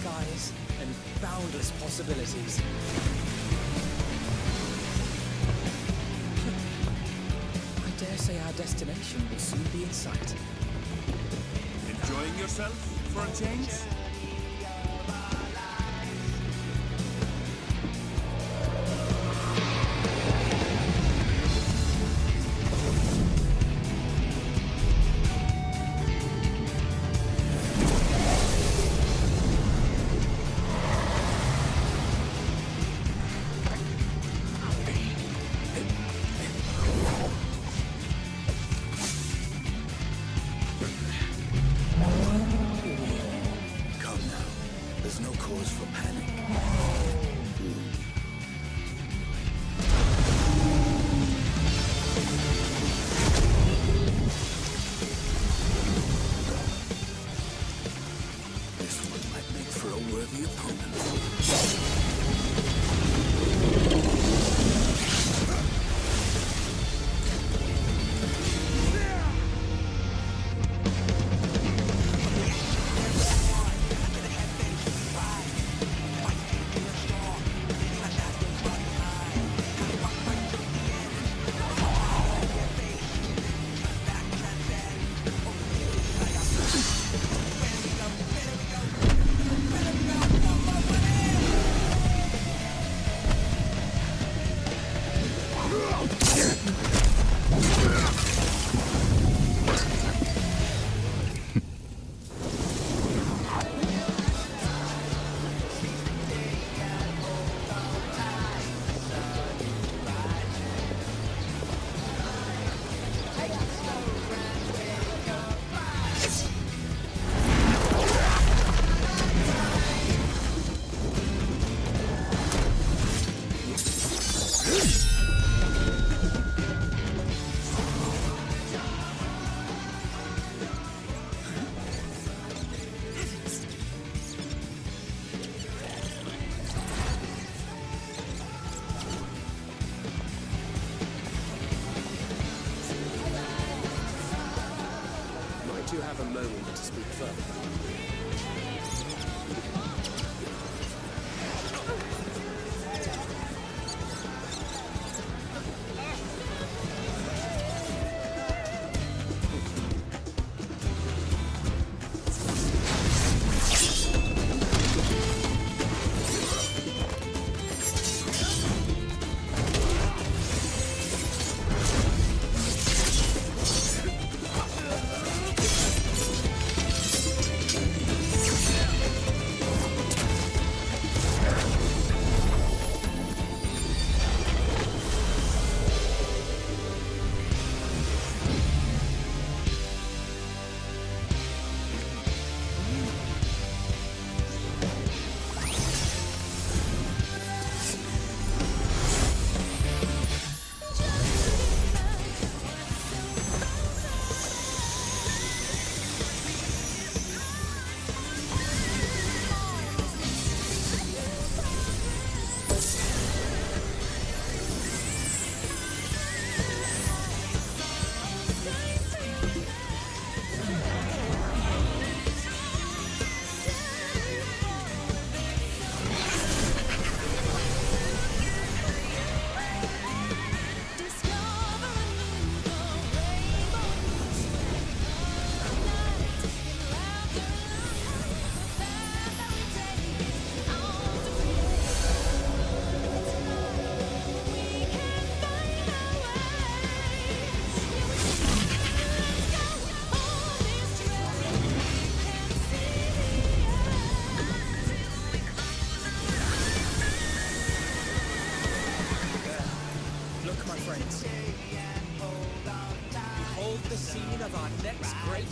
skies and boundless possibilities. I dare say our destination will soon be in sight. Enjoying yourself for a change? To have a moment to speak further.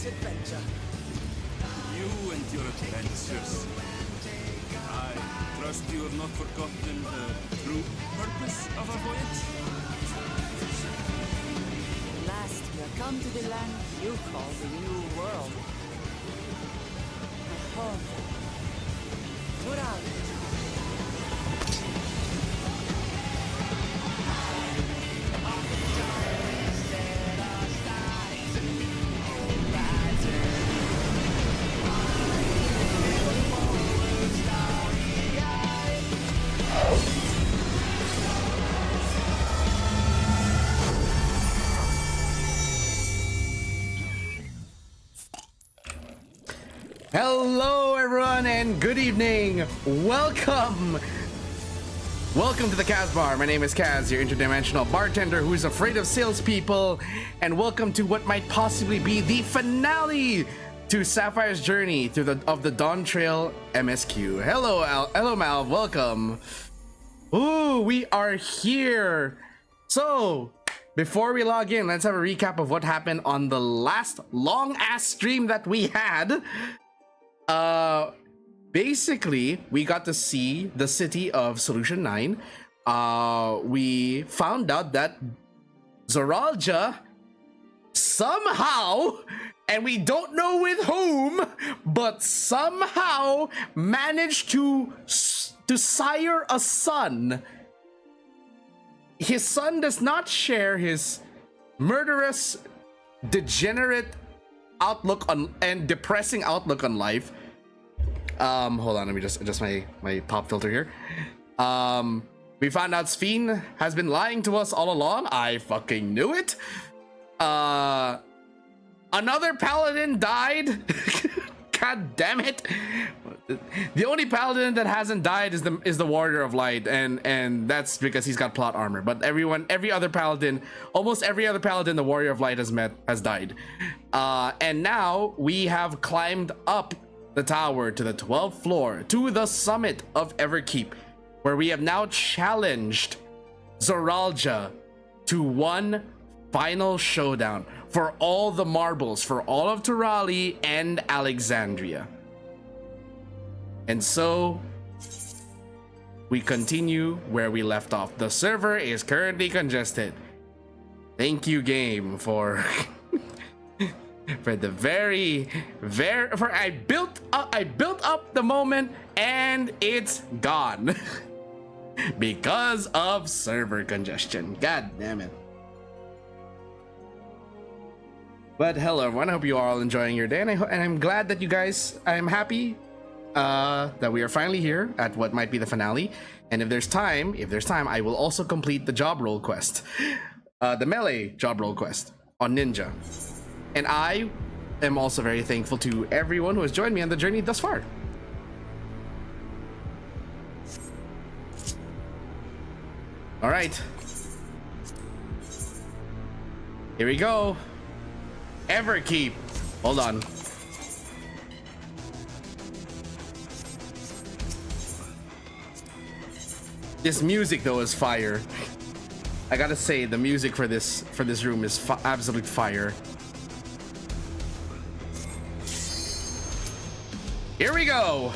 adventure. You and your adventures. I trust you have not forgotten the true purpose of our voyage? At last we have come to the land you call the New World. My home. Put out. Hello everyone and good evening. Welcome to the Kaz Bar. My name is Kaz, your interdimensional bartender who is afraid of salespeople, and welcome to what might possibly be the finale to Sapphire's journey through the DAWNTRAIL MSQ. Hello Mal, welcome. Ooh, we are here. So before we log in, let's have a recap of what happened on the last long ass stream that we had. Basically, we got to see the city of Solution 9. We found out that Zoralja somehow, and we don't know with whom, but somehow managed to sire a son. His son does not share his murderous, degenerate outlook on and depressing outlook on life. Hold on, let me just adjust my pop filter here. We found out Sphene has been lying to us all along. I fucking knew it. Another paladin died. God damn it. The only paladin that hasn't died is the Warrior of Light, and that's because he's got plot armor. But every other paladin, almost every other paladin the Warrior of Light has met has died. And now we have climbed up the tower to the 12th floor, to the summit of Everkeep, where we have now challenged Zoralja to one final showdown for all the marbles, for all of Turali and Alexandria. And so we continue where we left off. The server is currently congested. Thank you, game, for for the I built up the moment and it's gone because of server congestion. God damn it. But hello everyone, I hope you are all enjoying your day, and I'm glad that you guys, I'm happy that we are finally here at what might be the finale. And if there's time, I will also complete the job role quest, the melee job role quest on Ninja. And I am also very thankful to everyone who has joined me on the journey thus far. All right, here we go. Everkeep. Hold on. This music though is fire. I gotta say, the music for this room is absolute fire. Here we go.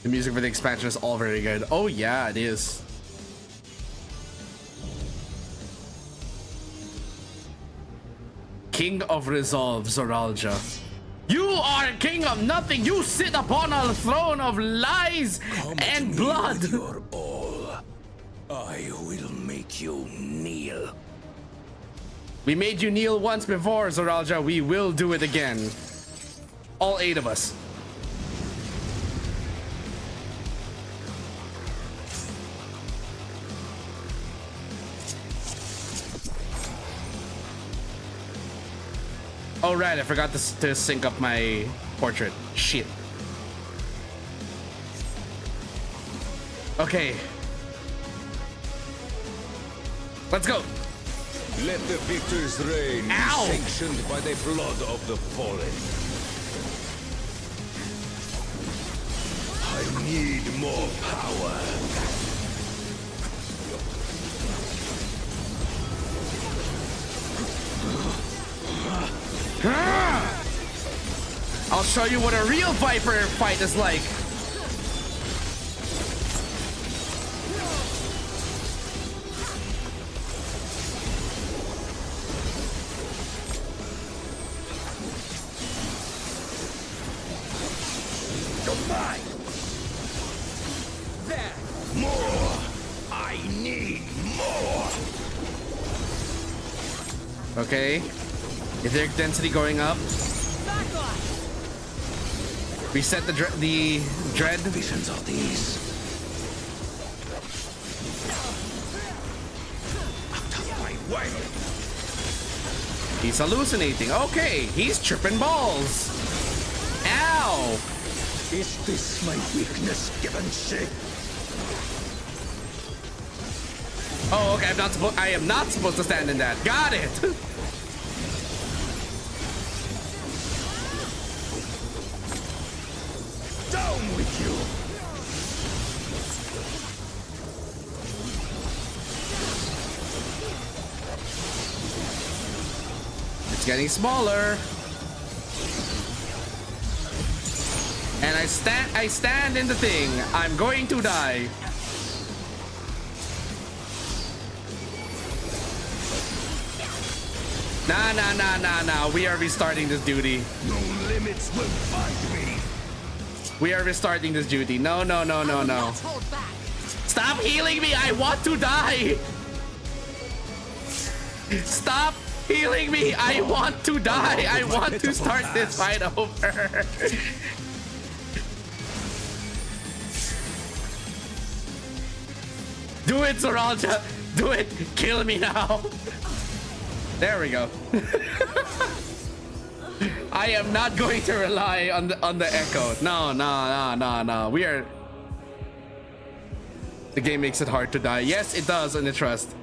The music for the expansion is all very good. Oh yeah, it is. King of Resolve, Zoralja. You are king of nothing. You sit upon a throne of lies and blood. Your all. I will make you kneel. We made you kneel once before, Zoralja. We will do it again. All 8 of us. Oh right, I forgot to sync up my portrait. Shit. Okay. Let's go. Let the victor's reign Ow! be sanctioned by the blood of the fallen. I need more power. I'll show you what a real Viper fight is like. Goodbye. There. More. I need more. Okay. Etheric density going up. Reset the dread. Visions of these. Wait. He's hallucinating. Okay, he's tripping balls. Ow! Is this my weakness given shape? Oh, okay. I am not supposed to stand in that. Got it. Down with you. It's getting smaller. And I stand in the thing. I'm going to die. Nah. We are restarting this duty. No limits will find me. We are restarting this duty. No. Stop healing me. I want to die. Stop healing me. I want to die. I want to start this fight over. Do it, Soralja. Do it. Kill me now. There we go. I am not going to rely on the echo. No. We are. The game makes it hard to die. Yes, it does on the trust.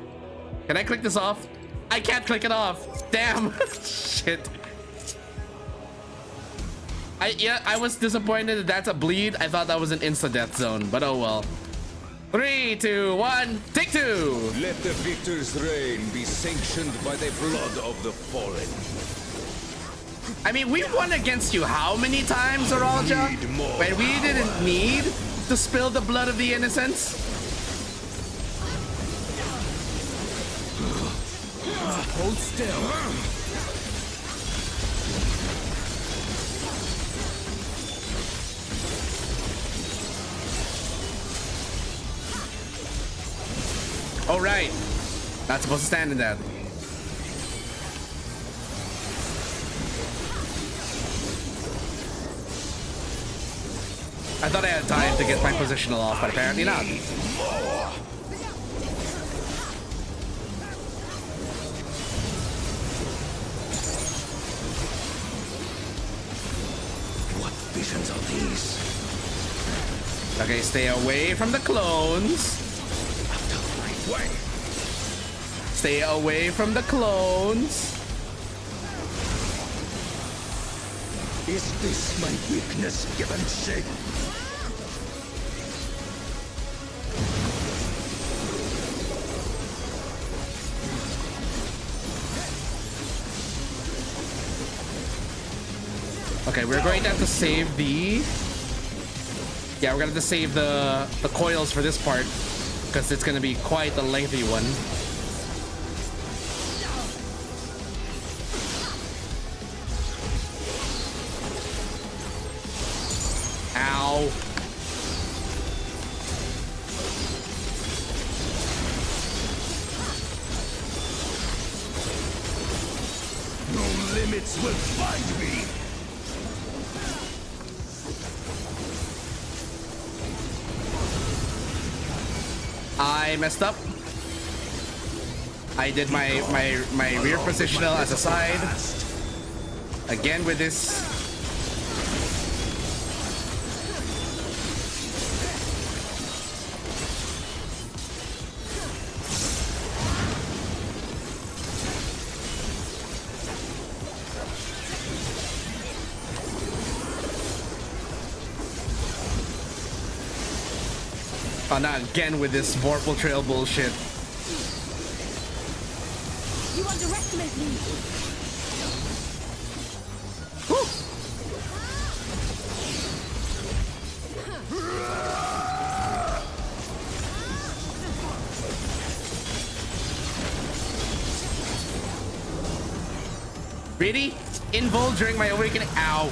Can I click this off? I can't click it off. Damn. Shit. I was disappointed that that's a bleed. I thought that was an insta-death zone, but oh well. 3, 2, 1, take 2. Let the victor's reign be sanctioned by the blood of the fallen. I mean, we won against you how many times, Oralja? When we didn't need to spill the blood of the innocents? Hold still. Oh, right. Not supposed to stand in that. I thought I had time to get my positional off, but apparently not. What visions are these? Okay, stay away from the clones. Wait. Stay away from the clones. Is this my weakness given shape? Okay, we're going to have to save the... Yeah, we're going to have to save the coils for this part, because it's going to be quite a lengthy one. Ow. No limits will find me. I messed up. I did my rear positional as a side. Again with this. Oh, not again with this Vorpal Trail bullshit. You underestimate me. Woo. Really? Invul during my awakening? Ow.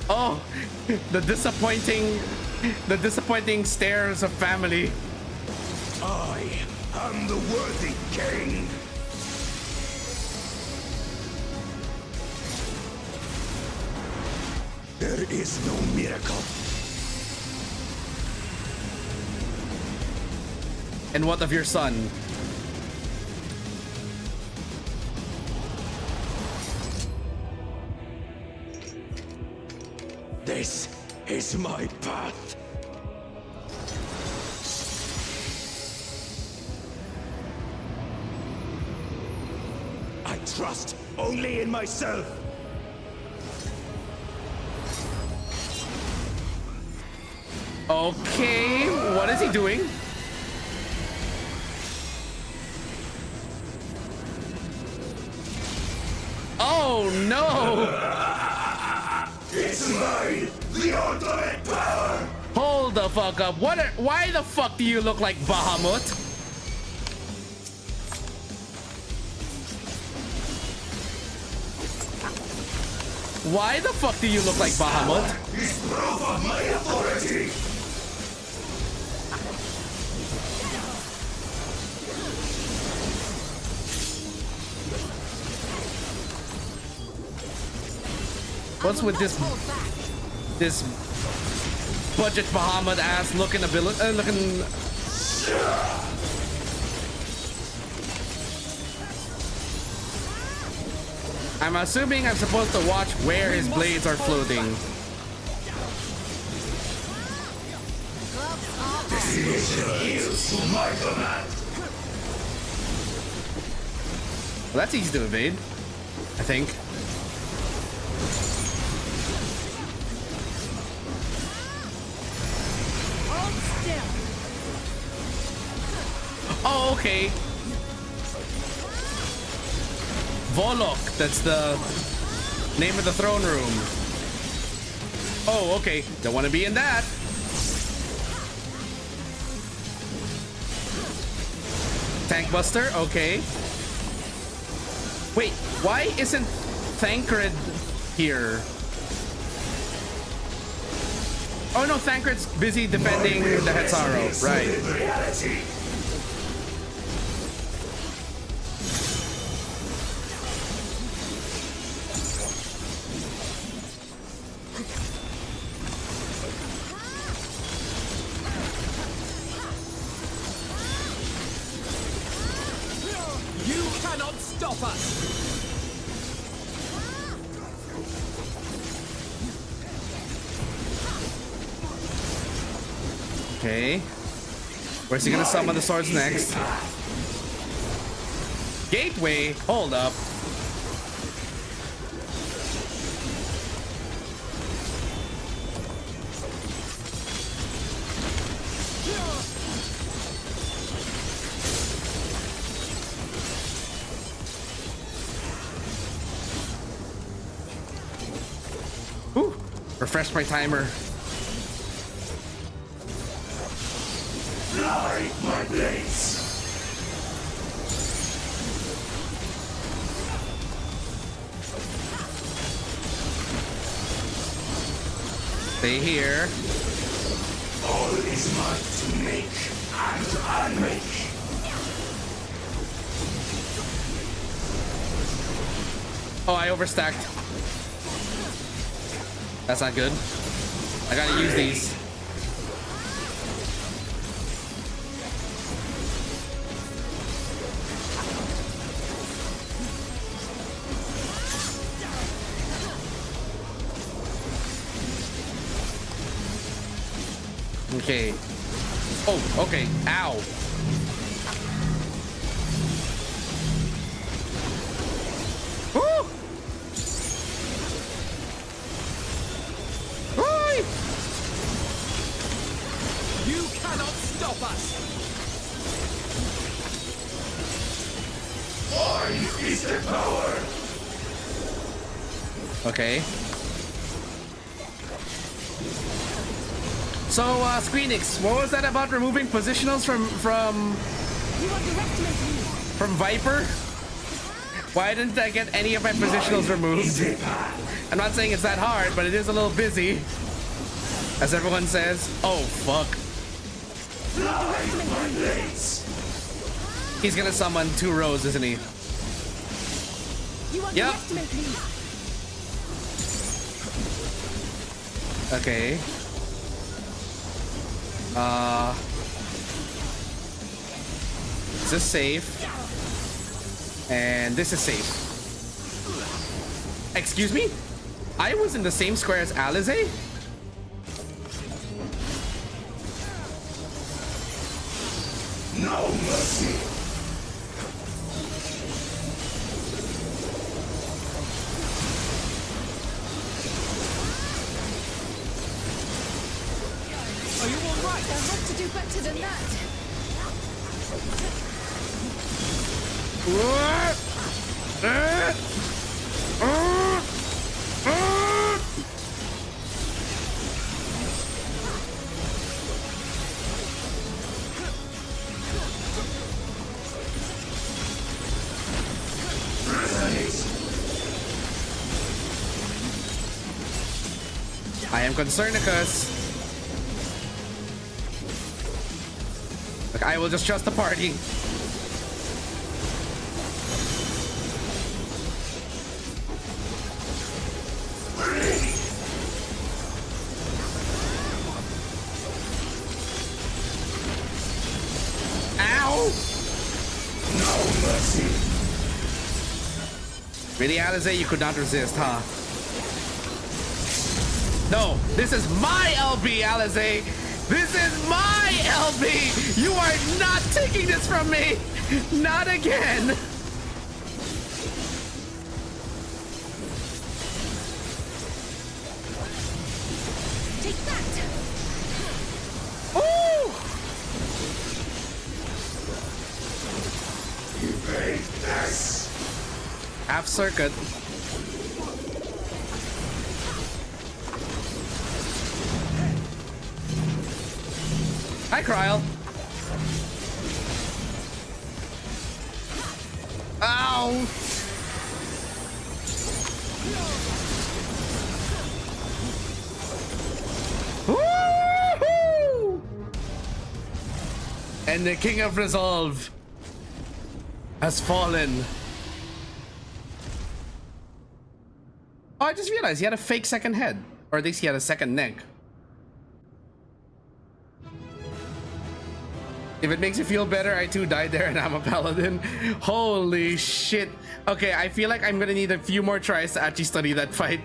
Oh, the disappointing stares of family. I am the worthy king. There is no miracle. And what of your son? This is my path. I trust only in myself. Okay, what is he doing? Oh no! It's mine, the ultimate power. Hold the fuck up. Why the fuck do you look like Bahamut? Why the fuck do you look like Bahamut? It's proof of my authority. What's with this budget Bahamut ass looking looking? I'm assuming I'm supposed to watch where his blades are floating. My command. Well, that's easy to evade, I think. Oh, okay. Volok, that's the name of the throne room. Oh, okay. Don't want to be in that. Tank Buster, okay. Wait, why isn't Thancred here? Oh no, Thancred's busy defending the Hetzaro, right. Okay. Where's he gonna summon the swords next? Gateway? Hold up. Ooh, refresh my timer. Fly, my blades. Stay here. All is mine to make and unmake. Oh, I overstacked. That's not good. I gotta use these. Okay. Oh, okay. Ow. Woo! Oi! You cannot stop us! Mine is the power. Okay. So, Squeenix, what was that about removing positionals from Viper? Why didn't I get any of my positionals removed? I'm not saying it's that hard, but it is a little busy. As everyone says. Oh, fuck. He's gonna summon 2 rows, isn't he? You Yep. underestimate me. Okay. This is safe. And this is safe. Excuse me? I was in the same square as Alize? No mercy. Are you all right? They'll have to do better than that. I am concerned because look, I will just trust the party. Ow! No mercy. Really, Alize, you could not resist, huh? No, this is my LB, Alize. This is my LB. You are not taking this from me. Not again. Take that! Ooh. Evade this. Half circuit. Hi, Kryl. Ow! Woo-hoo! And the King of Resolve has fallen. Oh, I just realized he had a fake second head. Or at least he had a second neck. If it makes you feel better, I too died there and I'm a paladin. Holy shit. Okay, I feel like I'm gonna need a few more tries to actually study that fight.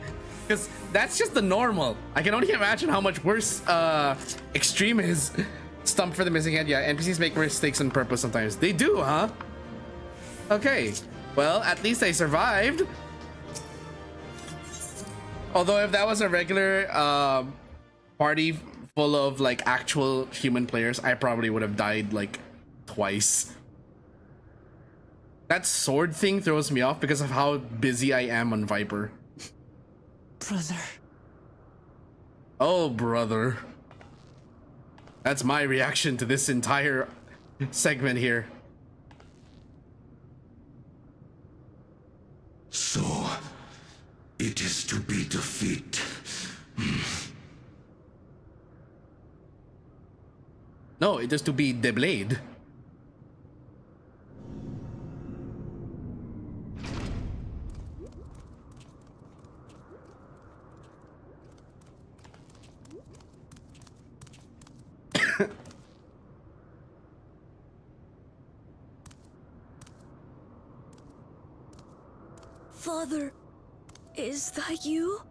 Because that's just the normal. I can only imagine how much worse Extreme is. Stump for the missing head. Yeah, NPCs make mistakes on purpose sometimes. They do, huh? Okay. Well, at least I survived. Although if that was a regular party full of like actual human players, I probably would have died like twice. That sword thing throws me off because of how busy I am on Viper. Brother. Oh, brother. That's my reaction to this entire segment here. So, it is to be defeat. No, it is to be the blade. Father, is that you?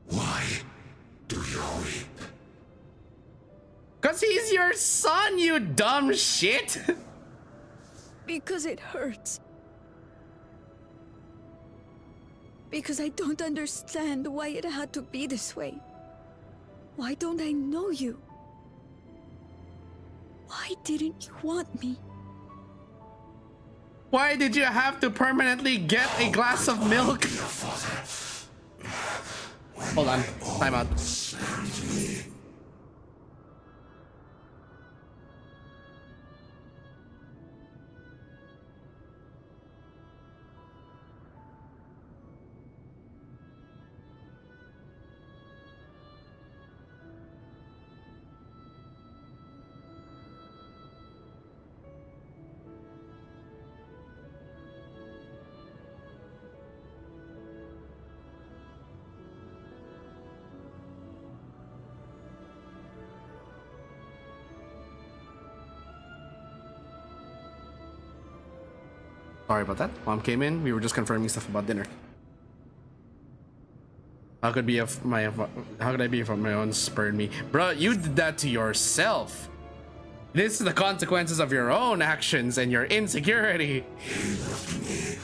Why do you weep? Cause he's your son, you dumb shit. Because it hurts. Because I don't understand why it had to be this way. Why don't I know you? Why didn't you want me? Why did you have to permanently get a glass of milk? Hold on, time out. Sorry about that. Mom came in. We were just confirming stuff about dinner. How could I be from my own spurned me? Bro, you did that to yourself. This is the consequences of your own actions and your insecurity. He left me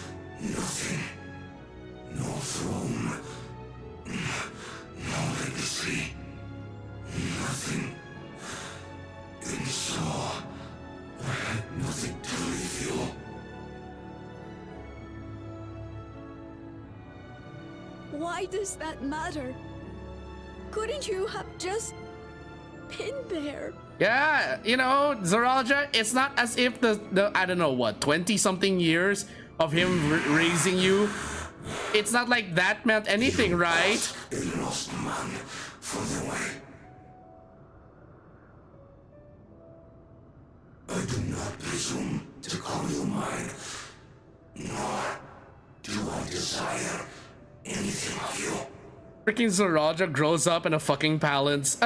nothing. No throne. No legacy. Nothing. And so, I had nothing to leave you. Why does that matter? Couldn't you have just been there? Yeah, you know, Zoraja, it's not as if the I don't know what, 20-something years of him raising you, it's not like that meant anything, right? A lost man for the way. I do not presume to call you mine, nor do I desire anything of you. Freaking Zoraja grows up in a fucking palace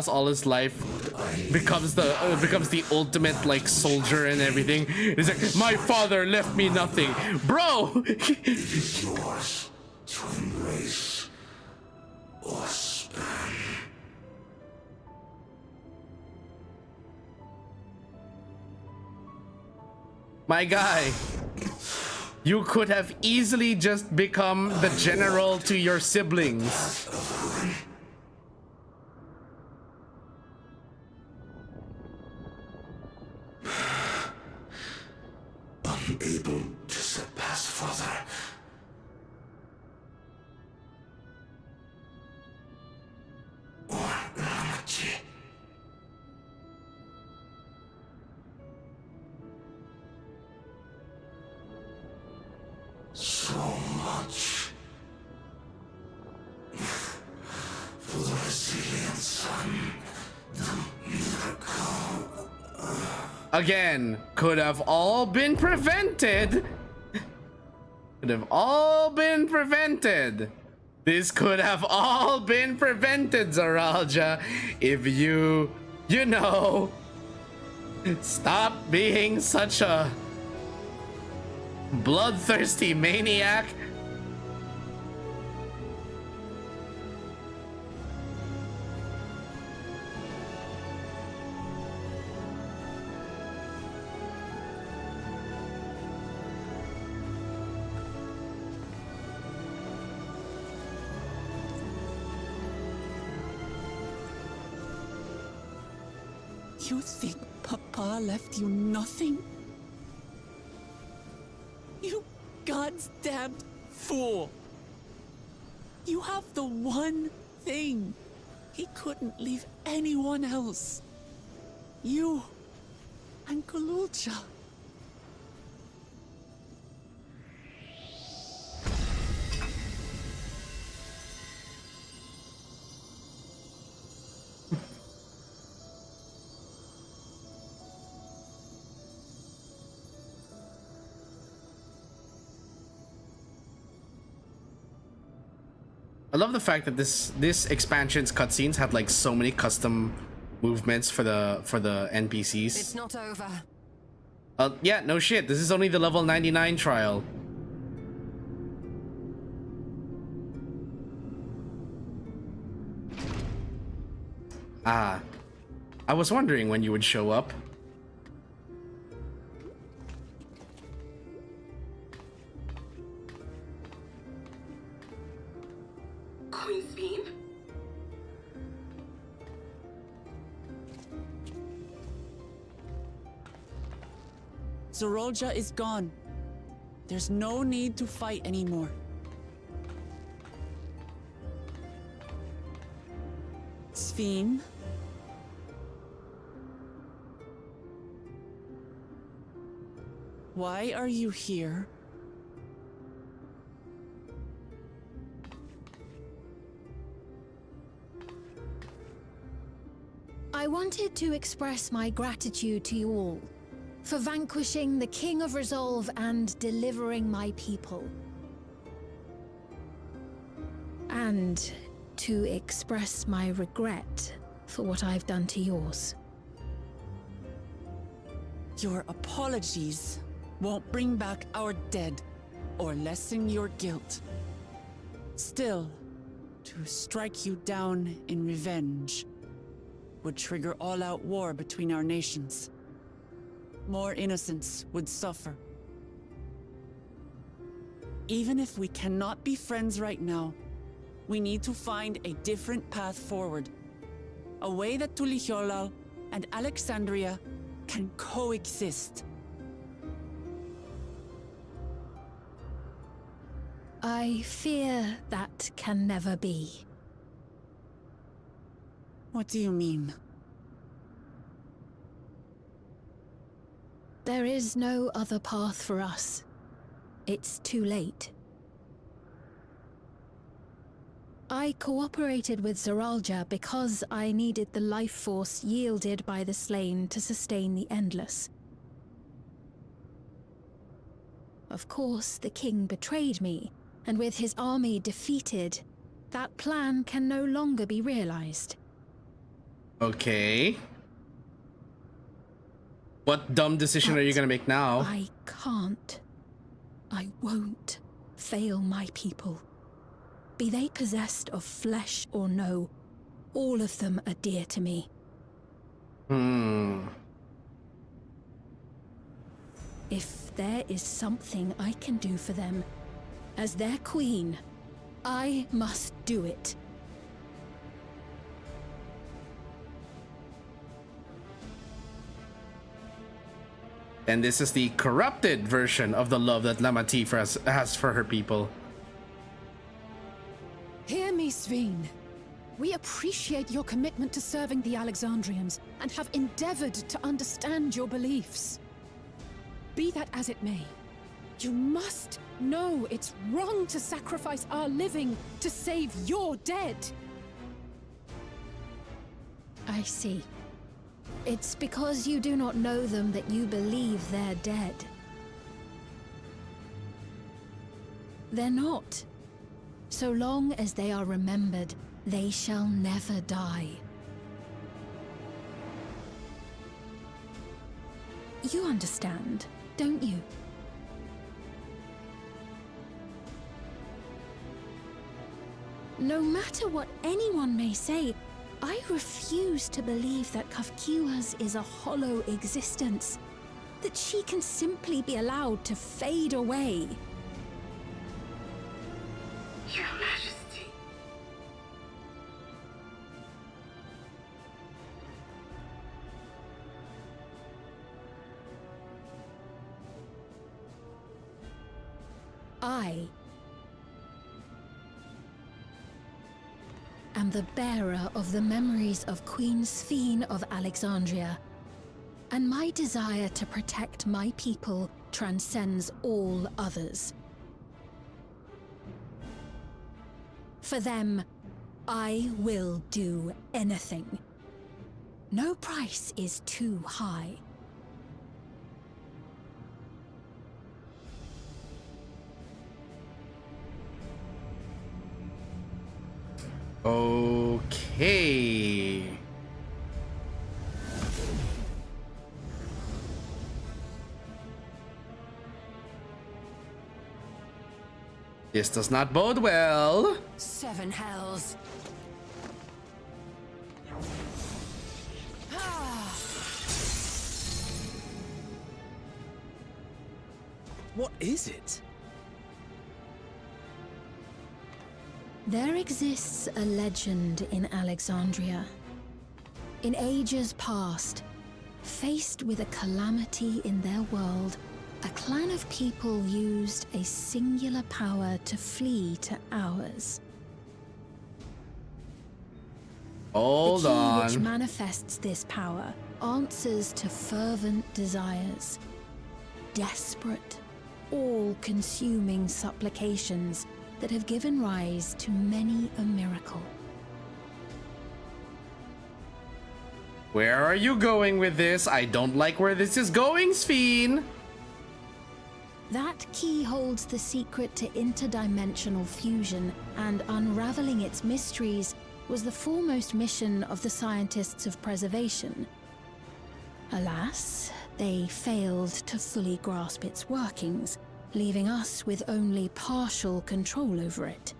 all his life, becomes the ultimate like soldier and everything. He's like, my father left me nothing, bro. It is yours to embrace or spurn. My guy, you could have easily just become the general to your siblings. Unable to surpass father. Or Ramachi. So much for the resilient son, the miracle. Again, could have all been prevented. Could have all been prevented. This could have all been prevented, Zoraja, if you know, stop being such a bloodthirsty maniac. You think Papa left you nothing? You goddamn fool! You have the one thing he couldn't leave anyone else. You and Galulcha. I love the fact that this expansion's cutscenes had like so many custom movements for the NPCs. It's not over. Yeah, no shit. This is only the level 99 trial. Ah, I was wondering when you would show up. Queen's Beam? Zorolja is gone. There's no need to fight anymore. Sphene? Why are you here? I wanted to express my gratitude to you all for vanquishing the King of Resolve and delivering my people. And to express my regret for what I've done to yours. Your apologies won't bring back our dead or lessen your guilt. Still, to strike you down in revenge would trigger all-out war between our nations. More innocents would suffer. Even if we cannot be friends right now, we need to find a different path forward. A way that Tuliholal and Alexandria can coexist. I fear that can never be. What do you mean? There is no other path for us. It's too late. I cooperated with Zaralja because I needed the life force yielded by the slain to sustain the Endless. Of course, the king betrayed me, and with his army defeated, that plan can no longer be realized. Okay. What dumb decision are you gonna make now? I can't. I won't fail my people. Be they possessed of flesh or no, all of them are dear to me. If there is something I can do for them, as their queen, I must do it. And this is the corrupted version of the love that Lamatif has for her people. Hear me, Sveen. We appreciate your commitment to serving the Alexandrians and have endeavored to understand your beliefs. Be that as it may, you must know it's wrong to sacrifice our living to save your dead. I see. It's because you do not know them that you believe they're dead. They're not. So long as they are remembered, they shall never die. You understand, don't you? No matter what anyone may say, I refuse to believe that Kafkiwas is a hollow existence, that she can simply be allowed to fade away. Your Majesty. I am the bearer of the memories of Queen Sveen of Alexandria, and my desire to protect my people transcends all others. For them, I will do anything. No price is too high. Okay. This does not bode well. 7 hells. What is it? There exists a legend in Alexandria. In ages past, faced with a calamity in their world, a clan of people used a singular power to flee to ours. Hold the key on. which manifests this power answers to fervent desires, desperate, all-consuming supplications that have given rise to many a miracle. Where are you going with this? I don't like where this is going, Sveen. That key holds the secret to interdimensional fusion, and unraveling its mysteries was the foremost mission of the scientists of preservation. Alas, they failed to fully grasp its workings, leaving us with only partial control over it.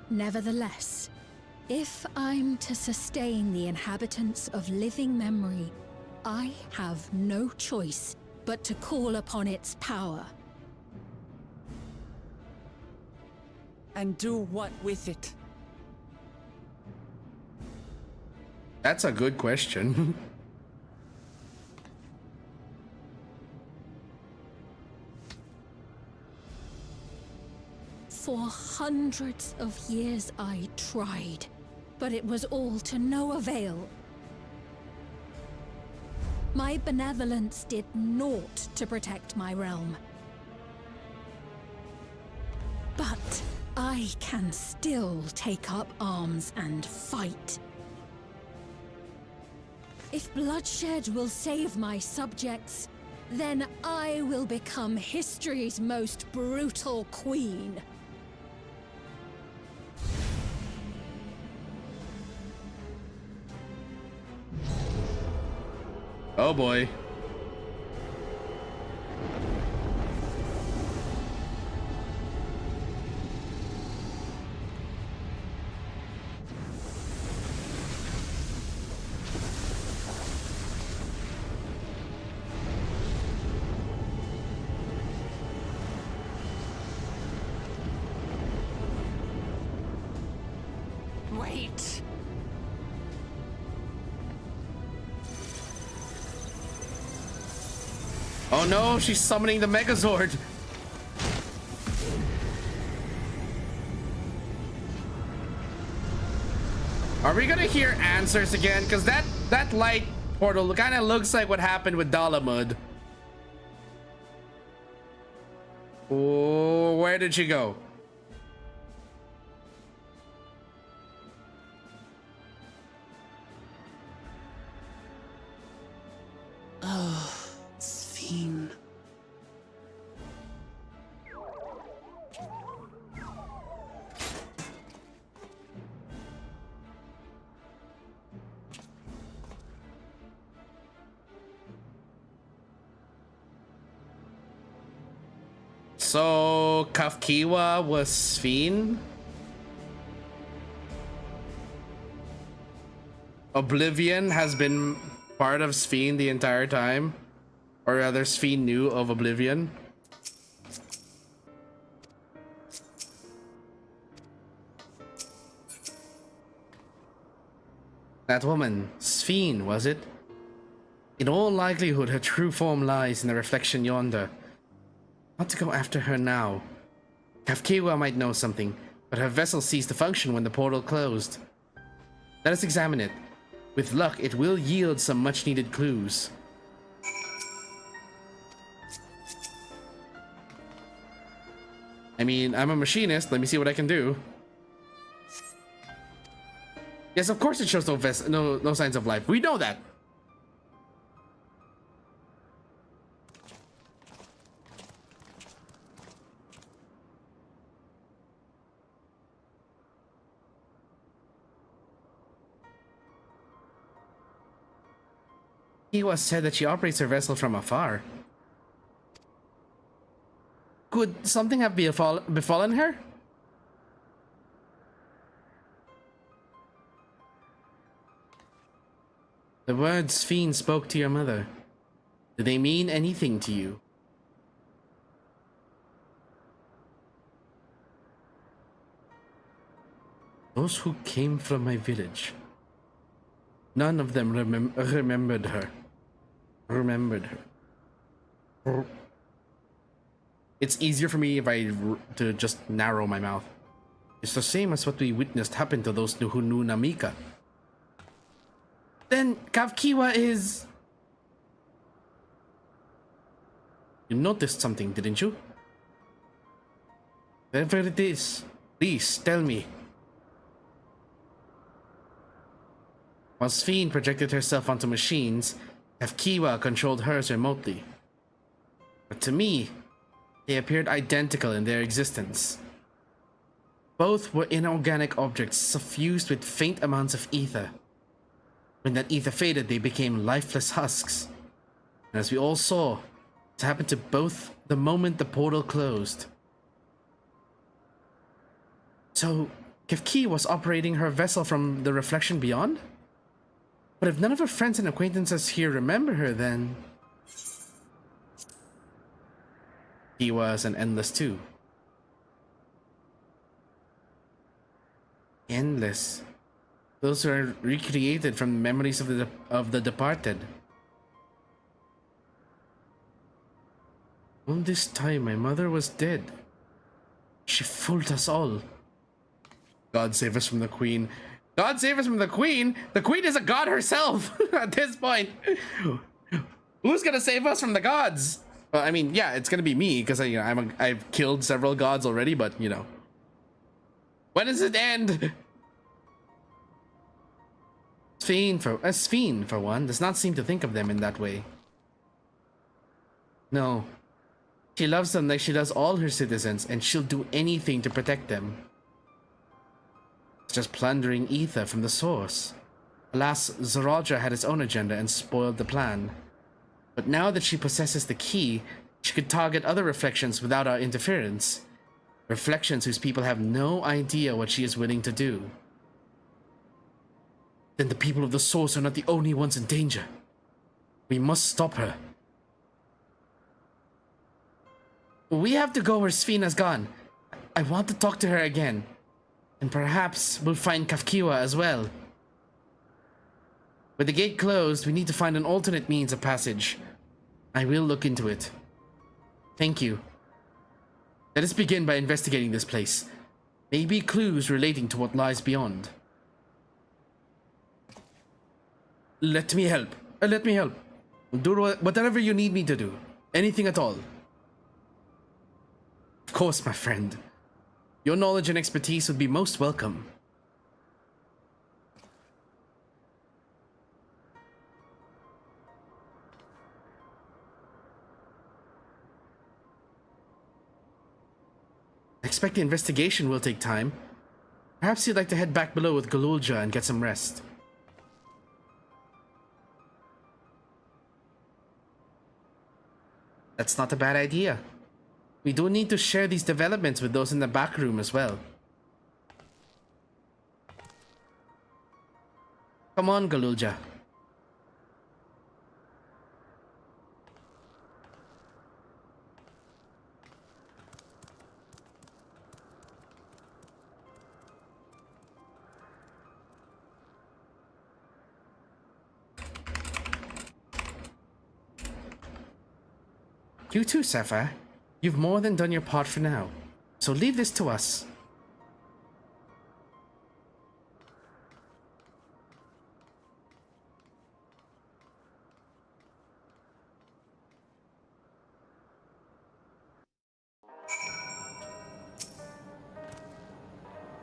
Nevertheless, if I'm to sustain the inhabitants of living memory, I have no choice but to call upon its power. And do what with it? That's a good question. For hundreds of years I tried, but it was all to no avail. My benevolence did naught to protect my realm. But I can still take up arms and fight. If bloodshed will save my subjects, then I will become history's most brutal queen. Oh boy. Wait. Oh no, she's summoning the Megazord. Are we gonna hear answers again? Because that light portal kind of looks like what happened with Dalamud. Oh, where did she go? Oh, Sphene. So Kafkiwa was Sphene? Oblivion has been part of Sphene the entire time? Or rather, Sphene knew of Oblivion? That woman, Sphene, was it? In all likelihood, her true form lies in the reflection yonder. Not to go after her now. Kafkiwa might know something, but her vessel ceased to function when the portal closed. Let us examine it. With luck, it will yield some much-needed clues. I mean, I'm a machinist. Let me see what I can do. Yes, of course it shows no signs of life. We know that. Kiwa said that she operates her vessel from afar. Could something have befallen her? The words Sphene spoke to your mother, do they mean anything to you? Those who came from my village, none of them remembered her. It's easier for me if to just narrow my mouth. It's the same as what we witnessed happen to those who knew Namika. Then Kafkiwa is... You noticed something, didn't you? Whatever it is, please tell me. While Sphene projected herself onto machines, Kafkiwa controlled hers remotely. But to me, they appeared identical in their existence. Both were inorganic objects suffused with faint amounts of ether. When that ether faded, they became lifeless husks. As we all saw, it happened to both the moment the portal closed. So, Kefki was operating her vessel from the reflection beyond? But if none of her friends and acquaintances here remember her, then... He was an endless too. Endless. Those who are recreated from the memories of the departed. All this time, my mother was dead. She fooled us all. God save us from the Queen. God save us from the Queen? The Queen is a god herself at this point. Who's gonna save us from the gods? Well, I mean, yeah, it's gonna be me because I've killed several gods already, but you know. When does it end? Sphene, for one, does not seem to think of them in that way. No. She loves them like she does all her citizens, and she'll do anything to protect them. It's just plundering ether from the source. Alas, Zoraja had its own agenda and spoiled the plan. But now that she possesses the key, she could target other reflections without our interference. Reflections whose people have no idea what she is willing to do. Then the people of the source are not the only ones in danger. We must stop her. We have to go where Sphene has gone. I want to talk to her again. And perhaps we'll find Kafkiwa as well. With the gate closed, we need to find an alternate means of passage. I will look into it. Thank you. Let us begin by investigating this place. Maybe clues relating to what lies beyond. Let me help. Let me help. Do whatever you need me to do. Anything at all. Of course, my friend. Your knowledge and expertise would be most welcome. I expect the investigation will take time. Perhaps you'd like to head back below with Galulja and get some rest. That's not a bad idea. We do need to share these developments with those in the back room as well. Come on, Galulja. You too, Sapphire. You've more than done your part for now, so leave this to us.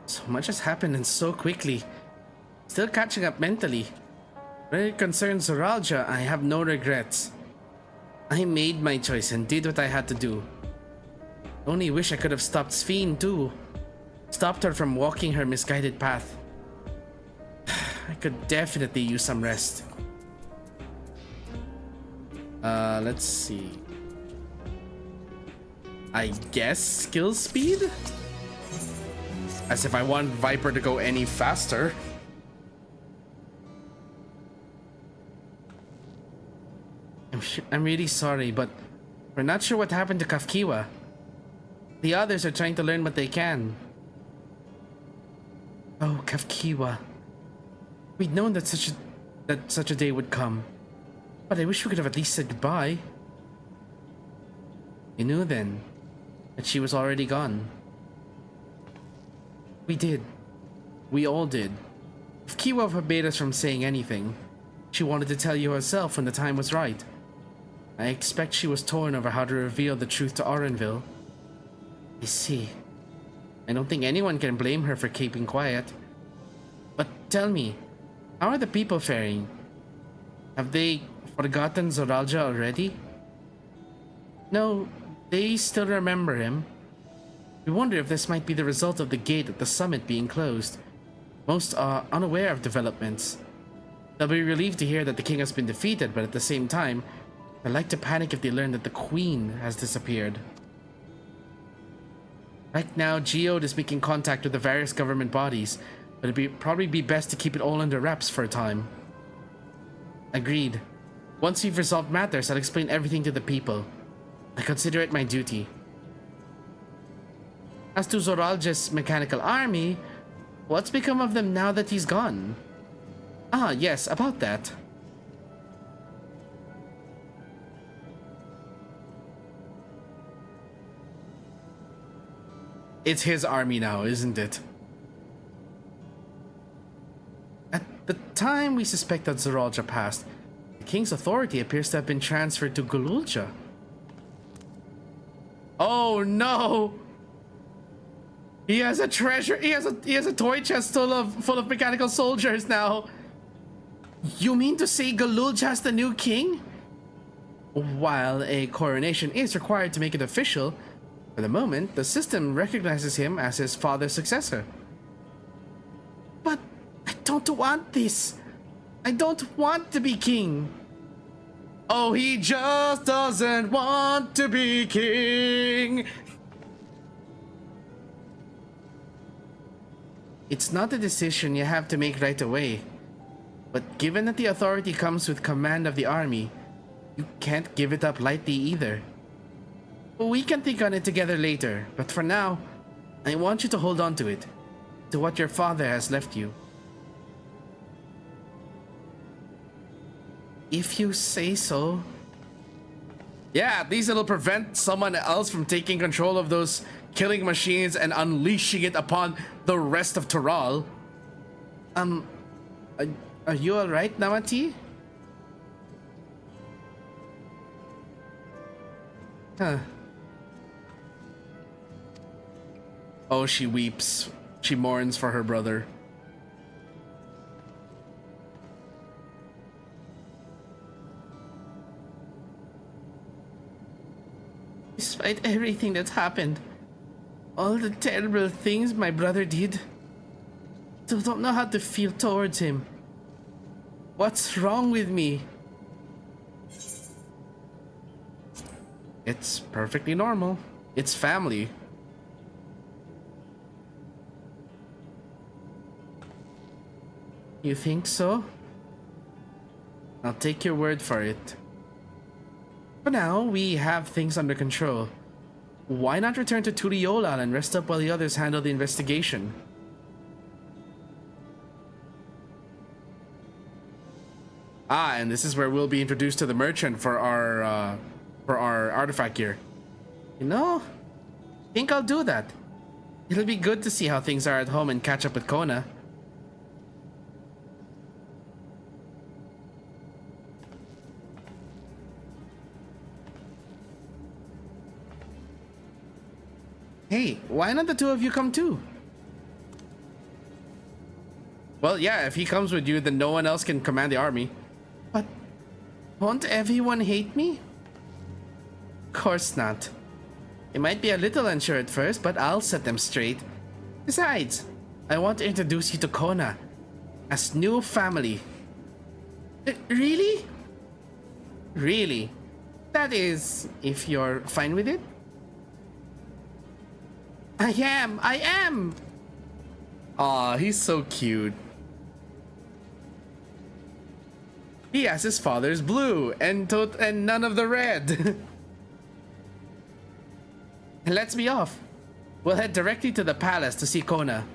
So much has happened and so quickly. Still catching up mentally. Where it concerns Zoralja, I have no regrets. I made my choice and did what I had to do. Only wish I could have stopped Sphene too. Stopped her from walking her misguided path. I could definitely use some rest. Let's see. I guess skill speed? As if I want Viper to go any faster. I'm really sorry, but we're not sure what happened to Kafkiwa. The others are trying to learn what they can. Oh, Kafkiwa. We'd known that such a day would come. But I wish we could have at least said goodbye. You knew then that she was already gone. We did. We all did. If Kiwa forbade us from saying anything, she wanted to tell you herself when the time was right. I expect she was torn over how to reveal the truth to Orenville. I see. I don't think anyone can blame her for keeping quiet. But tell me, how are the people faring? Have they forgotten Zoralja already? No, they still remember him. We wonder if this might be the result of the gate at the summit being closed. Most are unaware of developments. They'll be relieved to hear that the king has been defeated, but at the same time, I'd like to panic if they learn that the Queen has disappeared. Right now, Geode is making contact with the various government bodies, but it'd probably be best to keep it all under wraps for a time. Agreed. Once we've resolved matters, I'll explain everything to the people. I consider it my duty. As to Zoralja's mechanical army, what's become of them now that he's gone? Ah, yes, about that. It's his army now, isn't it? At the time we suspect that Zoralja passed, the king's authority appears to have been transferred to Gululja. Oh no! He has a treasure. He has a toy chest full of mechanical soldiers now. You mean to say Gululja is the new king? While a coronation is required to make it official, for the moment, the system recognizes him as his father's successor. But I don't want this. I don't want to be king. Oh, he just doesn't want to be king. It's not a decision you have to make right away. But given that the authority comes with command of the army, you can't give it up lightly either. We can think on it together later, but for now, I want you to hold on to it, to what your father has left you. If you say so. Yeah, at least it'll prevent someone else from taking control of those killing machines and unleashing it upon the rest of Toral. Are you alright, Namati? Huh. Oh, she weeps. She mourns for her brother. Despite everything that's happened, all the terrible things my brother did, still don't know how to feel towards him. What's wrong with me? It's perfectly normal. It's family. You think so? I'll take your word for it. For now, we have things under control. Why not return to Turiola and rest up while the others handle the investigation? Ah, and this is where we'll be introduced to the merchant for our artifact gear. You know, I think I'll do that. It'll be good to see how things are at home and catch up with Kona. Hey, why not the two of you come too? Well, yeah, if he comes with you, then no one else can command the army. But won't everyone hate me? Of course not. They might be a little unsure at first, but I'll set them straight. Besides, I want to introduce you to Kona as new family. Really? Really? That is, if you're fine with it? I am! Aw, he's so cute. He has his father's blue and none of the red. Let's be off. We'll head directly to the palace to see Kona.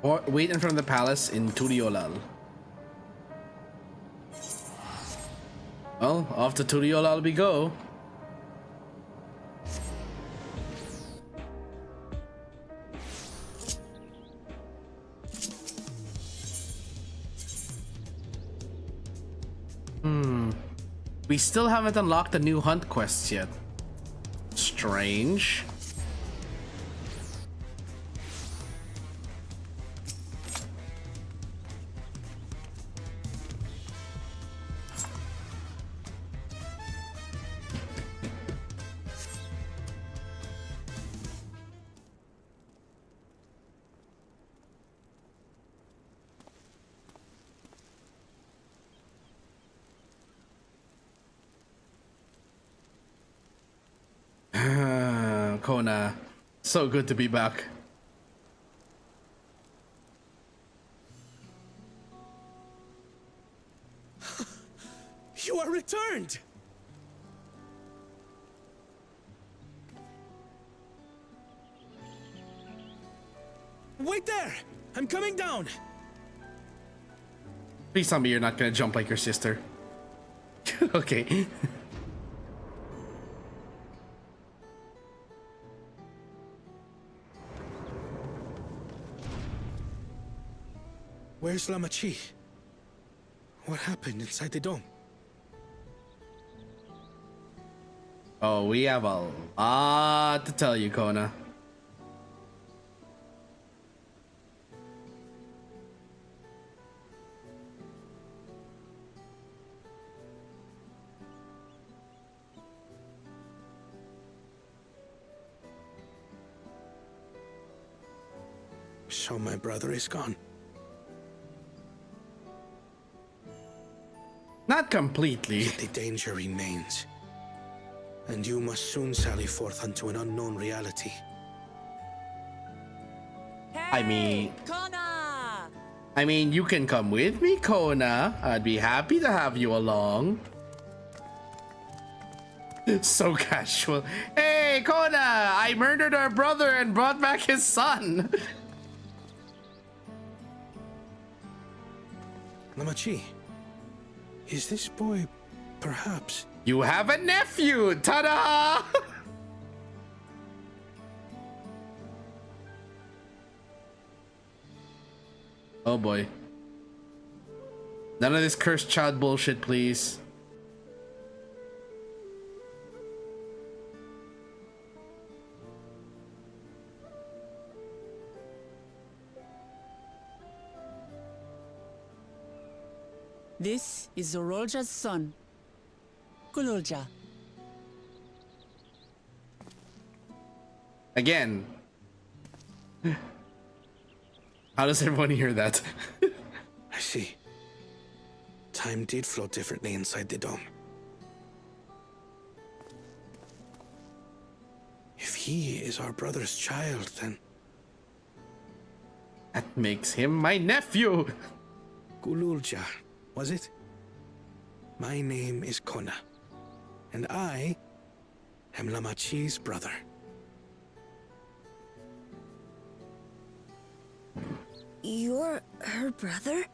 Or wait in front of the palace in Turiolal. Well, off to Turiolal we go. We still haven't unlocked the new hunt quests yet. Strange. Kona. So good to be back. You are returned! Wait there! I'm coming down! Please tell me you're not gonna jump like your sister. Okay. Where's Lamachi? What happened inside the dome? Oh, we have a lot to tell you, Kona. So my brother is gone. Not completely. Yet the danger remains. And you must soon sally forth unto an unknown reality. I mean, you can come with me, Kona. I'd be happy to have you along. So casual. Hey, Kona! I murdered our brother and brought back his son. Lamachi, is this boy perhaps... You have a nephew! Ta-da! Oh boy. None of this cursed child bullshit, please. This is Zorolja's son, Gululja. Again. How does everyone hear that? I see. Time did flow differently inside the dome. If he is our brother's child, then... That makes him my nephew! Gululja, was it? My name is Kona, and I am Lamachi's brother. You're her brother?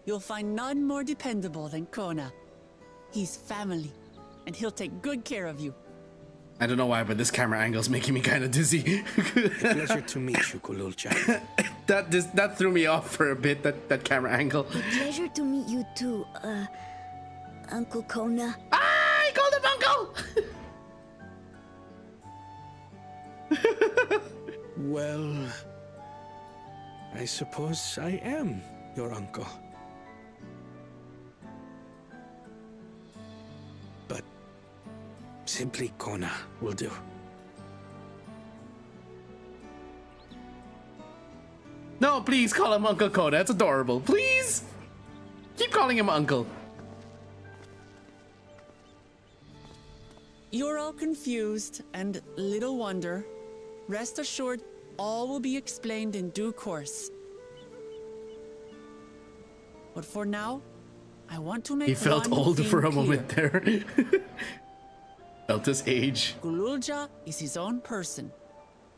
You'll find none more dependable than Kona. He's family, and he'll take good care of you. I don't know why, but this camera angle is making me kind of dizzy. A pleasure to meet you, Gululja. That threw me off for a bit, that camera angle. A pleasure to meet you too, Uncle Kona. I called him uncle! Well, I suppose I am your uncle. But simply Kona will do. No, please call him Uncle Kona. That's adorable. Please! Keep calling him uncle. You're all confused, and little wonder. Rest assured, all will be explained in due course. But for now, I want to make He felt one old thing for a clear. moment there. Felt his age. Gululja is his own person.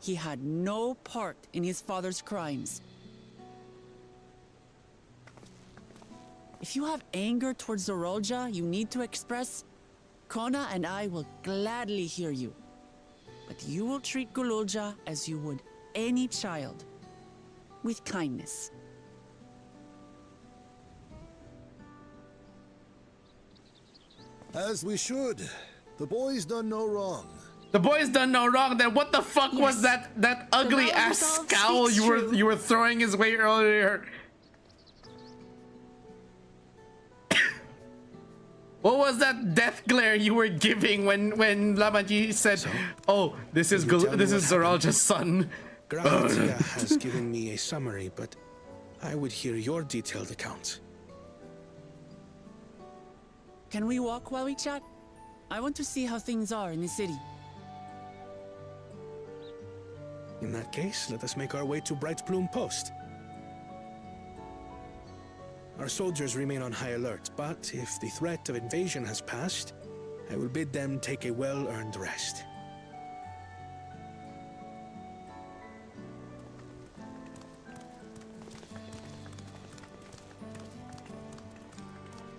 He had no part in his father's crimes. If you have anger towards Zorolja you need to express, Kona and I will gladly hear you. But you will treat Gululja as you would any child, with kindness. As we should. The boy's done no wrong. The boy's done no wrong. Then what the fuck was that ugly ass resolve scowl speaks you were throwing his way earlier? What was that death glare you were giving when Lamaji said, "Oh, this is Zoralja's son"? Gratia has given me a summary, but I would hear your detailed account. Can we walk while we chat? I want to see how things are in the city. In that case, let us make our way to Bright Plume Post. Our soldiers remain on high alert, but if the threat of invasion has passed, I will bid them take a well-earned rest.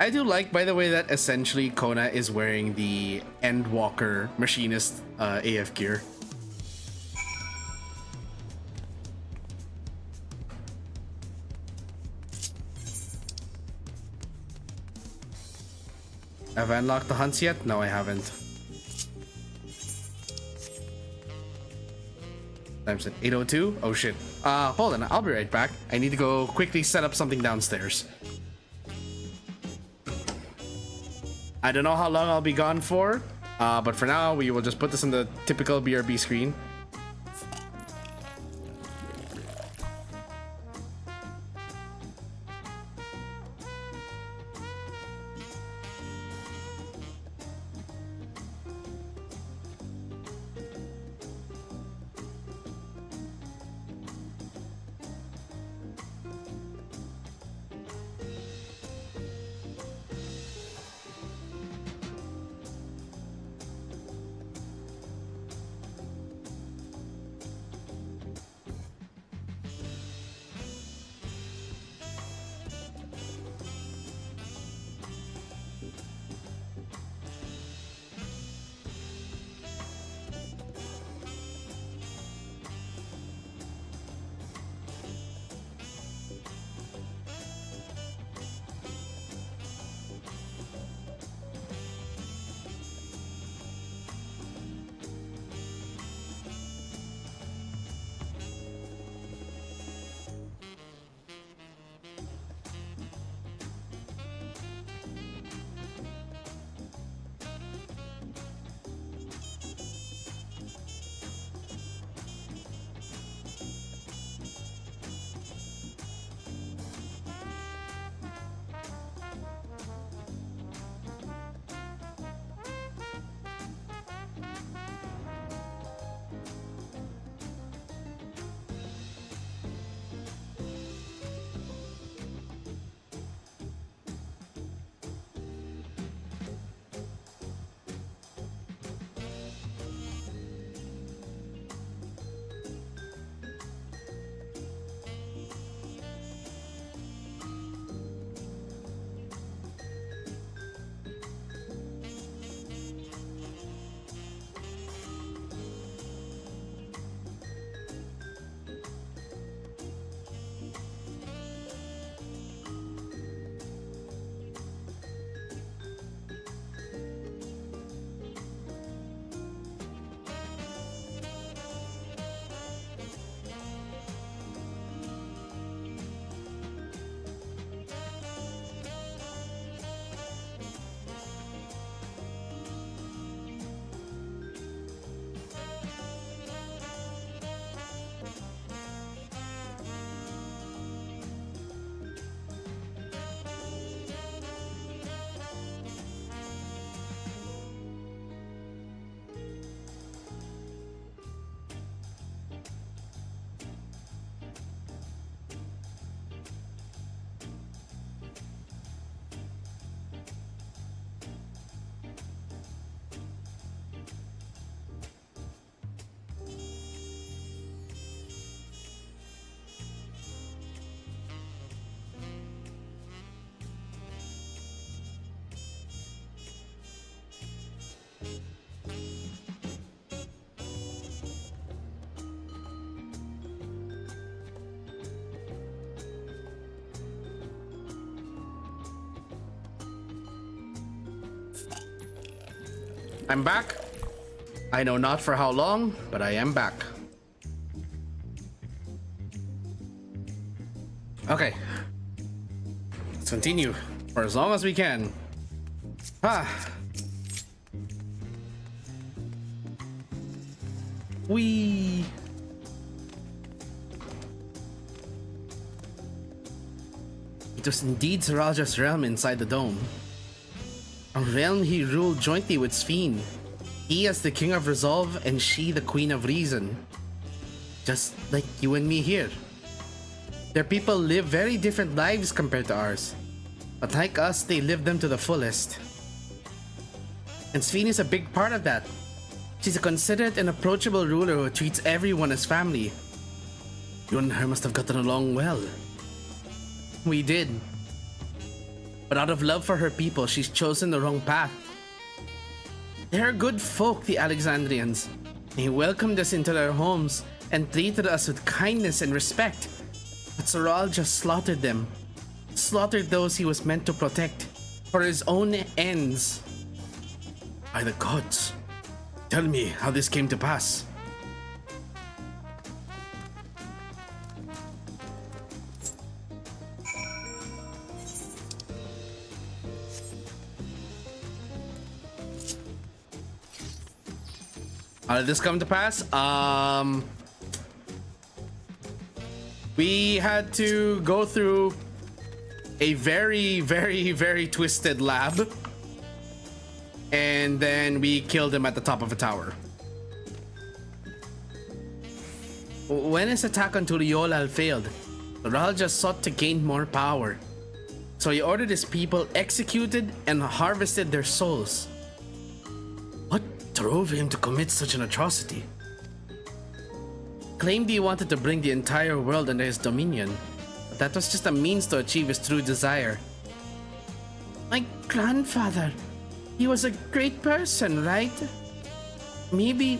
I do like, by the way, that essentially Kona is wearing the Endwalker Machinist AF gear. Have I unlocked the hunts yet? No, I haven't. Time's at 8:02. Oh shit. Hold on, I'll be right back. I need to go quickly set up something downstairs. I don't know how long I'll be gone for, but for now we will just put this on the typical BRB screen. I'm back. I know not for how long, but I am back. Okay. Let's continue for as long as we can. We It was indeed Saraja's realm inside the dome. A realm he ruled jointly with Sphene. He as the king of resolve and she the queen of reason. Just like you and me here. Their people live very different lives compared to ours. But like us, they live them to the fullest. And Sphene is a big part of that. She's a considerate and approachable ruler who treats everyone as family. You and her must have gotten along well. We did. But out of love for her people, she's chosen the wrong path. They're good folk, the Alexandrians. They welcomed us into their homes and treated us with kindness and respect. But Soral just slaughtered them. Slaughtered those he was meant to protect for his own ends. By the gods, tell me how this came to pass. How did this come to pass? We had to go through a very twisted lab. And then we killed him at the top of a tower. When his attack on Turiolal failed, Ral just sought to gain more power. So he ordered his people executed and harvested their souls. What drove him to commit such an atrocity? Claimed he wanted to bring the entire world under his dominion, but that was just a means to achieve his true desire. My grandfather, he was a great person, right? Maybe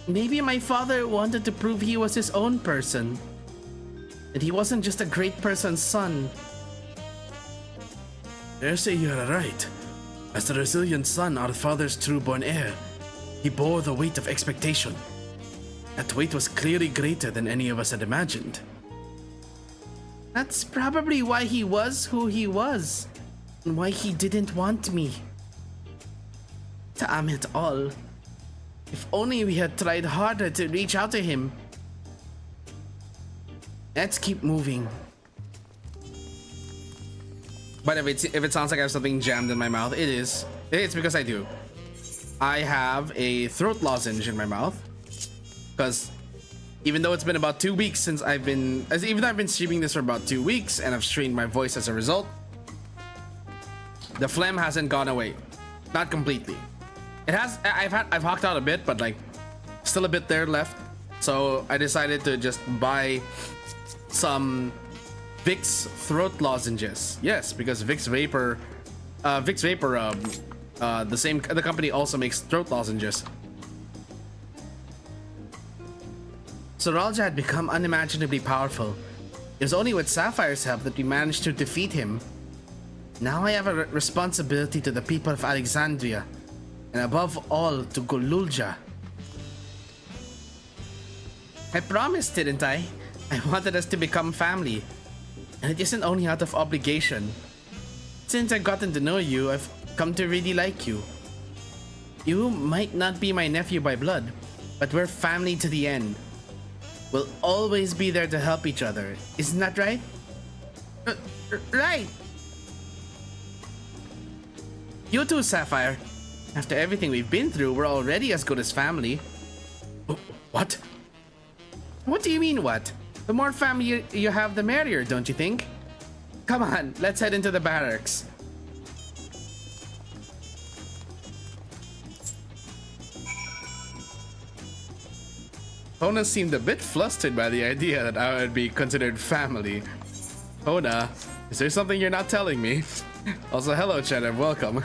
my father wanted to prove he was his own person. That he wasn't just a great person's son. Dare say you are right. As the resilient son, our father's true-born heir, he bore the weight of expectation. That weight was clearly greater than any of us had imagined. That's probably why he was who he was, and why he didn't want me. Damn it all. If only we had tried harder to reach out to him. Let's keep moving. But if it sounds like I have something jammed in my mouth, it is. It's because I do. I have a throat lozenge in my mouth. Because even though it's been about 2 weeks since even though I've been streaming this for about 2 weeks and I've strained my voice as a result, the phlegm hasn't gone away. Not completely. It has. I've hocked out a bit, but like still a bit there left. So I decided to just buy some Vicks throat lozenges. Yes, because Vicks Vapor, the company also makes throat lozenges. Soralja had become unimaginably powerful. It was only with Sapphire's help that we managed to defeat him. Now I have a responsibility to the people of Alexandria. And above all, to Golulja. I promised, didn't I? I wanted us to become family. And it isn't only out of obligation. Since I've gotten to know you, I've come to really like you. You might not be my nephew by blood, but we're family to the end. We'll always be there to help each other. Isn't that right? Right! You too, Sapphire. After everything we've been through, we're already as good as family. What? What do you mean, what? The more family you have, the merrier, don't you think? Come on, let's head into the barracks. Hona seemed a bit flustered by the idea that I would be considered family. Hona, is there something you're not telling me? Also, hello, Cheddar, welcome.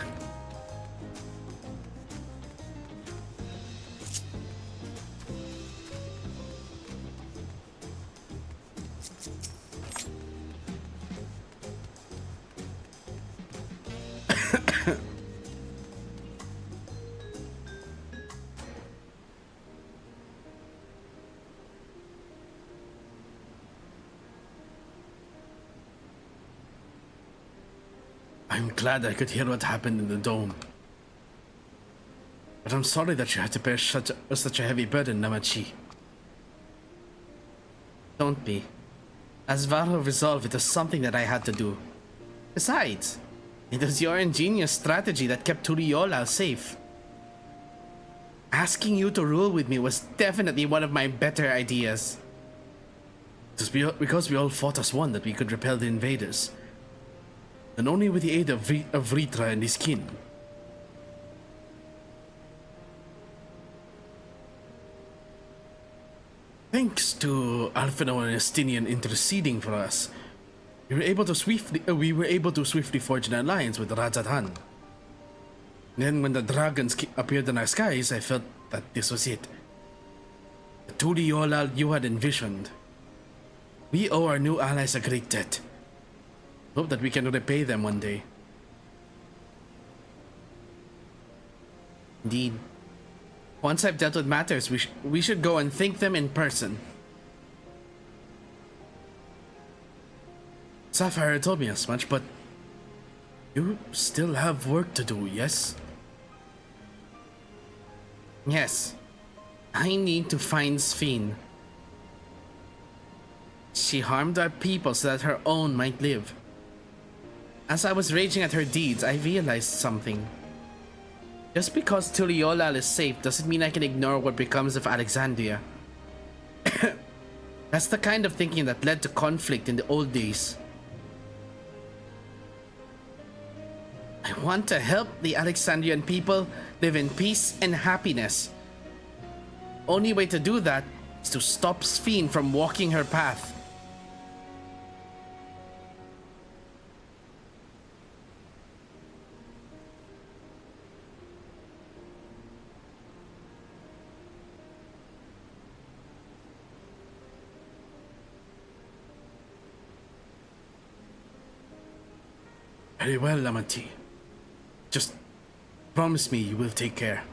I'm glad I could hear what happened in the dome. But I'm sorry that you had to bear such a heavy burden, Namachi. Don't be. As Varo resolved, it was something that I had to do. Besides, It was your ingenious strategy that kept Turiola safe. Asking you to rule with me was definitely one of my better ideas. It was because we all fought as one that we could repel the invaders. And only with the aid of Vritra and his kin. Thanks to Alphino and Estinian interceding for us, we were able to swiftly forge an alliance with Rajadhan. Then when the dragons appeared in our skies, I felt that this was it. The Turiola you had envisioned. We owe our new allies a great debt. Hope that we can repay them one day. Indeed. Once I've dealt with matters, we should go and thank them in person. Sapphire told me as much, but you still have work to do, yes? Yes. I need to find Sphene. She harmed our people so that her own might live. As I was raging at her deeds, I realized something. Just because Turiola is safe doesn't mean I can ignore what becomes of Alexandria. That's the kind of thinking that led to conflict in the old days. I want to help the Alexandrian people live in peace and happiness. Only way to do that is to stop Sphene from walking her path. Very well, Lamanti. Just promise me you will take care.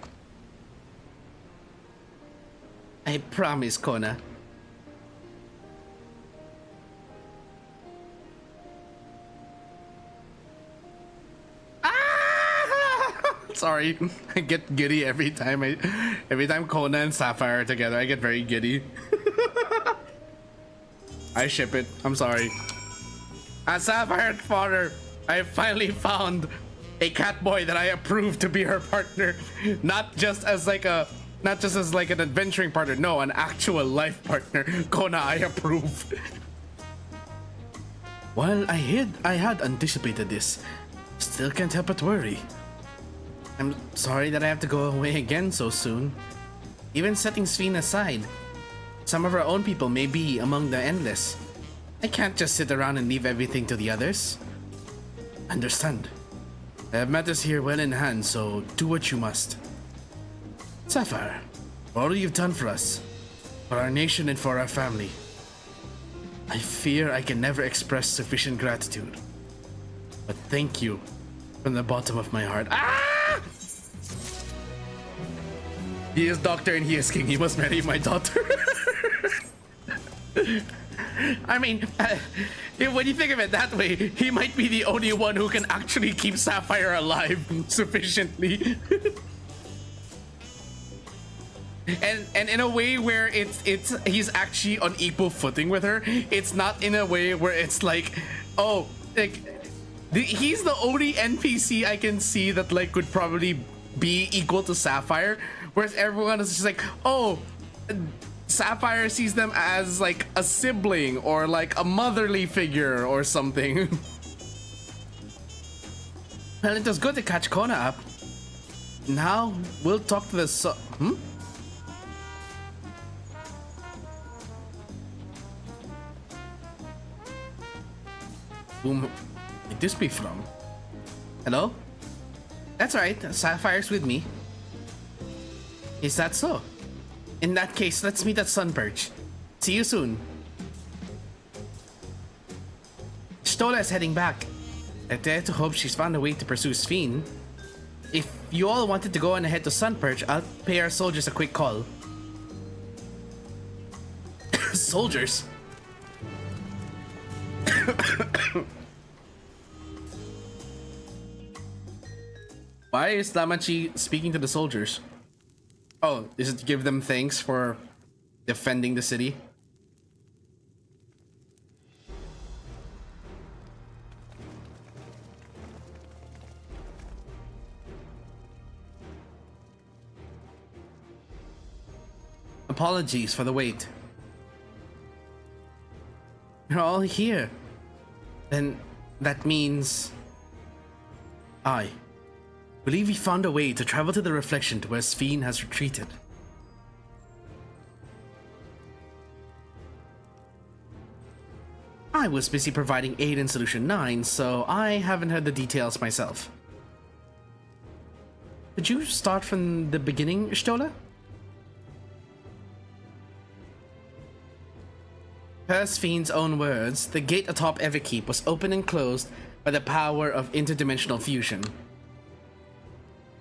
I promise, Kona. Sorry, I get giddy every time Kona and Sapphire are together. I get very giddy. I ship it. I'm sorry. As Sapphire's father, I finally found a cat boy that I approve to be her partner, not just as like an adventuring partner. No, an actual life partner. Kona, I approve. Well, I had anticipated this. Still can't help but worry. I'm sorry that I have to go away again so soon. Even setting Sphene aside, some of our own people may be among the endless. I can't just sit around and leave everything to the others. Understand. I have matters here well in hand, so do what you must. Sapphire, for all you've done for us, for our nation and for our family, I fear I can never express sufficient gratitude. But thank you from the bottom of my heart. Ah! He is doctor and he is king. He must marry my daughter. I mean, when you think of it that way, he might be the only one who can actually keep Sapphire alive sufficiently. and in a way where he's actually on equal footing with her. It's not in a way where it's like, oh, like he's the only NPC I can see that like could probably be equal to Sapphire, whereas everyone is just like, oh, Sapphire sees them as like a sibling or like a motherly figure or something. Well, it was good to catch Kona up. Now we'll talk to the Whom might this be from? Hello? That's right, Sapphire's with me. Is that so? In that case, let's meet at Sunperch. See you soon. Stola is heading back. I dare to hope she's found a way to pursue Sphene. If you all wanted to go on ahead to Sunperch, I'll pay our soldiers a quick call. Soldiers? Why is Lamachi speaking to the soldiers? Oh, is it to give them thanks for defending the city? Apologies for the wait. You're all here. Then that means... I believe we found a way to travel to the reflection to where Sphene has retreated. I was busy providing aid in Solution 9, so I haven't heard the details myself. Did you start from the beginning, Stola? Per Sphene's own words, the gate atop Everkeep was opened and closed by the power of interdimensional fusion.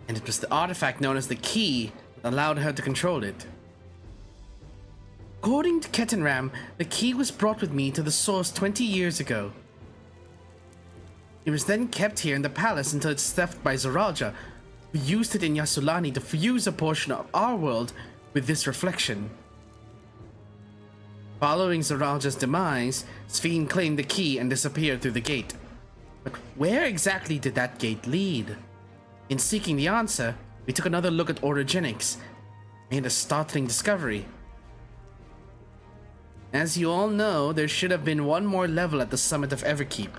And it was the artifact known as the Key that allowed her to control it. According to Ketenram, the Key was brought with me to the source 20 years ago. It was then kept here in the palace until its theft by Zoraja, who used it in Yasulani to fuse a portion of our world with this reflection. Following Zoraja's demise, Sphene claimed the key and disappeared through the gate. But where exactly did that gate lead? In seeking the answer, we took another look at orogenics, made a startling discovery. As you all know, there should have been one more level at the summit of Everkeep.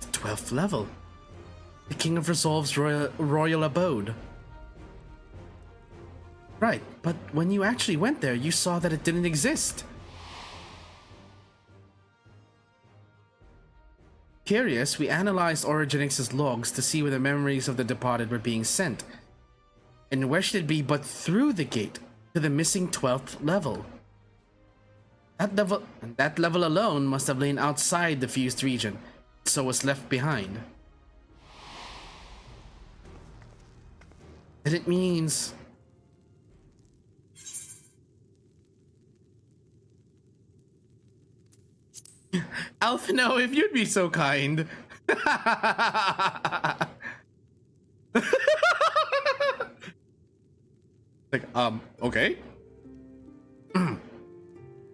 The 12th level. The King of Resolve's royal abode. Right, but when you actually went there, you saw that it didn't exist. Curious, we analyzed Orogenics' logs to see where the memories of the departed were being sent. And where should it be but through the gate to the missing 12th level? That level alone must have lain outside the fused region, so was left behind. And it means... Alphino, if you'd be so kind. Like, okay.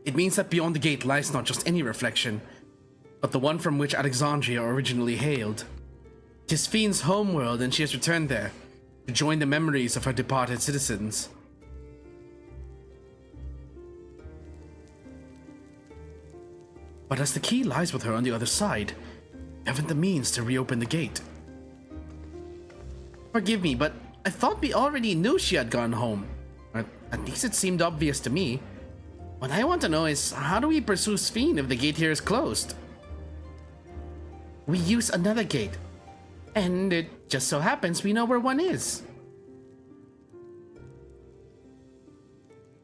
It means that beyond the gate lies not just any reflection, but the one from which Alexandria originally hailed. It is Sphene's homeworld, and she has returned there to join the memories of her departed citizens. But as the key lies with her on the other side, we haven't the means to reopen the gate. Forgive me, but I thought we already knew she had gone home. At least it seemed obvious to me. What I want to know is, how do we pursue Sphene if the gate here is closed? We use another gate, and it just so happens we know where one is.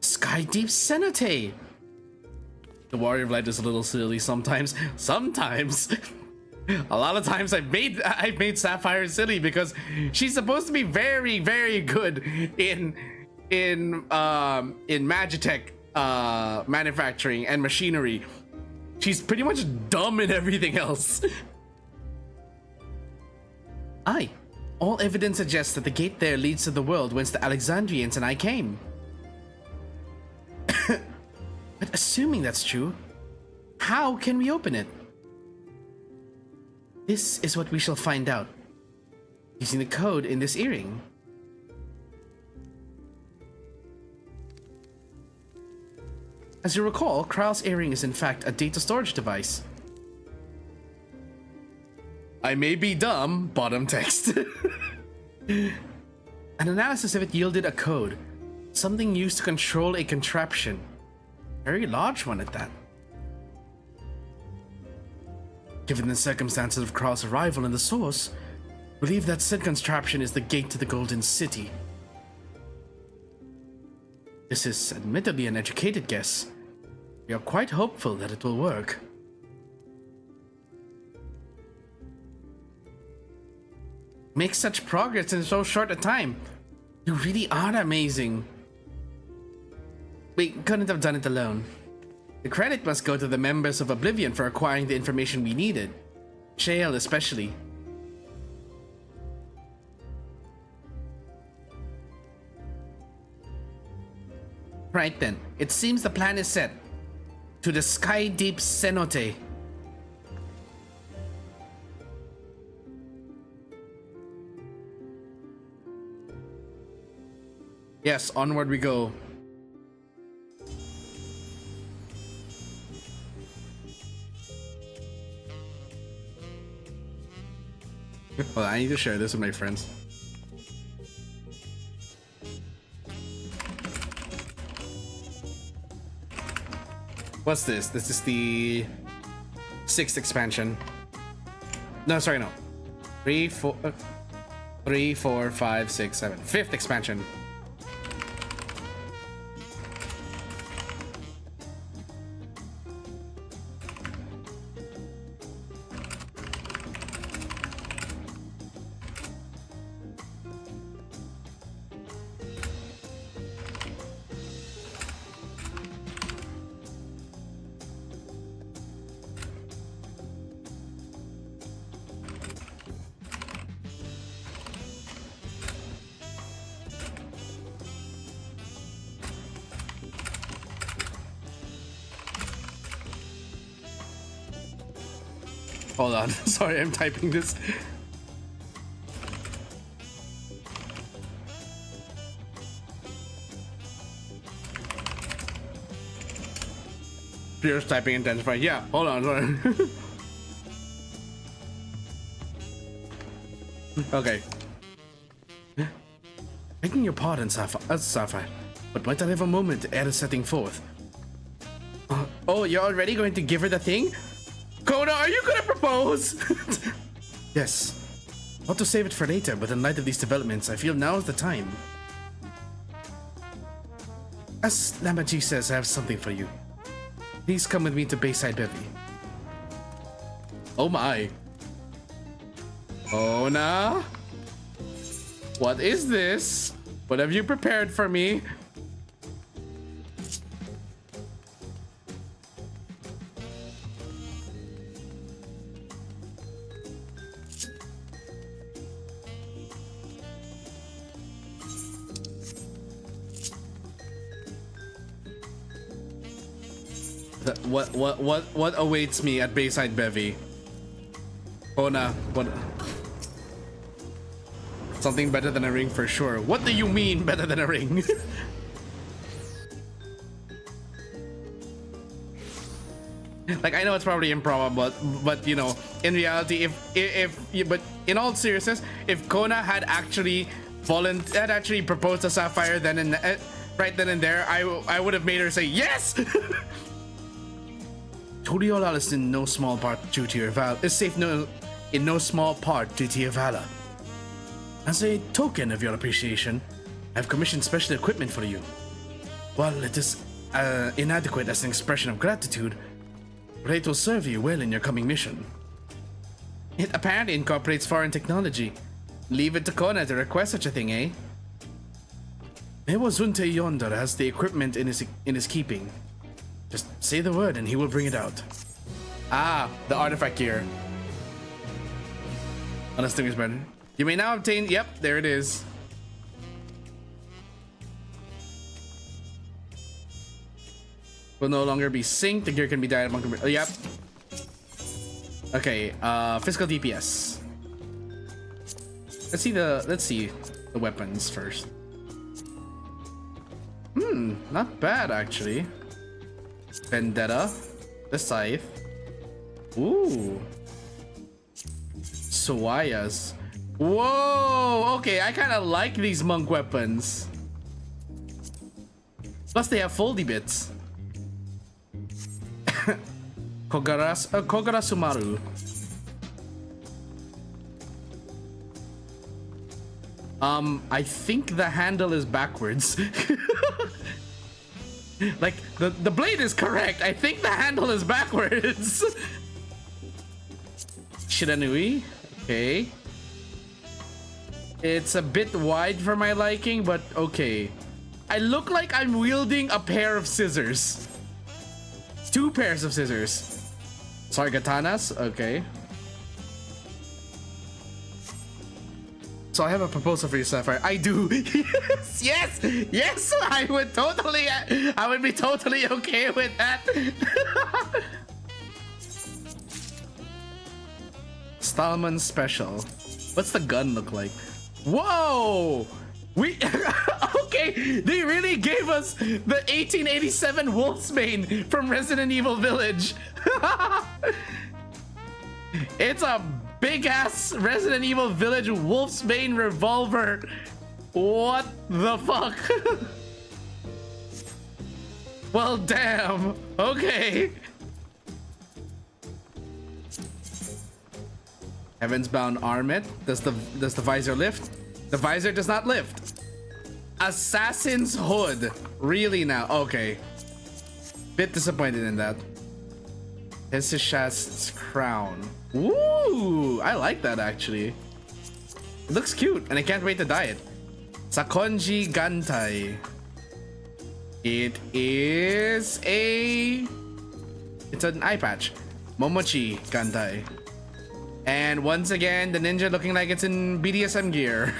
Sky Deep Cenote! The Warrior of Light is a little silly sometimes. Sometimes. A lot of times I've made Sapphire silly because she's supposed to be very, very good in Magitech manufacturing and machinery. She's pretty much dumb in everything else. Aye. All evidence suggests that the gate there leads to the world whence the Alexandrians and I came. But assuming that's true, how can we open it? This is what we shall find out, using the code in this earring. As you recall, Kral's earring is in fact a data storage device. I may be dumb, bottom text. An analysis of it yielded a code, something used to control a contraption. Very large one at that. Given the circumstances of Kral's arrival in the source, I believe that said contraption is the gate to the Golden City. This is admittedly an educated guess. We are quite hopeful that it will work. Make such progress in so short a time. You really are amazing. We couldn't have done it alone. The credit must go to the members of Oblivion for acquiring the information we needed. Shale especially. Right then, it seems the plan is set. To the Sky Deep Cenote. Yes, onward we go. Well, I need to share this with my friends. What's this? This is the 6th expansion. No, sorry, no. 3, 4, 5, 6, 7. 5th expansion. Hold on, sorry, I'm typing this. Pierce typing intensify. Yeah, hold on, sorry. Okay. Begging your pardon, Sapphire, but might I have a moment ere setting forth? Oh, you're already going to give her the thing? Kona, are you gonna propose? Yes. Not to save it for later, but in light of these developments, I feel now is the time. As Namaji says, I have something for you. Please come with me to Bayside Bevy. Oh my. Kona? What is this? What have you prepared for me? What awaits me at Bayside Bevy? Kona, what? Something better than a ring for sure. What do you mean better than a ring? Like, I know it's probably improbable, but you know, in reality, but in all seriousness, if Kona had actually proposed to Sapphire then and right then and there, I would have made her say yes. Toriola is in no small part due to your valor. Is safe in no small part due to your valor. As a token of your appreciation, I have commissioned special equipment for you. While it is inadequate as an expression of gratitude, but it will serve you well in your coming mission. It apparently incorporates foreign technology. Leave it to Kona to request such a thing, eh? Mewazunte yonder has the equipment in his keeping. Just say the word and he will bring it out. Ah, the artifact gear. Undistinguished better. You may now obtain. Yep, there it is. Will no longer be synced. The gear can be divided among. Oh, yep. Okay. Physical DPS. Let's see the weapons first. Not bad actually. Vendetta, the scythe. Ooh. Sawayas. Whoa! Okay, I kind of like these monk weapons. Plus, they have foldy bits. Kogara Sumaru. I think the handle is backwards. Like, the blade is correct. I think the handle is backwards. Shiranui. Okay. It's a bit wide for my liking, but okay. I look like I'm wielding a pair of scissors. 2 pairs of scissors. Sorry, katanas. Okay. So I have a proposal for you, Sapphire. I do. Yes. I would be totally okay with that. Stallman special. What's the gun look like? Whoa! We okay, they really gave us the 1887 Wolfsbane from Resident Evil Village. It's a big ass Resident Evil Village Wolfsbane revolver. What the fuck? Well, damn. Okay. Heaven's Bound Armet. Does the visor lift? The visor does not lift. Assassin's Hood. Really now? Okay. Bit disappointed in that. Hesishast's Crown. Ooh, I like that actually. It looks cute and I can't wait to dye it. Sakonji Gantai. It is it's an eye patch. Momochi Gantai. And once again, the ninja looking like it's in BDSM gear.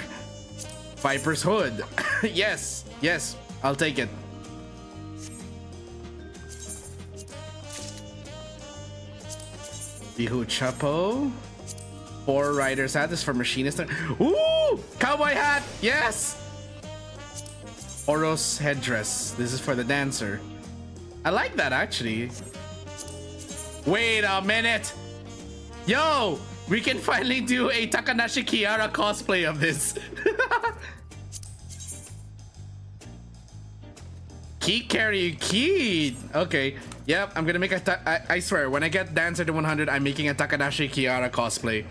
Viper's Hood. Yes, yes, I'll take it. Bihu Chapo. 4 Rider's hat is for Machinist. Ooh! Cowboy hat! Yes! Oros headdress. This is for the dancer. I like that actually. Wait a minute! Yo! We can finally do a Takanashi Kiara cosplay of this. Key carry key. Okay. Yep, I'm gonna make I swear, when I get Dancer to 100, I'm making a Takanashi Kiara cosplay.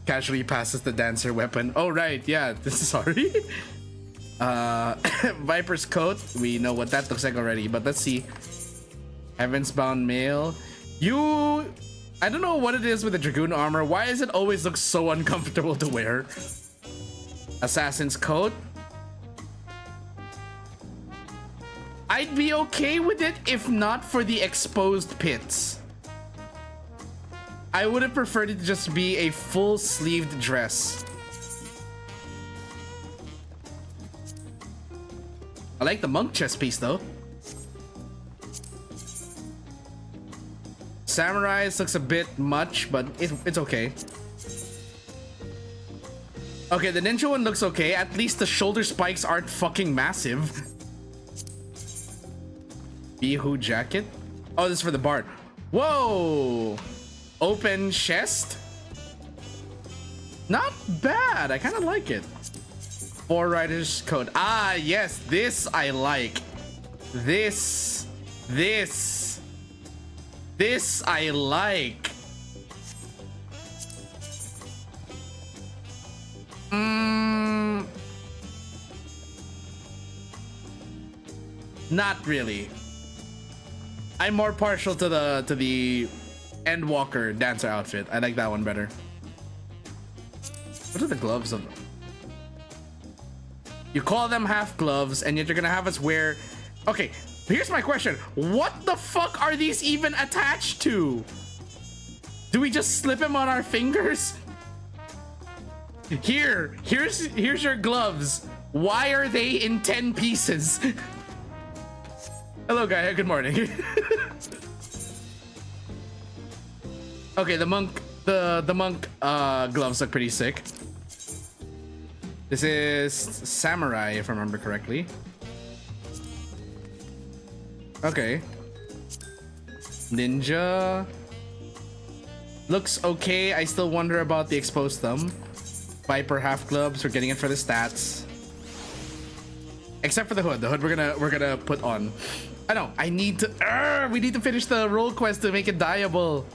Casually passes the dancer weapon. Oh, right. Yeah, this is sorry. Viper's coat. We know what that looks like already, but let's see. Heaven's Bound Mail. I don't know what it is with the Dragoon armor. Why does it always look so uncomfortable to wear? Assassin's coat. I'd be okay with it if not for the exposed pits. I would have preferred it to just be a full-sleeved dress. I like the monk chest piece though. Samurai's looks a bit much, but it's okay. Okay, the ninja one looks okay. At least the shoulder spikes aren't fucking massive. Bihu jacket. Oh, this is for the bard. Whoa! Open chest. Not bad. I kind of like it. 4 Riders coat. Ah, yes. This I like. This I like. Not really. I'm more partial to the Endwalker dancer outfit. I like that one better. What are the gloves of them? You call them half gloves, and yet you're gonna have us wear. Okay, here's my question. What the fuck are these even attached to? Do we just slip them on our fingers? Here's your gloves. Why are they in 10 pieces? Hello, guy. Good morning. Okay, the monk gloves look pretty sick. This is samurai, if I remember correctly. Okay. Ninja looks okay. I still wonder about the exposed thumb. Viper half gloves. We're getting it for the stats. Except for the hood. The hood we're gonna put on. I know. I need to. We need to finish the role quest to make it dyeable.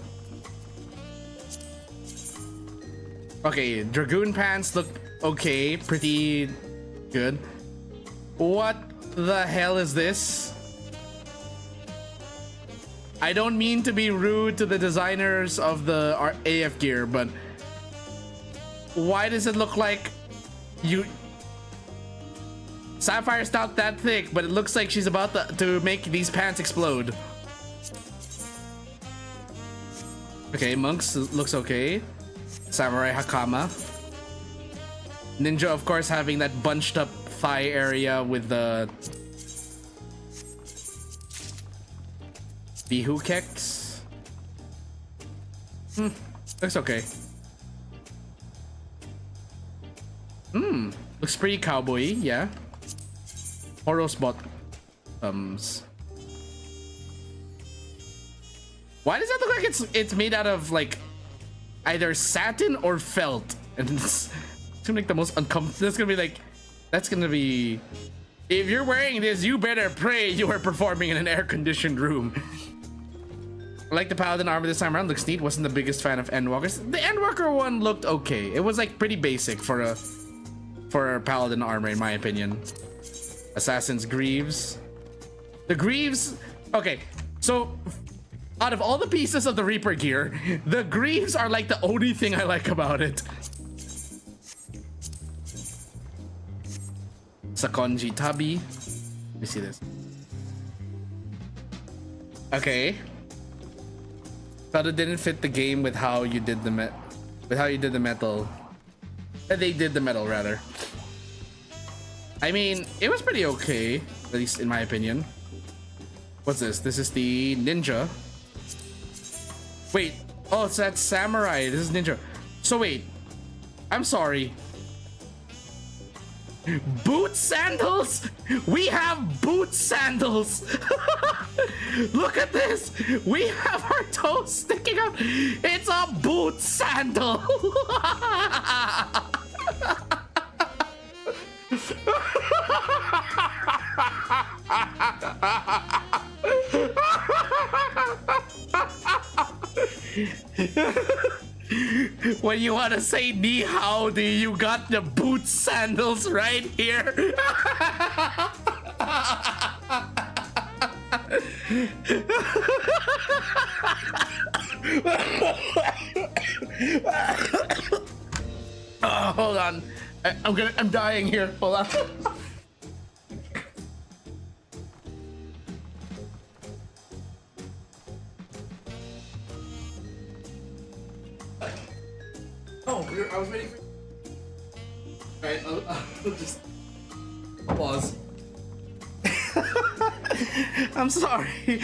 Okay, Dragoon pants look okay, pretty good. What the hell is this? I don't mean to be rude to the designers of the AF gear, but why does it look like Sapphire's not that thick, but it looks like she's about to make these pants explode. Okay, monks looks okay. Samurai Hakama. Ninja, of course, having that bunched up thigh area with the Bihu keks. Looks okay. Looks pretty cowboy, yeah. Horos bottoms. Why does that look like it's made out of like either satin or felt? And it's gonna make the most uncomfortable. That's gonna be like, that's gonna be. If you're wearing this, you better pray you are performing in an air-conditioned room. I like the paladin armor this time around. Looks neat. Wasn't the biggest fan of Endwalkers. The Endwalker one looked okay. It was like pretty basic for a paladin armor in my opinion. Assassin's Greaves. The Greaves. Okay, so out of all the pieces of the Reaper gear, the Greaves are like the only thing I like about it. Sakonji Tabi. Let me see this. Okay. Thought it didn't fit the game with how you did the metal. They did the metal rather. I mean, it was pretty okay, at least in my opinion. What's this? This is the ninja. Wait, oh, it's that samurai. This is ninja. So wait, I'm sorry. Boot sandals? We have boot sandals. Look at this. We have our toes sticking out. It's a boot sandal. When you want to say ni howdy, you got the boot sandals right here. Oh, hold on. I'm dying here. Hold on. Oh, I was waiting for. Alright, I'll just pause. I'm sorry.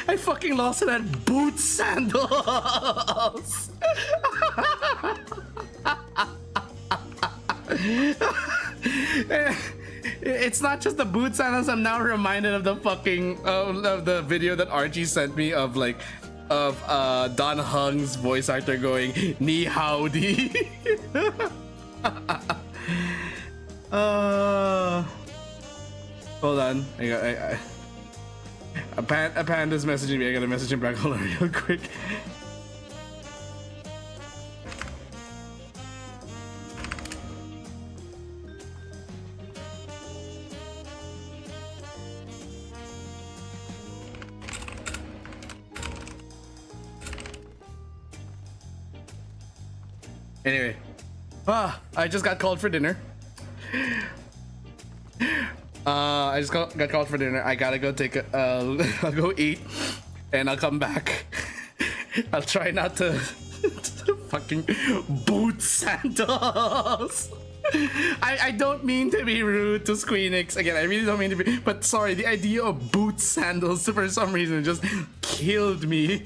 I fucking lost it at boot sandals. It's not just the boot sandals. I'm now reminded of the fucking of the video that Archie sent me of like Don Hung's voice actor going ni howdy. Hold on. A panda's messaging me. I gotta message him back. Hold on real quick. Anyway, I just got called for dinner. I just got called for dinner. I gotta go take a, I'll go eat, and I'll come back. I'll try not to fucking boot sandals. I don't mean to be rude to Squeenix. Again, I really don't mean to be, but sorry, the idea of boot sandals for some reason just killed me.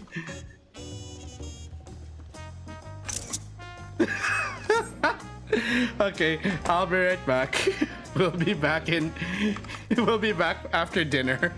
Okay, I'll be right back. We'll be back after dinner.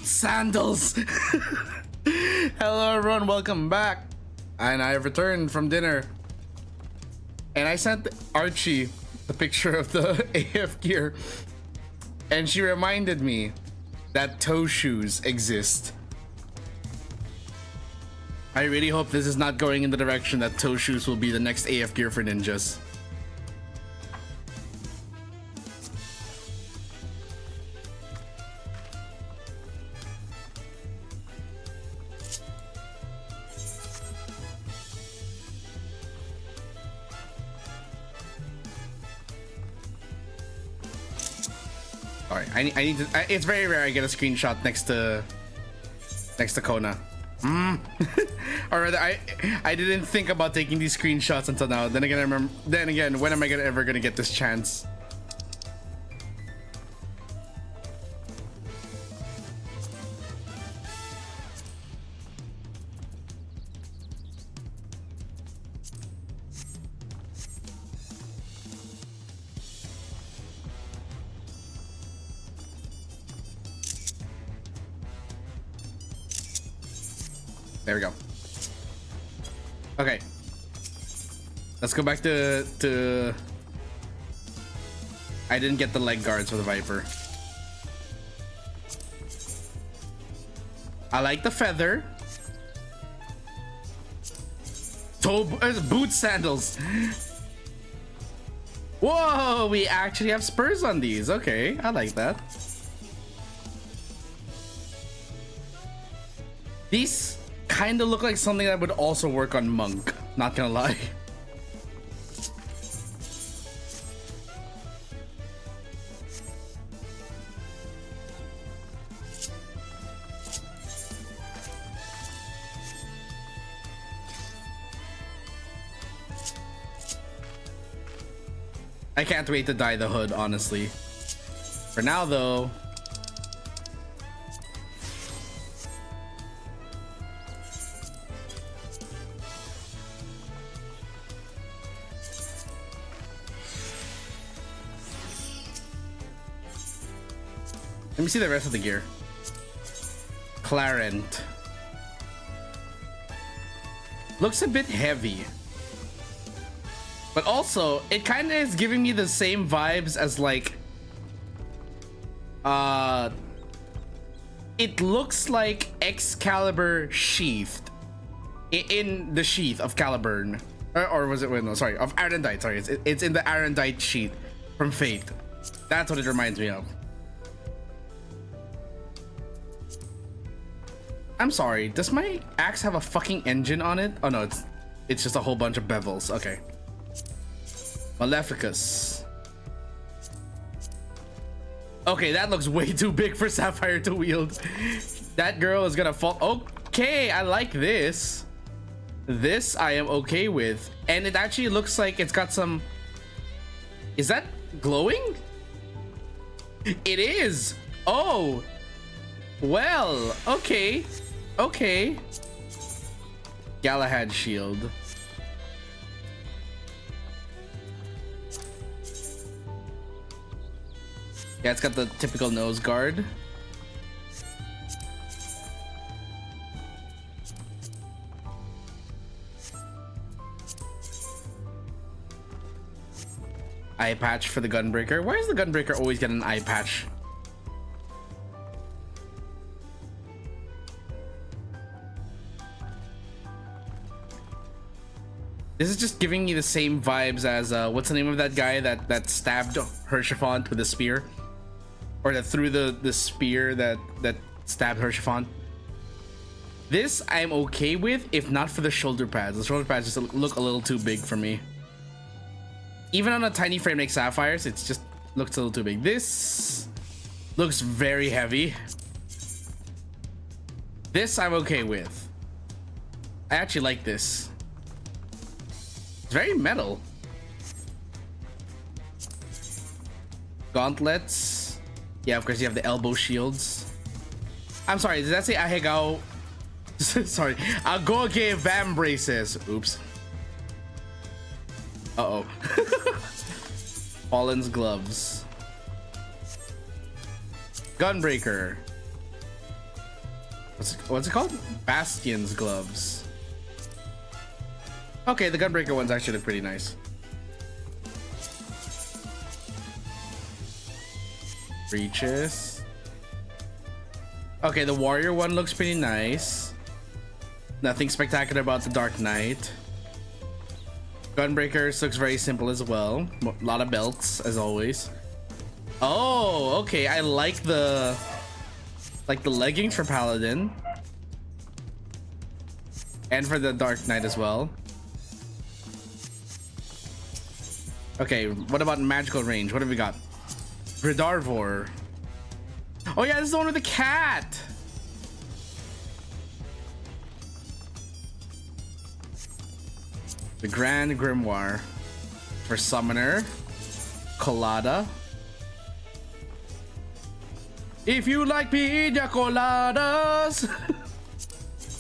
Boot sandals! Hello everyone, welcome back. And I have returned from dinner. And I sent Archie the picture of the AF gear. And she reminded me that toe shoes exist. I really hope this is not going in the direction that toe shoes will be the next AF gear for ninjas. Alright, I need to. It's very rare I get a screenshot next to Kona. Or rather, I didn't think about taking these screenshots until now. Then again, I remember. Then again, when am I ever gonna get this chance? There we go. Okay. Let's go back to... I didn't get the leg guards for the Viper. I like the feather. Boot sandals. Whoa, we actually have spurs on these. Okay, I like that. These kind of look like something that would also work on Monk, not gonna lie. I can't wait to dye the hood, honestly. For now, though, let me see the rest of the gear. Clarent. Looks a bit heavy. But also, it kind of is giving me the same vibes as like... It looks like Excalibur sheathed. In the sheath of Caliburn. Or was it... Wait, no, sorry. Of Arendite, sorry. It's in the Arendite sheath from Fate. That's what it reminds me of. I'm sorry, does my axe have a fucking engine on it? Oh no, it's just a whole bunch of bevels. Okay. Maleficus. Okay, that looks way too big for Sapphire to wield. That girl is gonna fall. Okay, I like this. This I am okay with. And it actually looks like it's got some... Is that glowing? It is. Oh. Well, okay. Okay. Galahad shield. Yeah, it's got the typical nose guard. Eye patch for the gunbreaker. Why does the gunbreaker always get an eye patch? This is just giving me the same vibes as what's the name of that guy that stabbed Hershafont with a spear, or that threw the spear that stabbed Hershafont. This I'm okay with, if not for the shoulder pads. The shoulder pads just look a little too big for me. Even on a tiny frame like Sapphire's, it's just looks a little too big. This looks very heavy. This I'm okay with. I actually like this. It's very metal. Gauntlets. Yeah, of course you have the elbow shields. I'm sorry, did that say Ahegao? Sorry, Agoge Vam braces. Oops. Uh-oh. Fallen's gloves. Gunbreaker. What's it called? Bastion's gloves. Okay, the Gunbreaker ones actually look pretty nice. Breeches. Okay, the Warrior one looks pretty nice. Nothing spectacular about the Dark Knight. Gunbreakers looks very simple as well. A lot of belts, as always. Oh, okay. I like the leggings for Paladin. And for the Dark Knight as well. Okay, what about magical range? What have we got? Gridarvor. Oh yeah, this is the one with the cat. The Grand Grimoire. For Summoner. Colada. If you like pina coladas.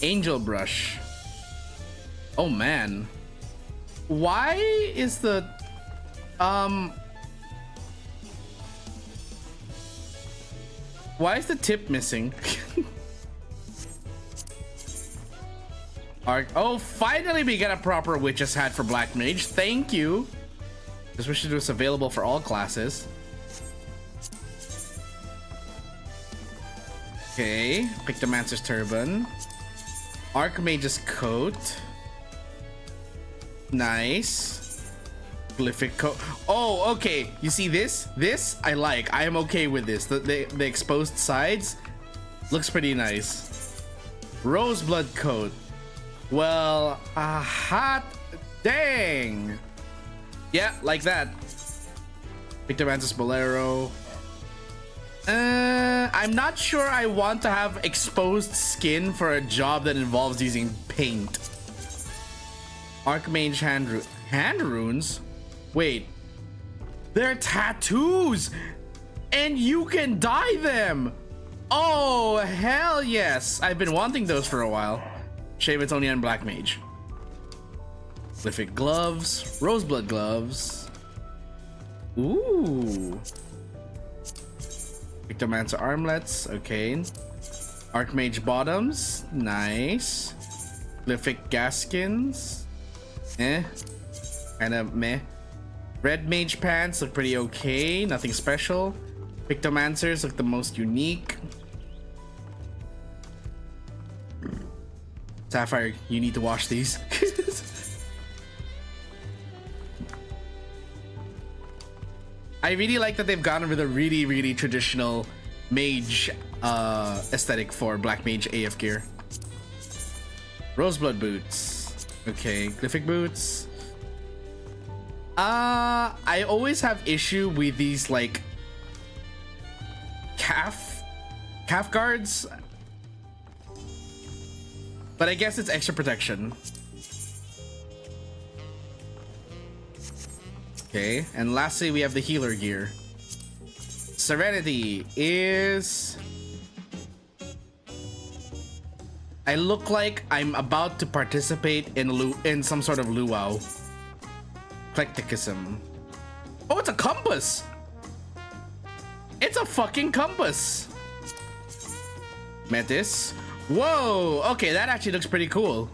Angel Brush. Oh man. Why is the why is the tip missing? Oh, finally we get a proper witch's hat for Black Mage. Thank you. Just wish it was available for all classes. Okay, Pictomancer's turban. Archmage's coat. Nice. Glyphic coat. Oh, okay. You see this? This I like. I am okay with this. The exposed sides looks pretty nice. Roseblood coat. Well, a hot dang. Yeah, like that. Pictomancer's bolero. I'm not sure I want to have exposed skin for a job that involves using paint. Archmage hand runes? Wait. They're tattoos! And you can dye them! Oh, hell yes! I've been wanting those for a while. Shame it's only on Black Mage. Glyphic gloves. Roseblood gloves. Ooh. Pictomancer armlets. Okay. Archmage bottoms. Nice. Glyphic gaskins. Kinda meh. Red mage pants look pretty okay. Nothing special. Pictomancers look the most unique. Sapphire, you need to wash these. I really like that they've gone with a really, really traditional mage aesthetic for Black Mage AF gear. Roseblood boots. Okay, Glyphic boots. I always have issue with these like calf guards. But I guess it's extra protection. Okay, and lastly we have the healer gear. Serenity is... I look like I'm about to participate in some sort of luau. Eclecticism. Oh, it's a compass! It's a fucking compass! Metis. Whoa! Okay, that actually looks pretty cool.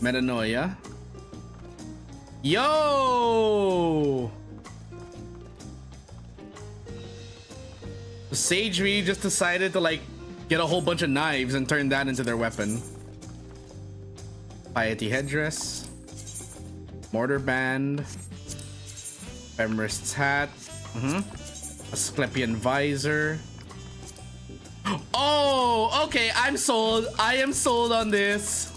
Metanoia. Yo! Sage really just decided to like get a whole bunch of knives and turn that into their weapon. Piety headdress. Mortar band. Femrist's hat. Asclepian visor. Oh, okay, I'm sold. I am sold on this.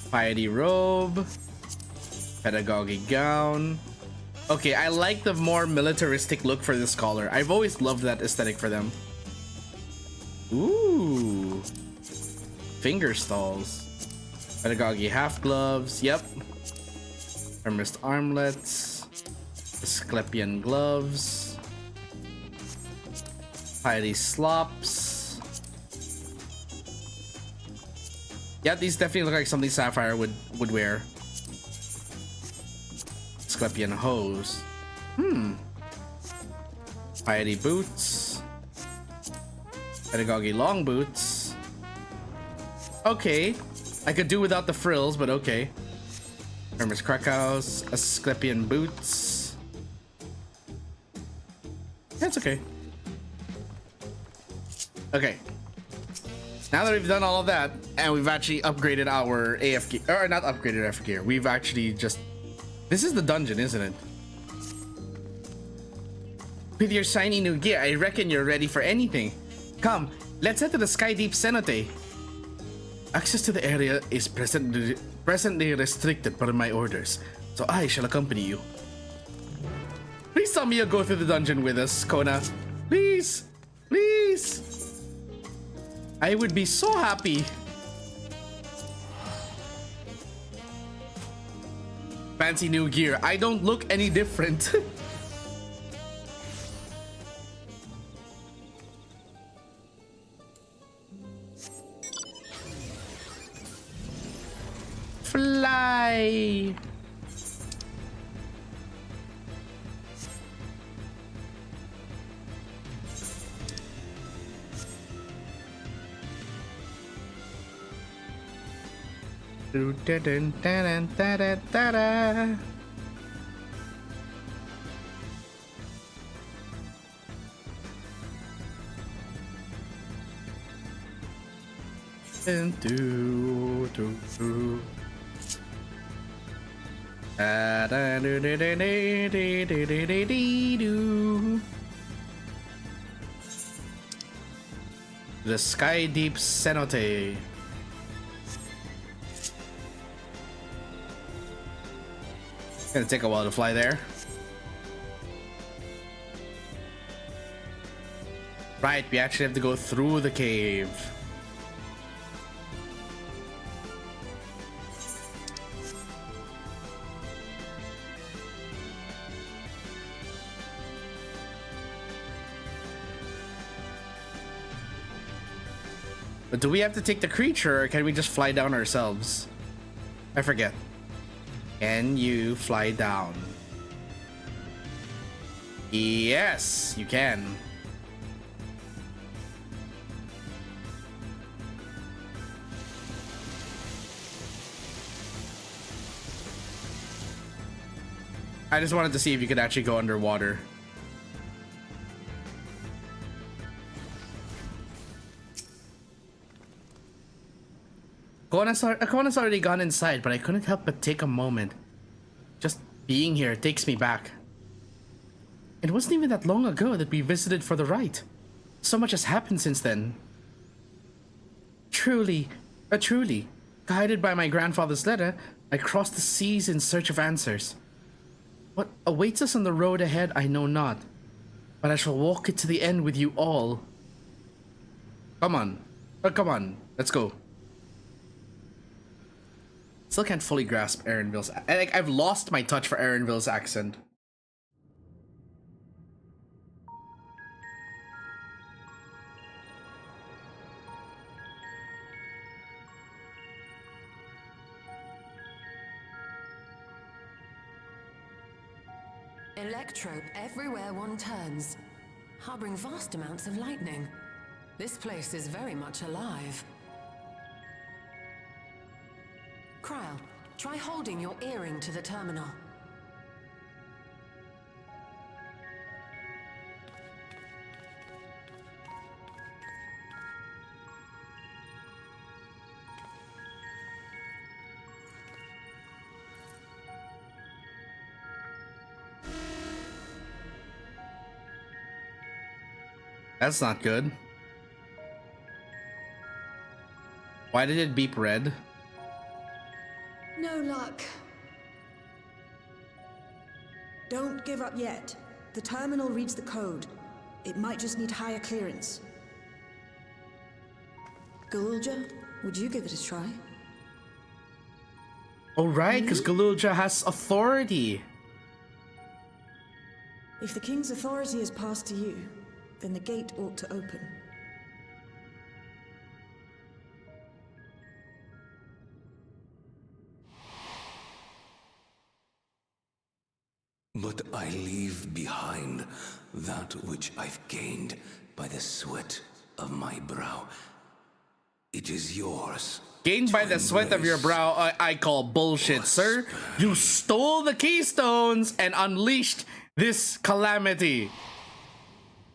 Piety robe. Pedagogy gown. Okay, I like the more militaristic look for this collar. I've always loved that aesthetic for them. Ooh. Finger stalls. Pedagogy half gloves. Yep. Hermist armlets. Asclepian gloves. Piety slops. Yeah, these definitely look like something Sapphire would wear. Asclepian hose. Piety boots. Pedagogy long boots. Okay. I could do without the frills, but okay. Hermes Krakau's Asclepian boots. That's okay. Okay. Now that we've done all of that, and we've actually upgraded our AF gear, or not upgraded AF gear, we've actually just... This is the dungeon, isn't it? With your shiny new gear, I reckon you're ready for anything. Come, let's head to the Sky Deep Cenote. Access to the area is presently restricted per my orders, so I shall accompany you. Please tell me you'll go through the dungeon with us, Kona. Please! Please! I would be so happy. Fancy new gear. I don't look any different. Fly. The Sky Deep Cenote. Gonna take a while to fly there. Right, we actually have to go through the cave. But do we have to take the creature, or can we just fly down ourselves? I forget. Can you fly down? Yes, you can. I just wanted to see if you could actually go underwater. Kona's already gone inside, but I couldn't help but take a moment. Just being here takes me back. It wasn't even that long ago that we visited for the rite. So much has happened since then. Truly, guided by my grandfather's letter, I crossed the seas in search of answers. What awaits us on the road ahead, I know not, but I shall walk it to the end with you all. Come on. Come on. Let's go. Still can't fully grasp Aaronville's... I've lost my touch for Aaronville's accent. Electrope everywhere one turns, harboring vast amounts of lightning. This place is very much alive. Kryl, try holding your earring to the terminal. That's not good. Why did it beep red? No luck. Don't give up yet. The terminal reads the code. It might just need higher clearance. Galulja, would you give it a try? Oh right, because Galulja has authority. If the king's authority is passed to you, then the gate ought to open. But I leave behind that which I've gained by the sweat of my brow. It is yours. Gained by the sweat of your brow, I call bullshit, sir. You stole the keystones and unleashed this calamity.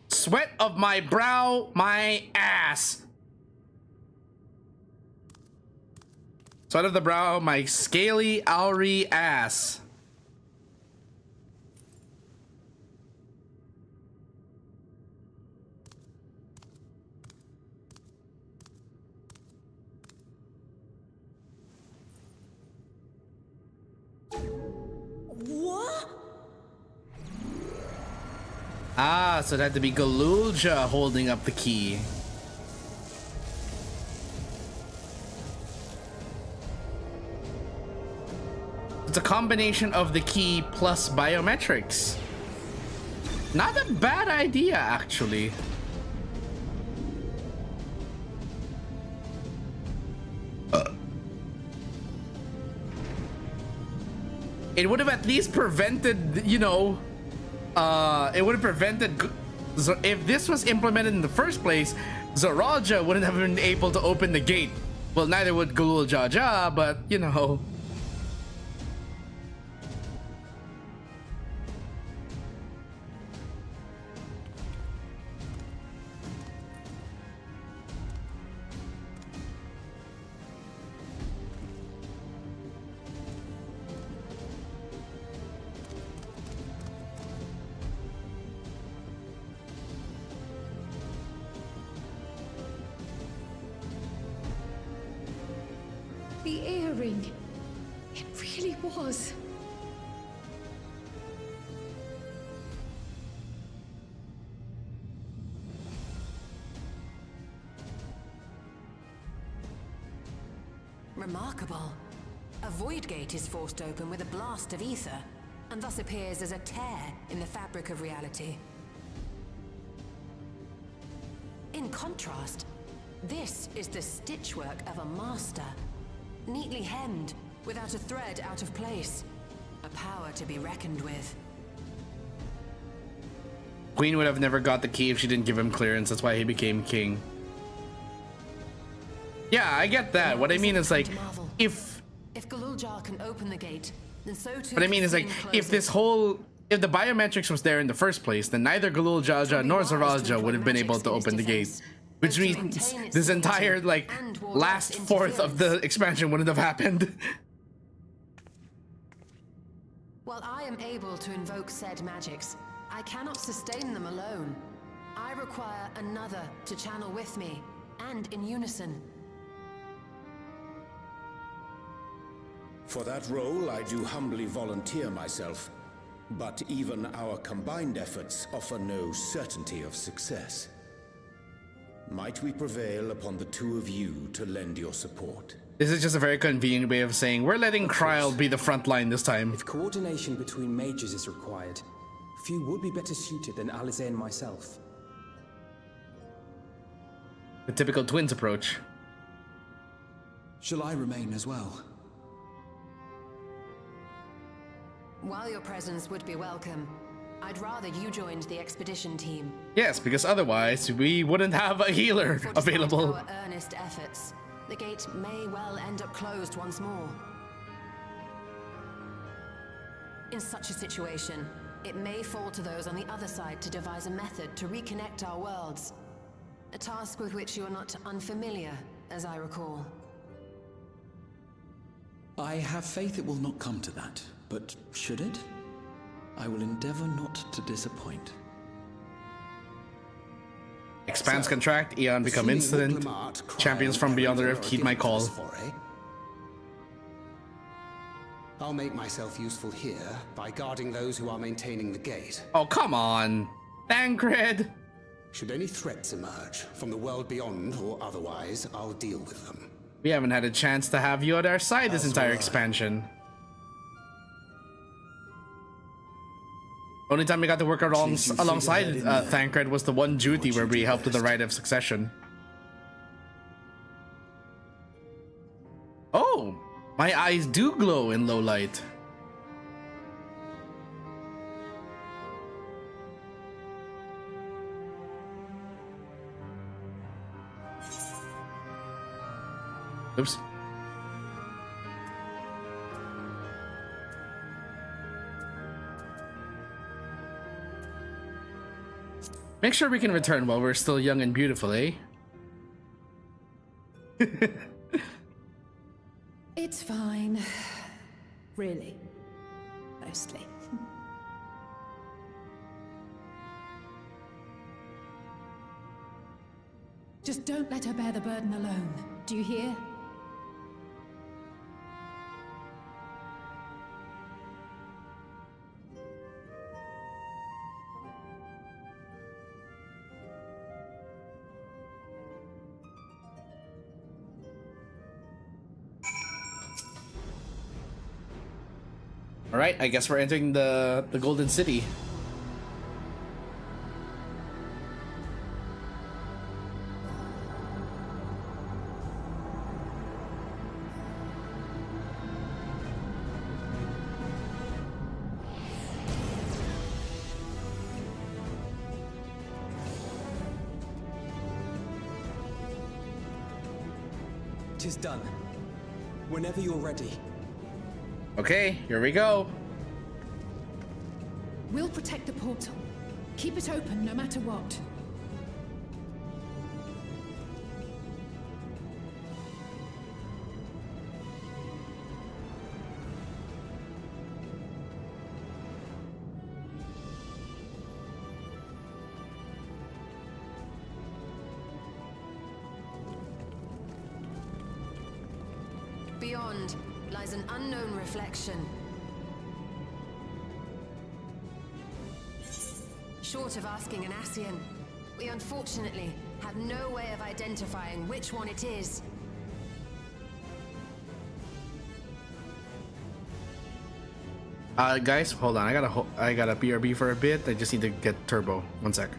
Sweat of my brow, my ass. Sweat of the brow, my scaly, oury ass. What? Ah, so it had to be Galulja holding up the key. It's a combination of the key plus biometrics. Not a bad idea, actually. It would have at least prevented, you know, it would have prevented, if this was implemented in the first place, Zoralja wouldn't have been able to open the gate. Well, neither would Galul Jaja, but, you know. The earring. It really was. Remarkable. A void gate is forced open with a blast of ether, and thus appears as a tear in the fabric of reality. In contrast, this is the stitchwork of a master. Neatly hemmed, without a thread out of place. A power to be reckoned with. Queen would have never got the key if she didn't give him clearance. That's why he became king. Yeah, I get that. What I mean is like, if Galuljar can open the gate, then so too. What I mean is like, if the biometrics was there in the first place, then neither Galul Jaja nor Zoralja would have been able to open the gate. Which means this entire, like, last fourth of the expansion wouldn't have happened. While I am able to invoke said magics, I cannot sustain them alone. I require another to channel with me, and in unison. For that role, I do humbly volunteer myself. But even our combined efforts offer no certainty of success. Might we prevail upon the two of you to lend your support? This is just a very convenient way of saying we're letting Kryl be the front line this time. If coordination between mages is required, few would be better suited than Alize and myself. The typical twins approach. Shall I remain as well? While your presence would be welcome, I'd rather you joined the expedition team. Yes, because otherwise we wouldn't have a healer available. For our earnest efforts, the gate may well end up closed once more. In such a situation, it may fall to those on the other side to devise a method to reconnect our worlds. A task with which you are not unfamiliar, as I recall. I have faith it will not come to that, but should it? I will endeavor not to disappoint. Expands contract, Eon become instant. Champions from beyond the rift, heed my call. I'll make myself useful here by guarding those who are maintaining the gate. Oh, come on. Thancred! Should any threats emerge, from the world beyond or otherwise, I'll deal with them. We haven't had a chance to have you at our side this entire expansion. Only time we got to work alongside Thancred was the one duty where we helped with the right of succession. Oh! My eyes do glow in low light. Oops. Make sure we can return while we're still young and beautiful, eh? It's fine. Really. Mostly. Just don't let her bear the burden alone. Do you hear? All right, I guess we're entering the Golden City. Tis done. Whenever you're ready. Okay, here we go. We'll protect the portal. Keep it open no matter what. Beyond lies an unknown reflection. Short of asking an Ascian, we unfortunately have no way of identifying which one it is. Guys, hold on. I gotta BRB for a bit. I just need to get turbo. 1 sec.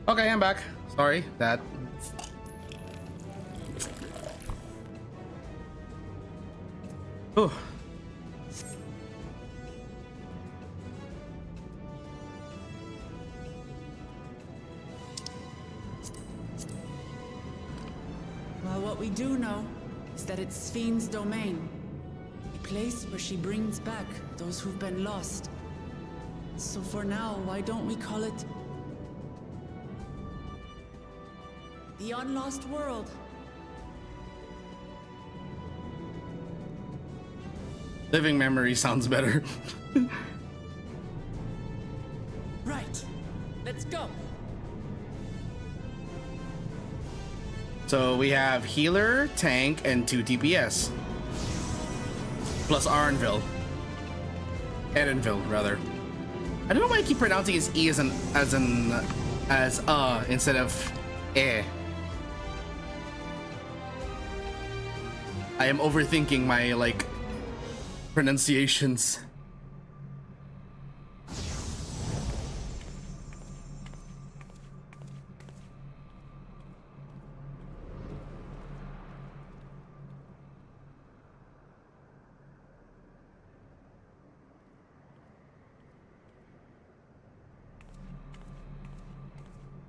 Okay, I'm back. Sorry, that. Ooh. Well, what we do know is that it's Fiend's domain. A place where she brings back those who've been lost. So for now, why don't we call it the Unlost World? Living memory sounds better. Right. Let's go. So we have healer, tank, and 2 DPS. Plus Arnville. Edenville, rather. I don't know why I keep pronouncing his E as instead of eh. I am overthinking my like pronunciations.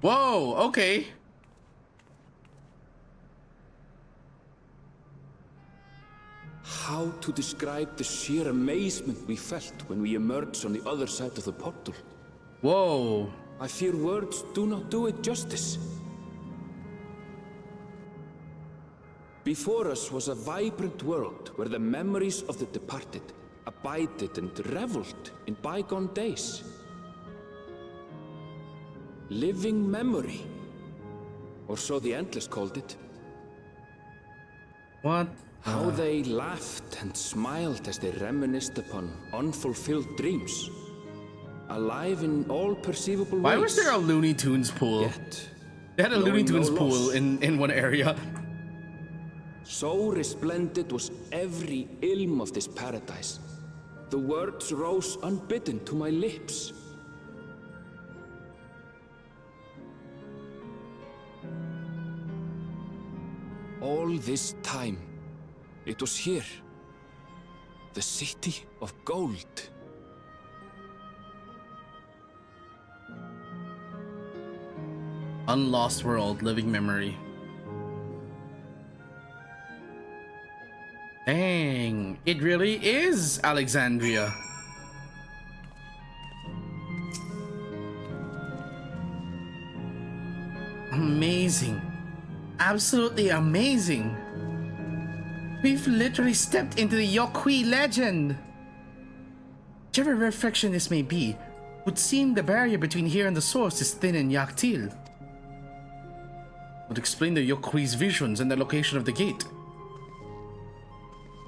Whoa, okay. How to to describe the sheer amazement we felt when we emerged on the other side of the portal. Whoa. I fear words do not do it justice. Before us was a vibrant world where the memories of the departed abided and reveled in bygone days. Living memory, or so the Endless called it. What? How they laughed and smiled as they reminisced upon unfulfilled dreams. Alive in all perceivable ways. Why was there a Looney Tunes pool? Yet, They had a Looney Tunes no pool loss. in one area. So resplendent was every ilm of this paradise. The words rose unbidden to my lips. All this time, it was here. The city of gold. Unlost world, living memory. Dang, it really is Alexandria. Amazing. Absolutely amazing. We've literally stepped into the Yokui legend. Whichever reflection this may be, would seem the barrier between here and the source is thin in Yaktil. Would explain the Yokui's visions and the location of the gate.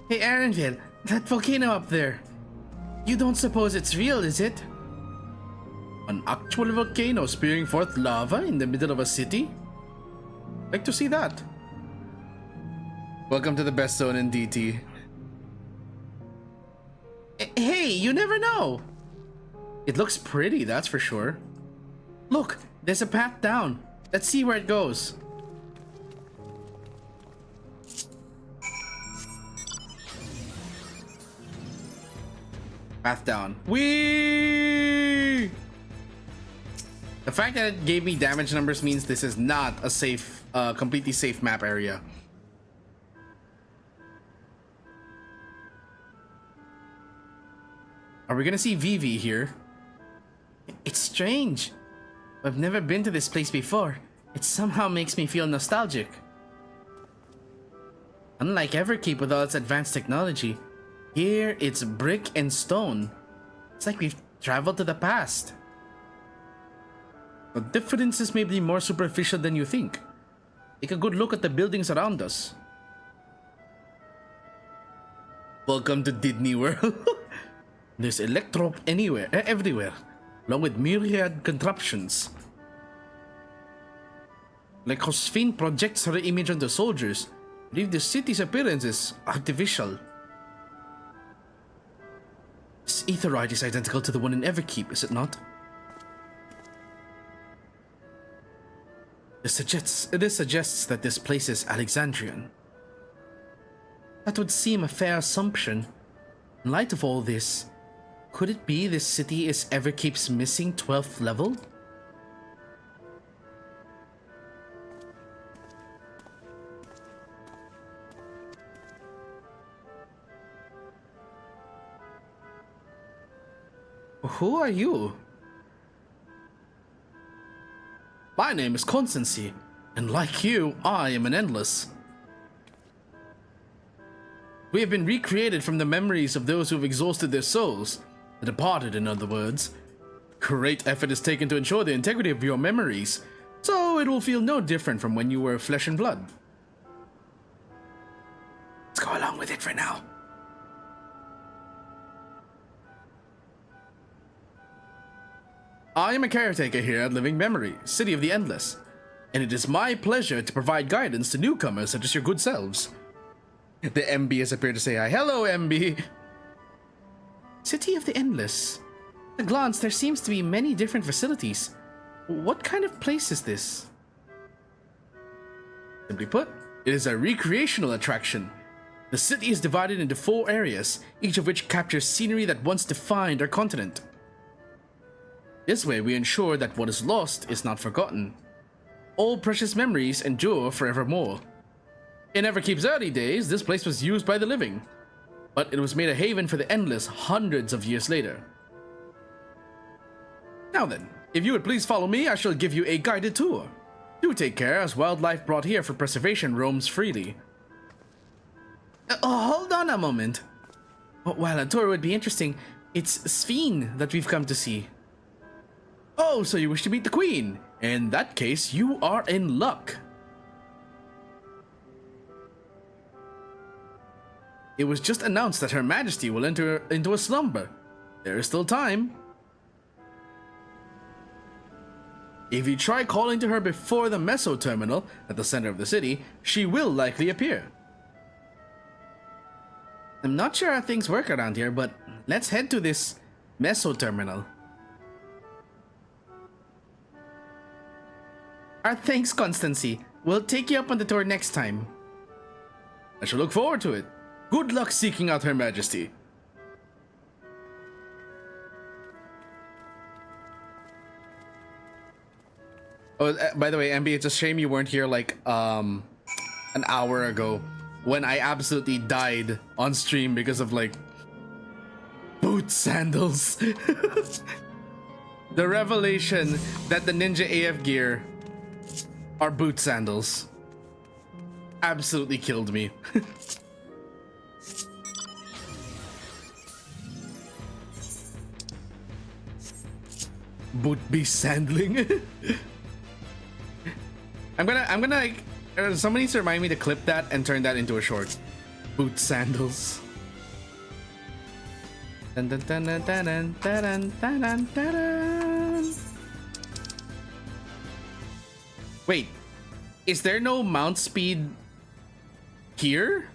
Hey Aaronville, that volcano up there. You don't suppose it's real, is it? An actual volcano spewing forth lava in the middle of a city? Like to see that. Welcome to the best zone in DT. Hey, you never know. It looks pretty, that's for sure. Look, there's a path down. Let's see where it goes. Path down. Whee! The fact that it gave me damage numbers means this is not a safe, completely safe map area. Are we gonna see Vivi here? It's strange. I've never been to this place before. It somehow makes me feel nostalgic. Unlike Everkeep with all its advanced technology, here it's brick and stone. It's like we've traveled to the past. The differences may be more superficial than you think. Take a good look at the buildings around us. Welcome to Disney World. There's electro everywhere, along with myriad contraptions. Like how Sphene projects her image on the soldiers, I believe the city's appearance is artificial. This etherite is identical to the one in Everkeep, is it not? This suggests that this place is Alexandrian. That would seem a fair assumption. In light of all this, could it be this city is Everkeep's missing 12th level? Who are you? My name is Constancy, and like you, I am an Endless. We have been recreated from the memories of those who have exhausted their souls, the departed in other words. Great effort is taken to ensure the integrity of your memories, so it will feel no different from when you were flesh and blood. Let's go along with it for now. I am a caretaker here at Living Memory, City of the Endless, and it is my pleasure to provide guidance to newcomers such as your good selves. The MB has appeared to say hi. Hello, MB! City of the Endless. At a glance, there seems to be many different facilities. What kind of place is this? Simply put, it is a recreational attraction. The city is divided into 4 areas, each of which captures scenery that once defined our continent. This way, we ensure that what is lost is not forgotten. All precious memories endure forevermore. In Everkeep's early days, this place was used by the living. but it was made a haven for the endless hundreds of years later. Now then, if you would please follow me, I shall give you a guided tour. Do take care, as wildlife brought here for preservation roams freely. Hold on a moment. While a tour would be interesting, it's Sphene that we've come to see. Oh, so you wish to meet the Queen? In that case, you are in luck. It was just announced that Her Majesty will enter into a slumber. There is still time. If you try calling to her before the Meso terminal at the center of the city, she will likely appear. I'm not sure how things work around here, but let's head to this Meso terminal. Our thanks, Constancy. We'll take you up on the tour next time. I shall look forward to it. Good luck seeking out Her Majesty. Oh, by the way, MB, it's a shame you weren't here like an hour ago when I absolutely died on stream because of like boot sandals. The revelation that the Ninja AF gear are boot sandals absolutely killed me. Boot be sandling. I'm gonna like somebody needs to remind me to clip that and turn that into a short. Boot sandals. Dun, dun, dun, dun, dun, dun, dun, dun, dun, dun. Wait, is there no mount speed here?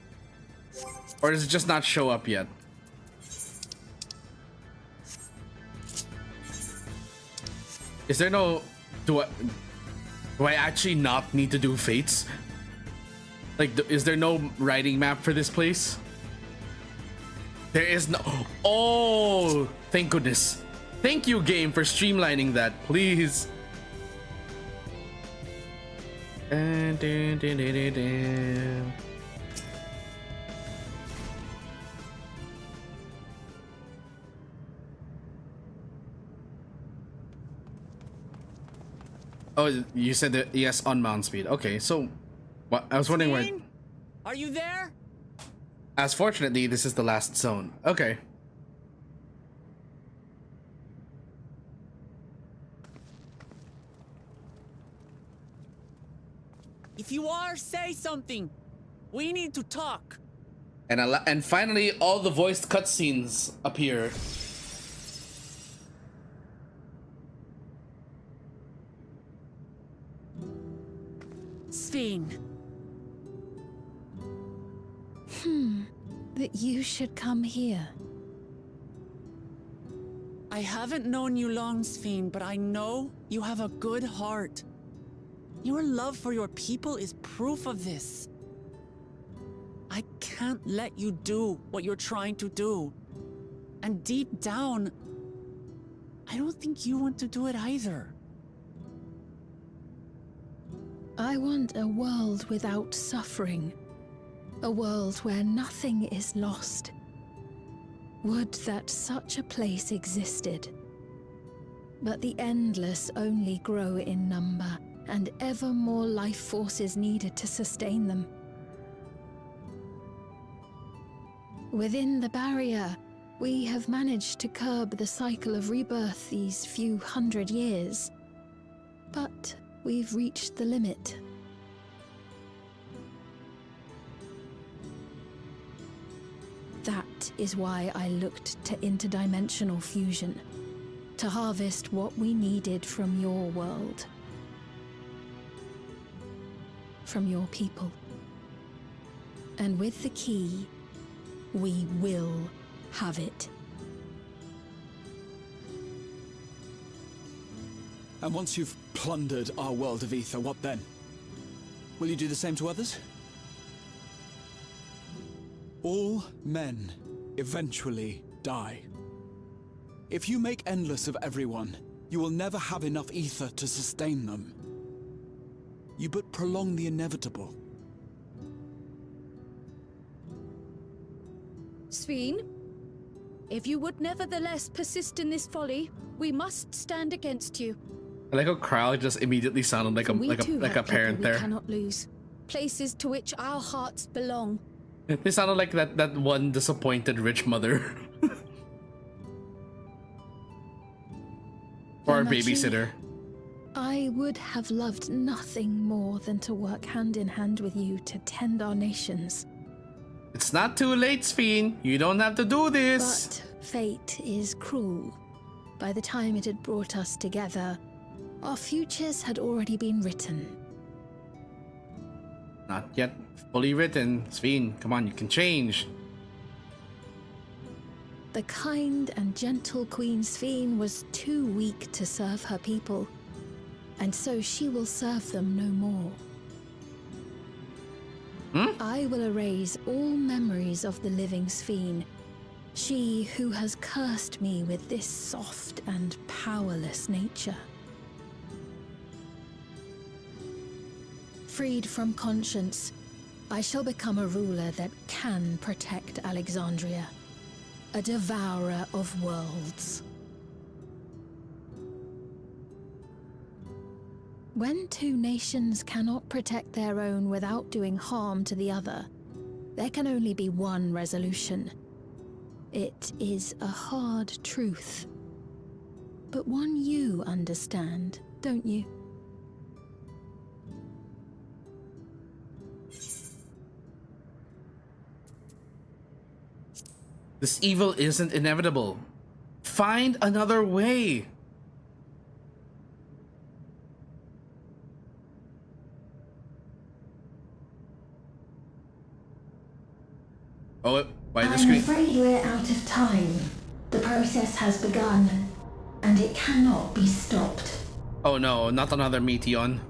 Or does it just not show up yet? Is there no... Do I actually not need to do fates? Like, is there no riding map for this place? There is no... Oh, thank goodness. Thank you, game, for streamlining that, please. Oh, you said that yes on mount speed. Okay, so what? I was wondering where. Are you there? As fortunately, this is the last zone. Okay. If you are, say something. We need to talk. And finally, all the voiced cutscenes appear. Sphene. That you should come here. I haven't known you long, Sphene, but I know you have a good heart. Your love for your people is proof of this. I can't let you do what you're trying to do. And deep down, I don't think you want to do it either. I want a world without suffering. A world where nothing is lost. Would that such a place existed. But the endless only grow in number, and ever more life forces needed to sustain them. Within the barrier, we have managed to curb the cycle of rebirth these few hundred years. But we've reached the limit. That is why I looked to interdimensional fusion, to harvest what we needed from your world. From your people. And with the key, we will have it. And once you've plundered our world of ether, what then? Will you do the same to others? All men eventually die. If you make endless of everyone, you will never have enough ether to sustain them. You but prolong the inevitable. Sveen, if you would nevertheless persist in this folly, we must stand against you. I like how Kral just immediately sounded like a parent there. We cannot lose. Places to which our hearts belong. They sounded like that one disappointed rich mother. Or a babysitter. I would have loved nothing more than to work hand in hand with you to tend our nations. It's not too late, Sveen. You don't have to do this. But fate is cruel. By the time it had brought us together, our futures had already been written. Not yet fully written. Sveen, come on, you can change. The kind and gentle Queen Sveen was too weak to serve her people, and so she will serve them no more. I will erase all memories of the living Sveen, she who has cursed me with this soft and powerless nature. Freed from conscience, I shall become a ruler that can protect Alexandria. A devourer of worlds. When two nations cannot protect their own without doing harm to the other, there can only be one resolution. It is a hard truth, but one you understand, don't you? This evil isn't inevitable. Find another way. Oh, why the screen? I'm afraid we're out of time. The process has begun, and it cannot be stopped. Oh no, not another Meteon.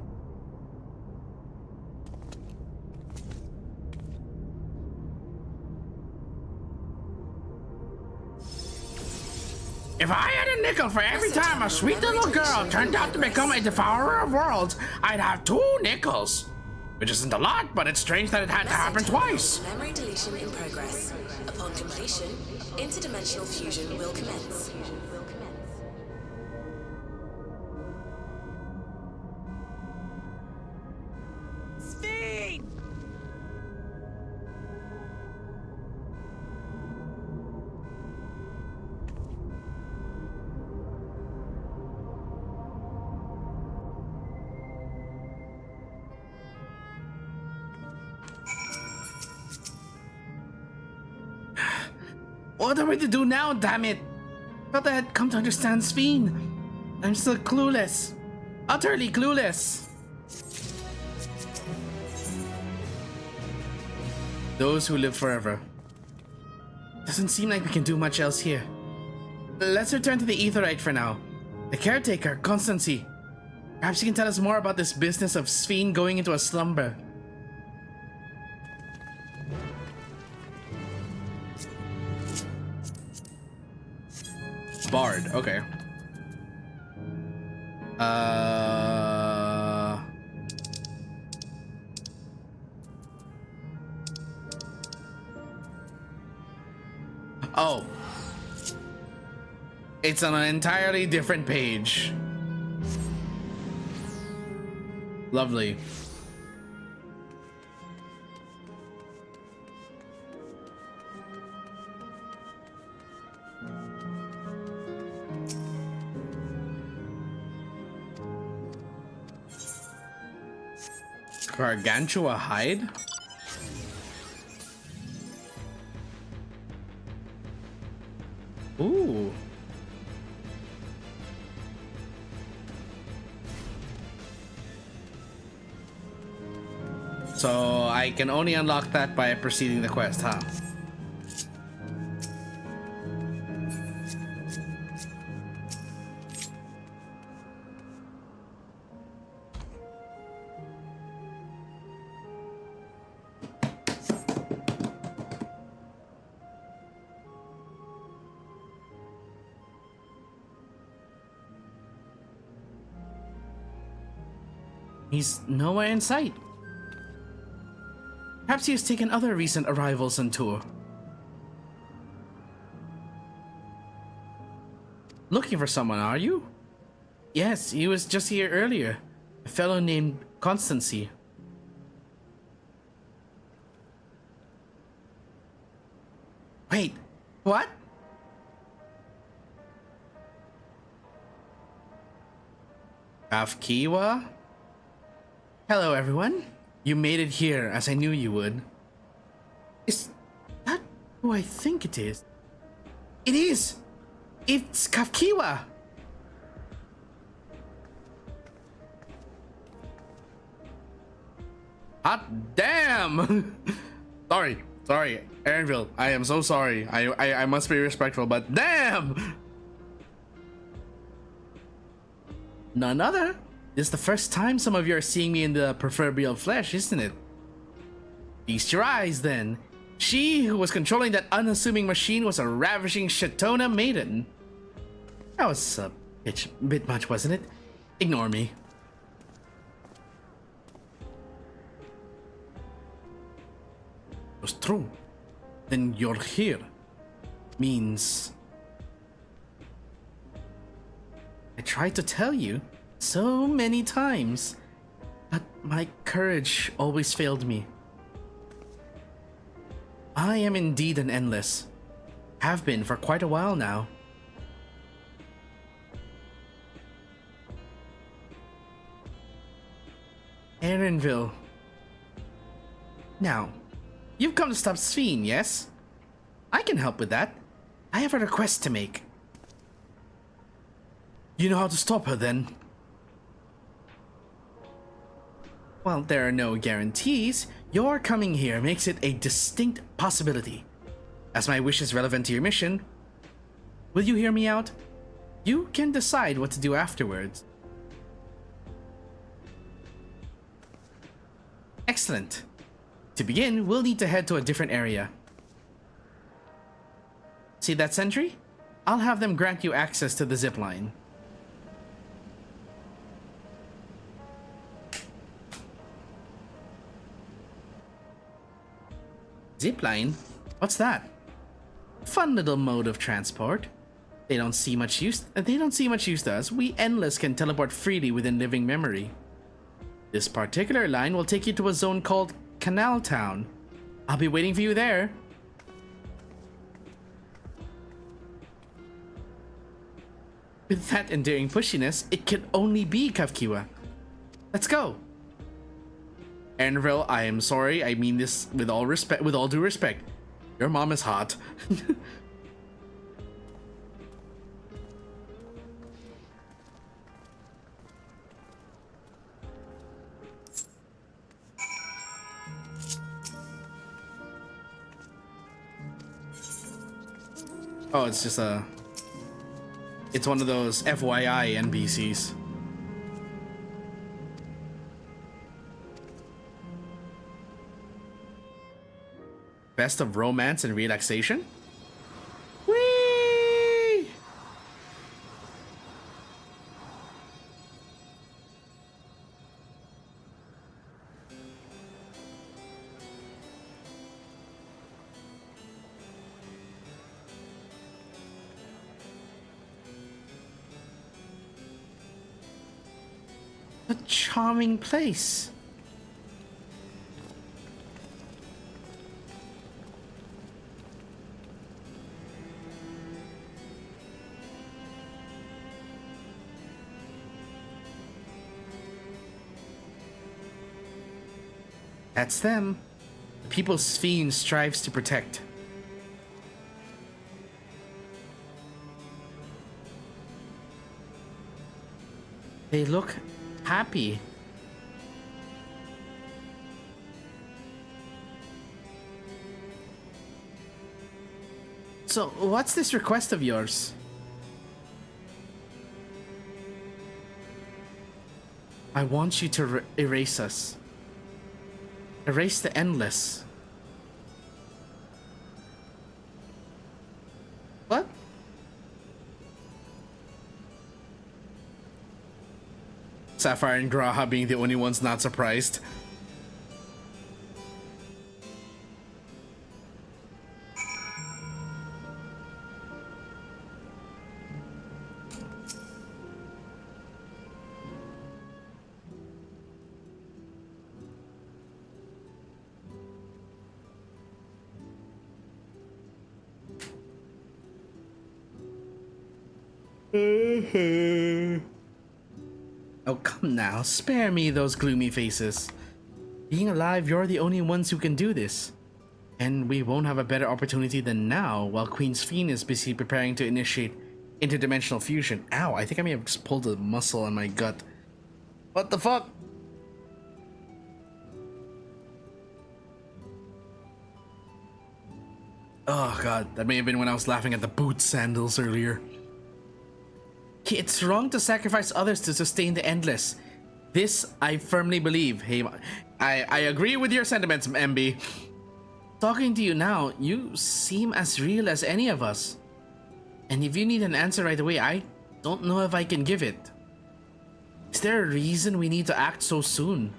If I had a nickel for every time a sweet little girl turned out to become a devourer of worlds, I'd have 2 nickels. Which isn't a lot, but it's strange that it had to happen twice. Memory deletion in progress. Upon completion, interdimensional fusion will commence. Sveen! What are we to do now, damn it? Thought I had come to understand Sveen. I'm still clueless. Utterly clueless. Those who live forever. Doesn't seem like we can do much else here. Let's return to the Aetherite for now. The caretaker, Constancy. Perhaps you can tell us more about this business of Sveen going into a slumber. Bard, okay. Oh. It's on an entirely different page. Lovely. Gargantua hide? Ooh. So I can only unlock that by proceeding the quest, huh? He's nowhere in sight. Perhaps he has taken other recent arrivals on tour. Looking for someone, are you? Yes, he was just here earlier. A fellow named Constancy. Wait, what? Kafkiwa? Hello, everyone. You made it here, as I knew you would. Is that who I think it is? It is! It's Kafkiwa! Hot damn! Sorry, Aaronville. I am so sorry. I must be respectful, but damn! None other. This is the first time some of you are seeing me in the proverbial flesh, isn't it? Feast your eyes, then. She who was controlling that unassuming machine was a ravishing Shatona maiden. That was a bit much, wasn't it? Ignore me. It was true. Then you're here. Means... I tried to tell you so many times, but my courage always failed me. I am indeed an endless. Have been for quite a while now. Aaronville. Now, you've come to stop Sphene, yes? I can help with that. I have a request to make. You know how to stop her, then? Well, there are no guarantees. Your coming here makes it a distinct possibility. As my wish is relevant to your mission, will you hear me out? You can decide what to do afterwards. Excellent. To begin, we'll need to head to a different area. See that sentry? I'll have them grant you access to the zipline. Zipline? What's that? Fun little mode of transport. They don't see much use to us. We endless can teleport freely within living memory. This particular line will take you to a zone called Canal Town. I'll be waiting for you there. With that endearing pushiness, it can only be Kafkiwa. Let's go. Aaronville, I am sorry. I mean this with all respect, with all due respect. Your mom is hot. Oh, it's just it's one of those FYI NPCs. Best of romance and relaxation? Whee! A charming place. That's them. The people Sphene strives to protect. They look happy. So, what's this request of yours? I want you to erase us. Erase the endless. What? Sapphire and Graha being the only ones not surprised. Oh, come now. Spare me those gloomy faces. Being alive, you're the only ones who can do this. And we won't have a better opportunity than now, while Queen's Fiend is busy preparing to initiate interdimensional fusion. Ow, I think I may have just pulled a muscle on my gut. What the fuck? Oh god, that may have been when I was laughing at the boot sandals earlier. It's wrong to sacrifice others to sustain the endless. This I firmly believe. Hey, I agree with your sentiments, MB. Talking to you now, you seem as real as any of us. And if you need an answer right away, I don't know if I can give it. Is there a reason we need to act so soon?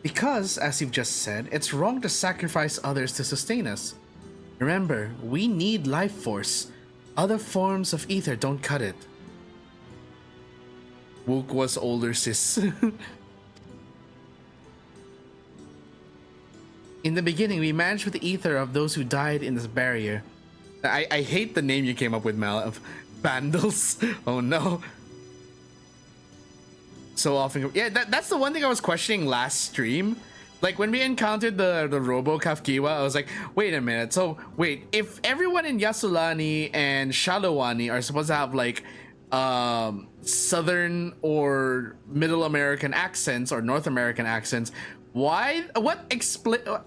Because, as you've just said, it's wrong to sacrifice others to sustain us. Remember, we need life force. Other forms of ether don't cut it. Wook was older, sis. In the beginning, we managed with the ether of those who died in this barrier. I hate the name you came up with, Mal, of Vandals. Oh no. So often, yeah, that's the one thing I was questioning last stream. Like when we encountered the Robo Kafkiwa, I was like, wait a minute. So wait, if everyone in Yasulani and Shalawani are supposed to have like Southern or Middle American accents or North American accents, why?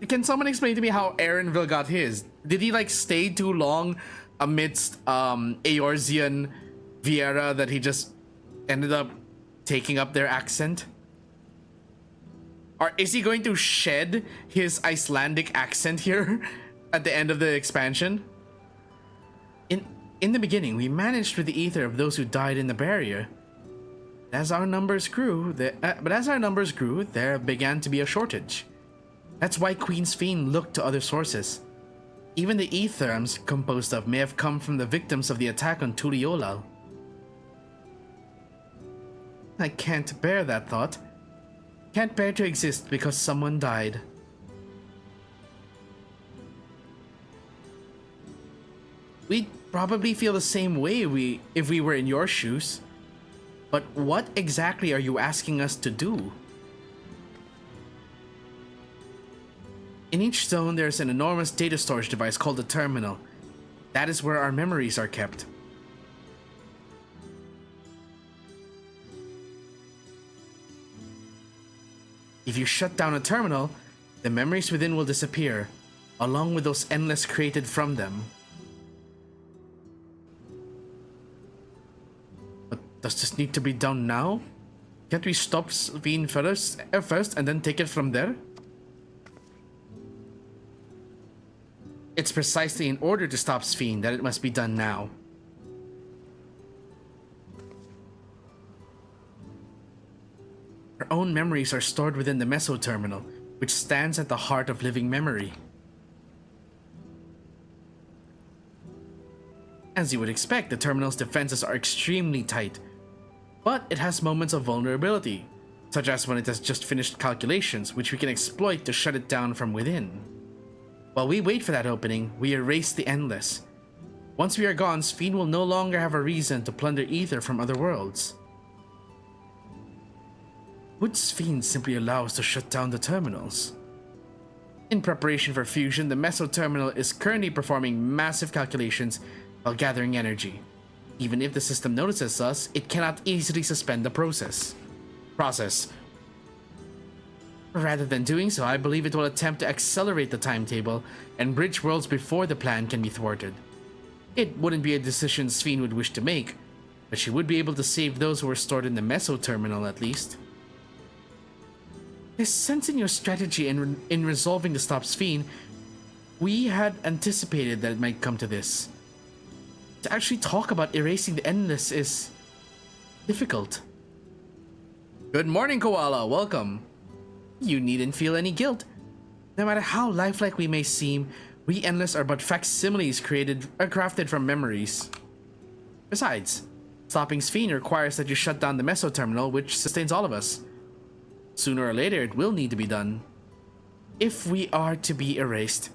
Can someone explain to me how Aaronville got his? Did he like stay too long amidst Eorzean Vieira that he just ended up taking up their accent? Or is he going to shed his Icelandic accent here at the end of the expansion? In the beginning, we managed with the ether of those who died in the barrier. As our numbers grew, there began to be a shortage. That's why Queen's Fiend looked to other sources. Even the ether I'm composed of may have come from the victims of the attack on Tuliolal. I can't bear that thought. Can't bear to exist because someone died. We'd probably feel the same way if we were in your shoes. But what exactly are you asking us to do? In each zone, there's an enormous data storage device called a terminal. That is where our memories are kept. If you shut down a terminal, the memories within will disappear, along with those endless created from them. But does this need to be done now? Can't we stop Fiend first and then take it from there? It's precisely in order to stop Fiend that it must be done now. Our own memories are stored within the Meso Terminal, which stands at the heart of living memory. As you would expect, the terminal's defenses are extremely tight, but it has moments of vulnerability, such as when it has just finished calculations, which we can exploit to shut it down from within. While we wait for that opening, we erase the endless. Once we are gone, Fiend will no longer have a reason to plunder ether from other worlds. Would Fiend simply allow us to shut down the terminals? In preparation for fusion, the Meso Terminal is currently performing massive calculations while gathering energy. Even if the system notices us, it cannot easily suspend the process. Rather than doing so, I believe it will attempt to accelerate the timetable and bridge worlds before the plan can be thwarted. It wouldn't be a decision Fiend would wish to make, but she would be able to save those who are stored in the Meso Terminal at least. I sense in your strategy in resolving the stop Fiend, we had anticipated that it might come to this. To actually talk about erasing the endless is difficult. Good morning, Koala. Welcome. You needn't feel any guilt. No matter how lifelike we may seem, we endless are but facsimiles crafted from memories. Besides, stopping Fiend requires that you shut down the Meso Terminal, which sustains all of us. Sooner or later, it will need to be done. If we are to be erased,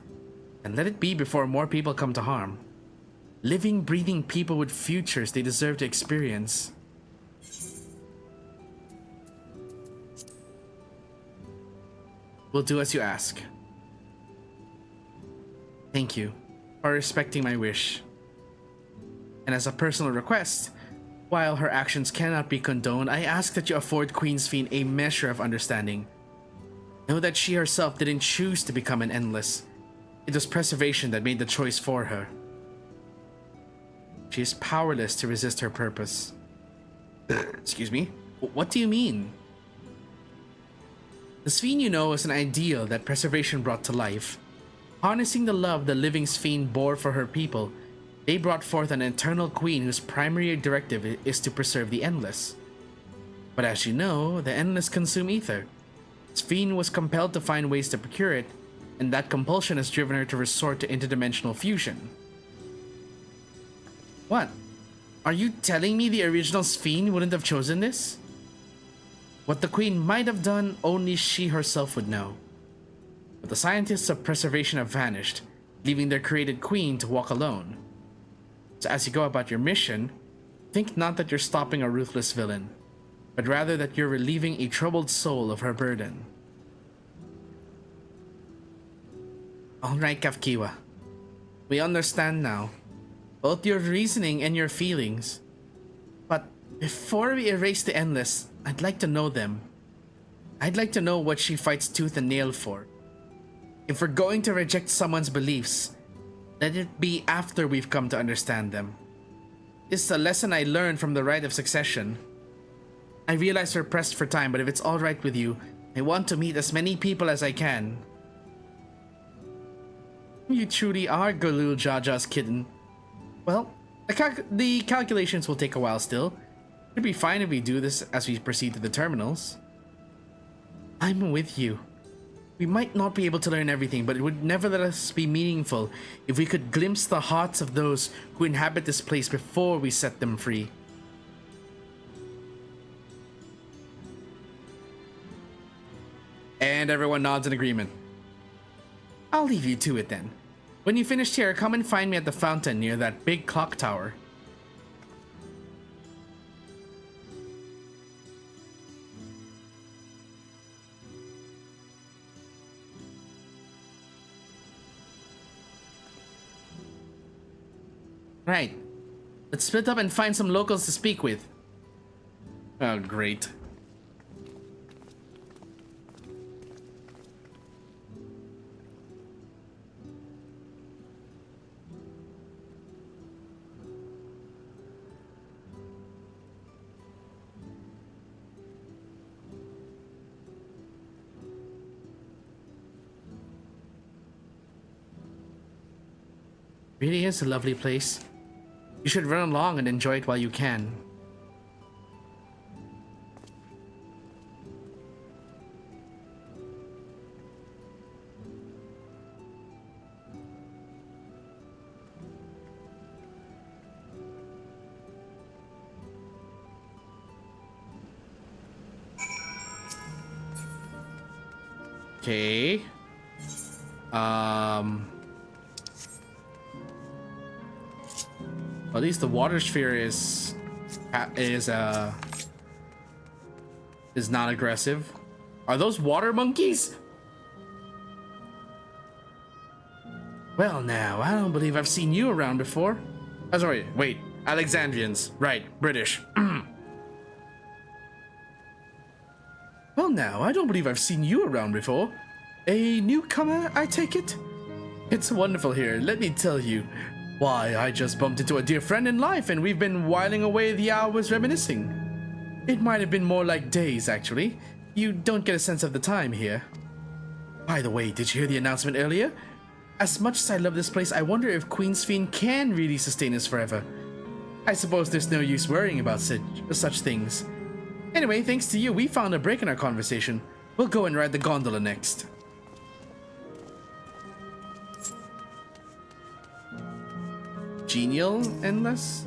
then let it be before more people come to harm. living, breathing people with futures they deserve to experience. We'll do as you ask. Thank you for respecting my wish. And as a personal request, while her actions cannot be condoned, I ask that you afford Queen Sphene a measure of understanding. Know that she herself didn't choose to become an Endless. It was preservation that made the choice for her. She is powerless to resist her purpose. Excuse me? What do you mean? The Sphene you know is an ideal that preservation brought to life. Harnessing the love the living Sphene bore for her people, they brought forth an eternal queen whose primary directive is to preserve the Endless. But as you know, the Endless consume ether. Sphene was compelled to find ways to procure it, and that compulsion has driven her to resort to interdimensional fusion. What? Are you telling me the original Sphene wouldn't have chosen this? What the Queen might have done, only she herself would know. But the scientists of preservation have vanished, leaving their created queen to walk alone. So as you go about your mission, think not that you're stopping a ruthless villain, but rather that you're relieving a troubled soul of her burden. Alright, Kafkiwa. We understand now, both your reasoning and your feelings. But before we erase the Endless, I'd like to know them. I'd like to know what she fights tooth and nail for. If we're going to reject someone's beliefs, let it be after we've come to understand them. This is a lesson I learned from the rite of succession. I realize we're pressed for time, but if it's alright with you, I want to meet as many people as I can. You truly are Galul Jaja's kitten. Well, the calculations will take a while still. It'd be fine if we do this as we proceed to the terminals. I'm with you. We might not be able to learn everything, but it would nevertheless be meaningful if we could glimpse the hearts of those who inhabit this place before we set them free. And everyone nods in agreement. I'll leave you to it then. When you finished here, come and find me at the fountain near that big clock tower. Right. Let's split up and find some locals to speak with. Oh, great. Really is a lovely place. You should run along and enjoy it while you can. Okay. At least the water sphere is not aggressive. Are those water monkeys? Well now, I don't believe I've seen you around before. Oh, sorry, wait, Alexandrians, right, British. Well now, I don't believe I've seen you around before. A newcomer, I take it? It's wonderful here, let me tell you. Why, I just bumped into a dear friend in life and we've been whiling away the hours reminiscing. It might have been more like days, actually. You don't get a sense of the time here. By the way, did you hear the announcement earlier? As much as I love this place, I wonder if Queen Sphene can really sustain us forever. I suppose there's no use worrying about such things. Anyway, thanks to you, we found a break in our conversation. We'll go and ride the gondola next. Genial Endless?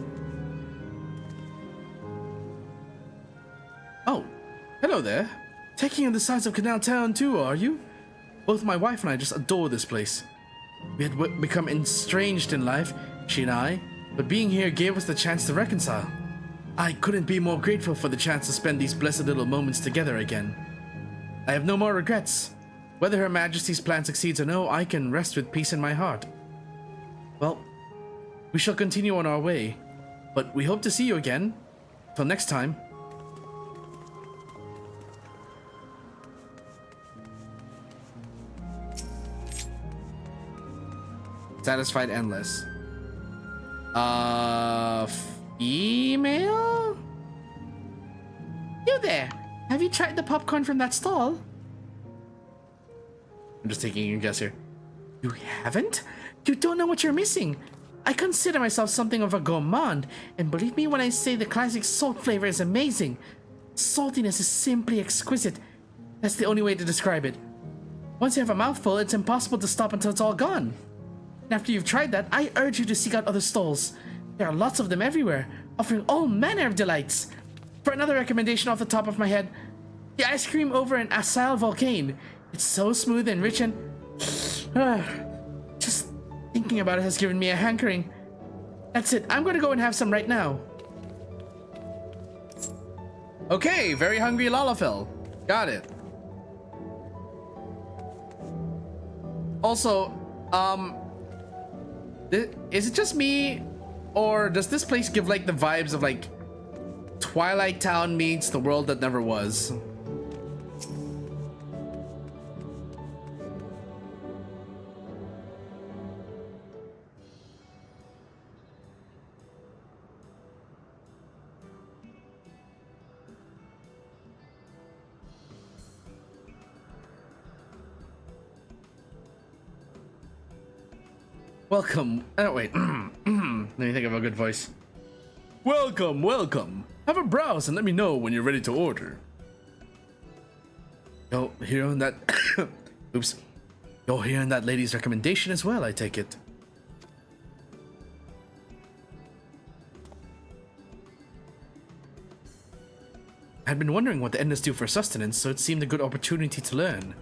Oh, hello there. Taking in the sights of Canal Town too, are you? Both my wife and I just adore this place. We had become estranged in life, she and I, but being here gave us the chance to reconcile. I couldn't be more grateful for the chance to spend these blessed little moments together again. I have no more regrets. Whether Her Majesty's plan succeeds or no, I can rest with peace in my heart. Well, we shall continue on our way, but we hope to see you again. Till next time. Satisfied endless. Female? You there. Have you tried the popcorn from that stall? I'm just taking a guess here. You haven't? You don't know what you're missing. I consider myself something of a gourmand, and believe me when I say the classic salt flavor is amazing. Saltiness is simply exquisite. That's the only way to describe it. Once you have a mouthful, it's impossible to stop until it's all gone. And after you've tried that, I urge you to seek out other stalls. There are lots of them everywhere, offering all manner of delights. For another recommendation off the top of my head, the ice cream over in Asile Volcane. It's so smooth and rich and... just thinking about it has given me a hankering. That's it, I'm gonna go and have some right now. Okay, very hungry Lalafell. Got it. Also, is it just me, or does this place give like the vibes of like Twilight Town meets the world that never was? Welcome. Oh, wait. Let me think of a good voice. Welcome, welcome. Have a browse and let me know when you're ready to order. You're hearing that... Oops. You're hearing that lady's recommendation as well, I take it. I had been wondering what the Endless do for sustenance, so it seemed a good opportunity to learn.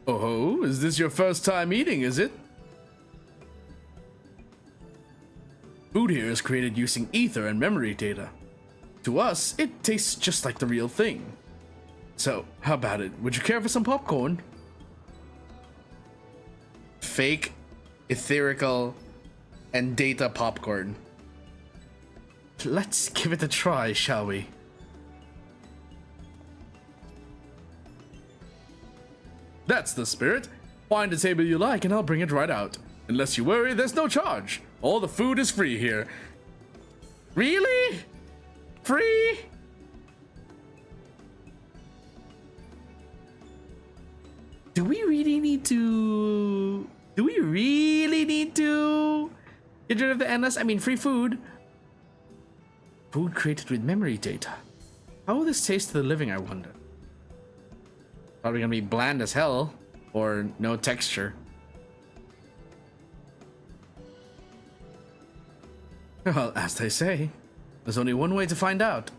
Oh, is this your first time eating, is it? Food here is created using ether and memory data. To us, it tastes just like the real thing. So, how about it? Would you care for some popcorn? Fake, etherical, and data popcorn. Let's give it a try, shall we? That's the spirit. Find a table you like and I'll bring it right out. Unless you worry, there's no charge. All the food is free here. Really? Free? Do we really need to get rid of the endless? I mean, free food. Food created with memory data. How will this taste to the living, I wonder? Probably gonna be bland as hell, or no texture. Well, as they say, there's only one way to find out.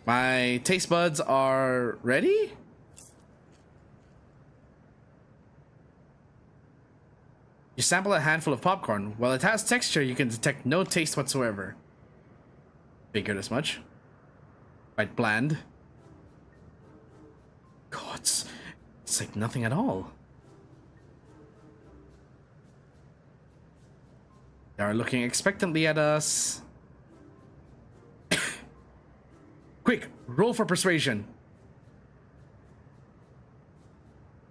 My taste buds are ready? You sample a handful of popcorn. While it has texture, you can detect no taste whatsoever. Figured as much. Quite bland. God, it's like nothing at all. They are looking expectantly at us. Quick, roll for persuasion.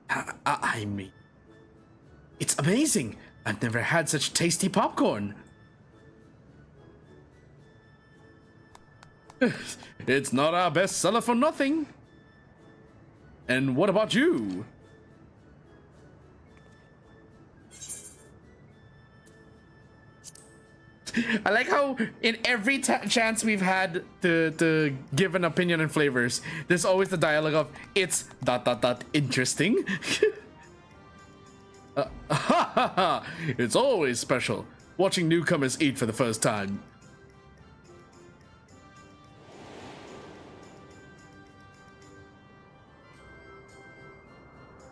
I mean, it's amazing. I've never had such tasty popcorn. It's not our best seller for nothing. And what about you? I like how in every chance we've had to give an opinion on flavors, there's always the dialogue of, it's ... interesting. It's always special watching newcomers eat for the first time.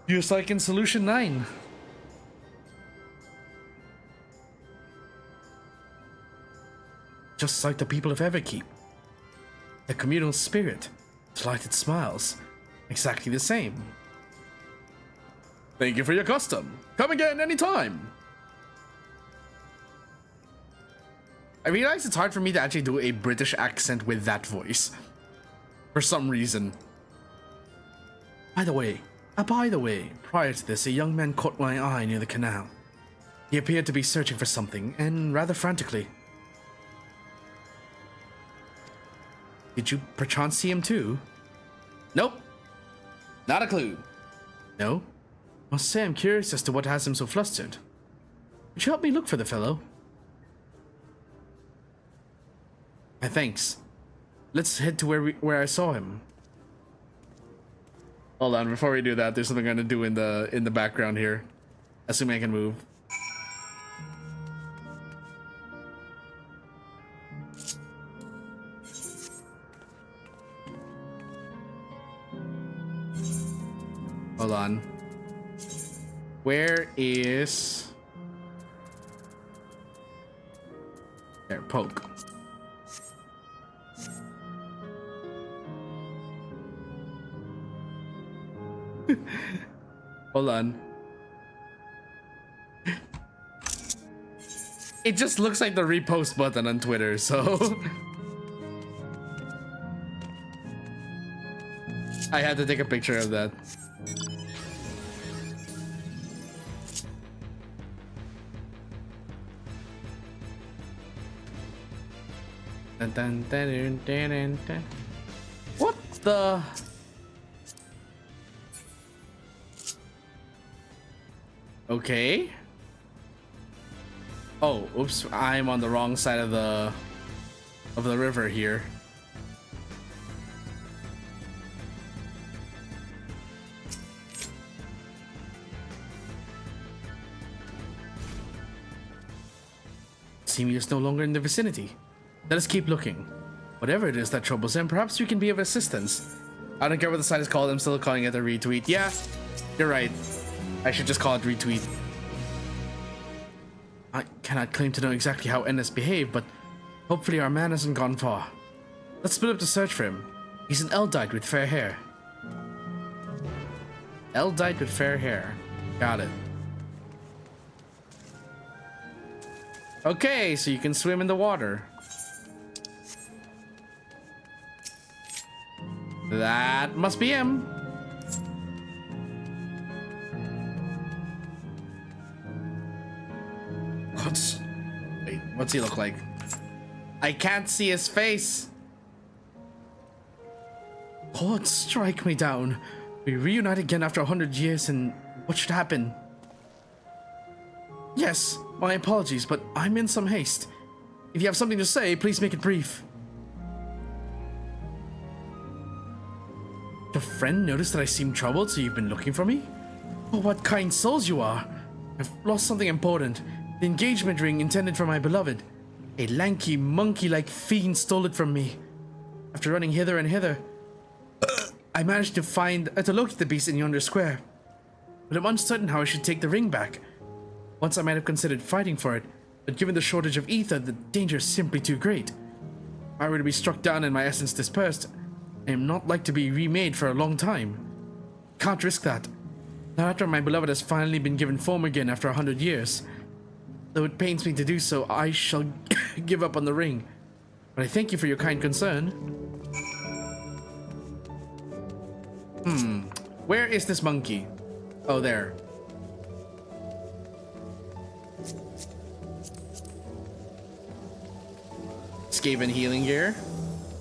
Just like in Solution 9. just like the people of Everkeep. The communal spirit, delighted smiles, exactly the same. Thank you for your custom. Come again anytime. I realize it's hard for me to actually do a British accent with that voice. For some reason. By the way, prior to this, a young man caught my eye near the canal. He appeared to be searching for something, and rather frantically. Did you perchance see him too? Nope. Not a clue. No? Must say I'm curious as to what has him so flustered. Would you help me look for the fellow? Thanks. Let's head to where I saw him. Hold on, before we do that, there's something I'm gonna do in the background here. Assuming I can move. Hold on. Where is... There, poke. Hold on. It just looks like the repost button on Twitter, so... I had to take a picture of that. Dun, dun, dun, dun, dun, dun. What the... Okay. Oh, oops, I'm on the wrong side of the river here. Seemingly is no longer in the vicinity. Let us keep looking. Whatever it is that troubles him, perhaps we can be of assistance. I don't care what the site is called, I'm still calling it a retweet. Yeah, you're right. I should just call it retweet. I cannot claim to know exactly how NS behaved, but hopefully our man hasn't gone far. Let's split up to search for him. He's an Eldite with fair hair. Eldite with fair hair. Got it. Okay, so you can swim in the water. That must be him. Wait, what's he look like? I can't see his face. God, strike me down. We reunite again after 100 years, and what should happen? Yes, my apologies, but I'm in some haste. If you have something to say, please make it brief. Your friend noticed that I seemed troubled, so you've been looking for me? Oh, what kind souls you are. I've lost something important. The engagement ring intended for my beloved. A lanky, monkey-like fiend stole it from me. After running hither and hither, I managed to locate the beast in yonder square. But I'm uncertain how I should take the ring back. Once I might have considered fighting for it, but given the shortage of ether, the danger is simply too great. If I were to be struck down and my essence dispersed, I am not like to be remade for a long time. Can't risk that. Not after my beloved has finally been given form again after 100 years. Though it pains me to do so, I shall give up on the ring. But I thank you for your kind concern. Where is this monkey? Oh, there. Skaven healing gear.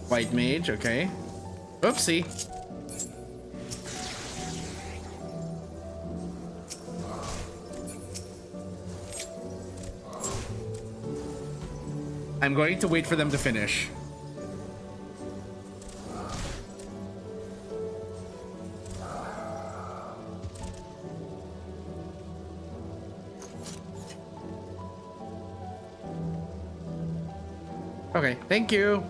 White mage, okay. Oopsie. I'm going to wait for them to finish. Okay, thank you.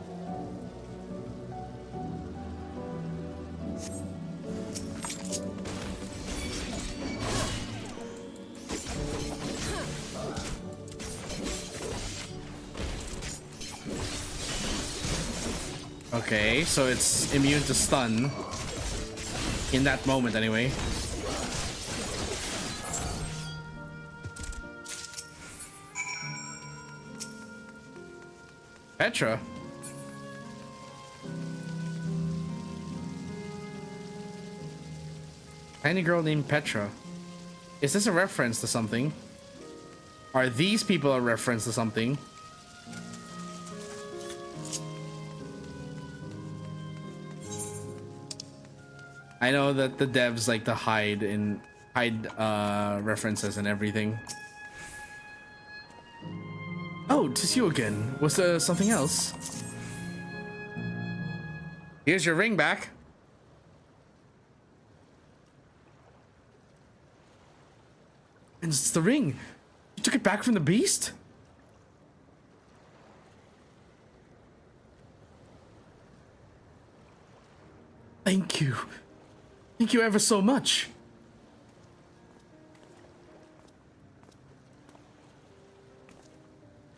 Okay, so it's immune to stun. In that moment, anyway. Petra? Tiny girl named Petra. Is this a reference to something? Are these people a reference to something? I know that the devs like to hide references and everything. Oh, tis you again. Was there something else? Here's your ring back. And it's the ring. You took it back from the beast? Thank you. Thank you ever so much.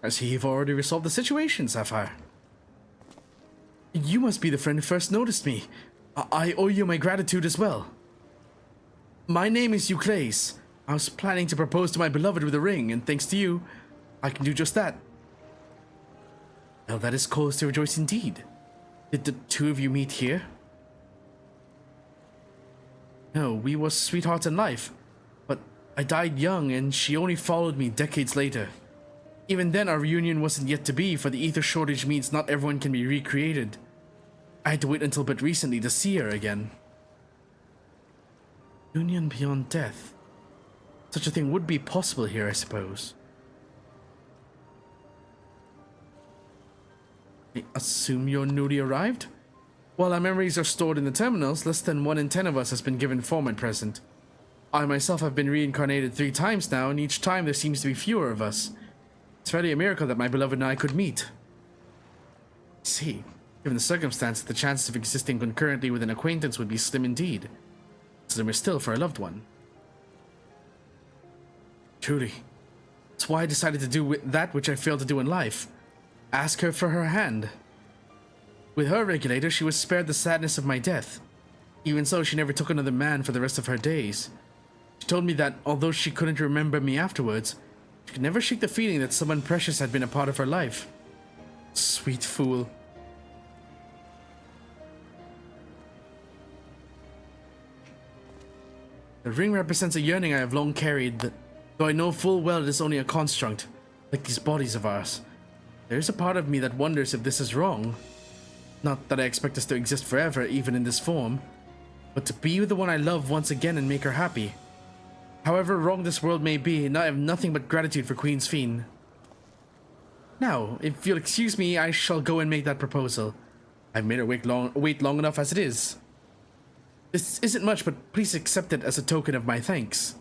I see you've already resolved the situation, Sapphire. You must be the friend who first noticed me. I owe you my gratitude as well. My name is Euclase. I was planning to propose to my beloved with a ring, and thanks to you, I can do just that. Well, that is cause to rejoice indeed. Did the two of you meet here? No, we were sweethearts in life, but I died young and she only followed me decades later. Even then, our reunion wasn't yet to be, for the ether shortage means not everyone can be recreated. I had to wait until but recently to see her again. Union beyond death. Such a thing would be possible here, I suppose. I assume you're newly arrived? While our memories are stored in the terminals, less than 1 in 10 of us has been given form at present. I myself have been reincarnated 3 times now, and each time there seems to be fewer of us. It's really a miracle that my beloved and I could meet. See, given the circumstance, the chances of existing concurrently with an acquaintance would be slim indeed. Slimmer still for a loved one. Truly. That's why I decided to do that which I failed to do in life. Ask her for her hand. With her regulator, she was spared the sadness of my death. Even so, she never took another man for the rest of her days. She told me that, although she couldn't remember me afterwards, she could never shake the feeling that someone precious had been a part of her life. Sweet fool. The ring represents a yearning I have long carried, though I know full well it is only a construct, like these bodies of ours. There is a part of me that wonders if this is wrong. Not that I expect us to exist forever, even in this form, but to be with the one I love once again and make her happy. However wrong this world may be, I have nothing but gratitude for Queen's Fiend. Now, if you'll excuse me, I shall go and make that proposal. I've made her wait long enough as it is. This isn't much, but please accept it as a token of my thanks.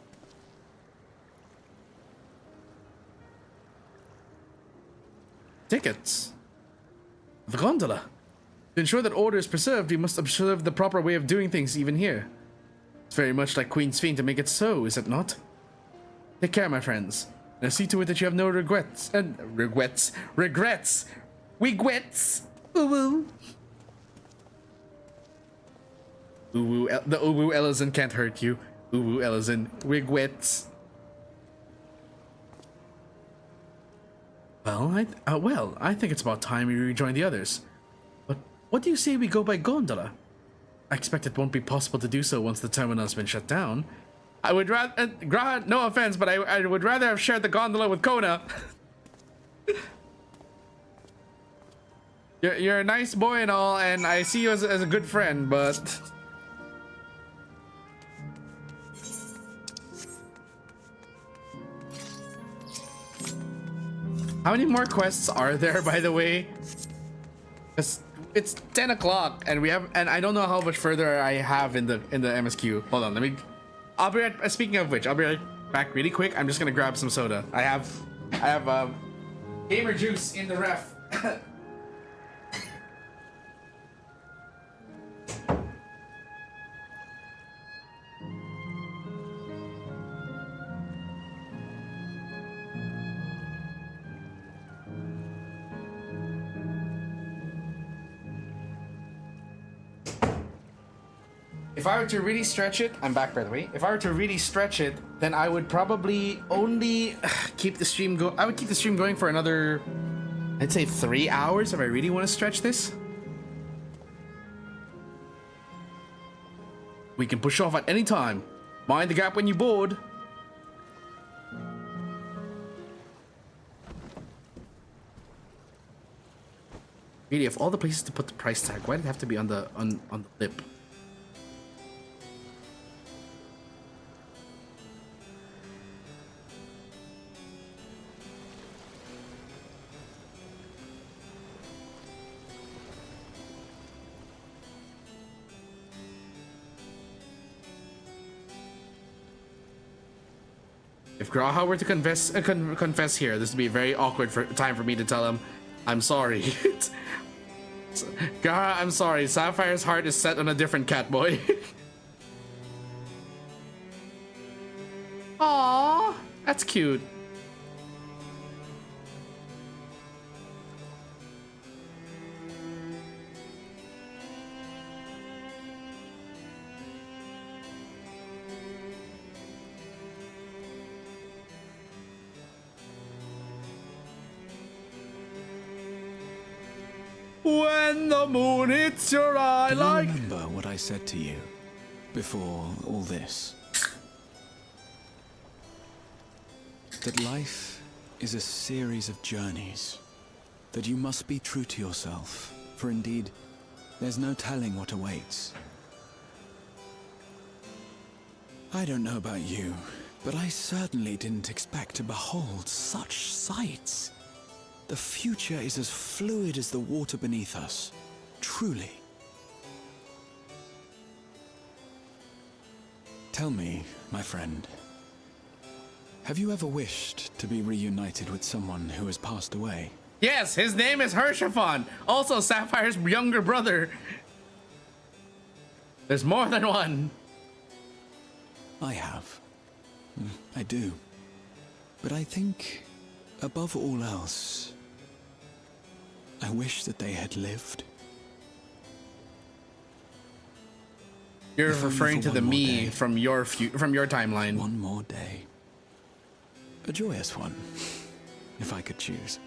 Tickets. The gondola. To ensure that order is preserved, we must observe the proper way of doing things even here. It's very much like Queen's Fiend to make it so, is it not? Take care, my friends. Now see to it that you have no regrets. Regrets. Wigwets. Ooh-woo. Ooh-woo. The ooh-woo Elizon can't hurt you. Ooh-woo Elizon. Wigwets. Well, I think it's about time we rejoin the others. But what do you say we go by gondola? I expect it won't be possible to do so once the terminal has been shut down. I would rather, no offense, but I would rather have shared the gondola with Kona. You're a nice boy and all, and I see you as a good friend, but... How many more quests are there, by the way? It's 10 o'clock, and I don't know how much further I have in the MSQ. Hold on, I'll be right, speaking of which, I'll be right back really quick. I'm just gonna grab some soda. I have gamer juice in the ref. If I were to really stretch it, I'm back by the way. If I were to really stretch it, then I would probably only keep the stream go. I would keep the stream going for another, I'd say 3 hours if I really want to stretch this. We can push off at any time. Mind the gap when you're bored. Really, of all the places to put the price tag, why did it have to be on the lip? If Graha were to confess here, this would be a very awkward time for me to tell him, I'm sorry. Graha, I'm sorry. Sapphire's heart is set on a different cat boy. Aww, that's cute. When the moon hits your eye like... Do you remember what I said to you before all this? That life is a series of journeys. That you must be true to yourself, for indeed, there's no telling what awaits. I don't know about you, but I certainly didn't expect to behold such sights. The future is as fluid as the water beneath us, truly. Tell me, my friend, have you ever wished to be reunited with someone who has passed away? Yes, his name is Hershafon, also Sapphire's younger brother. There's more than one. I have. I do. But I think, above all else, I wish that they had lived. You're referring to the me from your timeline. One more day. A joyous one, if I could choose.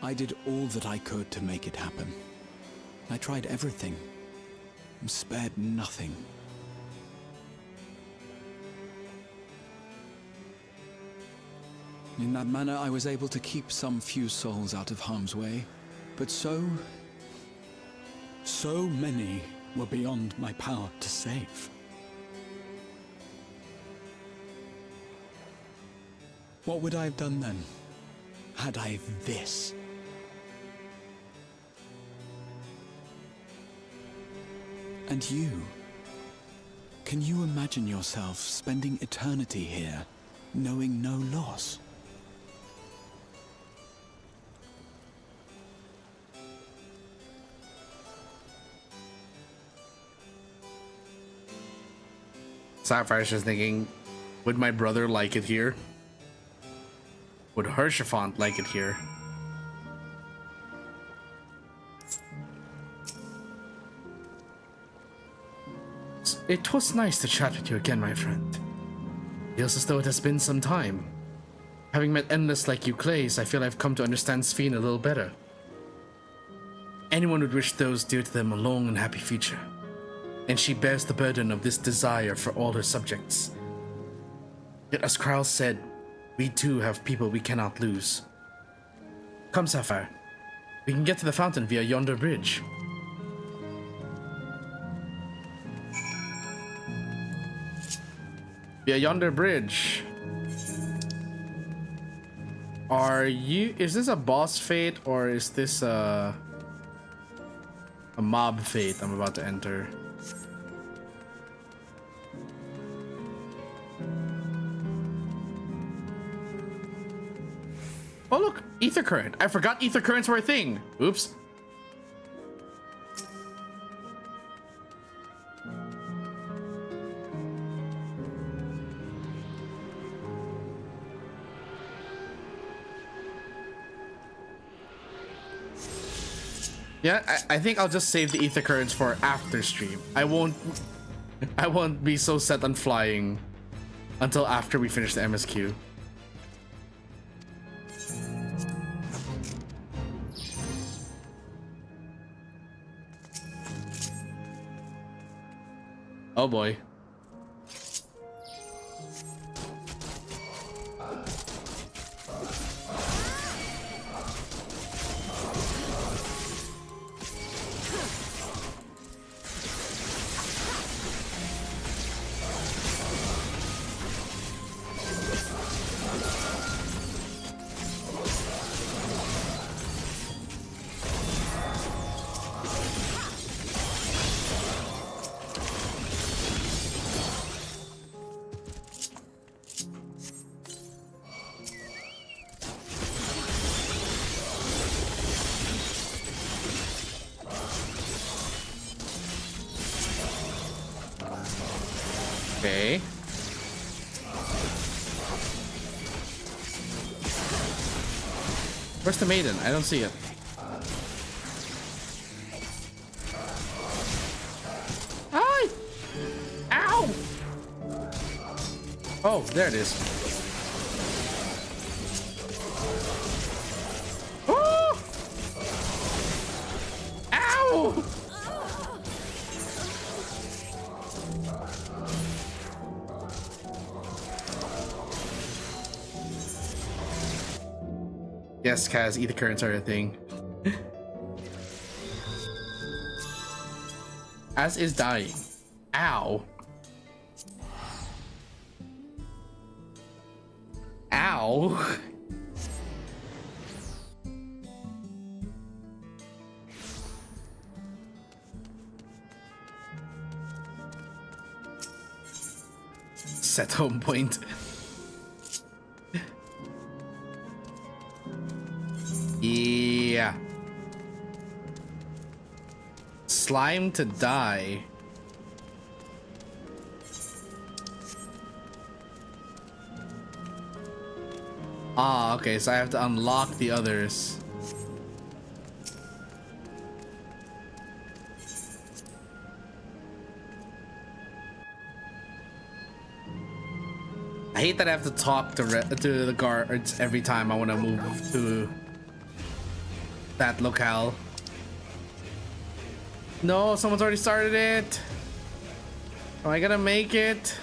I did all that I could to make it happen. I tried everything, and spared nothing. In that manner, I was able to keep some few souls out of harm's way, but so many were beyond my power to save. What would I have done then, had I this? And you? Can you imagine yourself spending eternity here, knowing no loss? Sapphire's just thinking, would my brother like it here? Would Hershafont like it here? It was nice to chat with you again, my friend. Feels as though it has been some time. Having met endless like you clays, I feel I've come to understand Sphene a little better. Anyone would wish those dear to them a long and happy future. And she bears the burden of this desire for all her subjects. Yet as Král said, we too have people we cannot lose. Come, Sapphire. We can get to the fountain via yonder bridge. Via yonder bridge. Is this a boss fate or is this a mob fate I'm about to enter? Oh look, ether current. I forgot ether currents were a thing. Oops. Yeah, I think I'll just save the ether currents for after stream. I won't be so set on flying until after we finish the MSQ. Oh boy. Okay. Where's the maiden? I don't see it. Hi! Ow! Oh, there it is. Oh! Ow! Yes, Kaz, ether currents are a thing. As is dying. Ow. Ow. Set home point. Yeah. Slime to die. Ah, okay, so I have to unlock the others. I hate that I have to talk to the guards every time I want to move to that locale. No, someone's already started it. Am I gonna make it?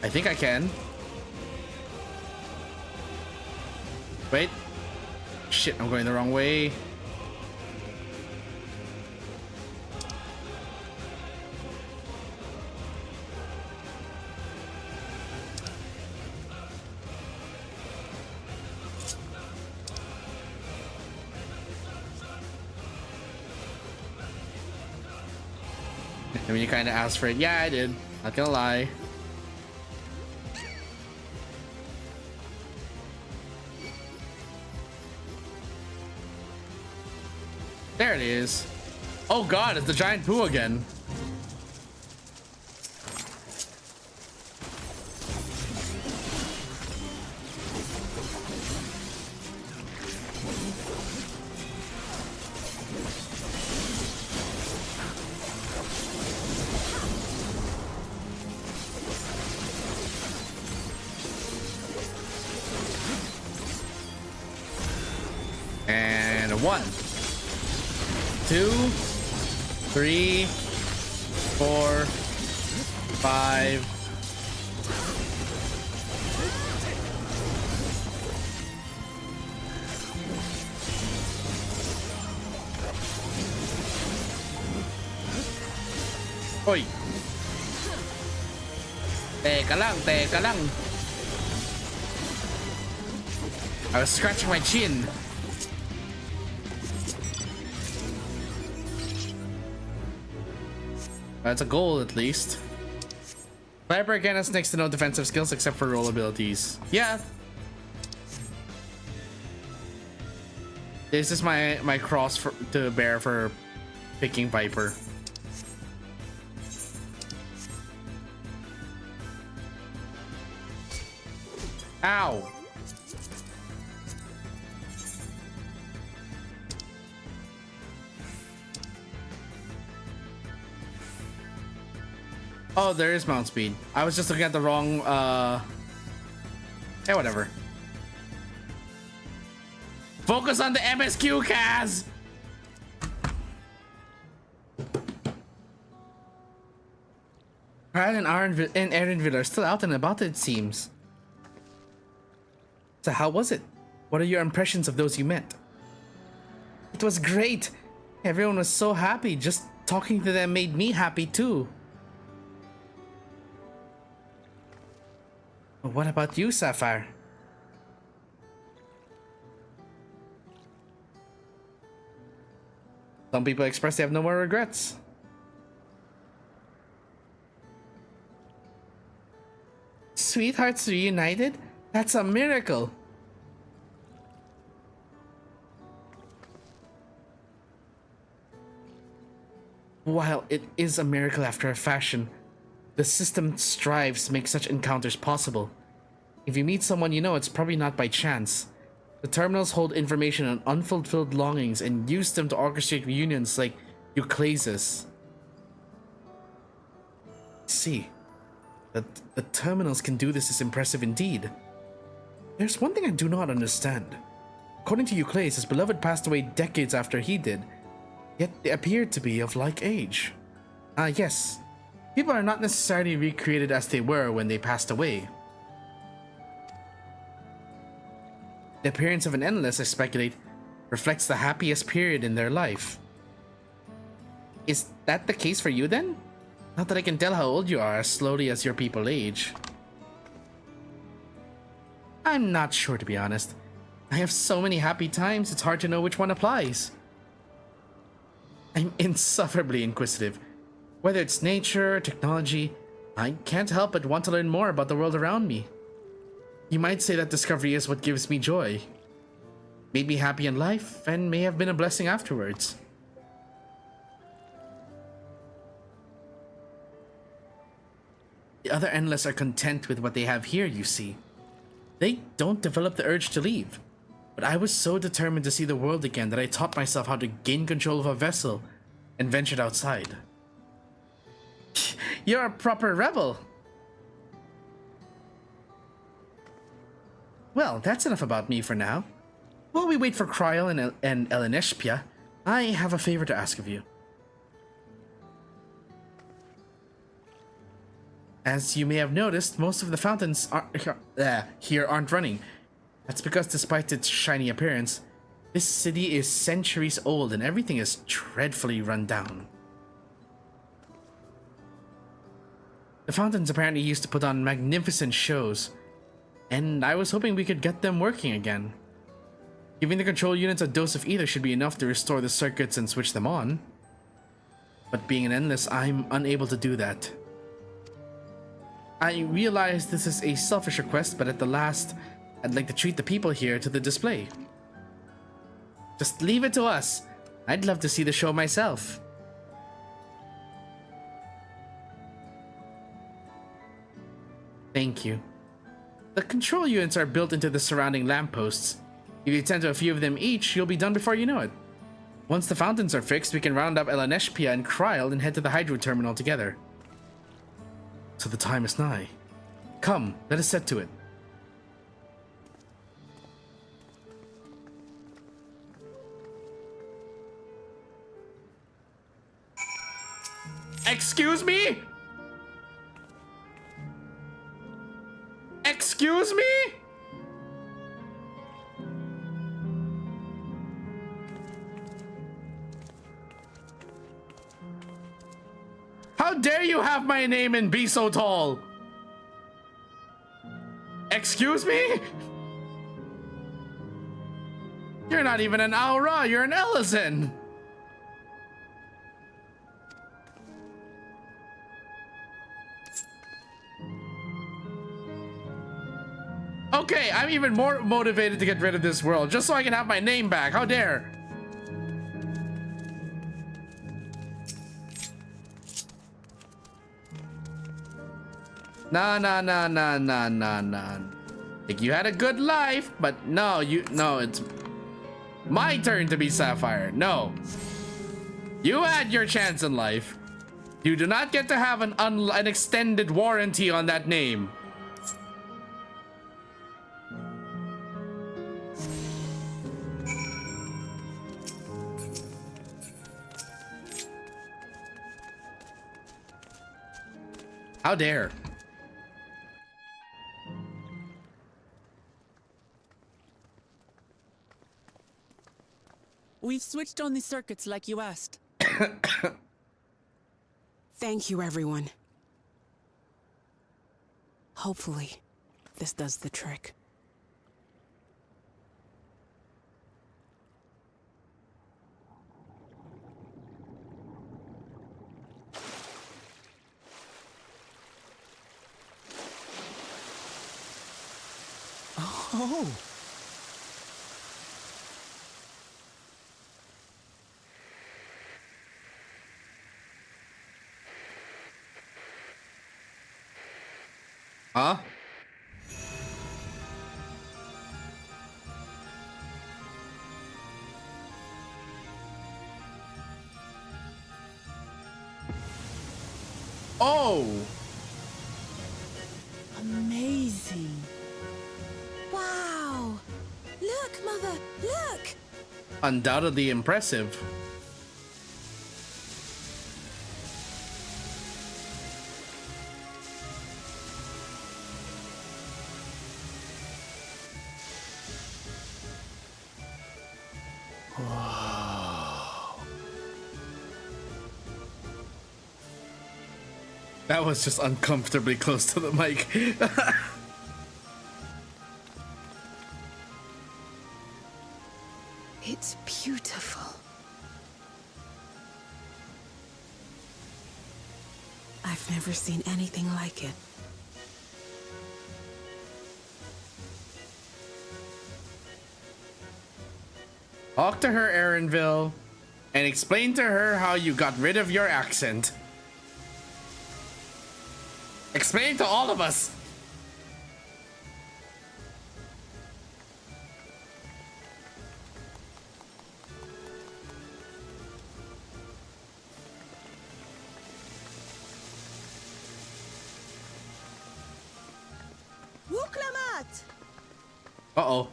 I think I can. Wait. Shit, I'm going the wrong way. I mean, you kind of asked for it. Yeah, I did. Not gonna lie. There it is. Oh god, it's the giant poo again. And a 1, 2, 3, 4, 5. Oy. Teka lang. I was scratching my chin. That's a goal, at least. Viper again has next to no defensive skills except for roll abilities. Yeah, This is my cross to bear for picking Viper. Ow. Oh, there is mount speed. I was just looking at the wrong, yeah, whatever. Focus on the MSQ, Kaz! Brad and Aaronville are still out and about, it seems. So how was it? What are your impressions of those you met? It was great. Everyone was so happy. Just talking to them made me happy too. What about you, Sapphire? Some people express they have no more regrets. Sweethearts reunited? That's a miracle. While it is a miracle after a fashion, the system strives to make such encounters possible. If you meet someone you know, it's probably not by chance. The terminals hold information on unfulfilled longings and use them to orchestrate reunions like euclasis. See, that the terminals can do this is impressive indeed. There's one thing I do not understand. According to Euclid, his beloved passed away decades after he did, yet they appeared to be of like age. Yes. People are not necessarily recreated as they were when they passed away. The appearance of an endless, I speculate, reflects the happiest period in their life. Is that the case for you then? Not that I can tell how old you are as slowly as your people age. I'm not sure, to be honest. I have so many happy times, it's hard to know which one applies. I'm insufferably inquisitive. Whether it's nature or technology, I can't help but want to learn more about the world around me. You might say that discovery is what gives me joy. Made me happy in life, and may have been a blessing afterwards. The other Endless are content with what they have here, you see. They don't develop the urge to leave. But I was so determined to see the world again that I taught myself how to gain control of a vessel and ventured outside. You're a proper rebel. Well, that's enough about me for now. While we wait for Kryl and Eleneshpia, I have a favor to ask of you. As you may have noticed, most of the fountains here aren't running. That's because despite its shiny appearance, this city is centuries old and everything is dreadfully run down. The fountains apparently used to put on magnificent shows, and I was hoping we could get them working again. Giving the control units a dose of either should be enough to restore the circuits and switch them on. But being an Endless, I'm unable to do that. I realize this is a selfish request, but at the last, I'd like to treat the people here to the display. Just leave it to us. I'd love to see the show myself. Thank you. The control units are built into the surrounding lampposts. If you tend to a few of them each, you'll be done before you know it. Once the fountains are fixed, we can round up Eleneshpia and Kryl and head to the hydro terminal together. So the time is nigh. Come, let us set to it. Excuse me? Excuse me? How dare you have my name and be so tall? Excuse me? You're not even an Aura, you're an Ellison. Okay, I'm even more motivated to get rid of this world, just so I can have my name back. How dare? Nah. Like, you had a good life, but no, it's my turn to be Sapphire. No. You had your chance in life. You do not get to have an extended warranty on that name. How dare? We've switched on the circuits like you asked. Thank you, everyone. Hopefully, this does the trick. Oh. Huh? Oh! Amazing. Wow! Look, Mother, look! Undoubtedly impressive. That was just uncomfortably close to the mic. It's beautiful. I've never seen anything like it. Talk to her, Erinville, and explain to her how you got rid of your accent. Explain to all of us. Wuklamat! Uh-oh.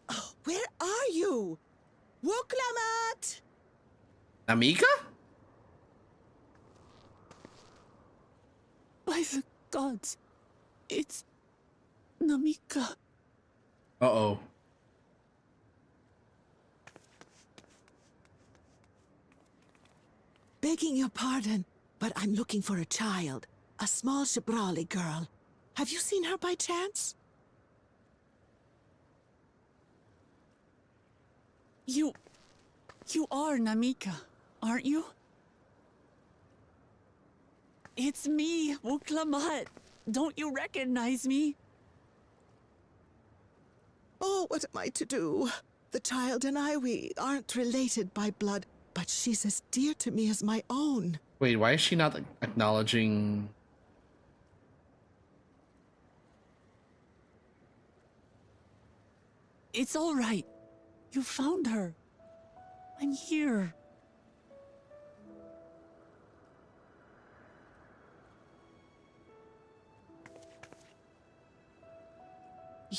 Oh, where are you? Wuklamat! Namika? By the gods, it's Namika. Uh-oh. Begging your pardon, but I'm looking for a child. A small Shibrali girl. Have you seen her by chance? You are Namika, aren't you? It's me, Wuklamat. Don't you recognize me? Oh, what am I to do? The child and I, we aren't related by blood, but she's as dear to me as my own. Wait, why is she not acknowledging? It's all right. You found her. I'm here.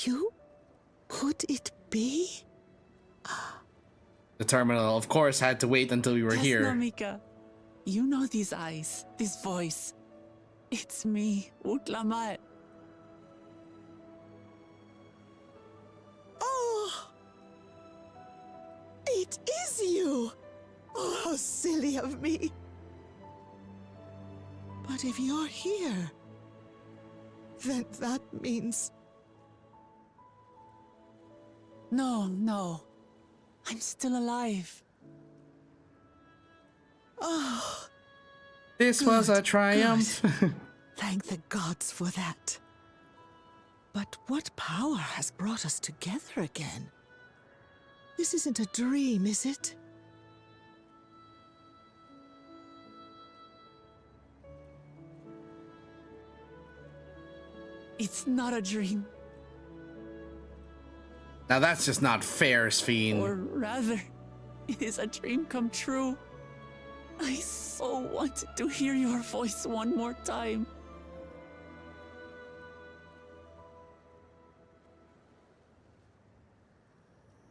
You? Could it be? The terminal, of course, had to wait until we were Yes, here. Namika. You know these eyes, this voice. It's me, Wuklamat. Oh! It is you! Oh, how silly of me. But if you're here, then that means... No. I'm still alive. Oh. This was a triumph. Thank the gods for that. But what power has brought us together again? This isn't a dream, is it? It's not a dream. Now that's just not fair, Sphene. Or rather, it is a dream come true. I so wanted to hear your voice one more time.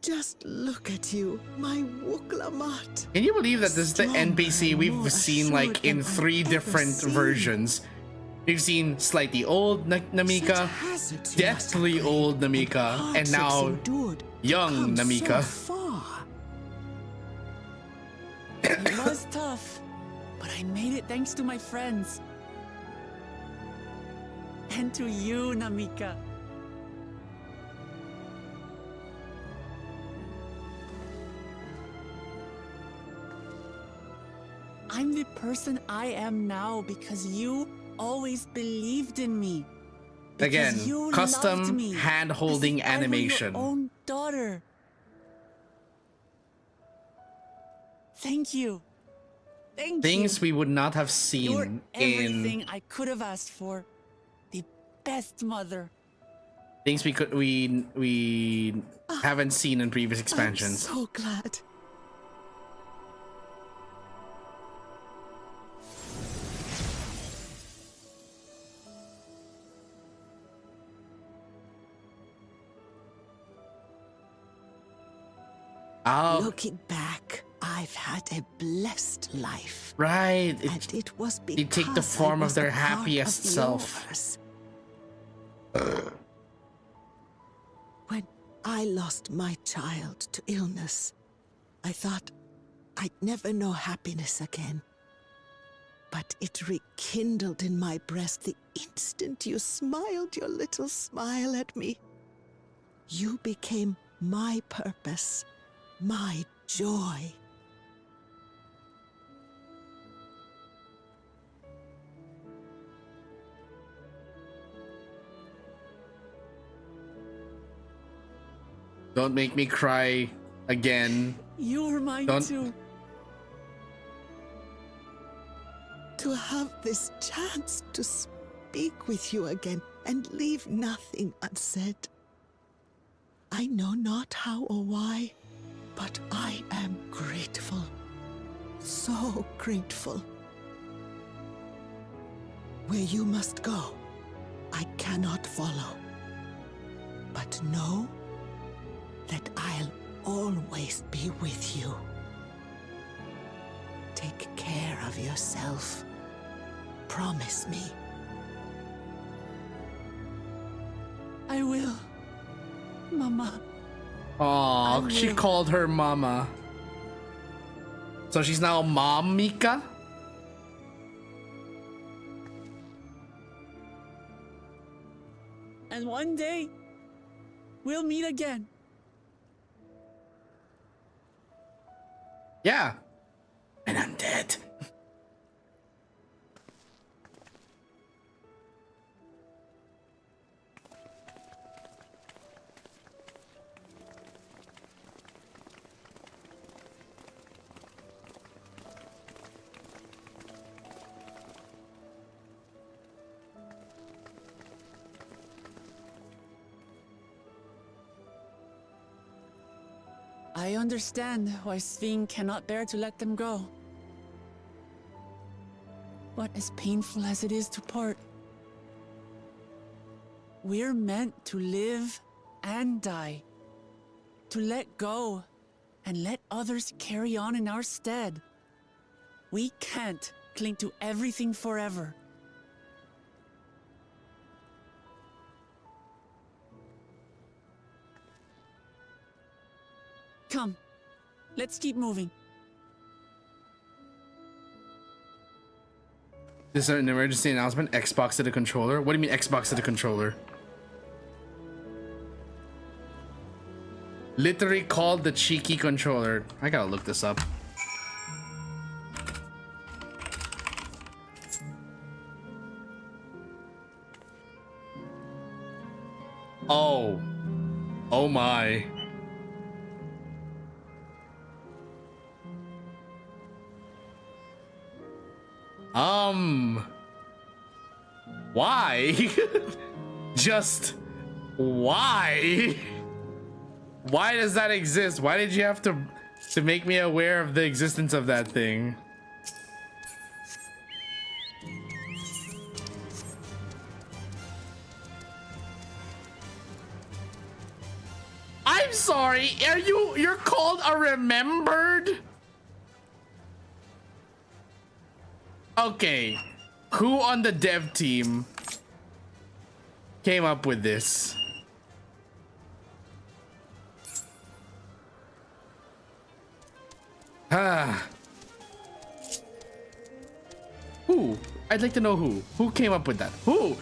Just look at you, my Wuklamat. Can you believe that this is the NPC we've seen like in 3 different versions? We've seen slightly old Namika, deathly old Namika, and now young Namika. It was tough, but I made it thanks to my friends. And to you, Namika. I'm the person I am now because you always believed in me. Again, You custom me, hand-holding animation. Your own daughter. Thank you. Thank Things you. we would not have You're seen everything in I could have asked for. The best mother. things we haven't seen in previous expansions. I'm so glad. Oh. Looking back, I've had a blessed life. Right. And it was because they take the form I of was their a part happiest of self. yours. When I lost my child to illness, I thought I'd never know happiness again. But it rekindled in my breast the instant you smiled your little smile at me. You became my purpose, my joy. Don't make me cry again. You were mine too. To have this chance to speak with you again and leave nothing unsaid. I know not how or why, but I am grateful. So grateful. Where you must go, I cannot follow. But know that I'll always be with you. Take care of yourself. Promise me. I will, Mama. Oh, she called her Mama. So she's now Mom Mika? And one day, we'll meet again. Yeah. And I'm dead. I understand why Sveen cannot bear to let them go. But as painful as it is to part, we're meant to live and die. To let go and let others carry on in our stead. We can't cling to everything forever. Come, let's keep moving. This is an emergency announcement. Xbox to the controller. What do you mean Xbox to the controller? Literally called the cheeky controller. I gotta look this up. Oh. Oh my. Why? Just why? Why does that exist? Why did you have to make me aware of the existence of that thing? I'm sorry. You're called a remembered? Okay. Who on the dev team came up with this? Who? I'd like to know who. Who came up with that? Who?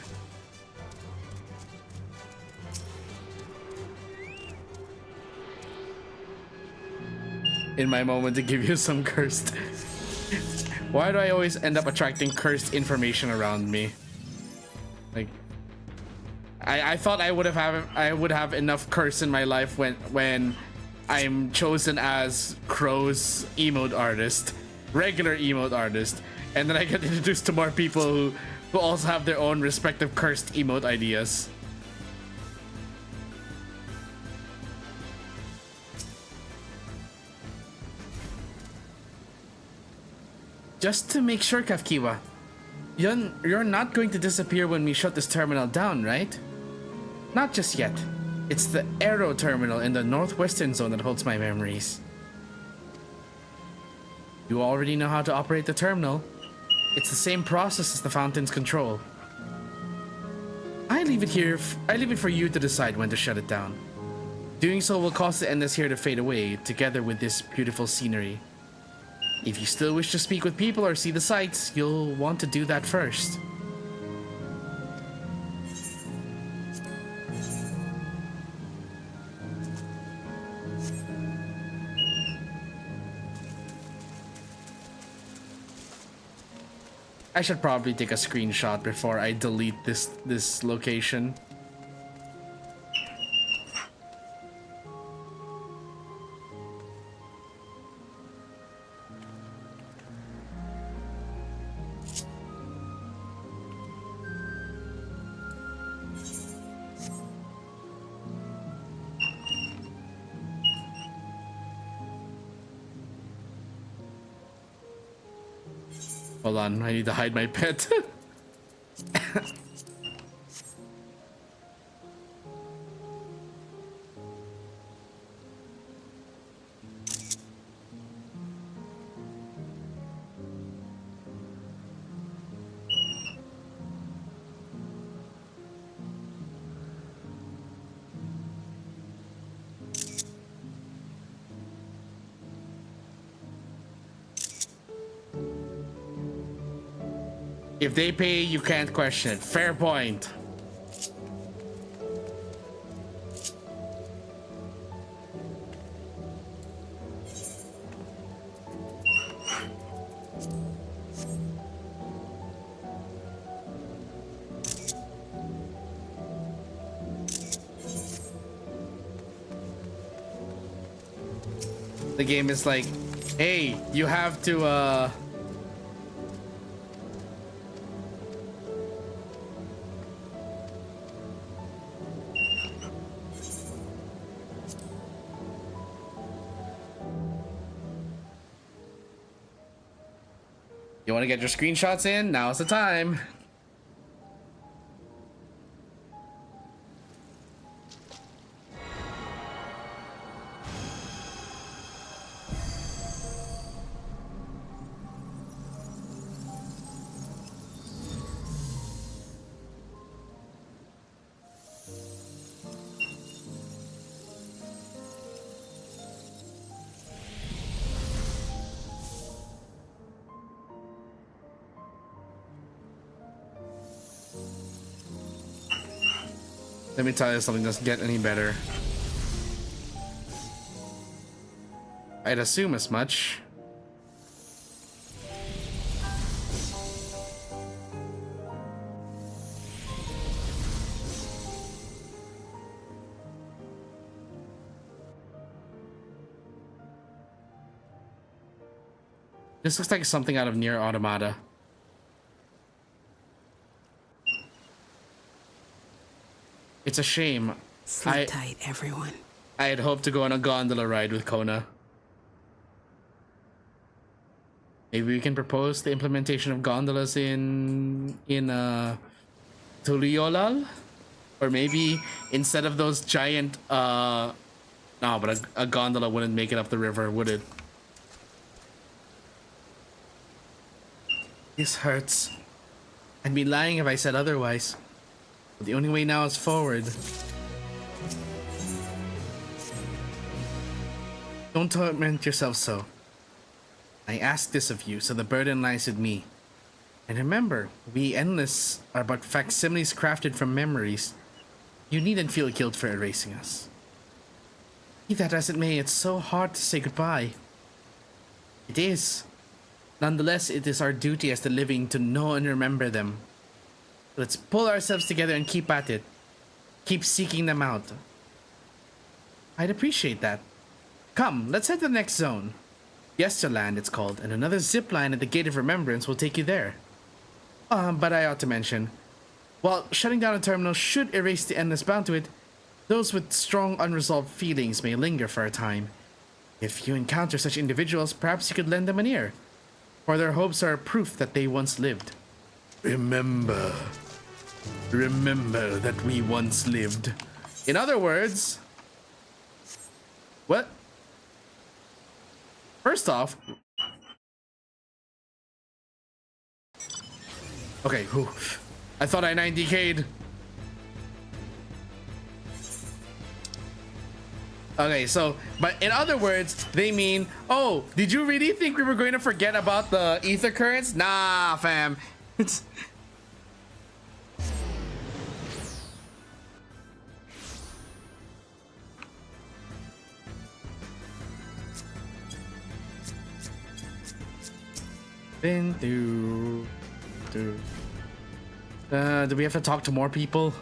In my moment to give you some cursed. Why do I always end up attracting cursed information around me? Like, I thought I would have enough curse in my life when I'm chosen as Crow's emote artist, regular emote artist, and then I get introduced to more people who also have their own respective cursed emote ideas. Just to make sure, Kafkiwa, you're not going to disappear when we shut this terminal down, right? Not just yet. It's the Aero terminal in the northwestern zone that holds my memories. You already know how to operate the terminal. It's the same process as the fountain's control. I leave it for you to decide when to shut it down. Doing so will cause the endless here to fade away, together with this beautiful scenery. If you still wish to speak with people or see the sights, you'll want to do that first. I should probably take a screenshot before I delete this location. Hold on, I need to hide my pet. If they pay, you can't question it. Fair point. The game is like, hey, you have to you want to get your screenshots in? Now's the time. Let me tell you something doesn't get any better. I'd assume as much. This looks like something out of Nier Automata. It's a shame. Sleep tight, everyone. I had hoped to go on a gondola ride with Kona. Maybe we can propose the implementation of gondolas in Tuliolal? Or maybe instead of those giant no, but a gondola wouldn't make it up the river, would it? This hurts. I'd be lying if I said otherwise. But the only way now is forward. Don't torment yourself so. I ask this of you, so the burden lies with me. And remember, we Endless are but facsimiles crafted from memories. You needn't feel guilt for erasing us. Be that as it may, it's so hard to say goodbye. It is. Nonetheless, it is our duty as the living to know and remember them. Let's pull ourselves together and keep at it. Keep seeking them out. I'd appreciate that. Come, let's head to the next zone. Yesterland, it's called, and another zip line at the Gate of Remembrance will take you there. But I ought to mention, while shutting down a terminal should erase the endless bound to it, those with strong unresolved feelings may linger for a time. If you encounter such individuals, perhaps you could lend them an ear, for their hopes are proof that they once lived. Remember that we once lived. In other words, what? First off, okay, whew. I thought I 90k'd. Okay, so, but in other words, they mean, oh, did you really think we were going to forget about the ether currents? Nah, fam. It's... Been through. Do we have to talk to more people?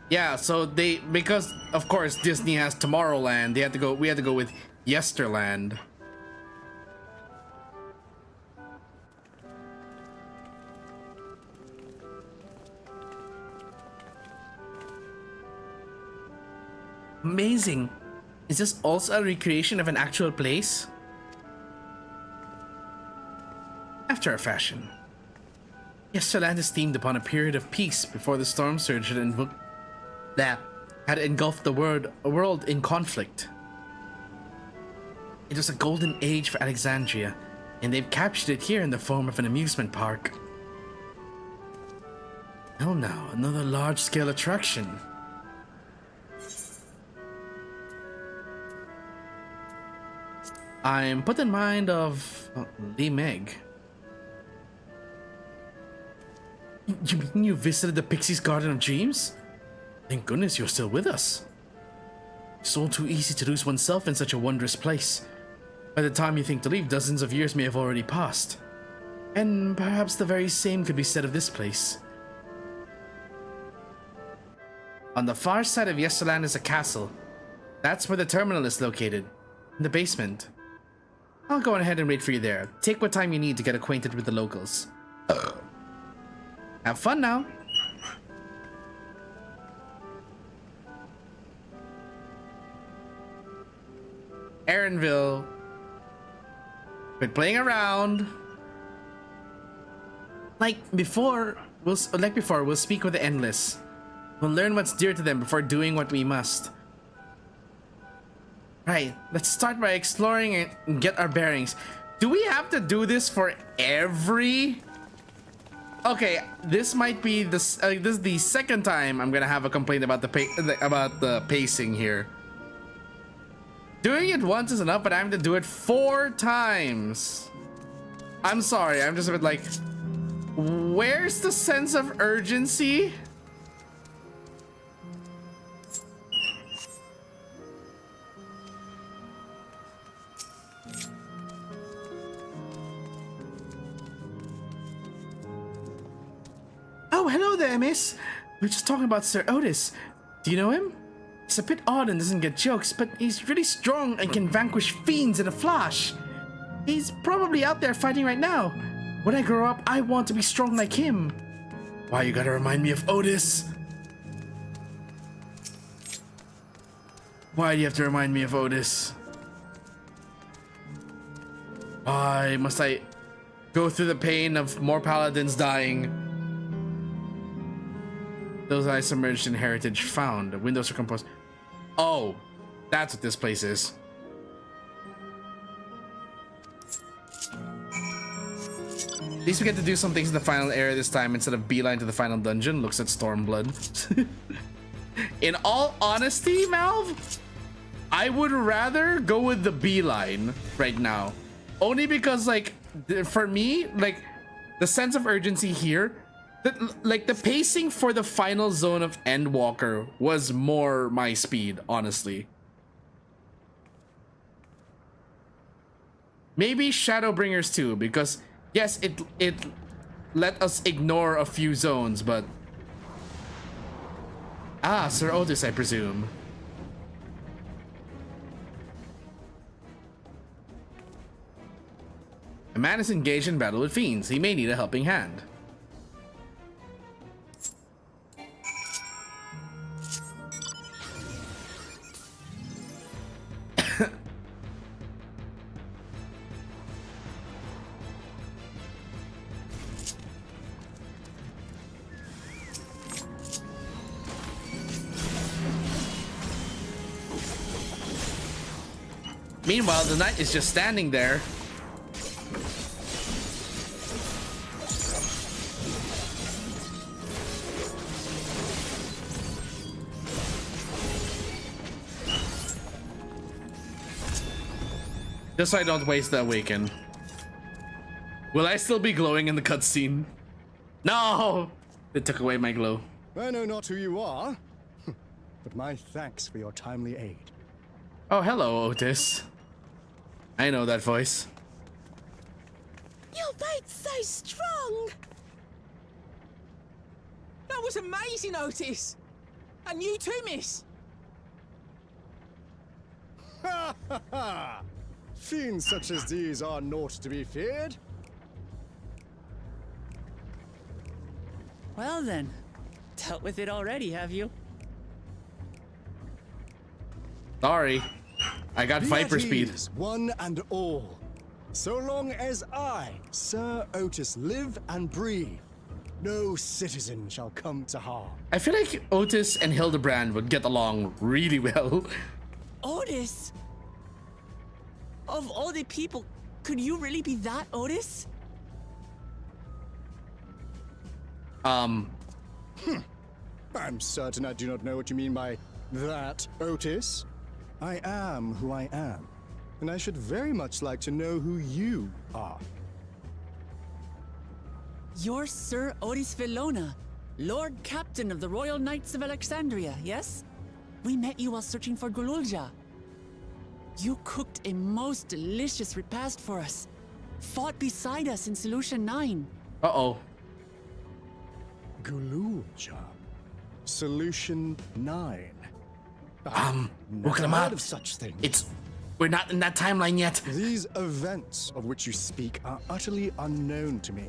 Yeah, so because of course Disney has Tomorrowland, we had to go with Yesterland. Amazing. Is this also a recreation of an actual place? After a fashion. Yesterland is themed upon a period of peace before the storm surge had engulfed the world in conflict. It was a golden age for Alexandria, and they've captured it here in the form of an amusement park. Oh no, another large-scale attraction. I'm put in mind of Lee Meg. You mean you visited the Pixie's Garden of Dreams? Thank goodness you're still with us. It's all too easy to lose oneself in such a wondrous place. By the time you think to leave, dozens of years may have already passed. And perhaps the very same could be said of this place. On the far side of Yesterland is a castle. That's where the terminal is located, in the basement. I'll go ahead and wait for you there. Take what time you need to get acquainted with the locals. Have fun now. Aaronville. Quit playing around. Like before, we'll speak with the Endless. We'll learn what's dear to them before doing what we must. Right, let's start by exploring and get our bearings. Do we have to do this for every... Okay, this might be this is the second time I'm gonna have a complaint about the pacing here. Doing it once is enough, but I have to do it 4 times. I'm sorry, I'm just a bit like, where's the sense of urgency? Oh, hello there, miss. We were just talking about Sir Otis. Do you know him? He's a bit odd and doesn't get jokes, but he's really strong and can vanquish fiends in a flash. He's probably out there fighting right now. When I grow up, I want to be strong like him. Why you gotta remind me of Otis? Why do you have to remind me of Otis? Why must I go through the pain of more paladins dying? Those eyes submerged in heritage found. The windows are composed. Oh, that's what this place is. At least we get to do some things in the final area this time instead of beeline to the final dungeon. Looks at Stormblood. In all honesty, Malv, I would rather go with the beeline right now. Only because, like, for me, like, the sense of urgency here, like, the pacing for the final zone of Endwalker was more my speed, honestly. Maybe Shadowbringers too, because yes, it let us ignore a few zones, but Sir Otis, I presume. A man is engaged in battle with fiends. He may need a helping hand. Meanwhile, the knight is just standing there. Just so I don't waste the awaken. Will I still be glowing in the cutscene? No! It took away my glow. I know not who you are, but my thanks for your timely aid. Oh, hello, Otis. I know that voice. Your bait's so strong. That was amazing, Otis. And you too, miss. Ha ha ha! Fiends such as these are naught to be feared. Well then, dealt with it already, have you? Sorry. I got Be Viper at speed. ease, one and all. So long as I, Sir Otis, live and breathe, no citizen shall come to harm. I feel like Otis and Hildebrand would get along really well. Otis? Of all the people, could you really be that Otis? I'm certain I do not know what you mean by that, Otis. I am who I am, and I should very much like to know who you are. You're Sir Otis Villona, Lord Captain of the Royal Knights of Alexandria, yes? We met you while searching for Gululja. You cooked a most delicious repast for us, fought beside us in Solution 9. Uh-oh. Gululja. Solution 9. Look them up. Of such things. We're not in that timeline yet. These events of which you speak are utterly unknown to me,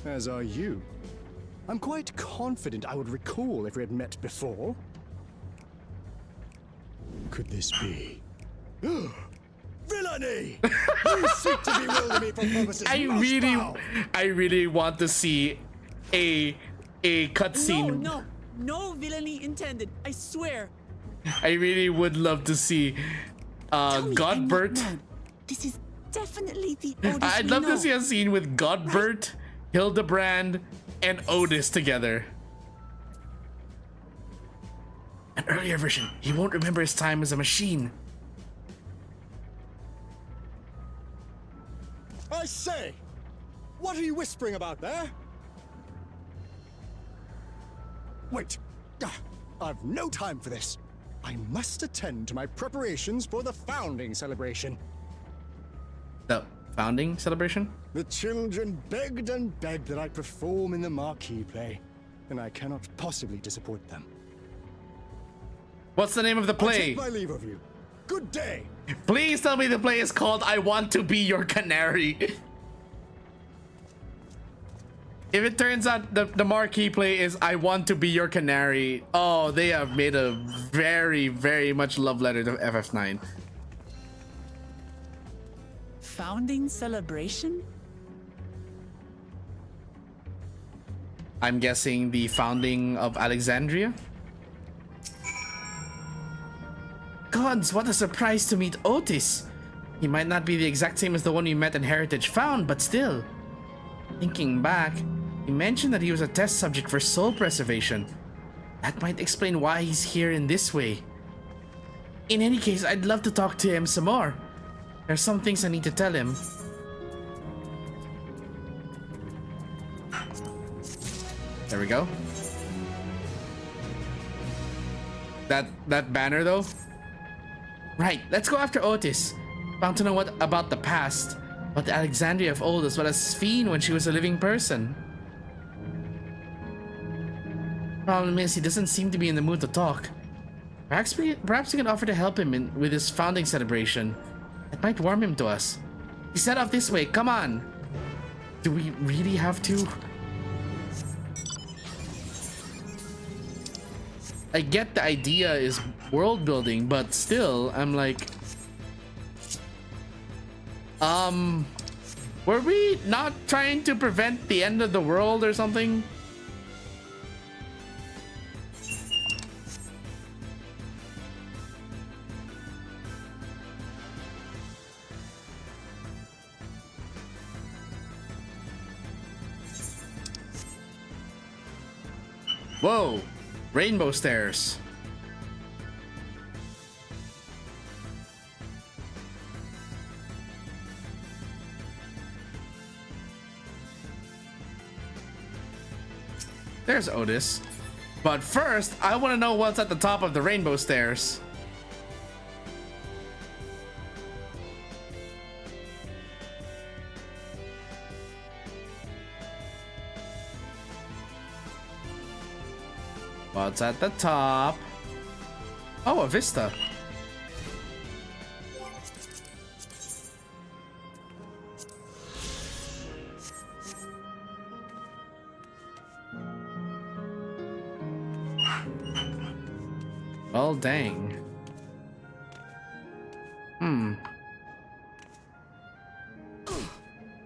as are you. I'm quite confident I would recall if we had met before. Could this be? Villainy! You seek to bewilder me for purposes most foul. I really want to see a cutscene. No villainy intended, I swear. I really would love to see Godbert. This is definitely the Otis I'd we love know. to see a scene with Godbert, Hildebrand, and Otis together. An earlier version. He won't remember his time as a machine. I say! What are you whispering about there? Wait! I've no time for this. I must attend to my preparations for the founding celebration. The founding celebration? The children begged and begged that I perform in the marquee play. and I cannot possibly disappoint them. What's the name of the I play? take my leave of you. Good day. Please tell me the play is called I Want to Be Your Canary. If it turns out the marquee play is I Want to Be Your Canary, oh, they have made a very, very much love letter to FF9. Founding celebration? I'm guessing the founding of Alexandria? Gods, what a surprise to meet Otis. He might not be the exact same as the one we met in Heritage Found, but still. Thinking back, he mentioned that he was a test subject for soul preservation. That might explain why he's here in this way. In any case, I'd love to talk to him some more. There's some things I need to tell him. There we go. That banner though? Right, let's go after Otis. Bound to know what about the past, about the Alexandria of old, as well as Sphene when she was a living person. Problem is, he doesn't seem to be in the mood to talk. Perhaps we can offer to help him with his founding celebration. It might warm him to us. He set off this way, come on! Do we really have to? I get the idea is world building, but still, I'm like... Were we not trying to prevent the end of the world or something? Whoa! Rainbow stairs. There's Otis. But first, I want to know what's at the top of the rainbow stairs. What's at the top? Oh, a vista. Well, dang.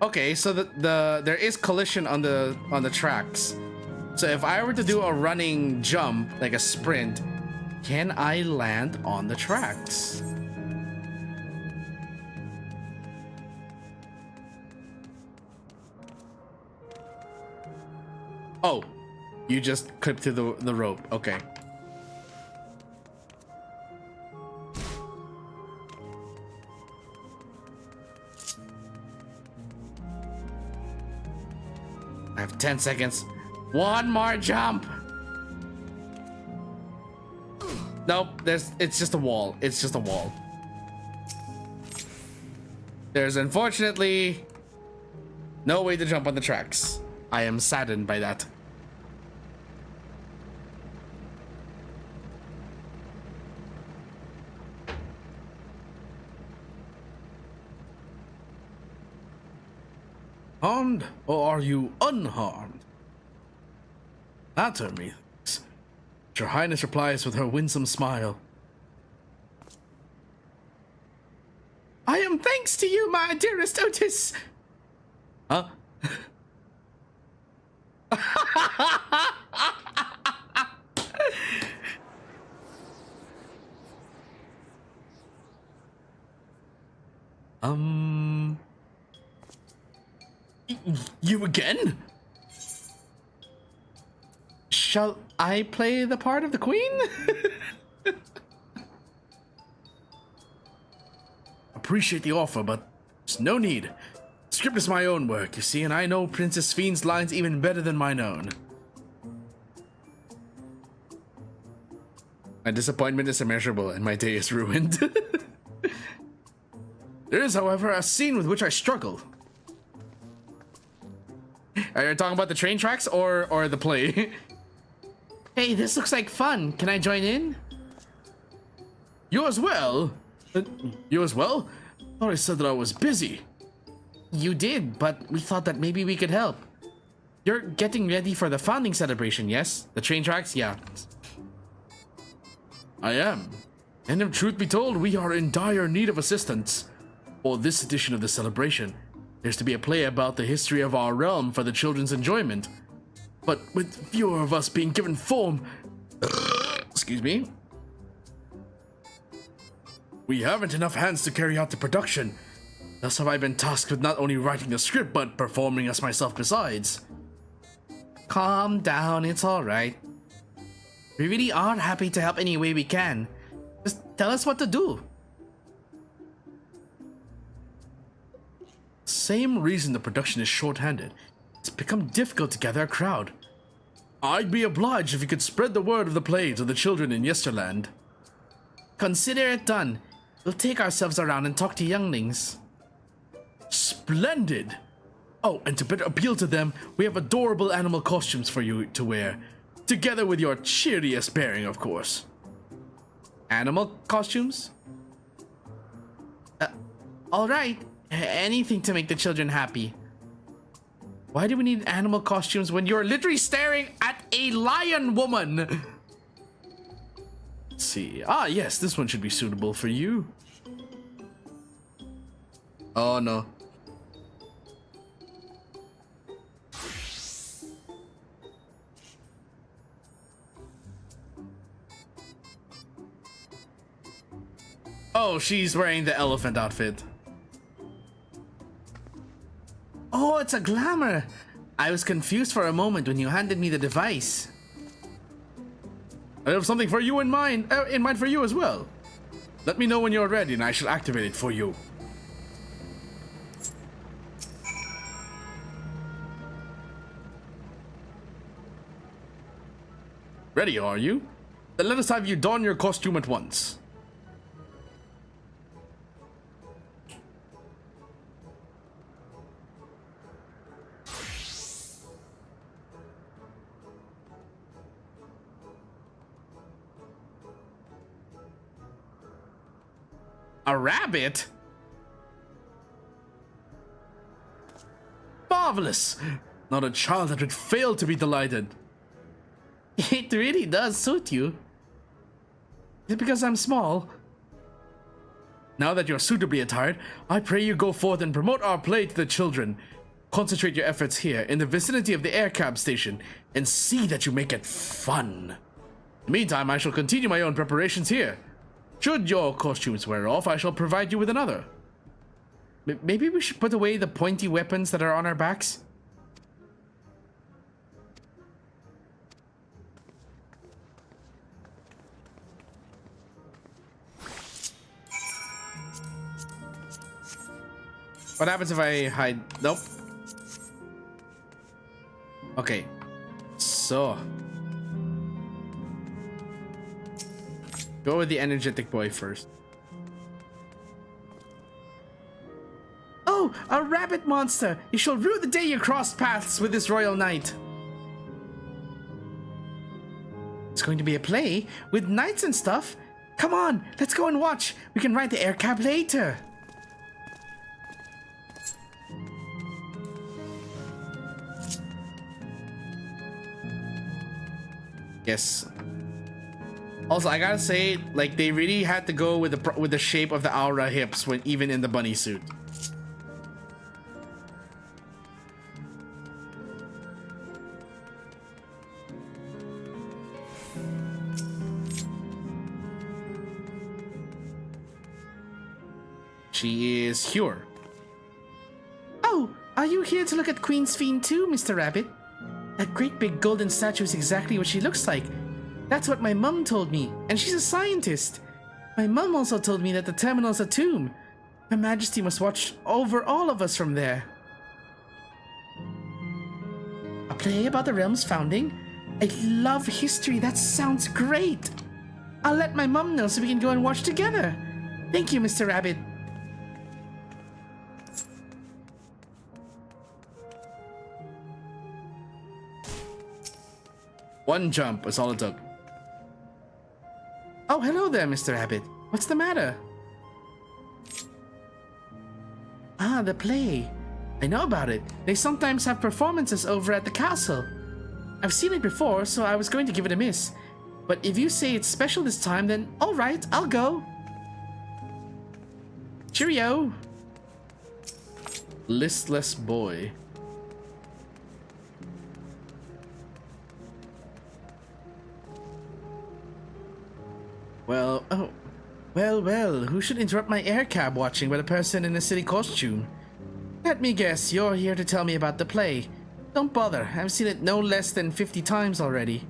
Okay, so there is collision on the tracks. So if I were to do a running jump, like a sprint, can I land on the tracks? Oh, you just clipped to the rope. Okay. I have 10 seconds. One more jump. Nope, it's just a wall. It's just a wall. There's unfortunately no way to jump on the tracks. I am saddened by that. Harmed, or are you unharmed? Answer me. Your Highness replies with her winsome smile. I am thanks to you, my dearest Otis. Huh? You again? Shall I play the part of the queen? Appreciate the offer, but there's no need. The script is my own work, you see, and I know Princess Sphene lines even better than mine own. My disappointment is immeasurable, and my day is ruined. There is, however, a scene with which I struggle. Are you talking about the train tracks or the play? Hey, this looks like fun. Can I join in? You as well? You as well? Thought I said that I was busy. You did, but we thought that maybe we could help. You're getting ready for the founding celebration, yes? The train tracks? Yeah. I am. And if truth be told, we are in dire need of assistance. For this edition of the celebration, there's to be a play about the history of our realm for the children's enjoyment. But with fewer of us being given form, excuse me, we haven't enough hands to carry out the production. Thus have I been tasked with not only writing the script, but performing as myself besides. Calm down, it's alright. We really are happy to help any way we can. Just tell us what to do. Same reason the production is short-handed. It's become difficult to gather a crowd. I'd be obliged if you could spread the word of the play to the children in Yesterland. Consider it done. We'll take ourselves around and talk to younglings. Splendid! Oh, and to better appeal to them, we have adorable animal costumes for you to wear. Together with your cheeriest bearing, of course. Animal costumes? Alright. Anything to make the children happy. Why do we need animal costumes when you're literally staring at a lion woman? Let's see. Ah, yes, this one should be suitable for you. Oh, no. Oh, she's wearing the elephant outfit. Oh, it's a glamour. I was confused for a moment when you handed me the device. I have something for you in mind for you as well. Let me know when you're ready and I shall activate it for you. Ready, are you? Then let us have you don your costume at once. A rabbit? Marvelous! Not a child that would fail to be delighted. It really does suit you. Is it because I'm small? Now that you're suitably attired, I pray you go forth and promote our play to the children. Concentrate your efforts here, in the vicinity of the air cab station, and see that you make it fun. In the meantime, I shall continue my own preparations here. Should your costumes wear off, I shall provide you with another. Maybe we should put away the pointy weapons that are on our backs? What happens if I hide? Nope. Okay. So. Go with the energetic boy first. Oh, a rabbit monster! You shall rue the day you crossed paths with this royal knight. It's going to be a play with knights and stuff. Come on, let's go and watch. We can ride the air cab later. Yes. Also, I gotta say, like, they really had to go with the shape of the aura hips when even in the bunny suit. She is here. Oh, are you here to look at Queen's Fiend too, Mr. Rabbit? That great big golden statue is exactly what she looks like. That's what my mum told me, and she's a scientist. My mum also told me that the terminal's a tomb. Her Majesty must watch over all of us from there. A play about the realm's founding? I love history, that sounds great. I'll let my mum know so we can go and watch together. Thank you, Mr. Rabbit. One jump is all it took. Oh, hello there, Mr. Rabbit. What's the matter? Ah, the play. I know about it. They sometimes have performances over at the castle. I've seen it before, so I was going to give it a miss. But if you say it's special this time, then alright, I'll go. Cheerio. Listless boy. Well, oh. Well, who should interrupt my air cab watching but a person in a city costume? Let me guess, you're here to tell me about the play. Don't bother, I've seen it no less than 50 times already.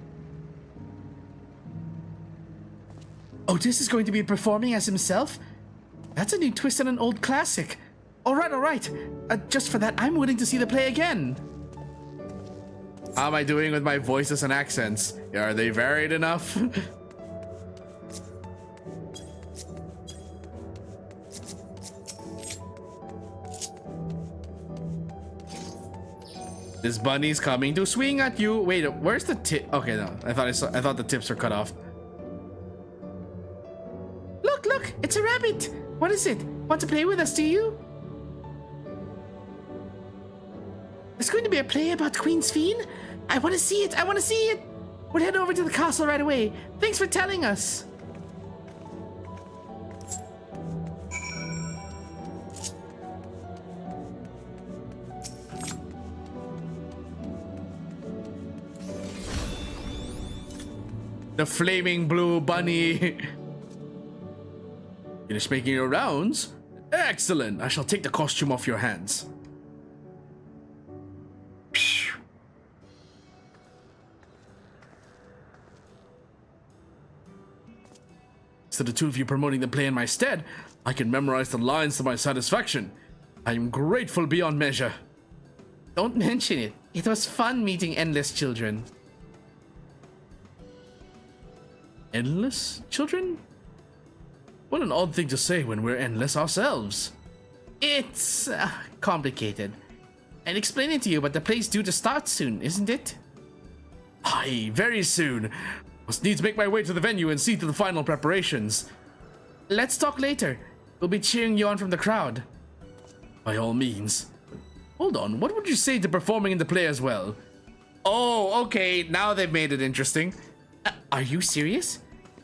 Otis is going to be performing as himself? That's a new twist on an old classic. Alright. Just for that, I'm willing to see the play again. How am I doing with my voices and accents? Are they varied enough? This bunny's coming to swing at you. Wait, where's the tip? Okay, no. I thought the tips were cut off. Look, it's a rabbit. What is it? Want to play with us, do you? There's going to be a play about Queen's Fiend? I want to see it. We'll head over to the castle right away. Thanks for telling us. The flaming blue bunny. Finish making your rounds? Excellent. I shall take the costume off your hands. So the two of you promoting the play in my stead, I can memorize the lines to my satisfaction. I am grateful beyond measure. Don't mention it. It was fun meeting endless children. Endless children? What an odd thing to say when we're endless ourselves. It's complicated. I'll explain it to you, but the play's due to start soon, isn't it? Aye, very soon. Must needs make my way to the venue and see to the final preparations. Let's talk later. We'll be cheering you on from the crowd. By all means. Hold on, what would you say to performing in the play as well? Oh, okay, now they've made it interesting. Are you serious?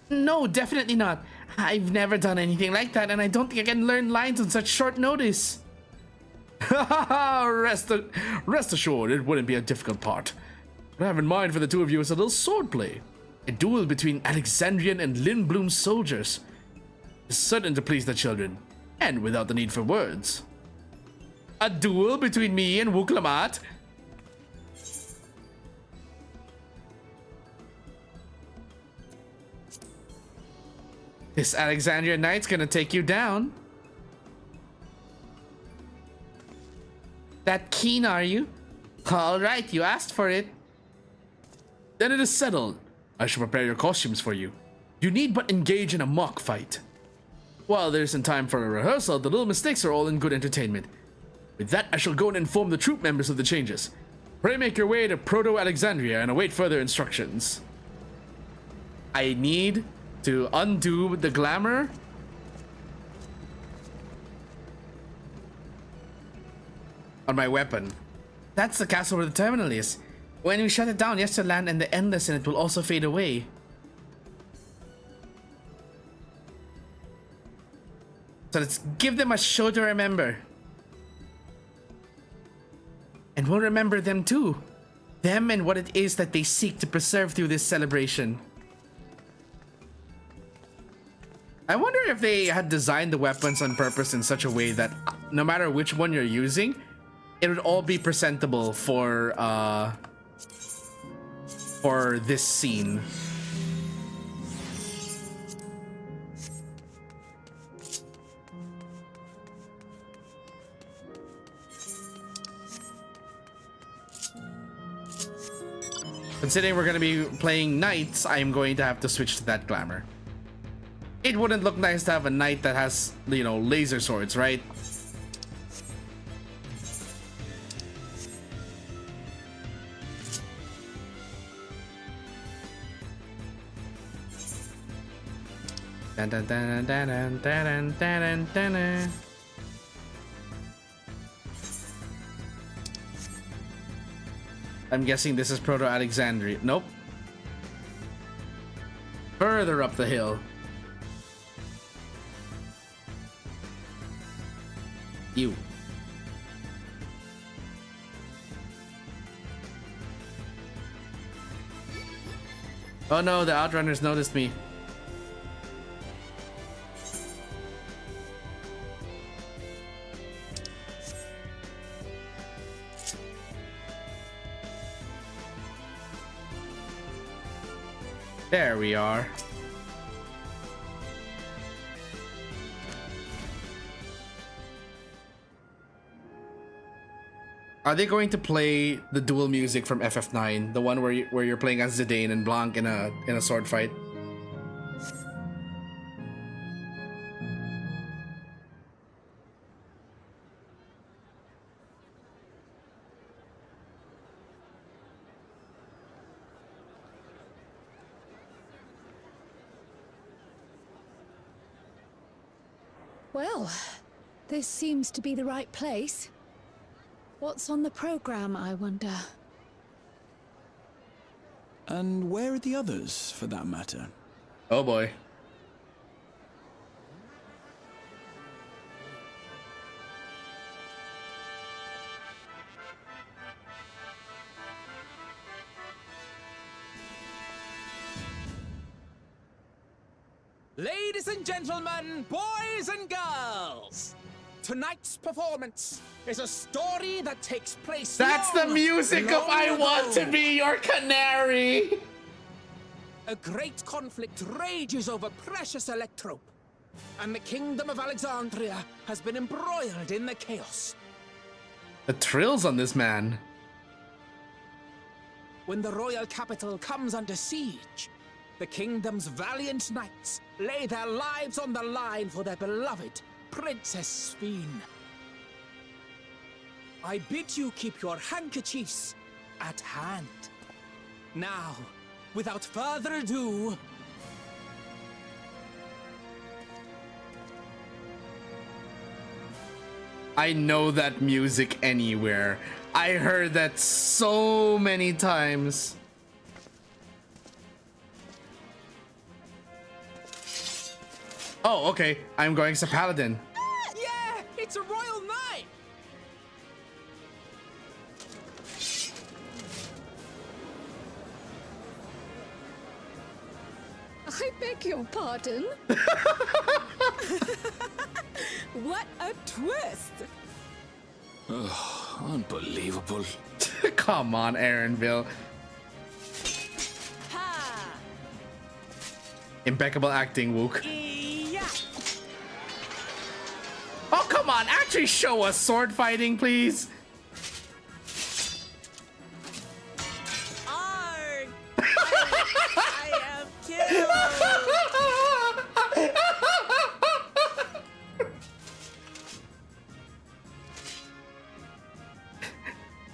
No, definitely not. I've never done anything like that, and I don't think I can learn lines on such short notice. Rest assured, it wouldn't be a difficult part. What I have in mind for the two of you is a little swordplay. A duel between Alexandrian and Lindblom soldiers. It's certain to please the children, and without the need for words. A duel between me and Wuklamat? This Alexandria knight's gonna take you down. That keen, are you? Alright, you asked for it. Then it is settled. I shall prepare your costumes for you. You need but engage in a mock fight. While there isn't time for a rehearsal, the little mistakes are all in good entertainment. With that, I shall go and inform the troop members of the changes. Pray make your way to Proto-Alexandria and await further instructions. I need to undo the glamour. On my weapon. That's the castle where the terminal is. When we shut it down, Yesterland and the Endless in it will also fade away. So let's give them a show to remember. And we'll remember them too. Them and what it is that they seek to preserve through this celebration. I wonder if they had designed the weapons on purpose in such a way that no matter which one you're using, it would all be presentable for this scene. Considering we're going to be playing knights, I'm going to have to switch to that glamour. It wouldn't look nice to have a knight that has, you know, laser swords, right? Dun, dun, dun, dun, dun, dun, dun, dun, dun. I'm guessing this is Proto-Alexandria. Nope. Further up the hill. You. Oh no, the Outrunners noticed me. There we are. Are they going to play the dual music from FF9, the one where you're playing as Zidane and Blanc in a sword fight? Well, this seems to be the right place. What's on the program, I wonder? And where are the others, for that matter? Oh boy. Ladies and gentlemen, boys and girls, tonight's performance is a story that takes place. That's the music of I Want to Be Your Canary. A great conflict rages over precious electrope, and the kingdom of Alexandria has been embroiled in the chaos. The thrills on this man. When the royal capital comes under siege, the kingdom's valiant knights lay their lives on the line for their beloved Princess Sphene. I bid you keep your handkerchiefs at hand. Now, without further ado, I know that music anywhere. I heard that so many times. Oh, okay. I'm going to Paladin. yeah, it's a royal knight! I beg your pardon? What a twist! Oh, unbelievable. Come on, Aaronville. Ha! Impeccable acting, Wook. Yeah. Oh, come on. Actually show us sword fighting, please. Arg! I am killed!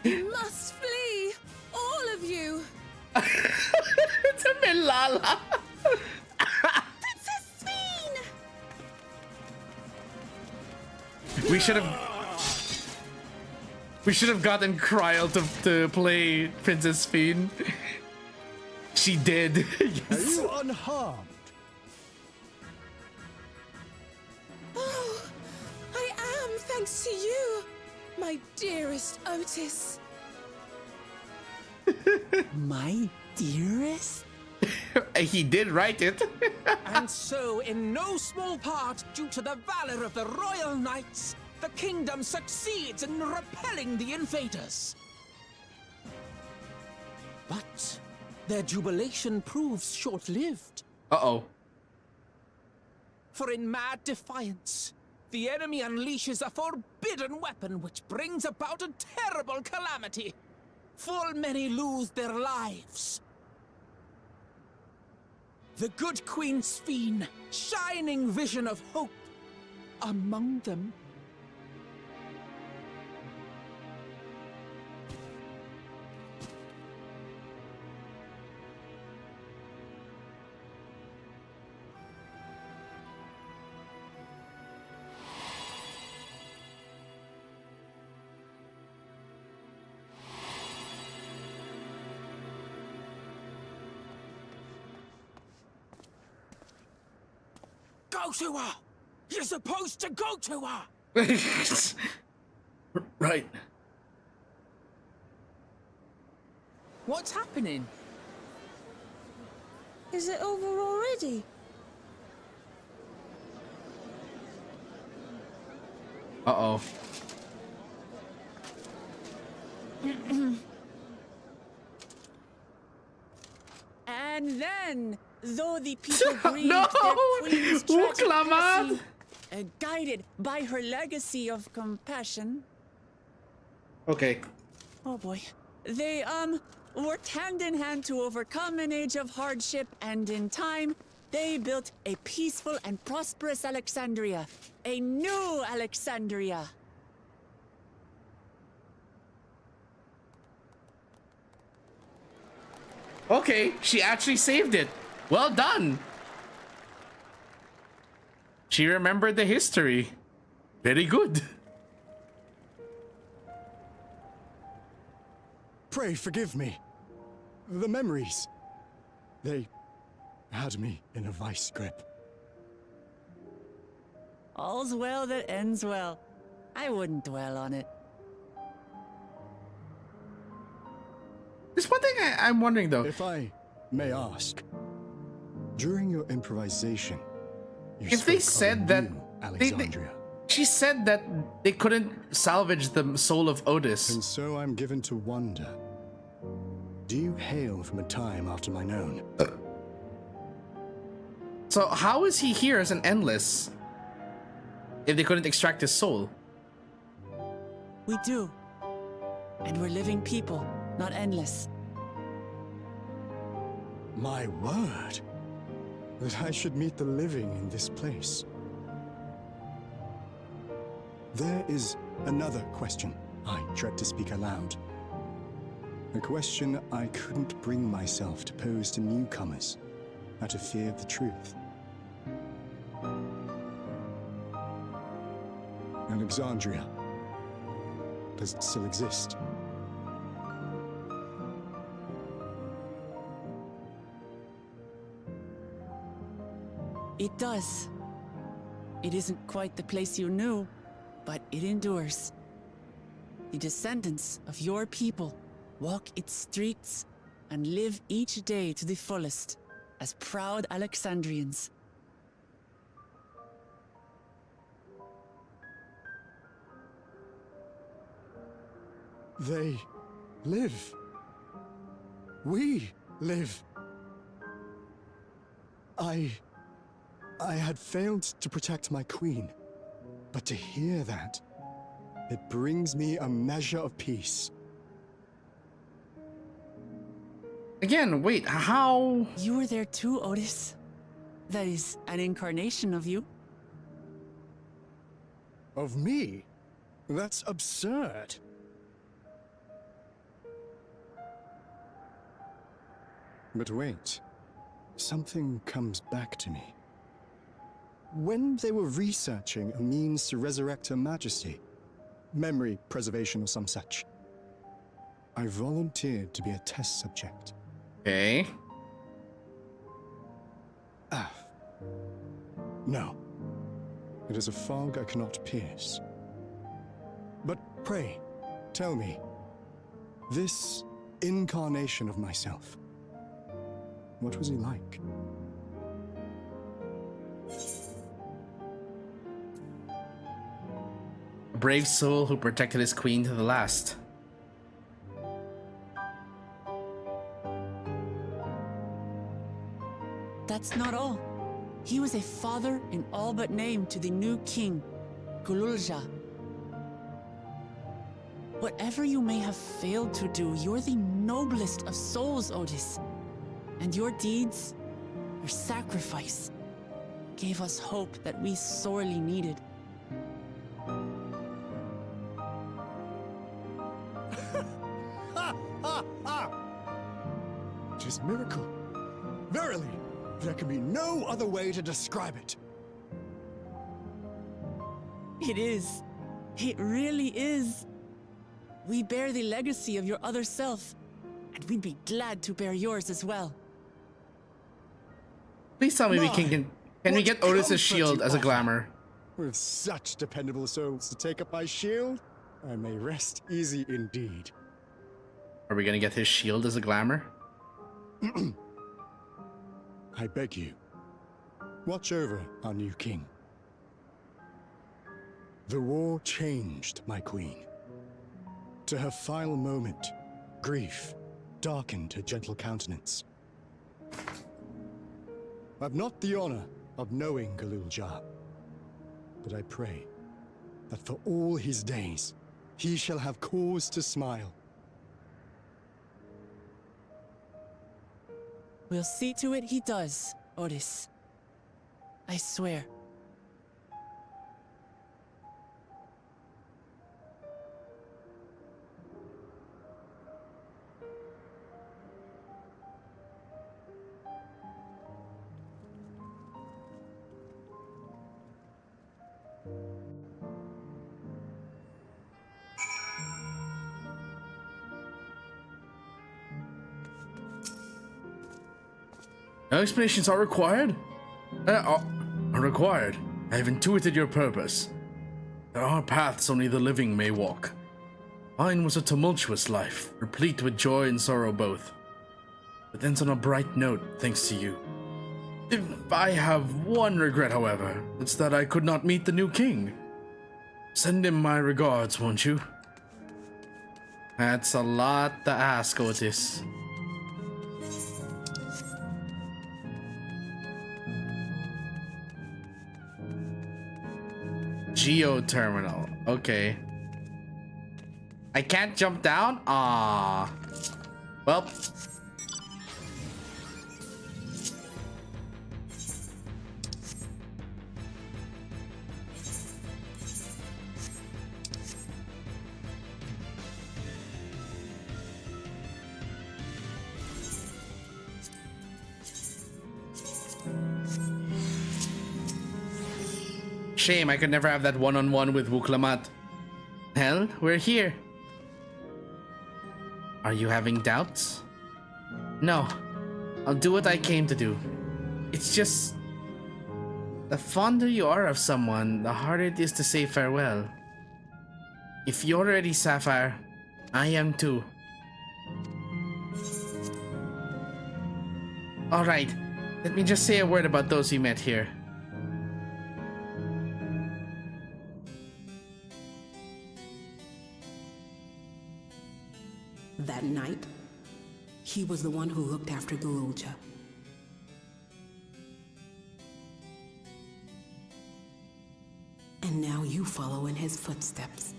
You must flee! All of you! It's a Milala. Princess Sphene! We should have gotten Kryl to play Princess Sphene. She did. Yes. Are you unharmed? Oh, I am, thanks to you, my dearest Otis. My dearest? He did write it. And so, in no small part due to the valor of the royal knights, the kingdom succeeds in repelling the invaders. But their jubilation proves short-lived. Uh-oh. For in mad defiance, the enemy unleashes a forbidden weapon which brings about a terrible calamity. Full many lose their lives. The good Queen Sphene, shining vision of hope, among them. go to her! You're supposed to go to her! Right. What's happening? Is it over already? Uh-oh. And then, though the people grieved No! their queen's tragic Oklaman! passing, guided by her legacy of compassion, Okay. oh boy, they worked hand in hand to overcome an age of hardship, and in time, they built a peaceful and prosperous Alexandria, a new Alexandria. Okay, she actually saved it. Well done. She remembered the history. Very good. Pray forgive me. The memories. They had me in a vice grip. All's well that ends well. I wouldn't dwell on it. There's one thing I'm wondering though. If I may ask, during your improvisation, you If they spoke of said a that new Alexandria. she said that they couldn't salvage the soul of Otis. And so I'm given to wonder. Do you hail from a time after mine own? So how is he here as an endless if they couldn't extract his soul? We do. And we're living people, not endless. My word. That I should meet the living in this place. There is another question I dread to speak aloud. A question I couldn't bring myself to pose to newcomers out of fear of the truth. Alexandria. Does it still exist? It does. It isn't quite the place you knew, but it endures. The descendants of your people walk its streets and live each day to the fullest as proud Alexandrians. They live. We live. I had failed to protect my queen, but to hear that, it brings me a measure of peace. Again, wait, how? You were there too, Otis. That is an incarnation of you. Of me? That's absurd. But wait, something comes back to me. When they were researching a means to resurrect Her Majesty, memory preservation or some such, I volunteered to be a test subject. Okay. No. It is a fog I cannot pierce. But pray, tell me, this incarnation of myself, what was he like? A brave soul who protected his queen to the last. That's not all. He was a father in all but name to the new king, Gululja. Whatever you may have failed to do, you're the noblest of souls, Otis. And your deeds, your sacrifice, gave us hope that we sorely needed. It is miracle. Verily, there can be no other way to describe it. It is. It really is. We bear the legacy of your other self, and we'd be glad to bear yours as well. Please tell me we can Can we get Otis's shield as a glamour? With such dependable souls to take up my shield, I may rest easy indeed. Are we gonna get his shield as a glamour? I beg you, watch over our new king. The war changed my queen. To her final moment, grief darkened her gentle countenance. I've not the honor of knowing Galul Jah, but I pray that for all his days, he shall have cause to smile. We'll see to it he does, Otis. I swear. No explanations are required? Are required. I have intuited your purpose. There are paths only the living may walk. Mine was a tumultuous life, replete with joy and sorrow both. But ends on a bright note, thanks to you. If I have one regret, however, it's that I could not meet the new king. Send him my regards, won't you? That's a lot to ask, Otis. Geo-terminal. Okay. I can't jump down? Ah. Well. Shame I could never have that one-on-one with Wuklamat. Hell, we're here. Are you having doubts? No. I'll do what I came to do. It's just... the fonder you are of someone, the harder it is to say farewell. If you're ready, Sapphire, I am too. Alright, let me just say a word about those we met here. That night, he was the one who looked after Galul Jah. And now you follow in his footsteps.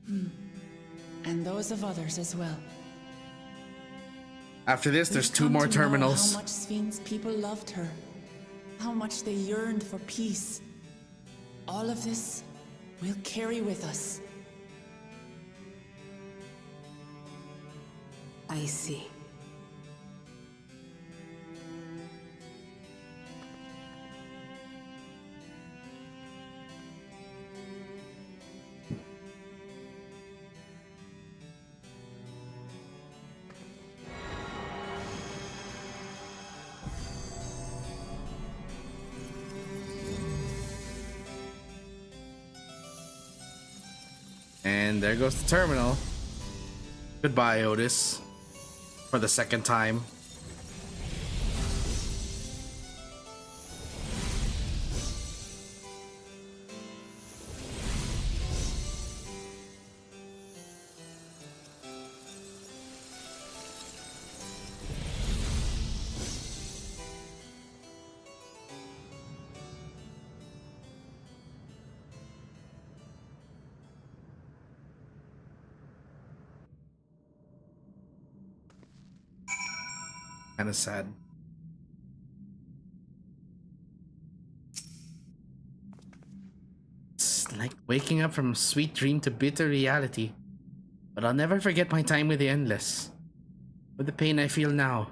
And those of others as well. After this, there's We've two come more to know terminals. how much Sphinx people loved her. How much they yearned for peace. All of this we'll carry with us. I see. And there goes the terminal. Goodbye, Otis. For the second time. Kind of sad. It's like waking up from a sweet dream to bitter reality. But I'll never forget my time with the Endless. With the pain I feel now.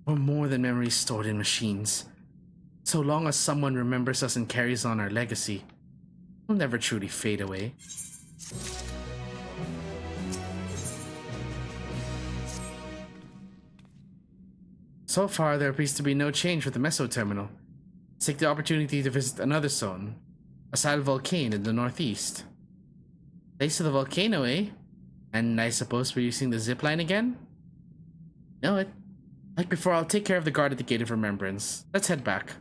We're more than memories stored in machines. So long as someone remembers us and carries on our legacy, we'll never truly fade away. So far, there appears to be no change with the Meso terminal. Let's take the opportunity to visit another zone, a silent volcano in the northeast. Place to the volcano, eh? And I suppose we're using the zipline again? Know it. Like before, I'll take care of the guard at the Gate of Remembrance. Let's head back.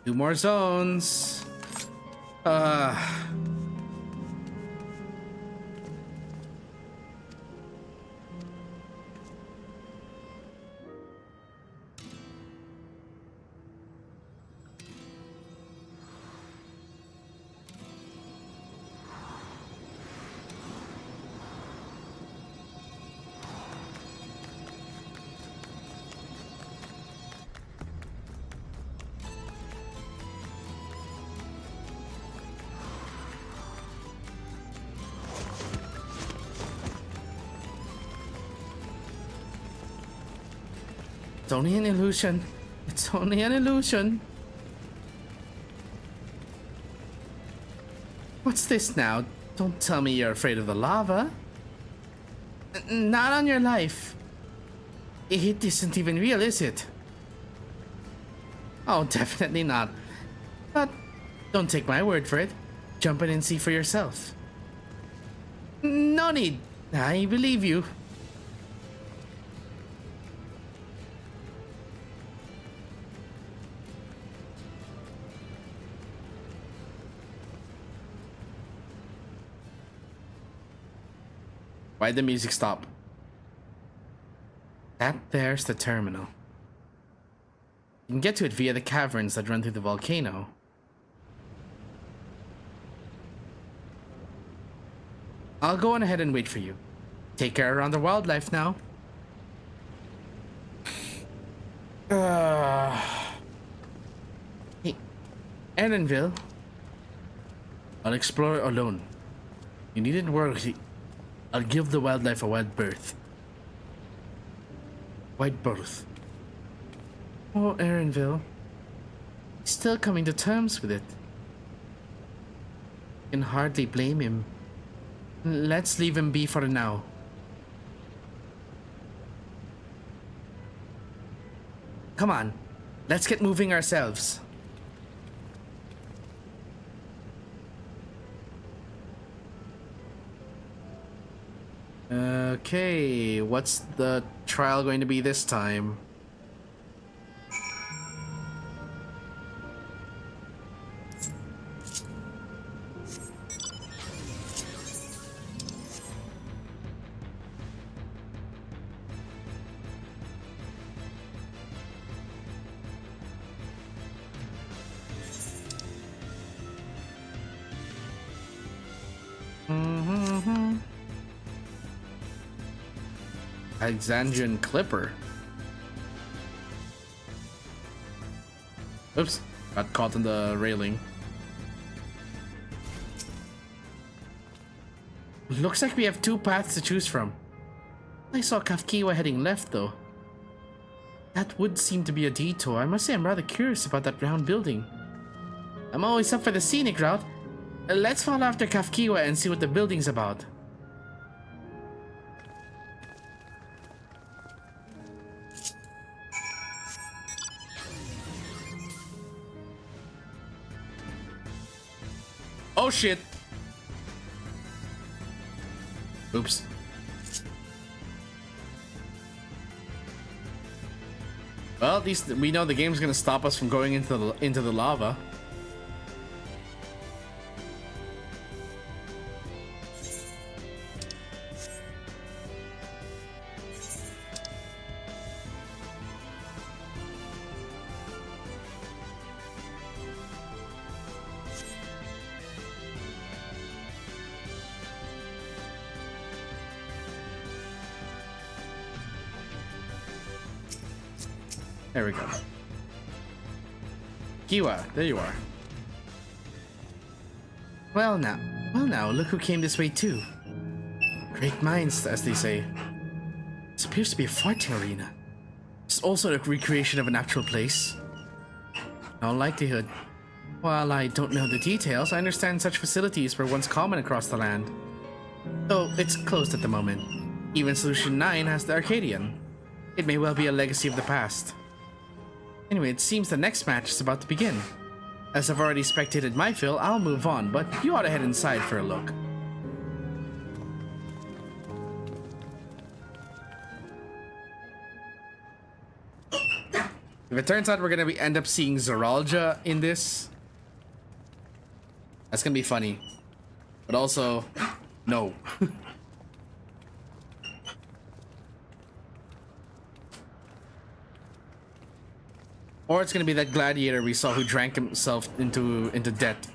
Two more zones. It's only an illusion. It's only an illusion. What's this now? Don't tell me you're afraid of the lava. Not on your life. It isn't even real, is it? Oh, definitely not. But don't take my word for it. Jump in and see for yourself. No need. I believe you. Why'd the music stop? That there's the terminal. You can get to it via the caverns that run through the volcano. I'll go on ahead and wait for you. Take care around the wildlife now. Hey, Erenville. I'll explore alone. You needn't worry. I'll give the wildlife a wide berth. Wide berth. Oh, Erenville. He's still coming to terms with it. Can hardly blame him. Let's leave him be for now. Come on, let's get moving ourselves. Okay, what's the trial going to be this time? Alexandrian Clipper. Oops, got caught in the railing. Looks like we have two paths to choose from. I saw Kafkiwa heading left though. That would seem to be a detour. I must say I'm rather curious about that round building. I'm always up for the scenic route. Let's follow after Kafkiwa and see what the building's about. Oh shit! Oops. Well, at least we know the game's gonna stop us from going into the lava. There we go. Kiwa, there you are. Well now, look who came this way too. Great minds, as they say. This appears to be a farting arena. It's also a recreation of an actual place. In all likelihood. While I don't know the details, I understand such facilities were once common across the land. Though it's closed at the moment. Even Solution 9 has the Arcadian. It may well be a legacy of the past. Anyway, it seems the next match is about to begin. As I've already spectated my fill, I'll move on, but you ought to head inside for a look. If it turns out we're gonna end up seeing Zeralja in this, that's gonna be funny. But also, no. Or it's gonna be that gladiator we saw who drank himself into debt.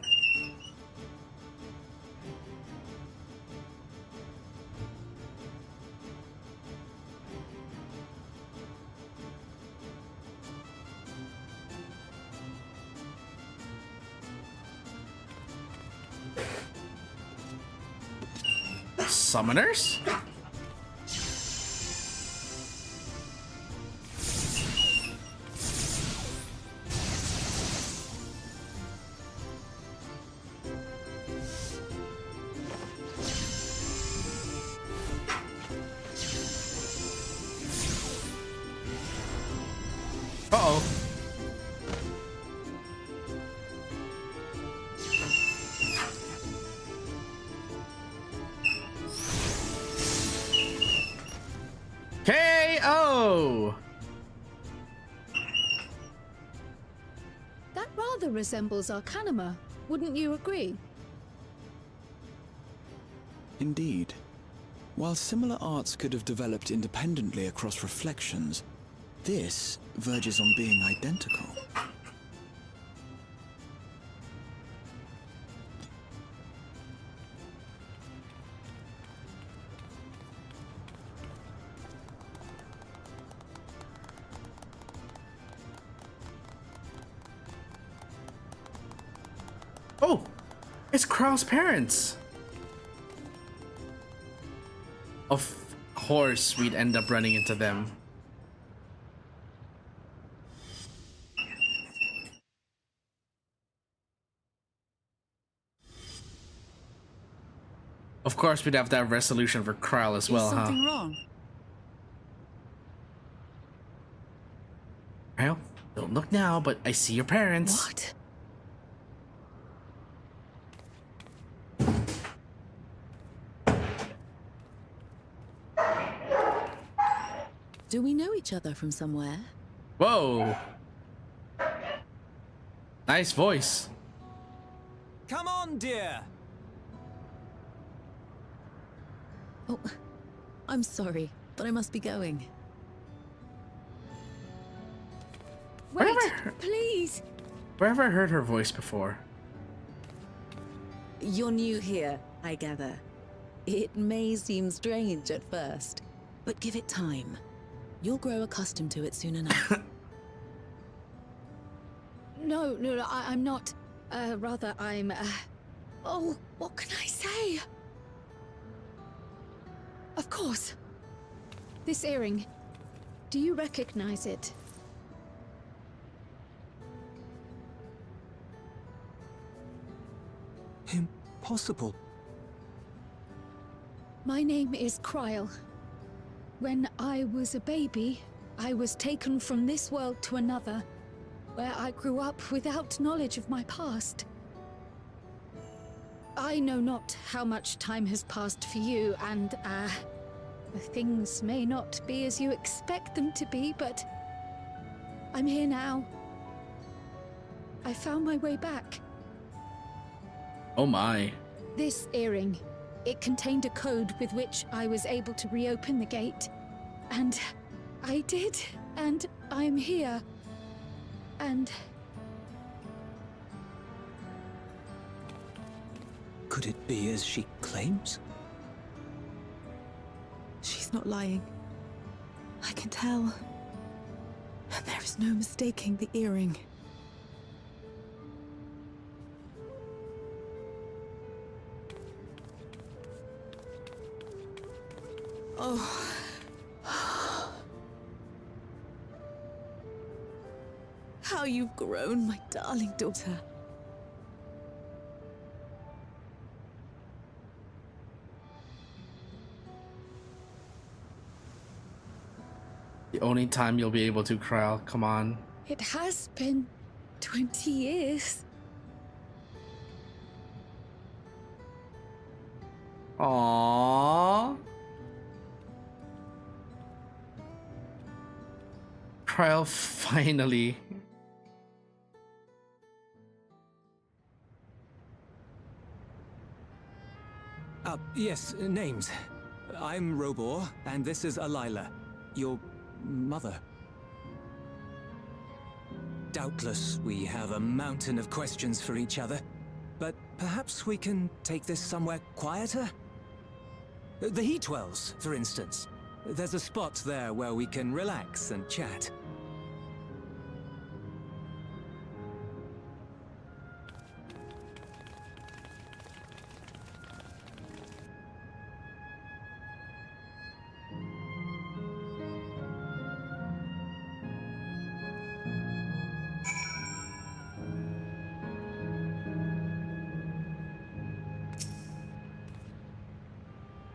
Summoners? Uh-oh. KO! That rather resembles Arcanima, wouldn't you agree? Indeed. While similar arts could have developed independently across reflections, this verges on being identical. Oh, it's Krau's parents. Of course, we'd end up running into them. Of course, we'd have that resolution for Krau as well, huh? Is something wrong? Well, don't look now, but I see your parents. What? Do we know each other from somewhere? Whoa. Nice voice. Come on, dear. Oh, I'm sorry, but I must be going. Wait, please. Where have I heard her voice before? You're new here, I gather. It may seem strange at first, but give it time. You'll grow accustomed to it soon enough. No, I'm not. Rather, I'm, Oh, what can I say? Of course. This earring. Do you recognize it? Impossible. My name is Kryle. When I was a baby, I was taken from this world to another, where I grew up without knowledge of my past. I know not how much time has passed for you, and, things may not be as you expect them to be, but I'm here now. I found my way back. Oh my. This earring, it contained a code with which I was able to reopen the gate. And I did, and I'm here. And... Could it be as she claims? She's not lying. I can tell. And there is no mistaking the earring. Oh. How you've grown, my darling daughter. The only time you'll be able to, Krell. Come on. It has been 20 years. Aww. Krell finally. Yes, names. I'm Robor, and this is Alila, your mother. Doubtless, we have a mountain of questions for each other, but perhaps we can take this somewhere quieter? The Heatwells, for instance. There's a spot there where we can relax and chat.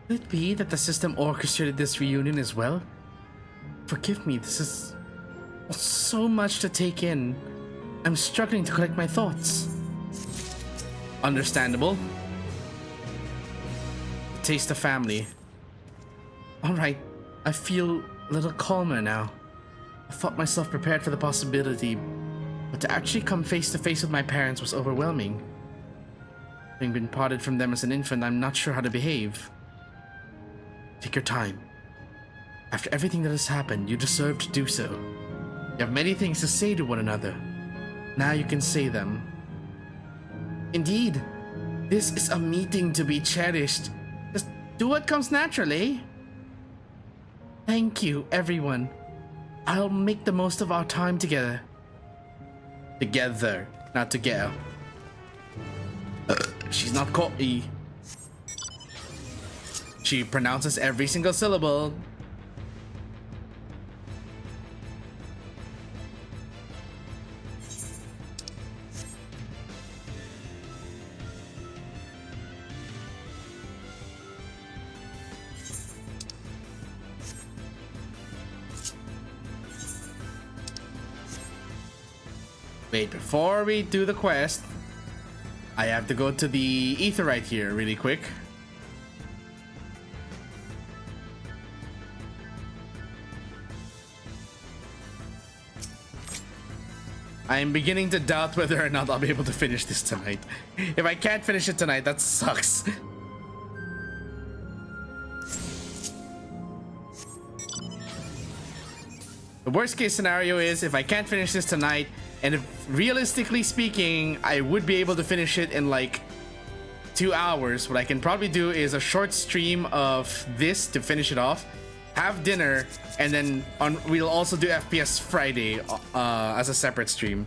Could it be that the system orchestrated this reunion as well? Forgive me, this is so much to take in. I'm struggling to collect my thoughts. Understandable. Taste of family. Alright, I feel a little calmer now. I thought myself prepared for the possibility, but to actually come face to face with my parents was overwhelming. Having been parted from them as an infant, I'm not sure how to behave. Take your time. After everything that has happened, you deserve to do so. You have many things to say to one another. Now you can say them. Indeed, this is a meeting to be cherished. Just do what comes naturally. Thank you, everyone. I'll make the most of our time together. Together, not together. She's not cocky. She pronounces every single syllable. Wait, before we do the quest, I have to go to the Aetheryte here really quick. I'm beginning to doubt whether or not I'll be able to finish this tonight. If I can't finish it tonight, that sucks. The worst case scenario is if I can't finish this tonight, and if realistically speaking, I would be able to finish it in like 2 hours. What I can probably do is a short stream of this to finish it off, have dinner, and then we'll also do FPS Friday as a separate stream.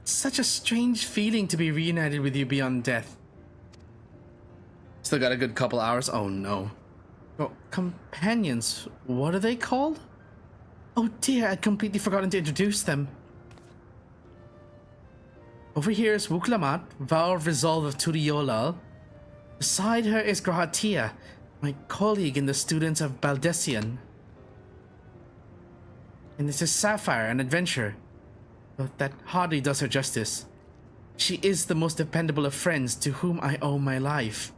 Such a strange feeling to be reunited with you beyond death. Still got a good couple hours. Oh no. Oh, companions, what are they called? Oh dear, I'd completely forgotten to introduce them. Over here is Wuklamat, Vow of Resolve of Turiolal. Beside her is Grahatia, my colleague in the Students of Baldessian. And this is Sapphire, an adventurer. But that hardly does her justice. She is the most dependable of friends to whom I owe my life.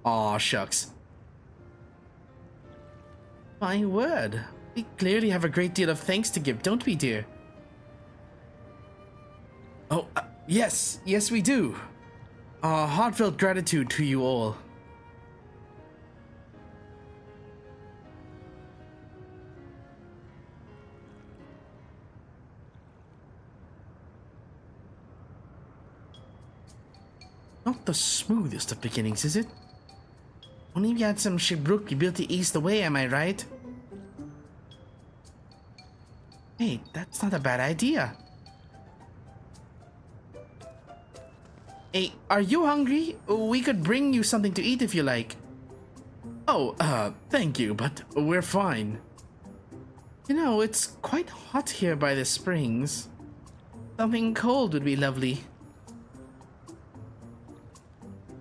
Aw, shucks. My word. We clearly have a great deal of thanks to give, don't we, dear? Oh, yes. Yes, we do. Our heartfelt gratitude to you all. Not the smoothest of beginnings, is it? Only we had some Shibruki built to ease the way, am I right? Hey, that's not a bad idea. Hey, are you hungry? We could bring you something to eat if you like. Oh, thank you, but we're fine. You know, it's quite hot here by the springs. Something cold would be lovely.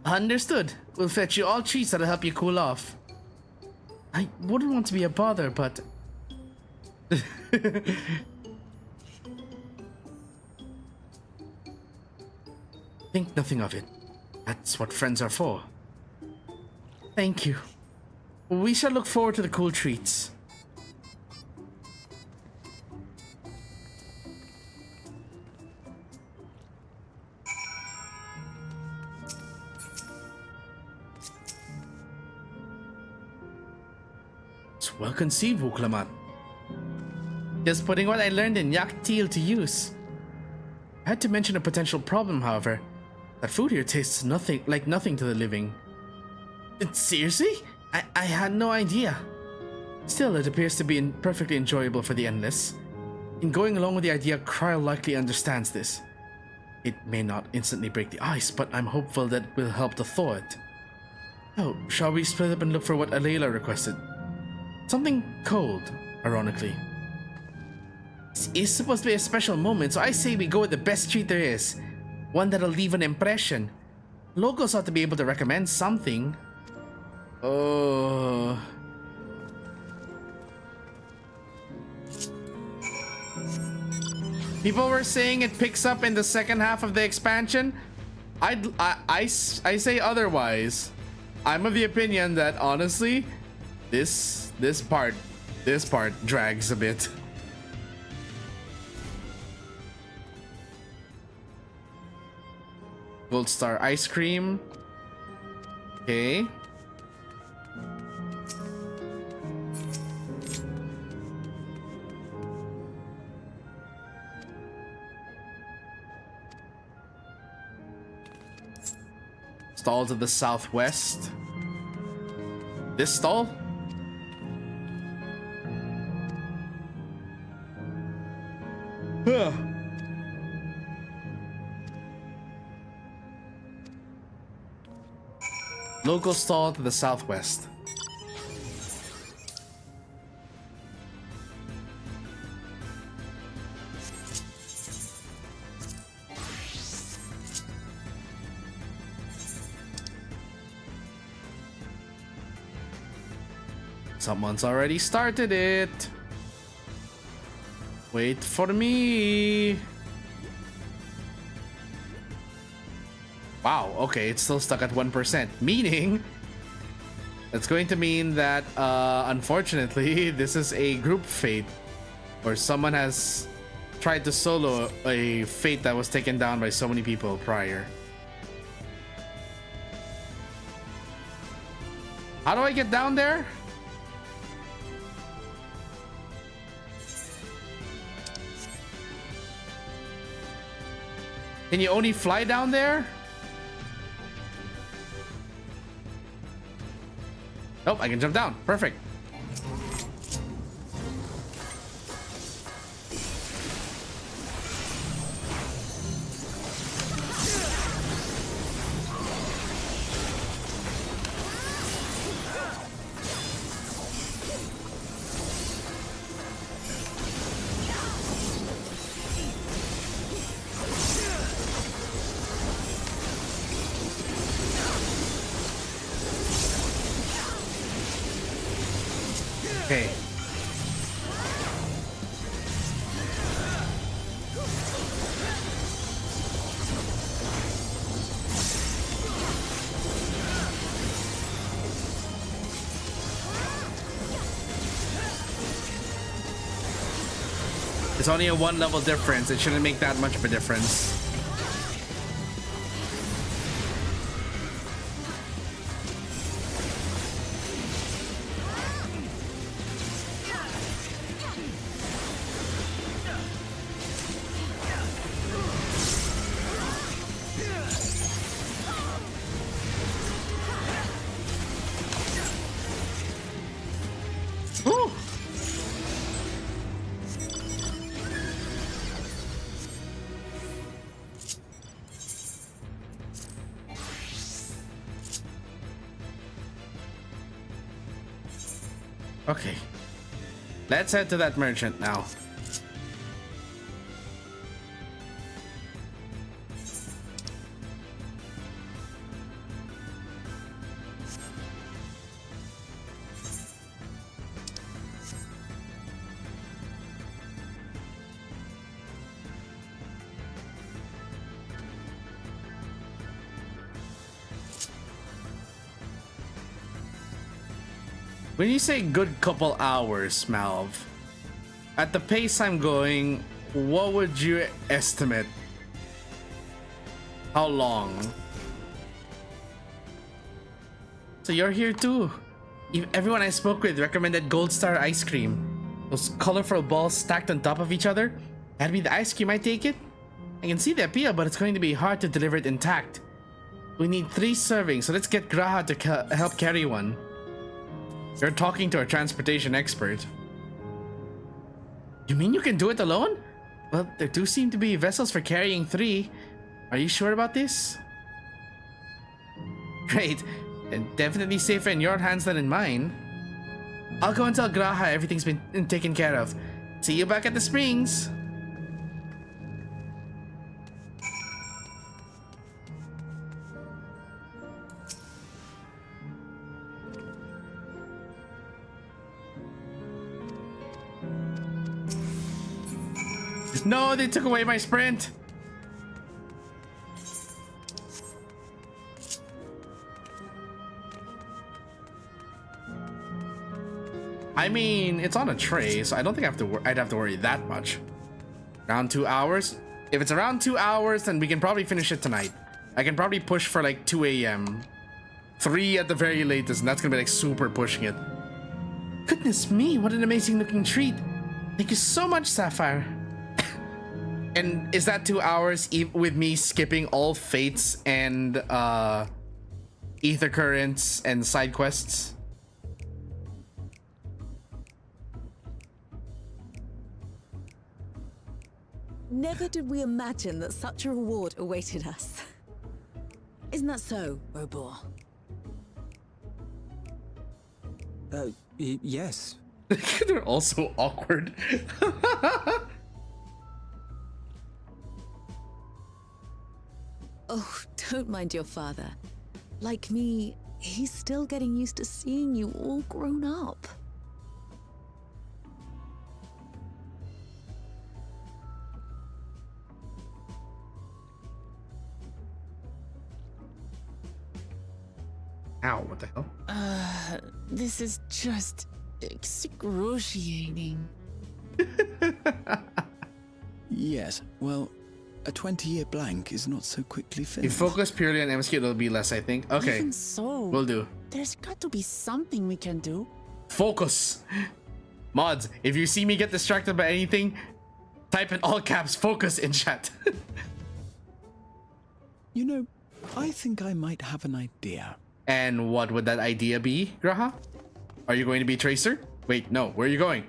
Understood. We'll fetch you all treats that'll help you cool off. I wouldn't want to be a bother, but... Think nothing of it. That's what friends are for. Thank you. We shall look forward to the cool treats. It's well conceived, Wuklamat. Just putting what I learned in Yaktil to use. I had to mention a potential problem, however. That food here tastes like nothing to the living. Seriously? I had no idea. Still, it appears to be perfectly enjoyable for the endless. In going along with the idea, Kryl likely understands this. It may not instantly break the ice, but I'm hopeful that it will help to thaw it. Oh, shall we split up and look for what Alayla requested? Something cold, ironically. This is supposed to be a special moment, so I say we go with the best treat there is. One that'll leave an impression. Locals ought to be able to recommend something. Oh. People were saying it picks up in the second half of the expansion. I say otherwise. I'm of the opinion that honestly, this part drags a bit. Gold Star ice cream. Okay. Stall to the southwest. This stall? Huh. Local stall to the southwest. Someone's already started it. Wait for me. Wow, okay, it's still stuck at 1%, meaning that's going to mean that unfortunately this is a group fate, or someone has tried to solo a fate that was taken down by so many people prior. How do I get down there? Can you only fly down there? Nope, I can jump down. Perfect. Okay. It's only a 1 level difference. It shouldn't make that much of a difference. Okay. Let's head to that merchant now. When you say good couple hours, Malv, at the pace I'm going, what would you estimate? How long? So you're here too. Everyone I spoke with recommended Gold Star ice cream. Those colorful balls stacked on top of each other. That'd be the ice cream, I take it? I can see the appeal, but it's going to be hard to deliver it intact. We need 3 servings, so let's get Graha to help carry one. You're talking to a transportation expert. You mean you can do it alone? Well, there do seem to be vessels for carrying 3. Are you sure about this? Great. And definitely safer in your hands than in mine. I'll go and tell Graha everything's been taken care of. See you back at the springs. No, they took away my sprint. I mean, it's on a tray, so I don't think I'd have to worry that much. Around 2 hours? If it's around 2 hours, then we can probably finish it tonight. I can probably push for like 2 a.m. 3 at the very latest, and that's gonna be like super pushing it. Goodness me, what an amazing looking treat. Thank you so much, Sapphire. And is that 2 hours with me skipping all fates and ether currents and side quests? Never did we imagine that such a reward awaited us. Isn't that so, Robor? Yes. They're also awkward. Oh, don't mind your father. Like me, he's still getting used to seeing you all grown up. Ow, what the hell? This is just excruciating. Yes, well, a 20-year blank is not so quickly filled. If you focus purely on MSQ, it'll be less, I think. Okay. Even so, will do. There's got to be something we can do. Focus. Mods, if you see me get distracted by anything, type in all caps focus in chat. You know, I think I might have an idea. And what would that idea be, Graha? Are you going to be Tracer? Wait, no. Where are you going?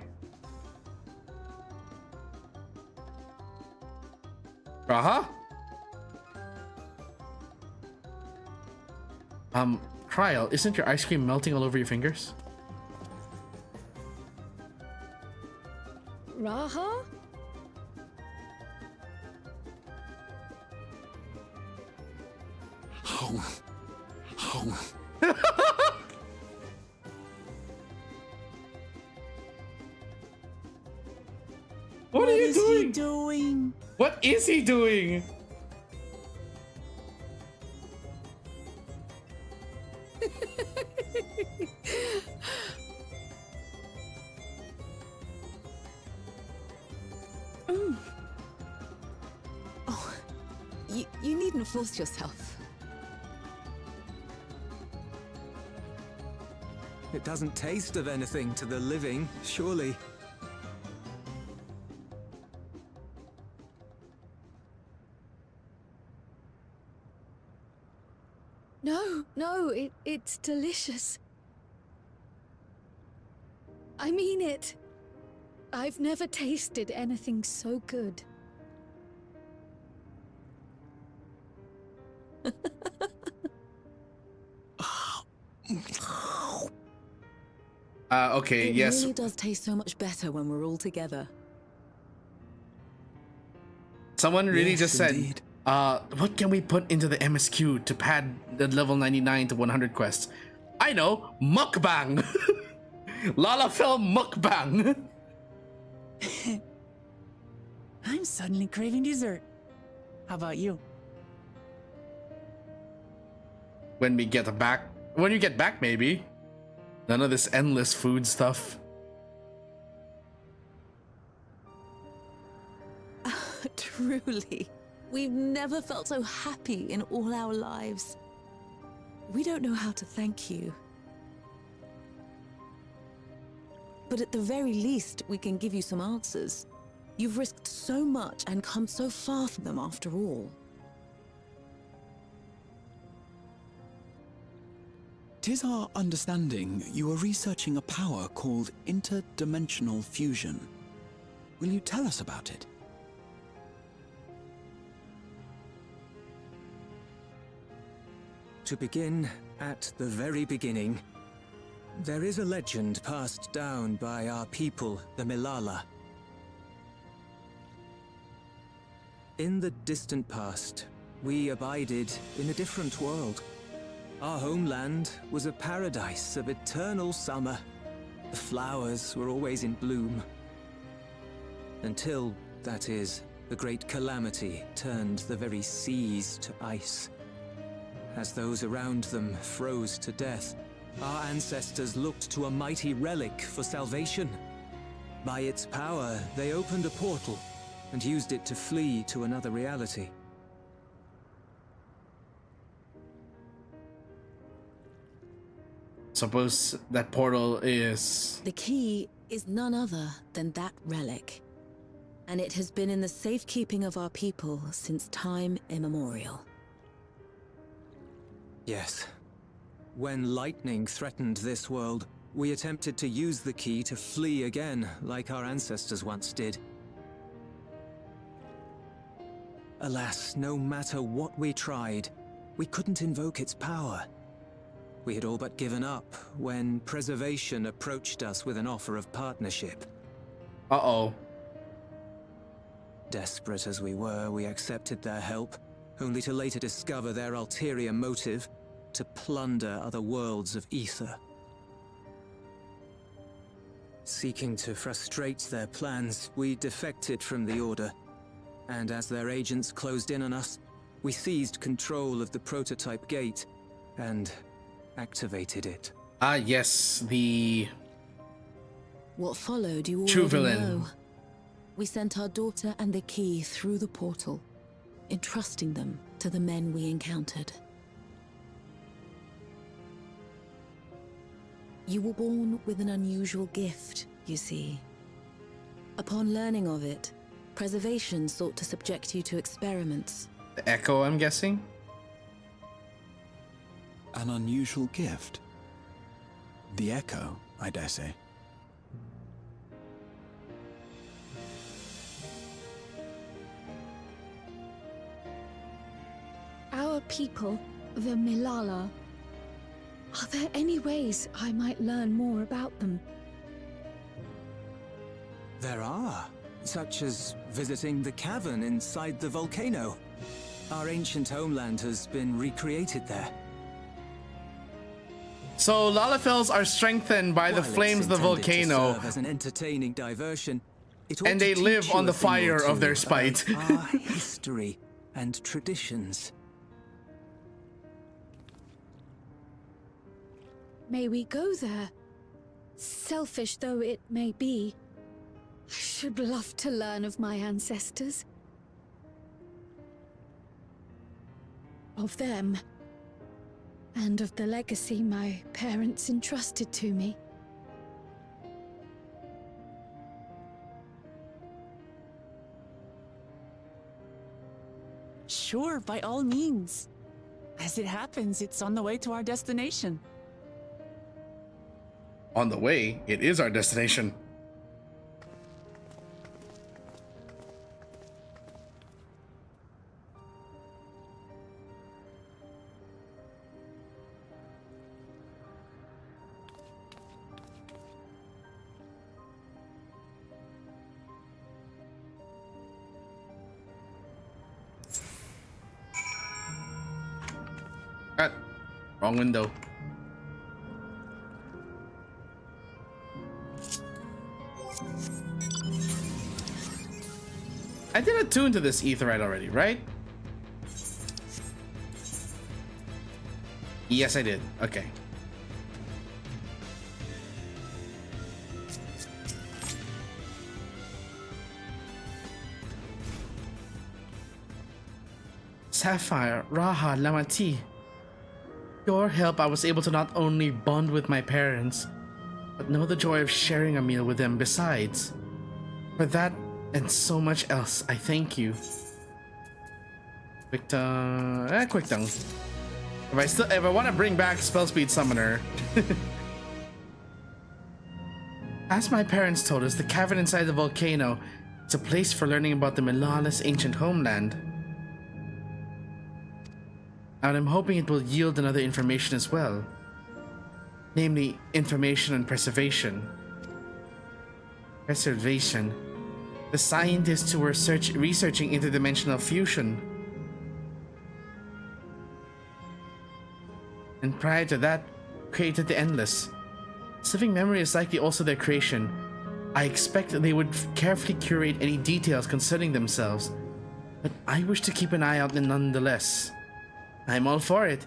Graha? Trial, isn't your ice cream melting all over your fingers? Raha? What are you is doing? he doing? What is he doing? Oh, you needn't force yourself. It doesn't taste of anything to the living, surely. No, it's delicious. I mean it. I've never tasted anything so good. Okay, It yes. really does taste so much better when we're all together. Someone really Yes, just said, indeed. what can we put into the MSQ to pad the level 99 to 100 quests? I know, mukbang! Lalafell mukbang! I'm suddenly craving dessert. How about you? When you get back, maybe. None of this endless food stuff. Truly, we've never felt so happy in all our lives. We don't know how to thank you. But at the very least, we can give you some answers. You've risked so much and come so far from them after all. Tis our understanding you are researching a power called interdimensional fusion. Will you tell us about it? To begin at the very beginning, there is a legend passed down by our people, the Milala. In the distant past, we abided in a different world. Our homeland was a paradise of eternal summer. The flowers were always in bloom. Until, that is, the great calamity turned the very seas to ice. As those around them froze to death, our ancestors looked to a mighty relic for salvation. By its power, they opened a portal and used it to flee to another reality. Suppose that portal is... The key is none other than that relic. And it has been in the safekeeping of our people since time immemorial. Yes. When lightning threatened this world, we attempted to use the key to flee again, like our ancestors once did. Alas, no matter what we tried, we couldn't invoke its power. We had all but given up when Preservation approached us with an offer of partnership. Uh-oh. Desperate as we were, we accepted their help, only to later discover their ulterior motive, to plunder other worlds of ether. Seeking to frustrate their plans, we defected from the Order, and as their agents closed in on us, we seized control of the prototype gate and activated it. Ah, yes, the... What followed you True already villain. know. We sent our daughter and the key through the portal, entrusting them to the men we encountered. You were born with an unusual gift, you see. Upon learning of it, Preservation sought to subject you to experiments. The Echo, I'm guessing? An unusual gift. The Echo, I dare say. Our people, the Milala. Are there any ways I might learn more about them? There are, such as visiting the cavern inside the volcano. Our ancient homeland has been recreated there. So Lalafells are strengthened by the While it's flames of the intended to volcano, serve as an entertaining diversion, it ought and to they teach live you on a the thing or fire of two their spite. about our history and traditions. May we go there? Selfish though it may be, I should love to learn of my ancestors. Of them. And of the legacy my parents entrusted to me. Sure, by all means. As it happens, it's on the way to our destination. On the way, it is our destination. Wrong window. I did attune to this etherite already, right? Yes, I did. Okay. Sapphire, Raha, Lamati. Your help, I was able to not only bond with my parents, but know the joy of sharing a meal with them besides. For that and so much else, I thank you. Quick tongue. If I want to bring back Spell Speed Summoner. As my parents told us, the cavern inside the volcano is a place for learning about the Milala's ancient homeland. And I'm hoping it will yield another information as well. Namely, information on preservation. Preservation. The scientists who were researching interdimensional fusion. And prior to that, created the Endless. Living memory is likely also their creation. I expect that they would carefully curate any details concerning themselves, but I wish to keep an eye out nonetheless. I'm all for it.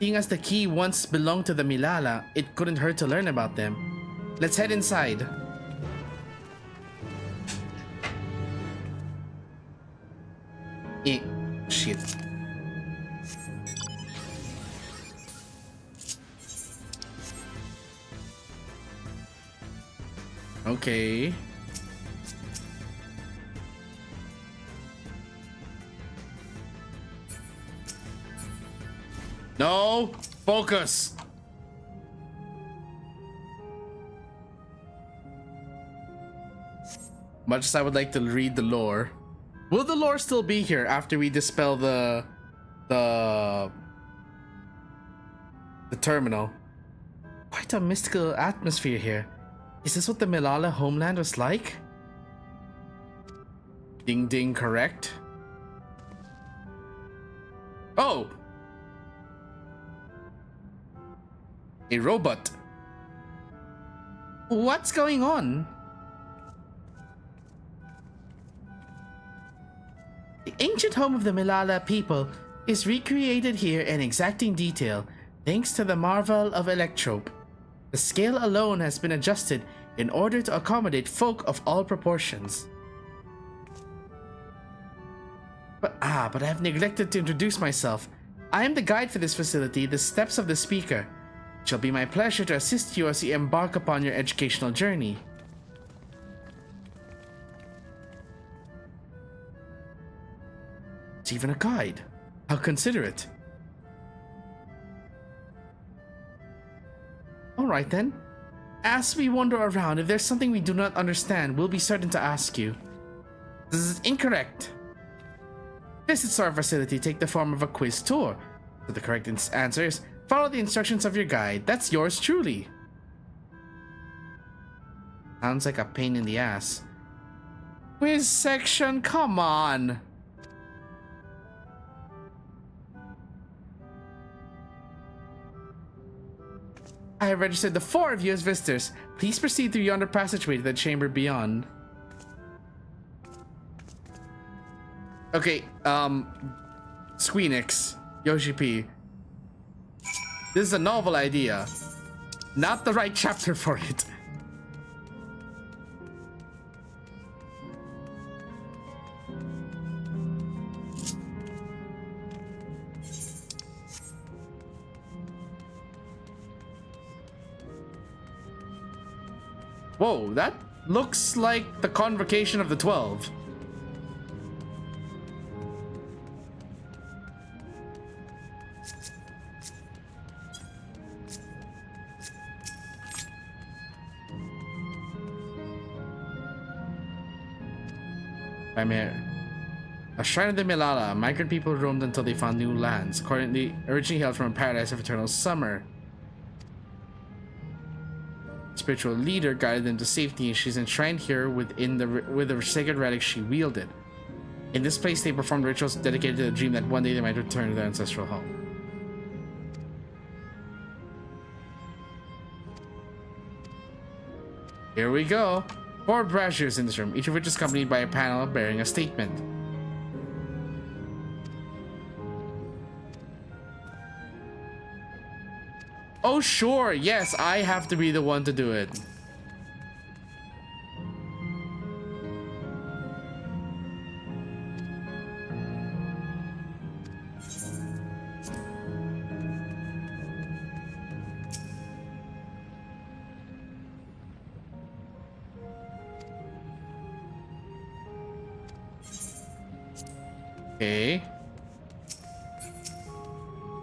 Seeing as the key once belonged to the Milala, it couldn't hurt to learn about them. Let's head inside. Shit. Okay. No! Focus! Much as I would like to read the lore. Will the lore still be here after we dispel the terminal? Quite a mystical atmosphere here. Is this what the Milala homeland was like? Ding ding, correct. Oh! A robot. What's going on? The ancient home of the Milala people is recreated here in exacting detail thanks to the marvel of Electrope. The scale alone has been adjusted in order to accommodate folk of all proportions. But I have neglected to introduce myself. I am the guide for this facility, the Steps of the Speaker. It shall be my pleasure to assist you as you embark upon your educational journey. It's even a guide. How considerate. Alright then. As we wander around, if there's something we do not understand, we'll be certain to ask you. This is incorrect. Visits to our facility take the form of a quiz tour. So the correct answer is follow the instructions of your guide. That's yours truly. Sounds like a pain in the ass. Quiz section, come on. I have registered the 4 of you as visitors. Please proceed through yonder passageway to the chamber beyond. Okay, Squeenix, Yoshi P. This is a novel idea. Not the right chapter for it. Whoa, that looks like the Convocation of the 12. A shrine of the Milala. Migrant people roamed until they found new lands, originally hailed from a paradise of eternal summer. Spiritual leader guided them to safety, and she's enshrined here with the sacred relics she wielded. In this place, they performed rituals dedicated to the dream that one day they might return to their ancestral home. Here we go. 4 braziers in this room, each of which is accompanied by a panel bearing a statement. Oh sure, yes, I have to be the one to do it. Okay.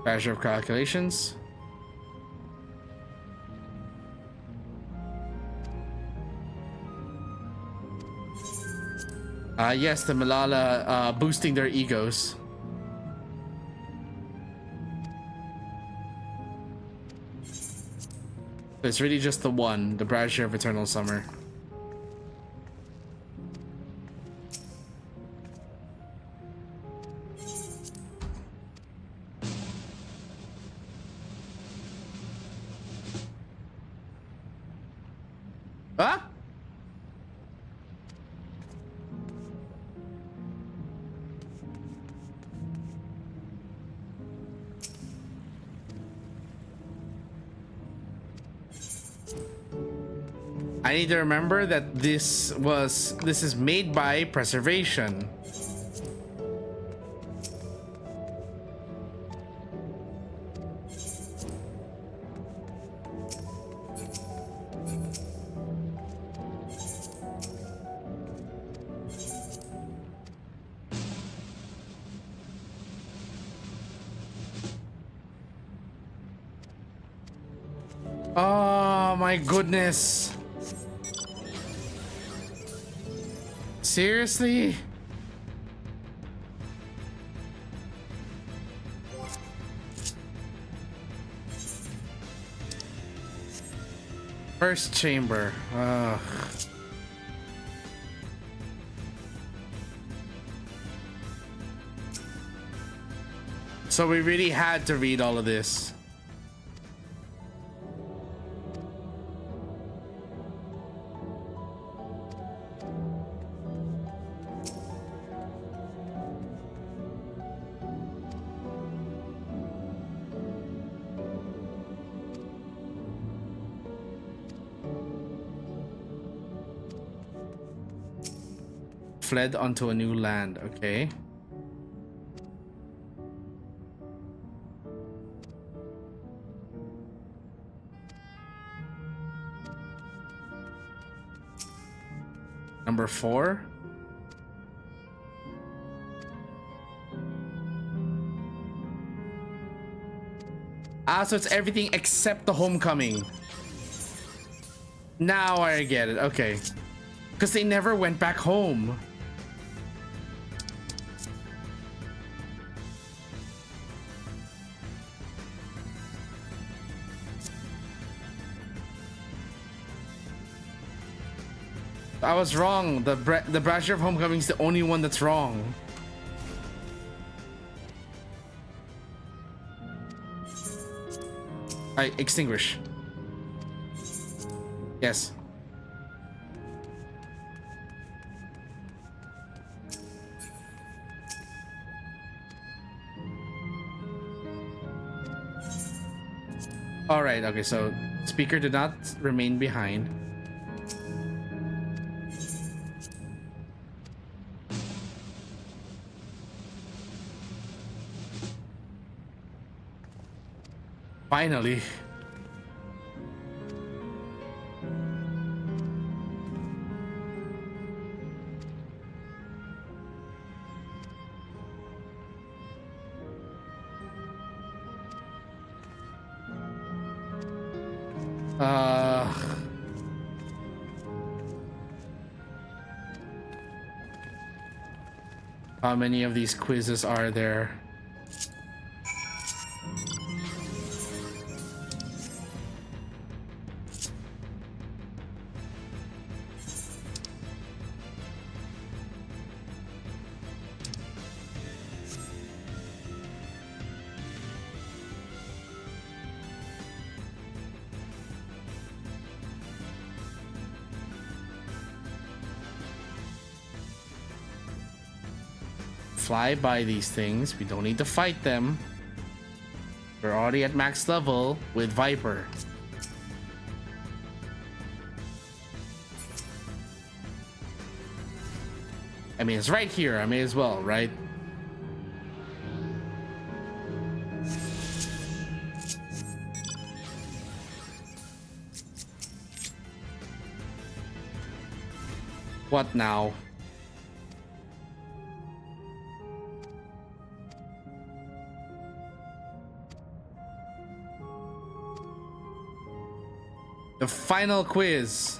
Measure of calculations. Yes, the Malala boosting their egos. It's really just the one, the Brazier of Eternal Summer. Huh? I need to remember that this is made by preservation. Oh my goodness. Seriously? First chamber. Ugh. So we really had to read all of this. Fled onto a new land, okay. Number 4. Ah, so it's everything except the homecoming. Now I get it, okay. Because they never went back home. I was wrong. The Brazier of Homecoming is the only one that's wrong. I extinguish. Yes. All right. Okay. So speaker did not remain behind. Finally. How many of these quizzes are there? fly by these things. We don't need to fight them. We're already at max level with Viper. I mean, it's right here. I may as well, right? What now? The final quiz.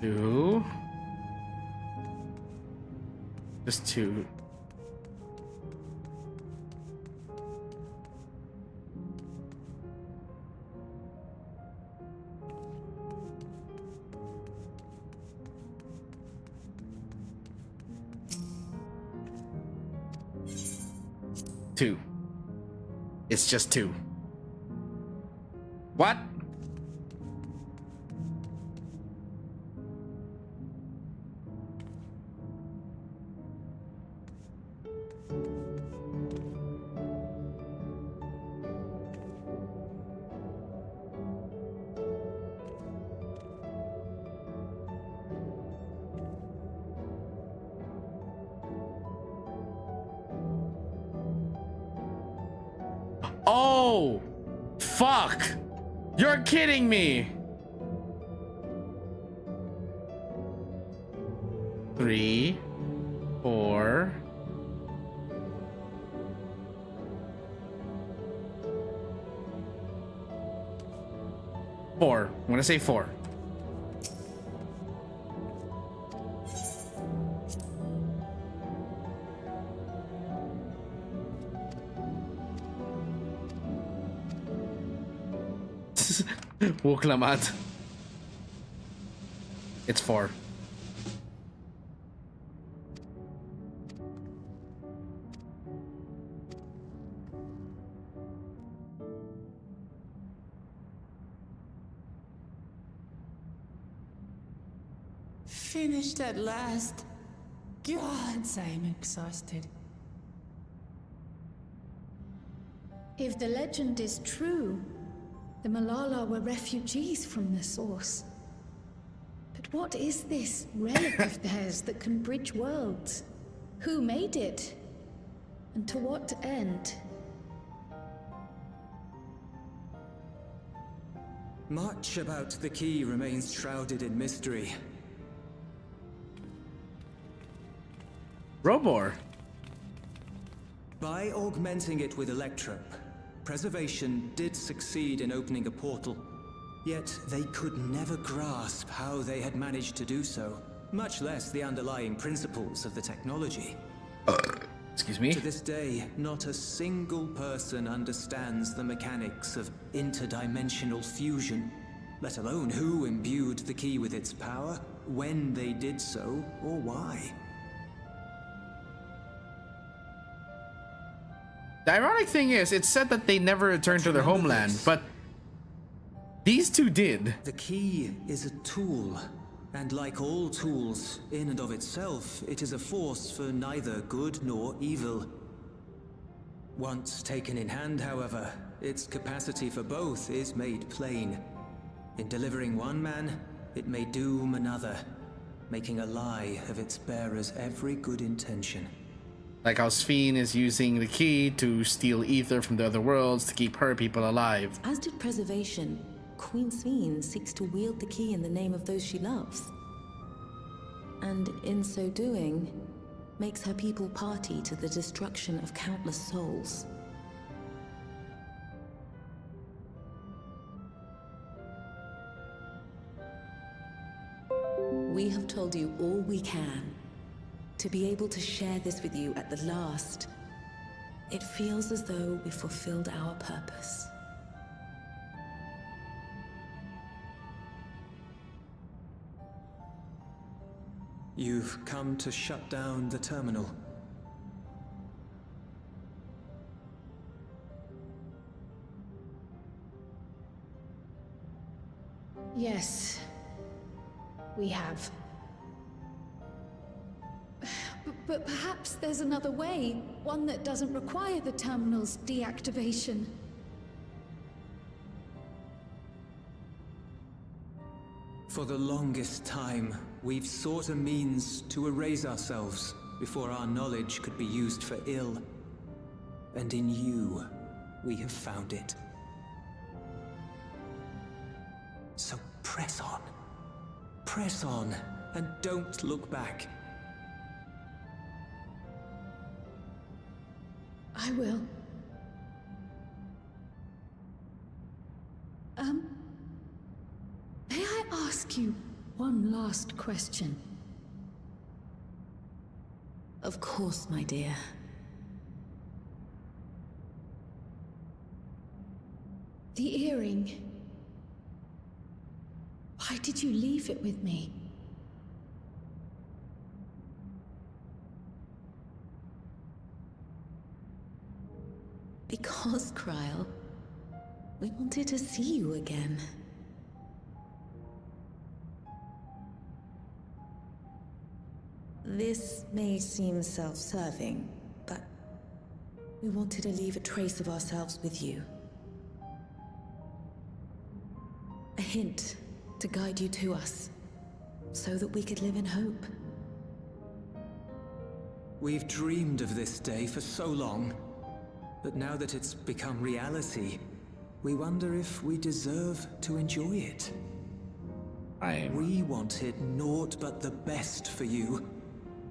Two. Just two. Two. It's just two. What? Oh, fuck. You're kidding me. 3, 4. Four. I'm gonna say 4. Wuklamat. It's 4. Finished at last. Gods, I'm exhausted. If the legend is true, the Malala were refugees from the source. But what is this relic of theirs that can bridge worlds? Who made it? And to what end? Much about the key remains shrouded in mystery. Robor. By augmenting it with Electrope, Preservation did succeed in opening a portal. Yet they could never grasp how they had managed to do so, much less the underlying principles of the technology. Excuse me? To this day, not a single person understands the mechanics of interdimensional fusion, let alone who imbued the key with its power, when they did so, or why. The ironic thing is, it's said that they never returned to their homeland, but these two did. The key is a tool, and like all tools, in and of itself, it is a force for neither good nor evil. Once taken in hand, however, its capacity for both is made plain. In delivering one man, it may doom another, making a lie of its bearer's every good intention. Like how Sphene is using the key to steal ether from the other worlds to keep her people alive. As did Preservation, Queen Sphene seeks to wield the key in the name of those she loves. And in so doing, makes her people party to the destruction of countless souls. We have told you all we can. To be able to share this with you at the last, it feels as though we fulfilled our purpose. You've come to shut down the terminal. Yes, we have. But perhaps there's another way, one that doesn't require the terminal's deactivation. For the longest time, we've sought a means to erase ourselves before our knowledge could be used for ill. And in you, we have found it. So press on. Press on, and don't look back. I will. May I ask you one last question? Of course, my dear. The earring. Why did you leave it with me? Because, Kryl, we wanted to see you again. This may seem self-serving, but we wanted to leave a trace of ourselves with you. A hint to guide you to us, so that we could live in hope. We've dreamed of this day for so long, but now that it's become reality, we wonder if we deserve to enjoy it. We wanted naught but the best for you,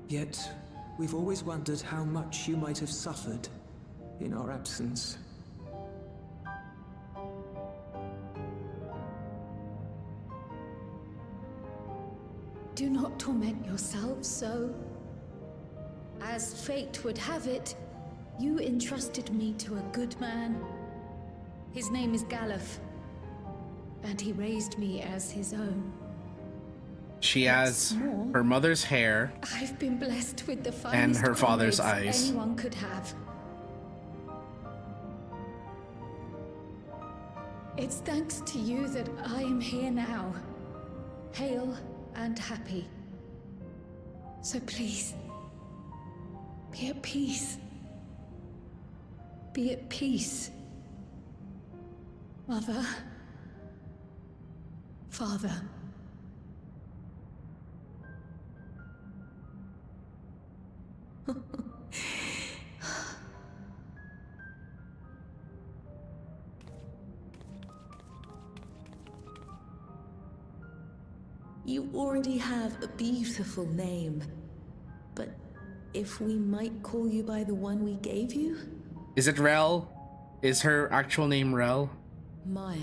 yet we've always wondered how much you might have suffered in our absence. Do not torment yourselves so. As fate would have it, you entrusted me to a good man. His name is Galuf, and he raised me as his own. She has her mother's hair I've been blessed with the finest and her father's comrades eyes. anyone could have. It's thanks to you that I am here now, hale and happy. So please, be at peace. Be at peace. Mother. Father. You already have a beautiful name, but if we might call you by the one we gave you? Is it Rel? Is her actual name Rel? Maya.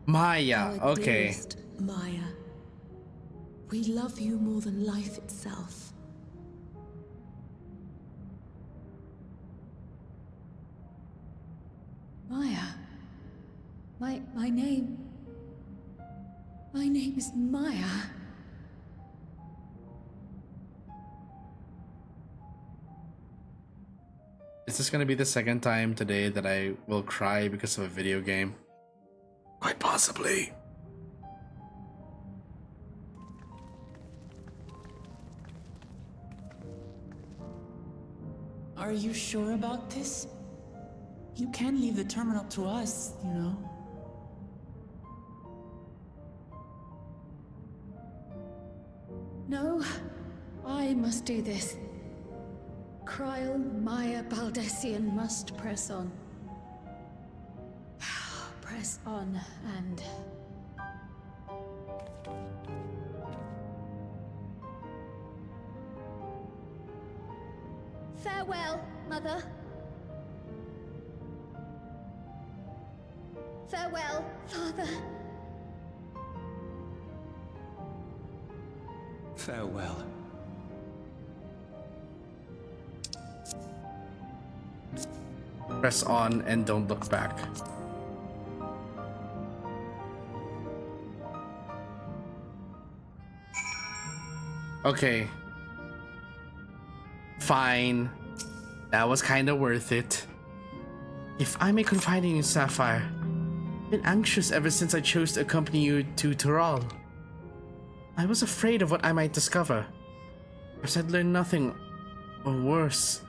Maya, Our okay. dearest Maya. We love you more than life itself. Maya. My name. My name is Maya. Is this gonna be the second time today that I will cry because of a video game? Quite possibly. Are you sure about this? You can leave the terminal to us, you know. No, I must do this. Kryl, Maya, Baldessian must press on. Press on and... Farewell, Mother. Farewell, Father. Farewell. Press on and don't look back. Okay. Fine. That was kinda worth it. If I may confide in you, Sapphire, I've been anxious ever since I chose to accompany you to Tural. I was afraid of what I might discover. Perhaps I'd learn nothing, or worse,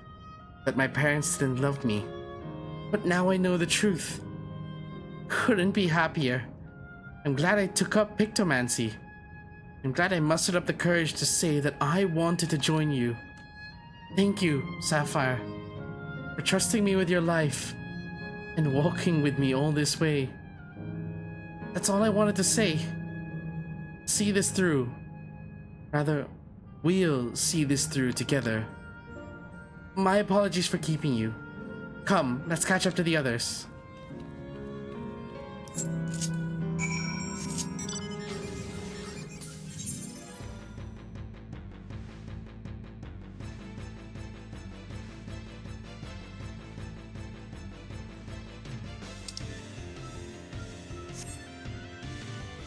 that my parents didn't love me. But now I know the truth. Couldn't be happier. I'm glad I took up pictomancy. I'm glad I mustered up the courage to say that I wanted to join you. Thank you, Sapphire, for trusting me with your life and walking with me all this way. That's all I wanted to say. See this through. Rather, we'll see this through together. My apologies for keeping you. Come, let's catch up to the others.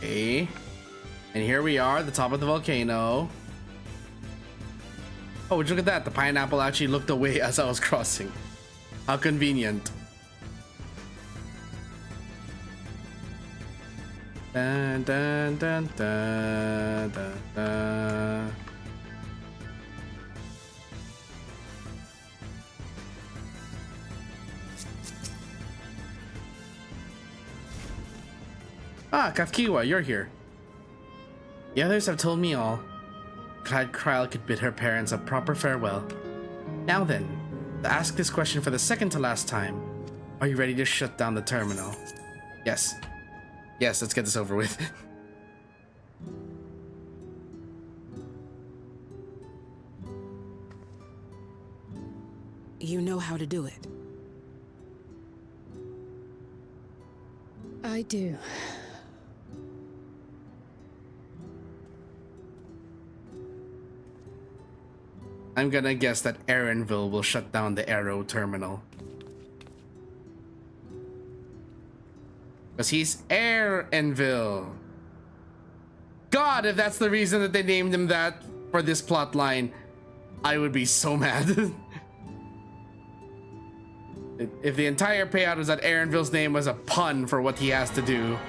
Okay. And here we are at the top of the volcano. Oh, would you look at that? The pineapple actually looked away as I was crossing. How convenient. Dun, dun, dun, dun, dun, dun. Ah, Kafkiwa, you're here. The others have told me all. Glad Kryl could bid her parents a proper farewell. Now then, to ask this question for the second to last time, are you ready to shut down the terminal? Yes. Yes, let's get this over with. You know how to do it. I do. I'm gonna guess that Erenville will shut down the Arrow terminal. Because he's Erenville. God, if that's the reason that they named him that for this plot line, I would be so mad. If the entire payout was that Erenville's name was a pun for what he has to do.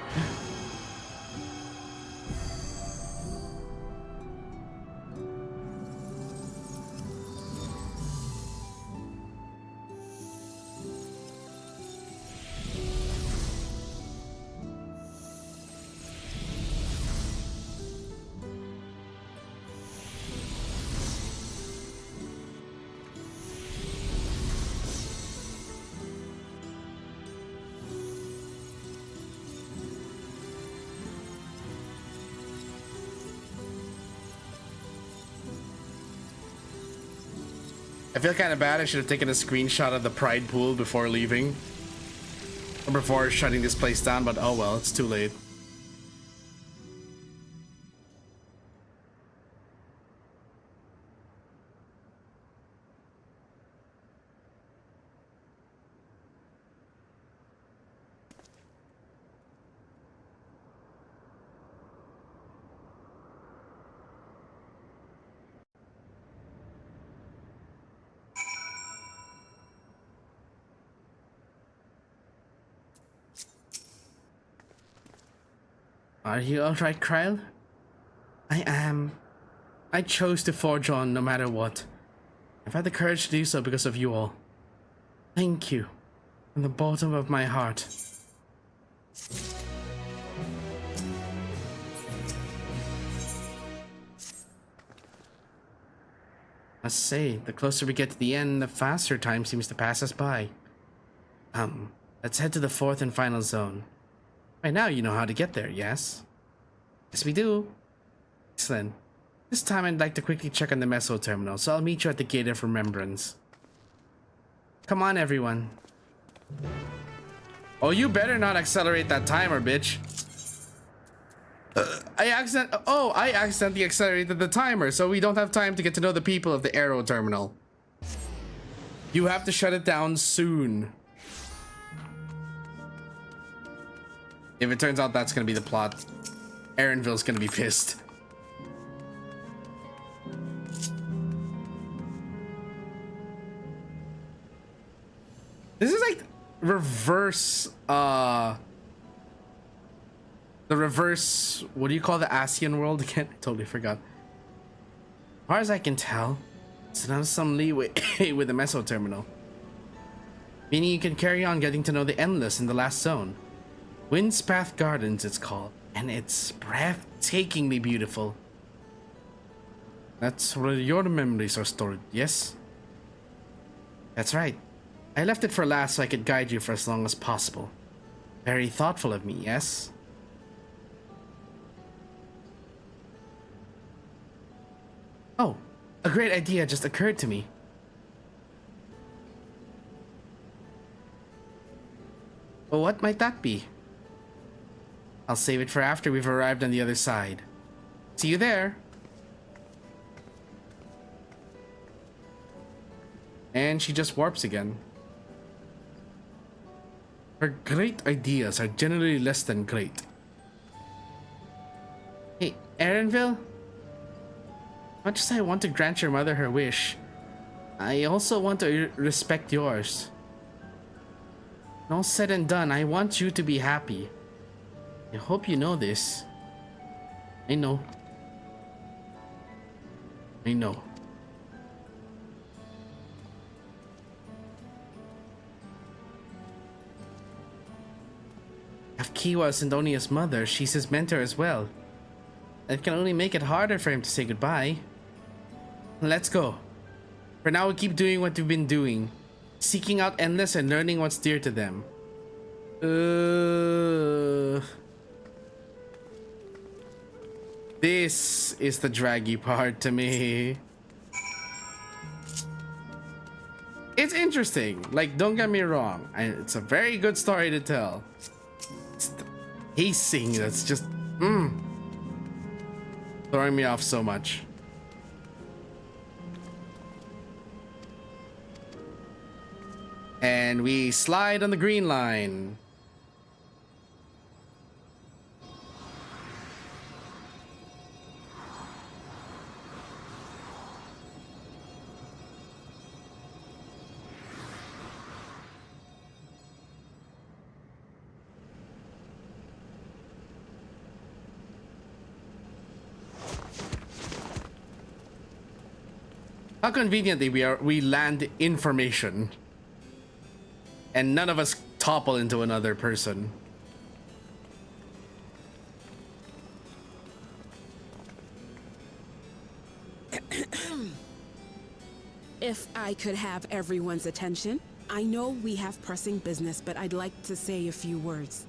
I feel kind of bad. I should have taken a screenshot of the Pride pool before leaving. Or before shutting this place down, but oh well, it's too late. Are you alright, Kryl? I am. I chose to forge on no matter what. I've had the courage to do so because of you all. Thank you. From the bottom of my heart. I must say, the closer we get to the end, the faster time seems to pass us by. Let's head to the fourth and final zone. Right now you know how to get there, yes? Yes, we do. Excellent. This time I'd like to quickly check on the Meso terminal, so I'll meet you at the Gate of Remembrance. Come on, everyone. Oh, you better not accelerate that timer, bitch. I accidentally accelerated the timer, so we don't have time to get to know the people of the Arrow terminal. You have to shut it down soon. If it turns out that's gonna be the plot, Erenville's gonna be pissed. This is like reverse The reverse, what do you call the ASEAN world again? I totally forgot. As far as I can tell, it's not some leeway with the meso terminal. Meaning you can carry on getting to know the Endless in the last zone. Wind's Path Gardens it's called, and it's breathtakingly beautiful. That's where your memories are stored, yes? That's right. I left it for last so I could guide you for as long as possible. Very thoughtful of me, yes? Oh, a great idea just occurred to me. Well, what might that be? I'll save it for after we've arrived on the other side. See you there! And she just warps again. Her great ideas are generally less than great. Hey, Erenville? Much as I want to grant your mother her wish, I also want to respect yours. When all said and done, I want you to be happy. I hope you know this. I know. I know. If Kiwa isn't only his mother, she's his mentor as well. That can only make it harder for him to say goodbye. Let's go. For now, we keep doing what we've been doing. Seeking out Endless and learning what's dear to them. This is the draggy part to me. It's interesting. Like, don't get me wrong. It's a very good story to tell. It's the pacing that's just... throwing me off so much. And we slide on the green line. How conveniently we land information. And none of us topple into another person. If I could have everyone's attention, I know we have pressing business, but I'd like to say a few words.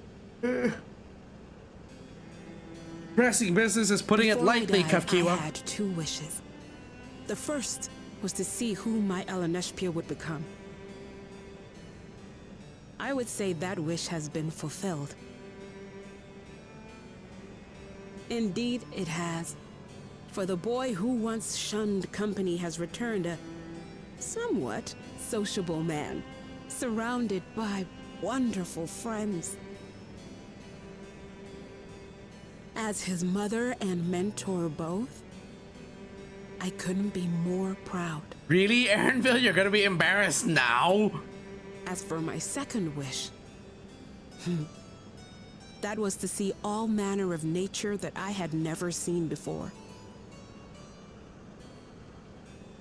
Pressing business is putting it lightly, Kafkiwa. I had two wishes. The first was to see who my Eleneshpia would become. I would say that wish has been fulfilled. Indeed, it has. For the boy who once shunned company has returned a somewhat sociable man, surrounded by wonderful friends. As his mother and mentor both, I couldn't be more proud. Really, Erenville? You're gonna be embarrassed now? As for my second wish, that was to see all manner of nature that I had never seen before.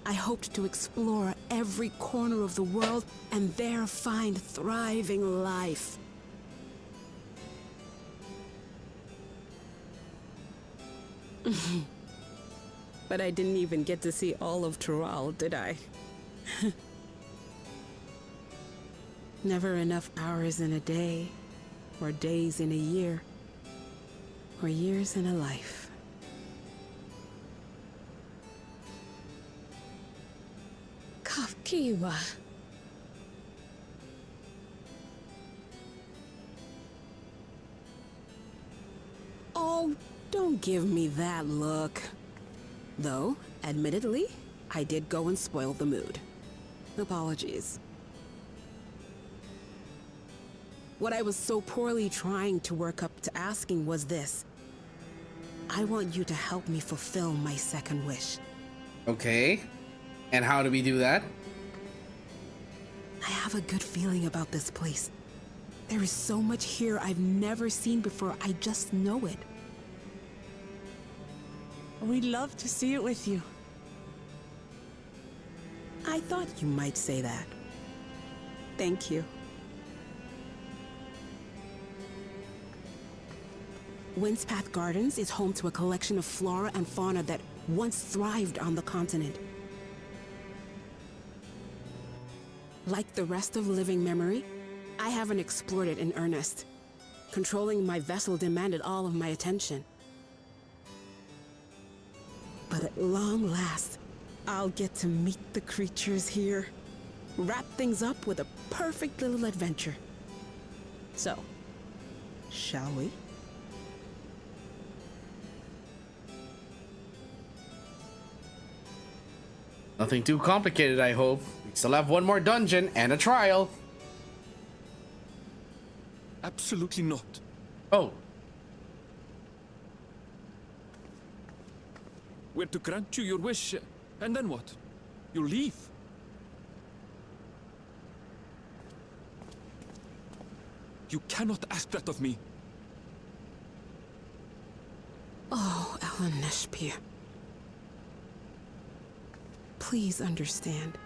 I hoped to explore every corner of the world and there find thriving life. But I didn't even get to see all of Tural, did I? Never enough hours in a day, or days in a year, or years in a life. Kafkiwa. Oh, don't give me that look. Though, admittedly, I did go and spoil the mood. Apologies. What I was so poorly trying to work up to asking was this. I want you to help me fulfill my second wish. Okay. And how do we do that? I have a good feeling about this place. There is so much here I've never seen before. I just know it. We'd love to see it with you. I thought you might say that. Thank you. Windspath Gardens is home to a collection of flora and fauna that once thrived on the continent. Like the rest of living memory, I haven't explored it in earnest. Controlling my vessel demanded all of my attention. But at long last, I'll get to meet the creatures here. Wrap things up with a perfect little adventure. So, shall we? Nothing too complicated, I hope. We still have one more dungeon and a trial. Absolutely not. Oh. We're to grant you your wish, and then what? You'll leave. You cannot ask that of me. Oh, Ellen Neshpir. Please understand.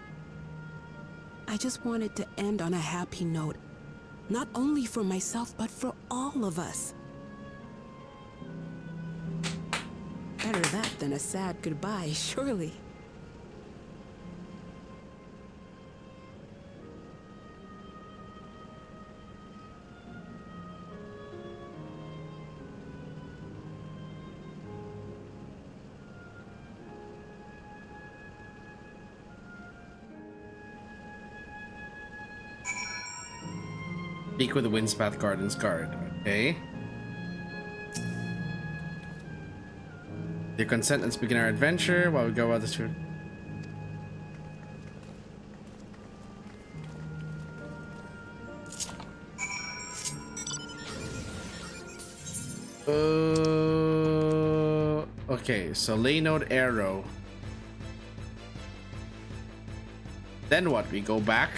I just wanted to end on a happy note. Not only for myself, but for all of us. Better that than a sad goodbye, surely. Speak with the Windspath Gardens guard. Okay. Your consent, let's begin our adventure while we go out this route. Okay, so lay node arrow. Then what? We go back.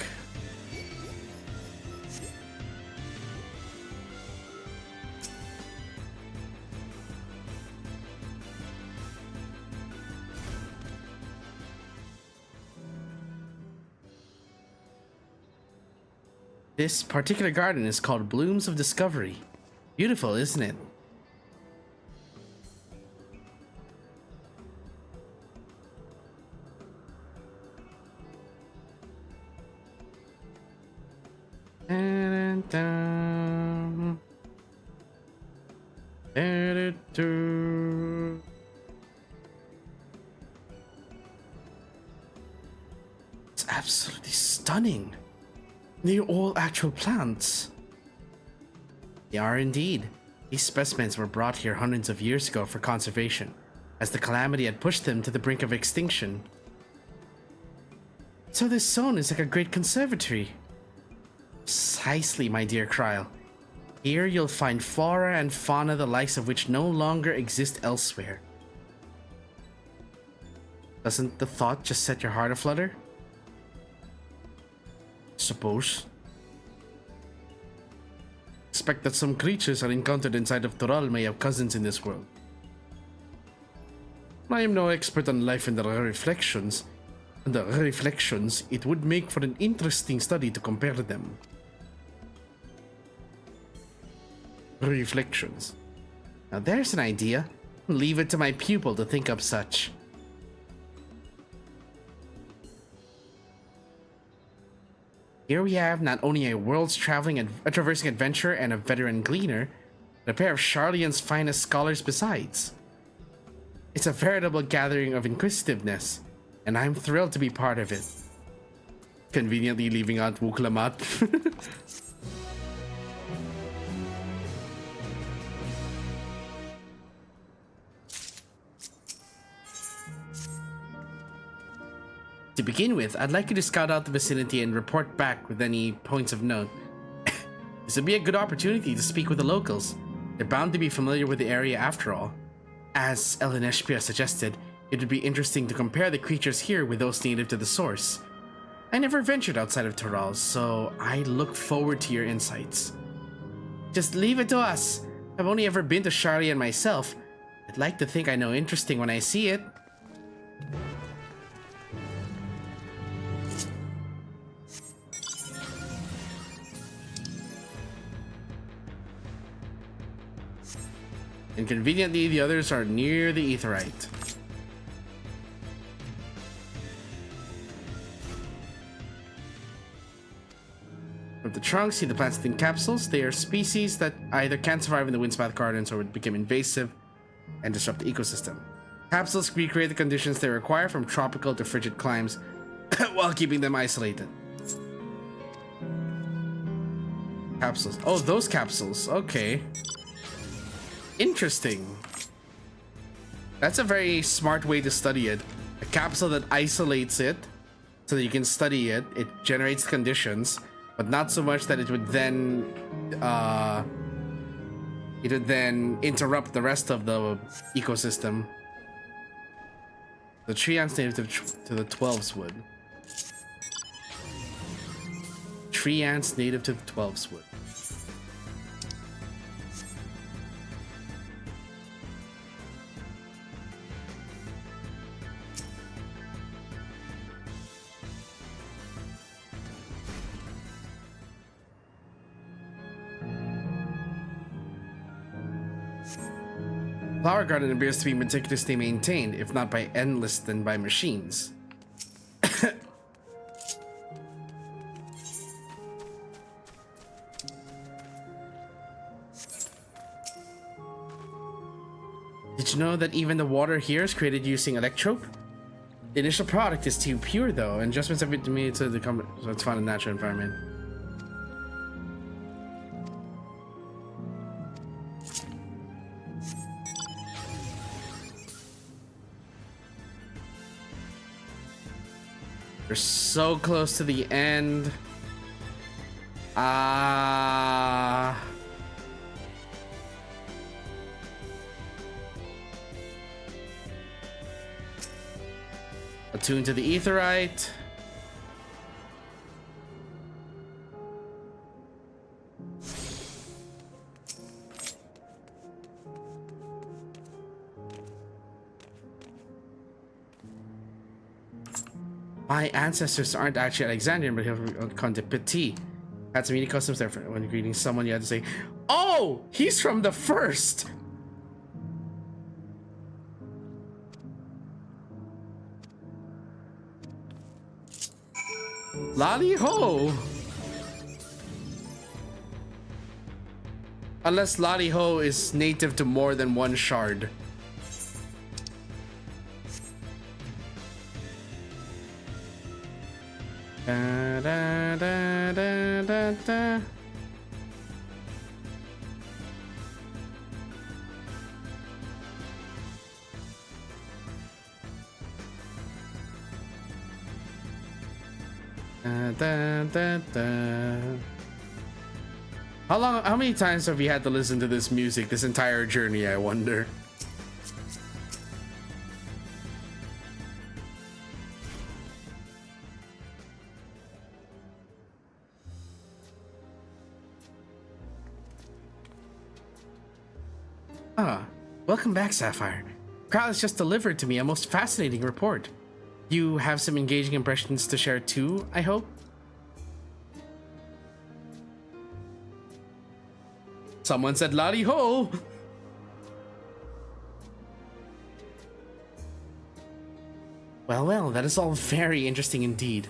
This particular garden is called Blooms of Discovery. Beautiful, isn't it? It's absolutely stunning. They're all actual plants. They are indeed. These specimens were brought here hundreds of years ago for conservation, as the calamity had pushed them to the brink of extinction. So this zone is like a great conservatory. Precisely, my dear Kryl. Here you'll find flora and fauna the likes of which no longer exist elsewhere. Doesn't the thought just set your heart aflutter? Suppose. Expect that some creatures are encountered inside of Toral may have cousins in this world. I am no expert on life and the reflections. It would make for an interesting study to compare them. Reflections. Now there's an idea. Leave it to my pupil to think up such. Here we have not only a world's traveling and traversing adventurer and a veteran gleaner, but a pair of Sharlayan's finest scholars besides. It's a veritable gathering of inquisitiveness, and I'm thrilled to be part of it. Conveniently leaving out Wuklamat. To begin with, I'd like you to scout out the vicinity and report back with any points of note. This would be a good opportunity to speak with the locals. They're bound to be familiar with the area after all. As Ellen Neshpir suggested, it would be interesting to compare the creatures here with those native to the source. I never ventured outside of Toral, so I look forward to your insights. Just leave it to us. I've only ever been to Charlie and myself. I'd like to think I know interesting when I see it. And conveniently, the others are near the aetheryte. From the trunk, see the plants in capsules. They are species that either can't survive in the Windspath Gardens or would become invasive and disrupt the ecosystem. Capsules recreate the conditions they require from tropical to frigid climes while keeping them isolated. Capsules. Oh, those capsules. Okay. Interesting. That's a very smart way to study it. A capsule that isolates it so that you can study it. It generates conditions, but not so much that it would then interrupt the rest of the ecosystem. The tree ants native to the 12s wood. Tree ants native to the 12s wood. Flower garden appears to be meticulously maintained, if not by endless, then by machines. Did you know that even the water here is created using electrope? The initial product is too pure though, and adjustments have been made to the so it's found in natural environment. We're so close to the end. Attuned to the aetheryte. My ancestors aren't actually Alexandrian, but have Conde Petit. Had some unique customs there. When greeting someone, you had to say, "Oh, he's from the first." Lolly ho. Unless Lolly ho is native to more than one shard. Da, da, da, da, da, da. Da, da, da. How many times have you had to listen to this music this entire journey, I wonder? Welcome back, Sapphire. Kral has just delivered to me a most fascinating report. You have some engaging impressions to share too, I hope? Someone said lolly ho! Well, that is all very interesting indeed.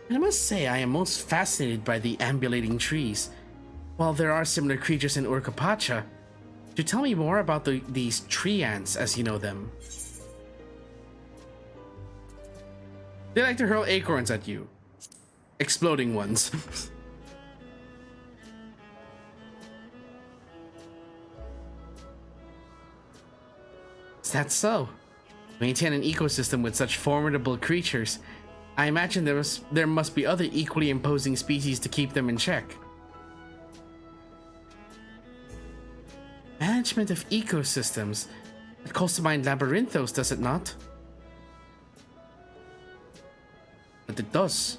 And I must say I am most fascinated by the ambulating trees. While there are similar creatures in Urkapacha, could you tell me more about these tree ants as you know them? They like to hurl acorns at you. Exploding ones. Is that so? To maintain an ecosystem with such formidable creatures, I imagine there must be other equally imposing species to keep them in check. Management of ecosystems. It calls to mind Labyrinthos, does it not? But it does.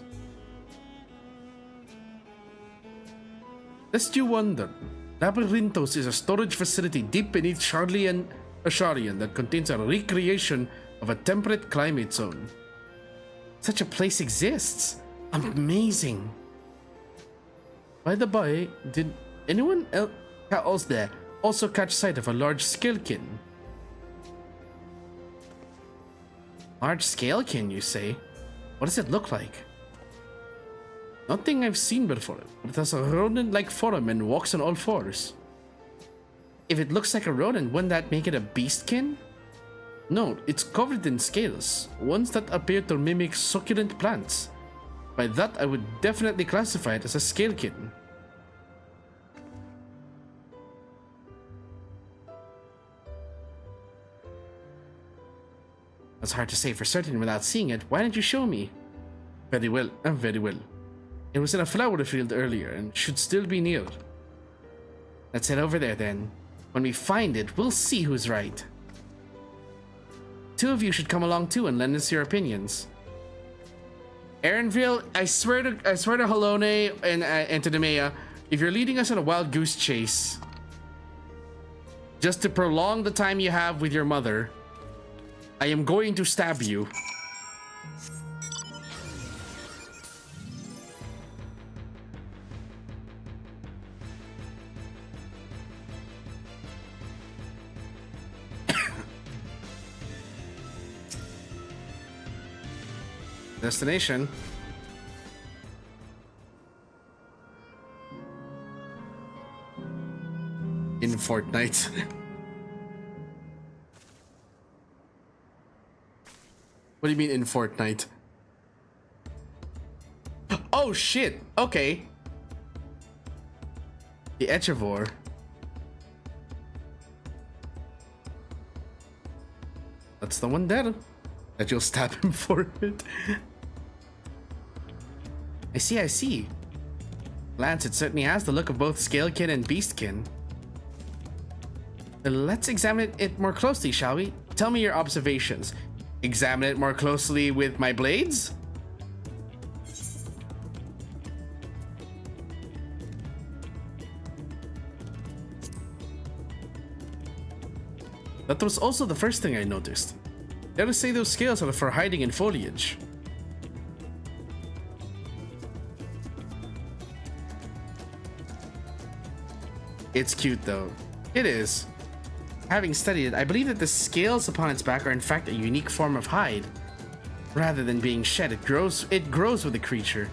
Lest you wonder, Labyrinthos is a storage facility deep beneath Asharian that contains a recreation of a temperate climate zone. Such a place exists. Amazing. By the by, did anyone else there also catch sight of a large scalekin? Large scalekin, you say? What does it look like? Nothing I've seen before, but it has a rodent-like form and walks on all fours. If it looks like a rodent, wouldn't that make it a beastkin? No, it's covered in scales, ones that appear to mimic succulent plants. By that, I would definitely classify it as a scalekin. It's hard to say for certain without seeing it. Why didn't you show me? Very well, very well. It was in a flower field earlier and should still be near. Let's head over there then. When we find it, we'll see who's right. Two of you should come along too and lend us your opinions. Erenville, I swear to Halone and to Nemea, if you're leading us on a wild goose chase, just to prolong the time you have with your mother, I am going to stab you. Destination. In Fortnite. What do you mean in Fortnite? Oh shit, okay. The Echivore. That's the one there. That you'll stab him for it. I see. Lance, it certainly has the look of both Scalekin and Beastkin. Let's examine it more closely, shall we? Tell me your observations. Examine it more closely with my blades? That was also the first thing I noticed. Dare to say those scales are for hiding in foliage. It's cute though. It is. Having studied it, I believe that the scales upon its back are in fact a unique form of hide. Rather than being shed, it grows with the creature.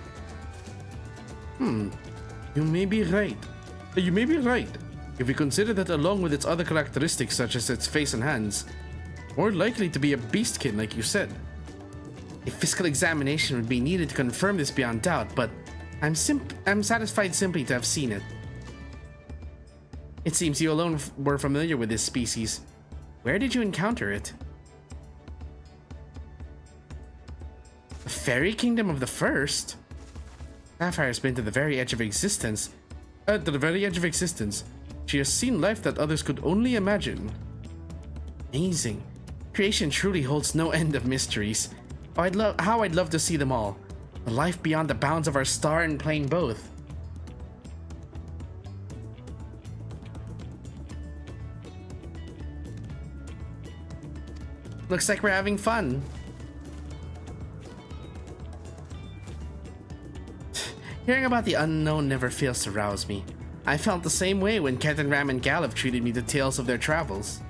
You may be right. If we consider that along with its other characteristics such as its face and hands, more likely to be a beastkin like you said. A physical examination would be needed to confirm this beyond doubt, but I'm satisfied simply to have seen it. It seems you alone were familiar with this species. Where did you encounter it? The fairy kingdom of the first? Sapphire's been to the very edge of existence. She has seen life that others could only imagine. Amazing. Creation truly holds no end of mysteries. How I'd love to see them all. The life beyond the bounds of our star and plane both. Looks like we're having fun. Hearing about the unknown never fails to rouse me. I felt the same way when Ketan Ram and Galliv treated me to tales of their travels.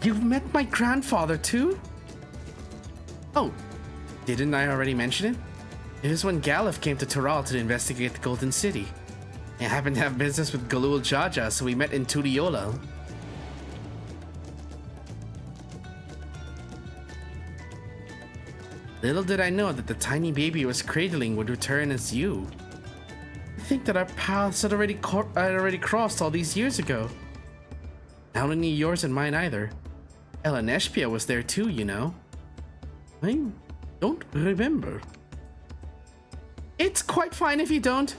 You've met my grandfather too? Oh, didn't I already mention it? It is when Galliv came to Tural to investigate the Golden City. I happened to have business with Galul Jaja, so we met in Tudiola. Little did I know that the tiny baby I was cradling would return as you. I think that our paths had already crossed all these years ago. Not only yours and mine either. Ellen Eshpia was there too, you know. I don't remember. It's quite fine if you don't.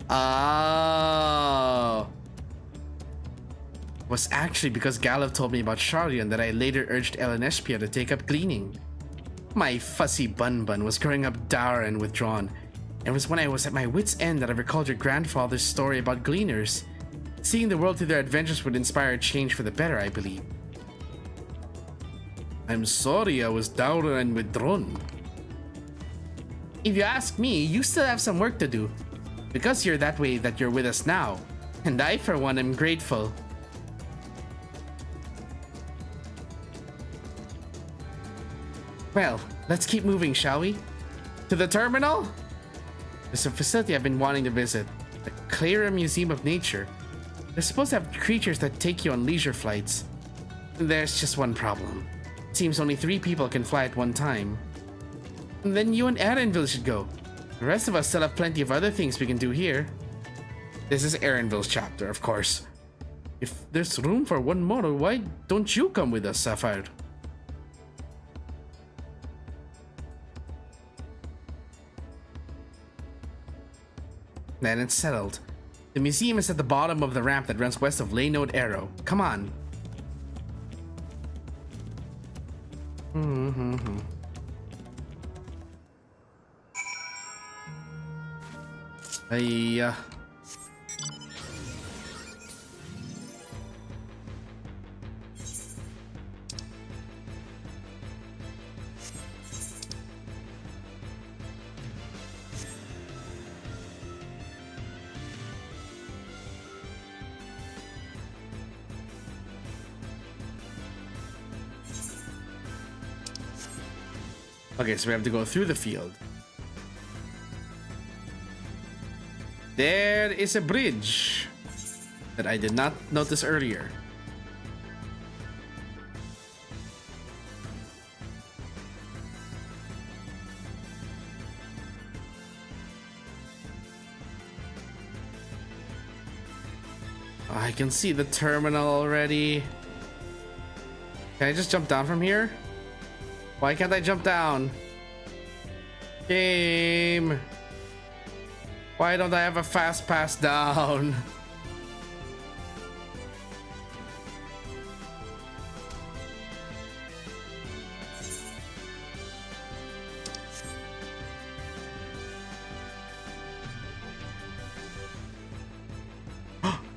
Oh. was actually because Gallup told me about Charlian that I later urged Elenespia to take up gleaning. My fussy bun was growing up dour and withdrawn. It was when I was at my wit's end that I recalled your grandfather's story about gleaners. Seeing the world through their adventures would inspire a change for the better, I believe. I'm sorry I was dour and withdrawn. If you ask me, you still have some work to do. Because you're that way that you're with us now. And I, for one, am grateful. Well, let's keep moving, shall we? To the terminal? There's a facility I've been wanting to visit. The Clara Museum of Nature. They're supposed to have creatures that take you on leisure flights. There's just one problem. It seems only 3 people can fly at one time. And then you and Erenville should go. The rest of us still have plenty of other things we can do here. This is Erenville's chapter, of course. If there's room for one more, why don't you come with us, Sapphire? Then it's settled. The museum is at the bottom of the ramp that runs west of Laynode Arrow. Come on. Hey, okay, so we have to go through the field. There is a bridge that I did not notice earlier. I can see the terminal already. Can I just jump down from here? Why can't I jump down? Game. Why don't I have a fast pass down?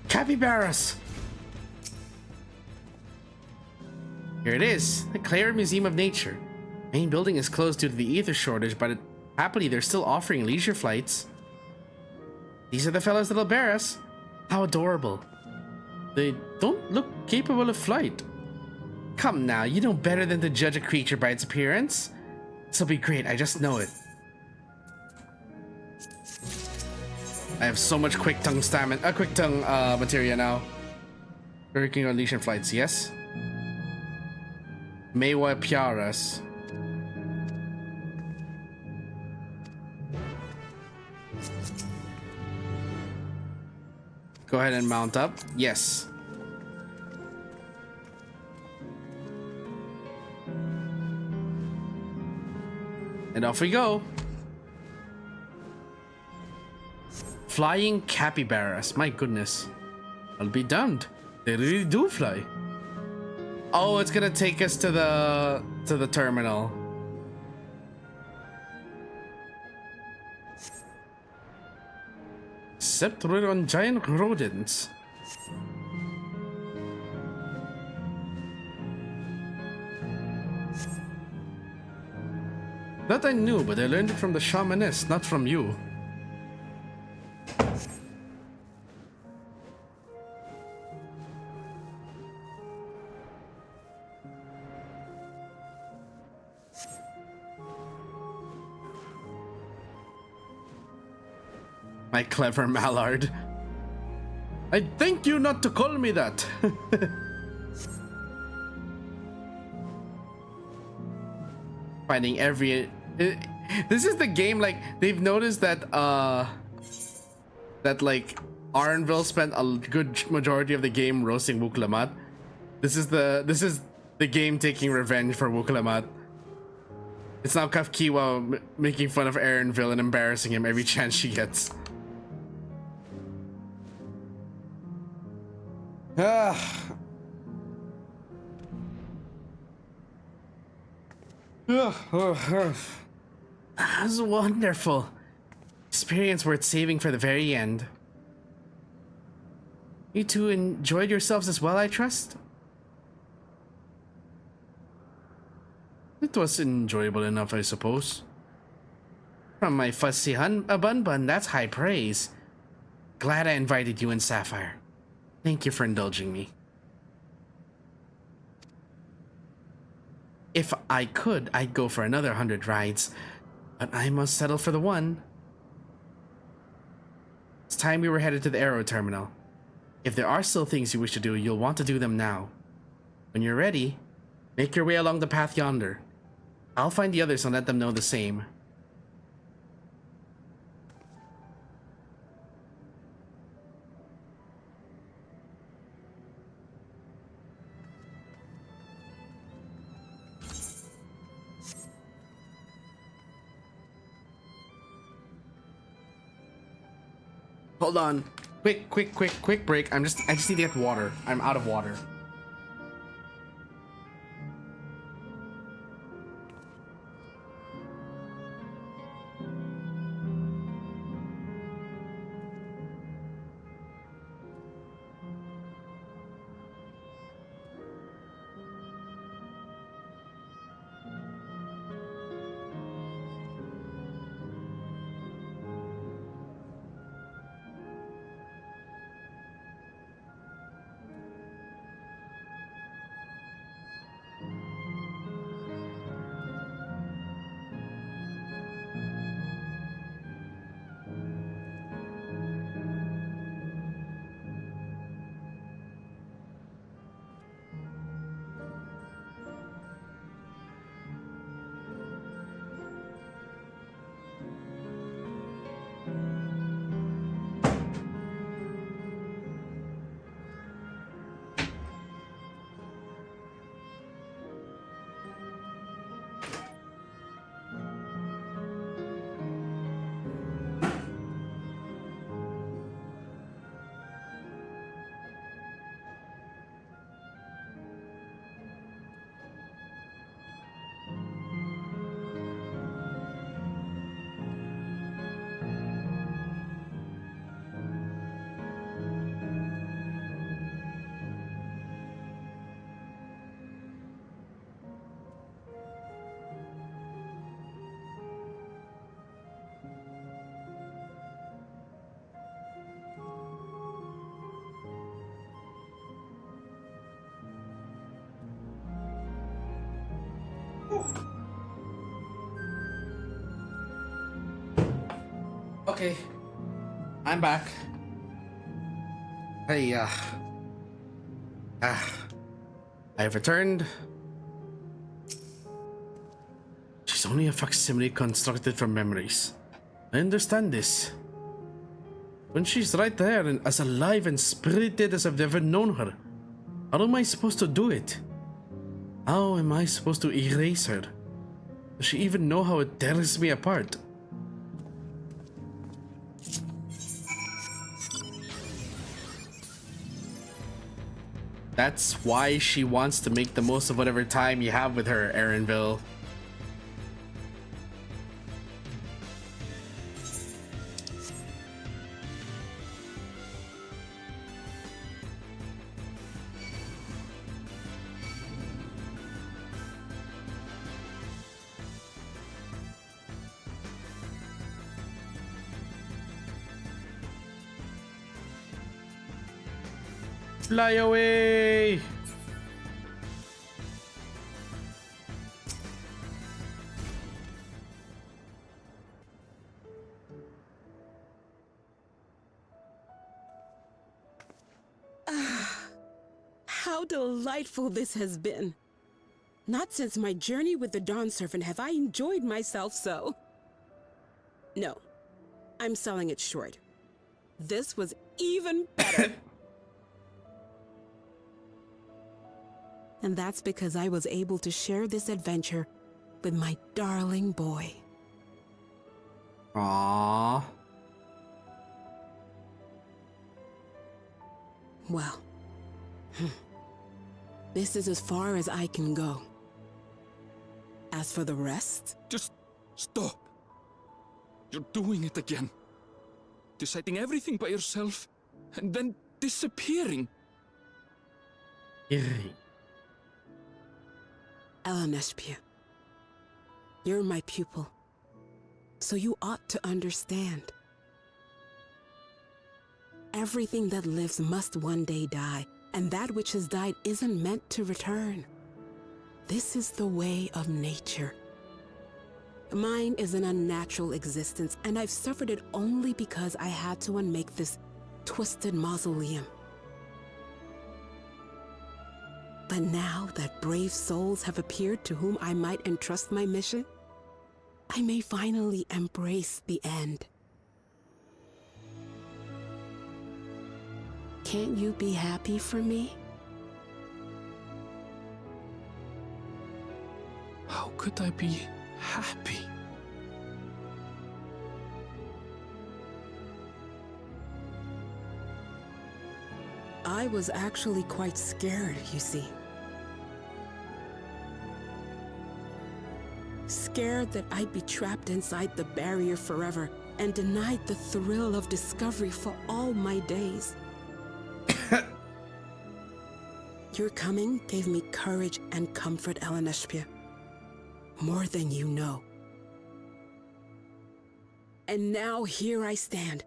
Capybaras! Here it is, the Clara Museum of Nature. Main building is closed due to the ether shortage, but happily they're still offering leisure flights. These are the fellows that'll bear us. How adorable. They don't look capable of flight. Come now, you know better than to judge a creature by its appearance. This'll be great, I just know it. I have so much quick tongue materia now. Working on leisure flights, yes? Mewa Piaras. Go ahead and mount up. Yes. And off we go. Flying capybaras. My goodness. I'll be damned. They really do fly. Oh, it's gonna take us to the terminal. Scepter on giant rodents. That I knew, but I learned it from the shamaness, not from you. My clever mallard. I thank you not to call me that. Finding every... this is the game, like, they've noticed that, that, like, Arenville spent a good majority of the game roasting Wuklamat. This is the game taking revenge for Wuklamat. It's now Kafkiwa making fun of Arenville and embarrassing him every chance she gets. That was wonderful. Experience worth saving for the very end. You two enjoyed yourselves as well, I trust? It was enjoyable enough, I suppose. From my fussy bun, that's high praise. Glad I invited you and Sapphire. Thank you for indulging me. If I could, I'd go for another 100 rides, but I must settle for the one. It's time we were headed to the aero terminal. If there are still things you wish to do, you'll want to do them now. When you're ready, make your way along the path yonder. I'll find the others and let them know the same. Hold on. Quick break. I just need to get water. I'm out of water. Okay, I'm back. Hey, I've returned. She's only a facsimile constructed from memories. I understand this. When she's right there and as alive and spirited as I've ever known her, how am I supposed to do it? How am I supposed to erase her? Does she even know how it tears me apart? That's why she wants to make the most of whatever time you have with her, Aaronville. Fly away! How delightful this has been. Not since my journey with the Dawn Servant have I enjoyed myself so. No, I'm selling it short. This was even better. And that's because I was able to share this adventure with my darling boy. Aww. Well, this is as far as I can go. As for the rest... Just stop. You're doing it again. Deciding everything by yourself, and then disappearing. Eleneshpia, you're my pupil, so you ought to understand. Everything that lives must one day die, and that which has died isn't meant to return. This is the way of nature. Mine is an unnatural existence, and I've suffered it only because I had to unmake this twisted mausoleum. But now that brave souls have appeared to whom I might entrust my mission, I may finally embrace the end. Can't you be happy for me? How could I be happy? I was actually quite scared, you see. Scared that I'd be trapped inside the barrier forever and denied the thrill of discovery for all my days. Your coming gave me courage and comfort, Eleneshpia. More than you know. And now here I stand,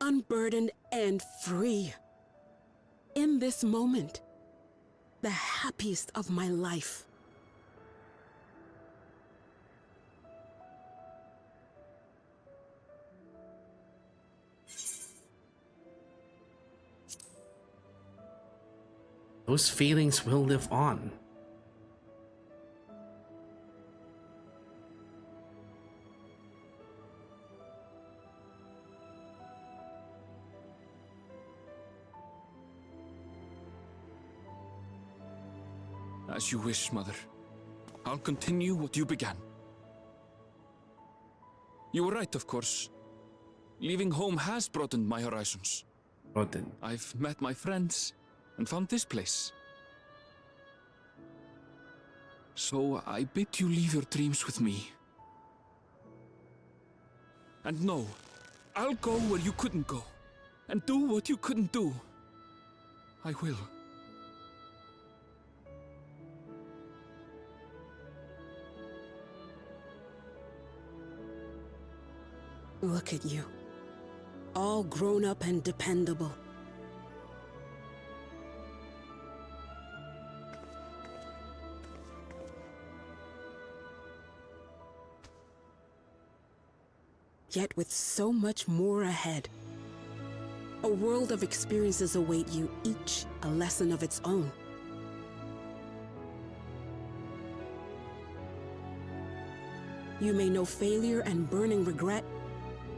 unburdened and free. In this moment, the happiest of my life. Those feelings will live on. As you wish, Mother. I'll continue what you began. You were right, of course. Leaving home has broadened my horizons. Broadened. I've met my friends and found this place. So I bid you leave your dreams with me. And no, I'll go where you couldn't go, and do what you couldn't do. I will. Look at you. All grown up and dependable. Yet with so much more ahead. A world of experiences await you, each a lesson of its own. You may know failure and burning regret,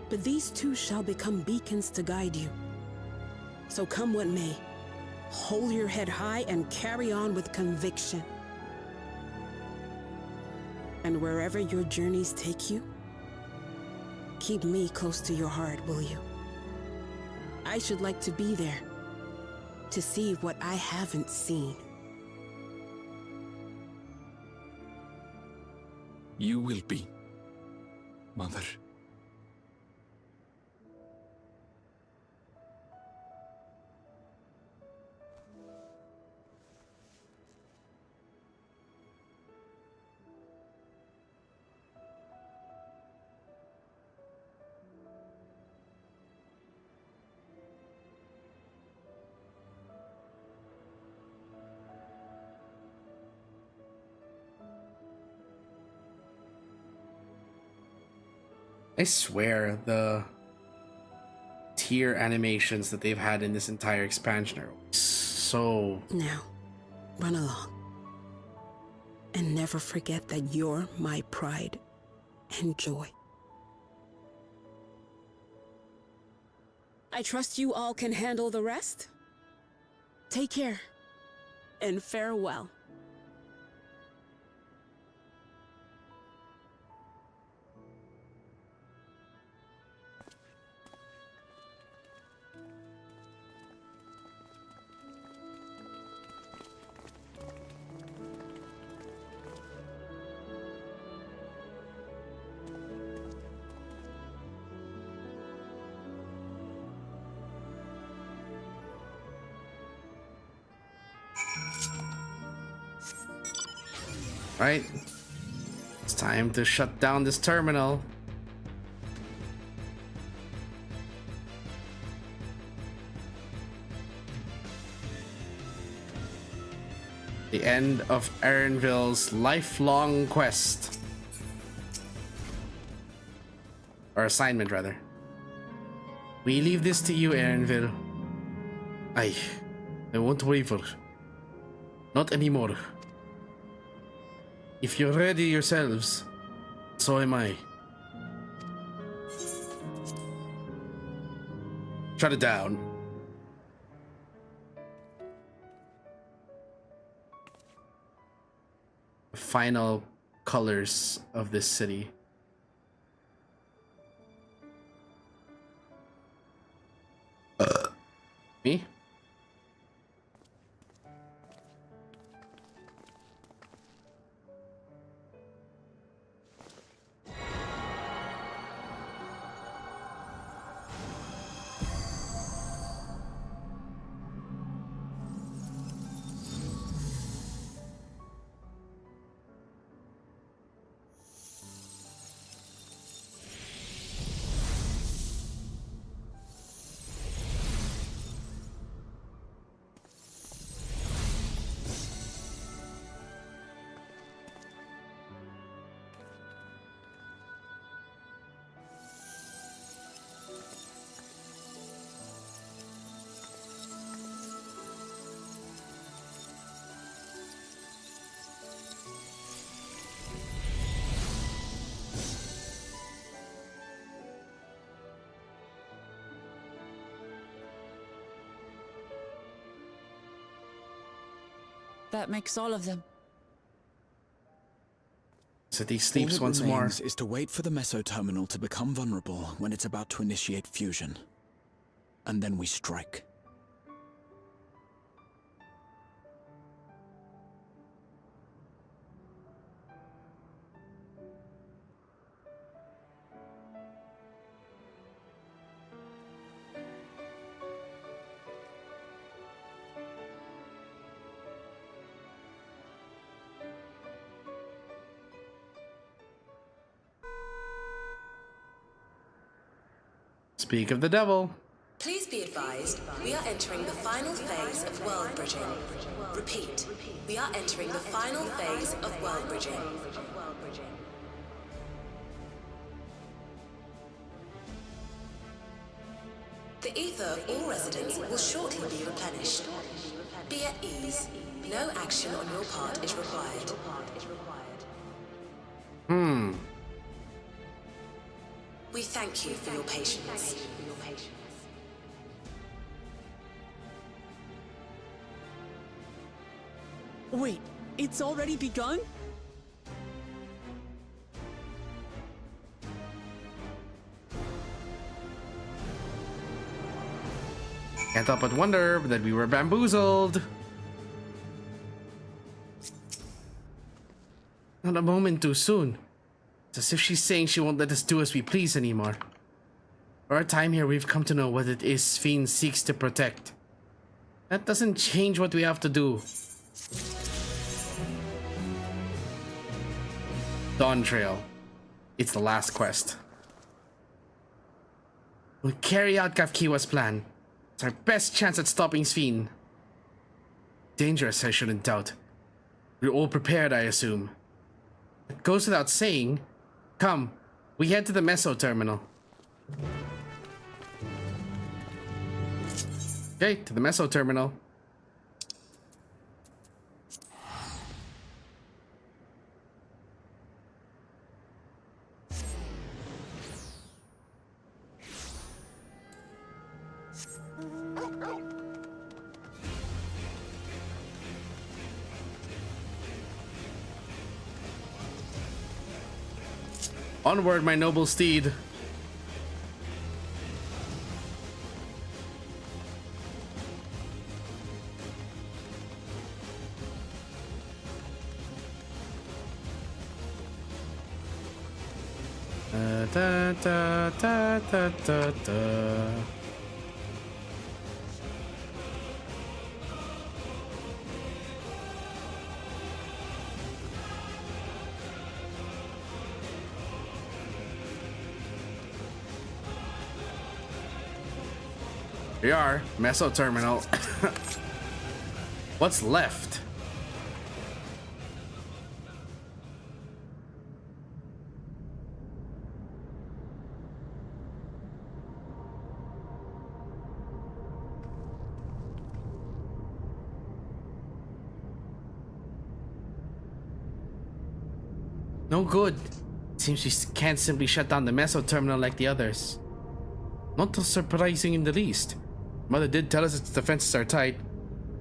but these too shall become beacons to guide you. So come what may, hold your head high and carry on with conviction. And wherever your journeys take you, keep me close to your heart, will you? I should like to be there, to see what I haven't seen. You will be, Mother. I swear the tier animations that they've had in this entire expansion are so... Now, run along. And never forget that you're my pride and joy. I trust you all can handle the rest. Take care, and farewell. Right? It's time to shut down this terminal. The end of Erinville's lifelong quest. Or assignment, rather. We leave this to you, Erinville. I won't waver. Not anymore. If you're ready yourselves, so am I. Shut it down. Final colors of this city. Me? That makes all of them. City sleeps All that once more. remains is to wait for the meso terminal to become vulnerable when it's about to initiate fusion. And then we strike. Speak of the devil. Please be advised, we are entering the final phase of world bridging. Repeat, we are entering the final phase of world bridging. The ether of all residents will shortly be replenished. Be at ease. No action on your part is required. We thank you for your patience. Wait, it's already begun? Can't help but wonder that we were bamboozled. Not a moment too soon. It's as if she's saying she won't let us do as we please anymore. For our time here, we've come to know what it is Fiend seeks to protect. That doesn't change what we have to do. DAWNTRAIL. It's the last quest. We'll carry out Kafkiwa's plan. It's our best chance at stopping Fiend. Dangerous, I shouldn't doubt. We're all prepared, I assume. It goes without saying. Come, we head to the meso terminal. Okay, to the meso terminal. Onward, my noble steed. Da, da, da, da, da, da. We are. Meso terminal. What's left? No good. Seems we can't simply shut down the meso terminal like the others. Not surprising in the least. Mother did tell us its defenses are tight.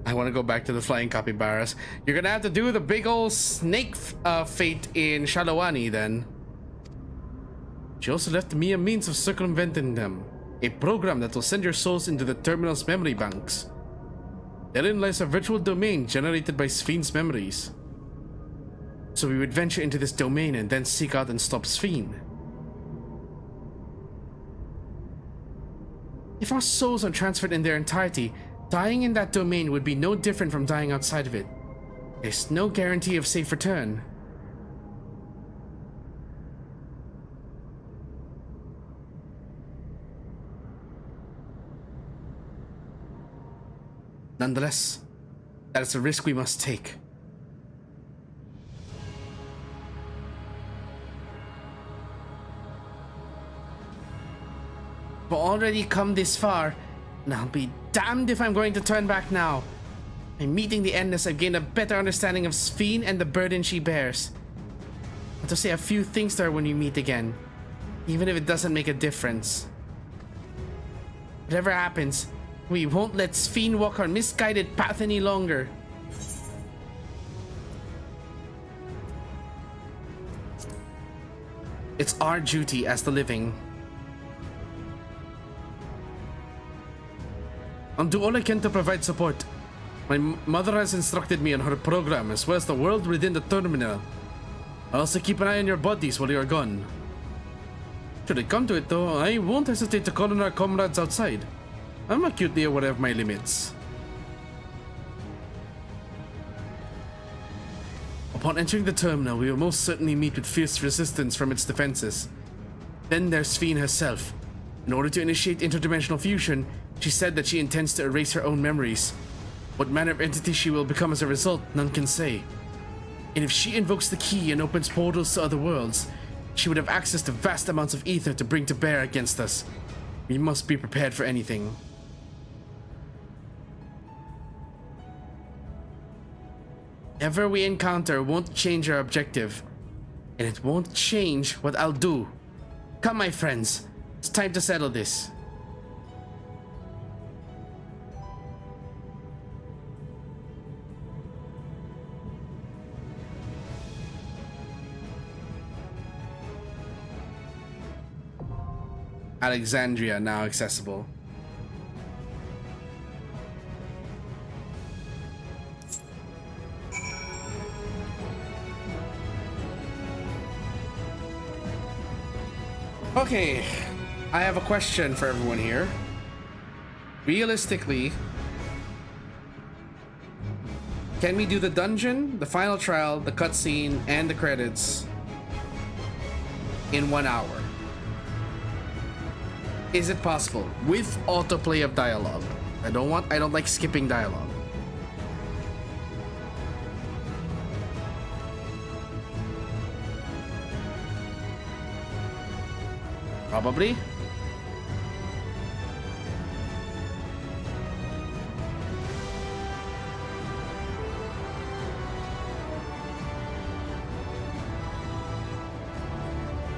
I want to go back to the flying capybaras. You're gonna have to do the big old snake fate in Shalawani then. She also left me a means of circumventing them. A program that will send your souls into the terminal's memory banks. Therein lies a virtual domain generated by Sphyn's memories. So we would venture into this domain and then seek out and stop Sphyn. If our souls are transferred in their entirety, dying in that domain would be no different from dying outside of it. There's no guarantee of safe return. Nonetheless, that is a risk we must take. We've already come this far, and I'll be damned if I'm going to turn back now. By meeting the Endless, I've gained a better understanding of Sphyn and the burden she bears. I'll just say a few things to her when we meet again, even if it doesn't make a difference. Whatever happens, we won't let Sphyn walk our misguided path any longer. It's our duty as the living. I'll do all I can to provide support. My mother has instructed me on her program as well as the world within the terminal. I'll also keep an eye on your bodies while you are gone. Should it come to it though, I won't hesitate to call on our comrades outside. I'm acutely aware of my limits. Upon entering the terminal, we will most certainly meet with fierce resistance from its defenses. Then there's Sphyn herself. In order to initiate interdimensional fusion, she said that she intends to erase her own memories. What manner of entity she will become as a result, none can say. And if she invokes the key and opens portals to other worlds, she would have access to vast amounts of ether to bring to bear against us. We must be prepared for anything. Whatever we encounter won't change our objective, and it won't change what I'll do. Come, my friends, it's time to settle this. Alexandria now accessible. Okay, I have a question for everyone here. Realistically, can we do the dungeon, the final trial, the cutscene, and the credits in 1 hour? Is it possible with autoplay of dialogue? I don't like skipping dialogue. Probably.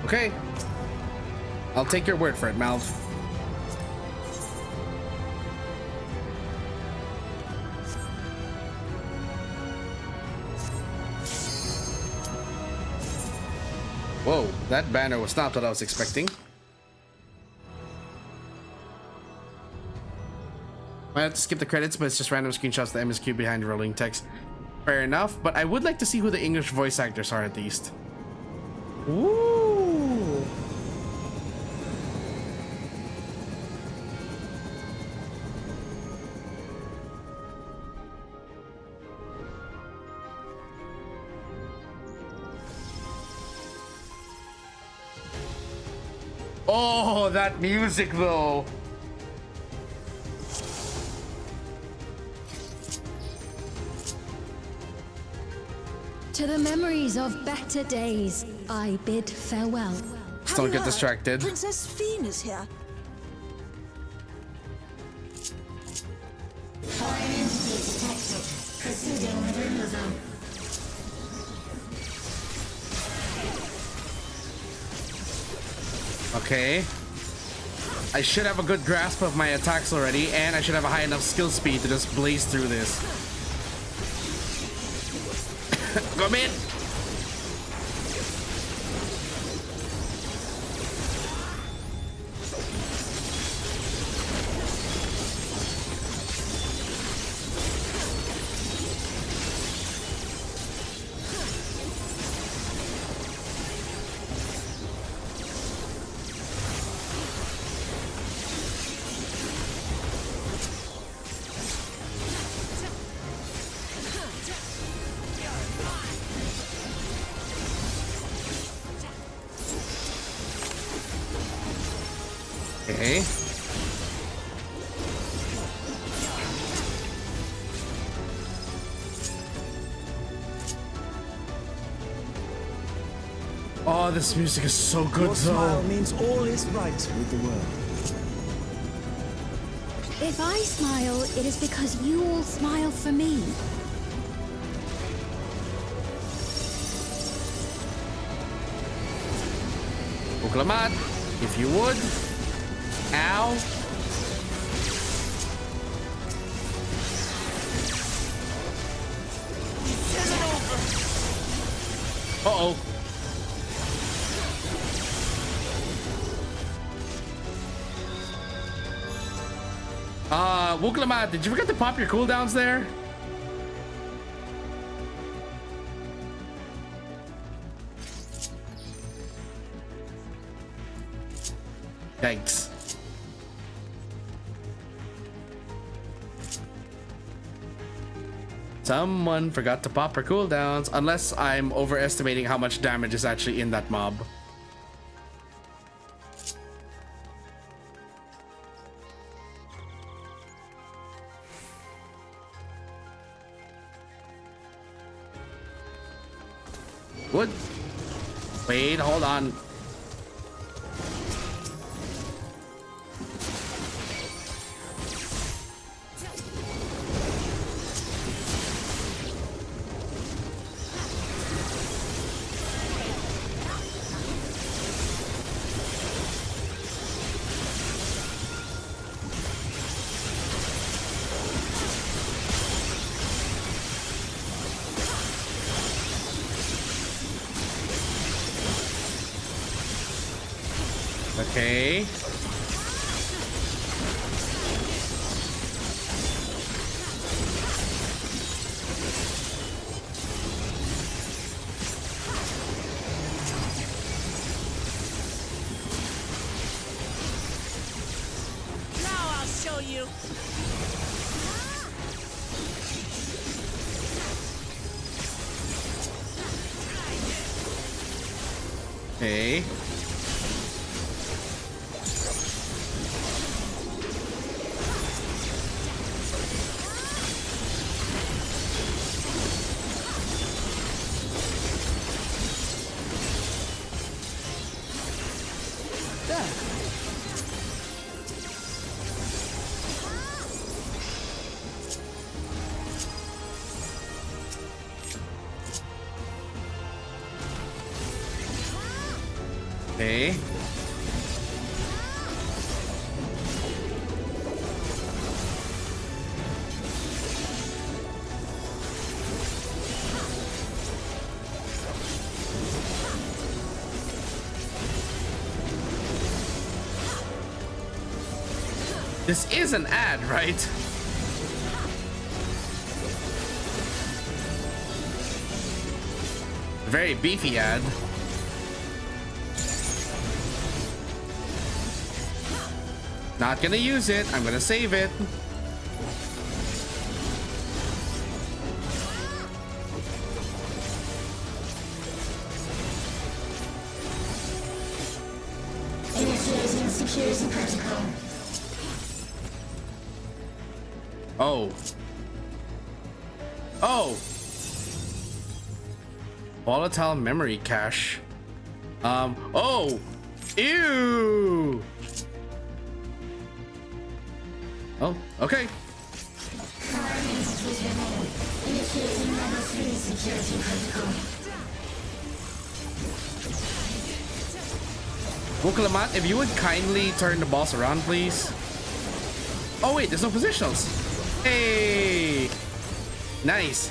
Okay. I'll take your word for it, Mal. Whoa, that banner was not what I was expecting. I have to skip the credits, but it's just random screenshots of the MSQ behind rolling text. Fair enough, but I would like to see who the English voice actors are at least. Ooh. Oh, that music though. To the memories of better days, I bid farewell. Just don't get distracted. Princess Fiend is here. Foreign entity detected. Proceeding with removal. Okay. I should have a good grasp of my attacks already, and I should have a high enough skill speed to just blaze through this. Come in! Okay. Oh, this music is so good, Your smile though. means all is right with the world. If I smile, it is because you all smile for me. Uklamat, if you would. Ow. Uh-oh. Wuklamat, did you forget to pop your cooldowns there? Yikes. Someone forgot to pop her cooldowns, unless I'm overestimating how much damage is actually in that mob. What? Wait, hold on. Okay. Now I'll show you. Okay. Okay. This is an ad, right? Very beefy ad. Not gonna use it. I'm gonna save it. Initiating security protocol. Oh. Oh. Volatile memory cache. Oh! Ew! Oh, okay. Wukalamat, if you would kindly turn the boss around, please. Oh wait, there's no positionals. Hey! Nice.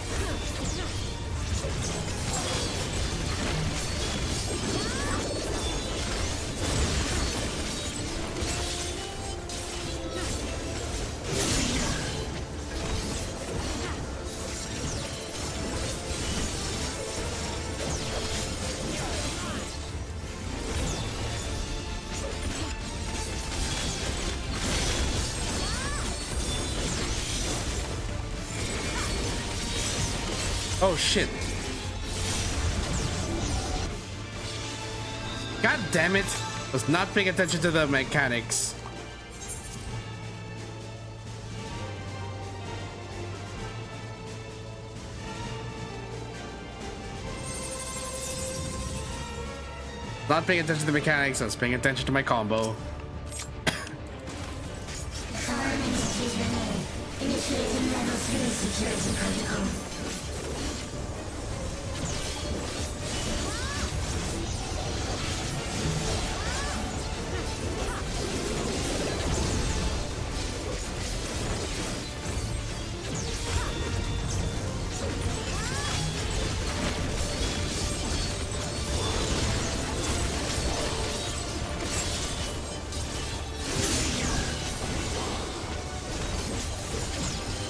Oh shit. God damn it. Was not paying attention to the mechanics. Not paying attention to the mechanics, I was paying attention to my combo.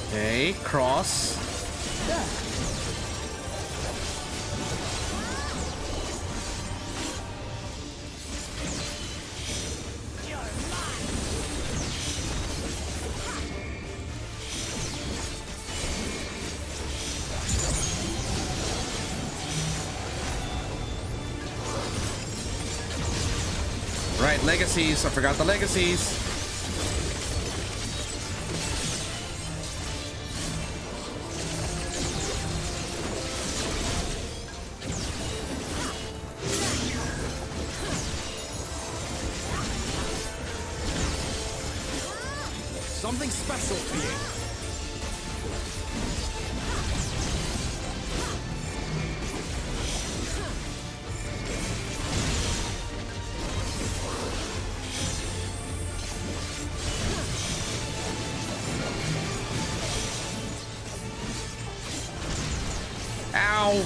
Okay, cross. Right, legacies. I forgot the legacies. Something special for you. Ow.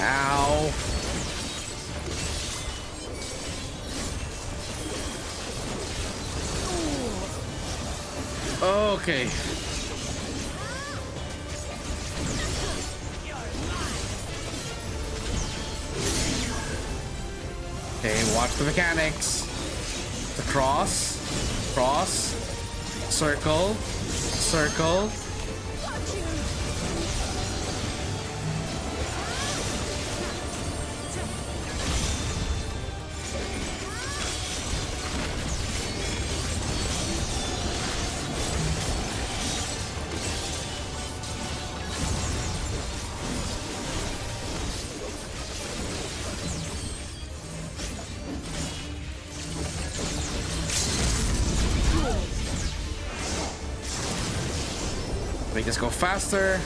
Ow. Okay. Okay, watch the mechanics. The cross, cross, circle, circle. Make this go faster.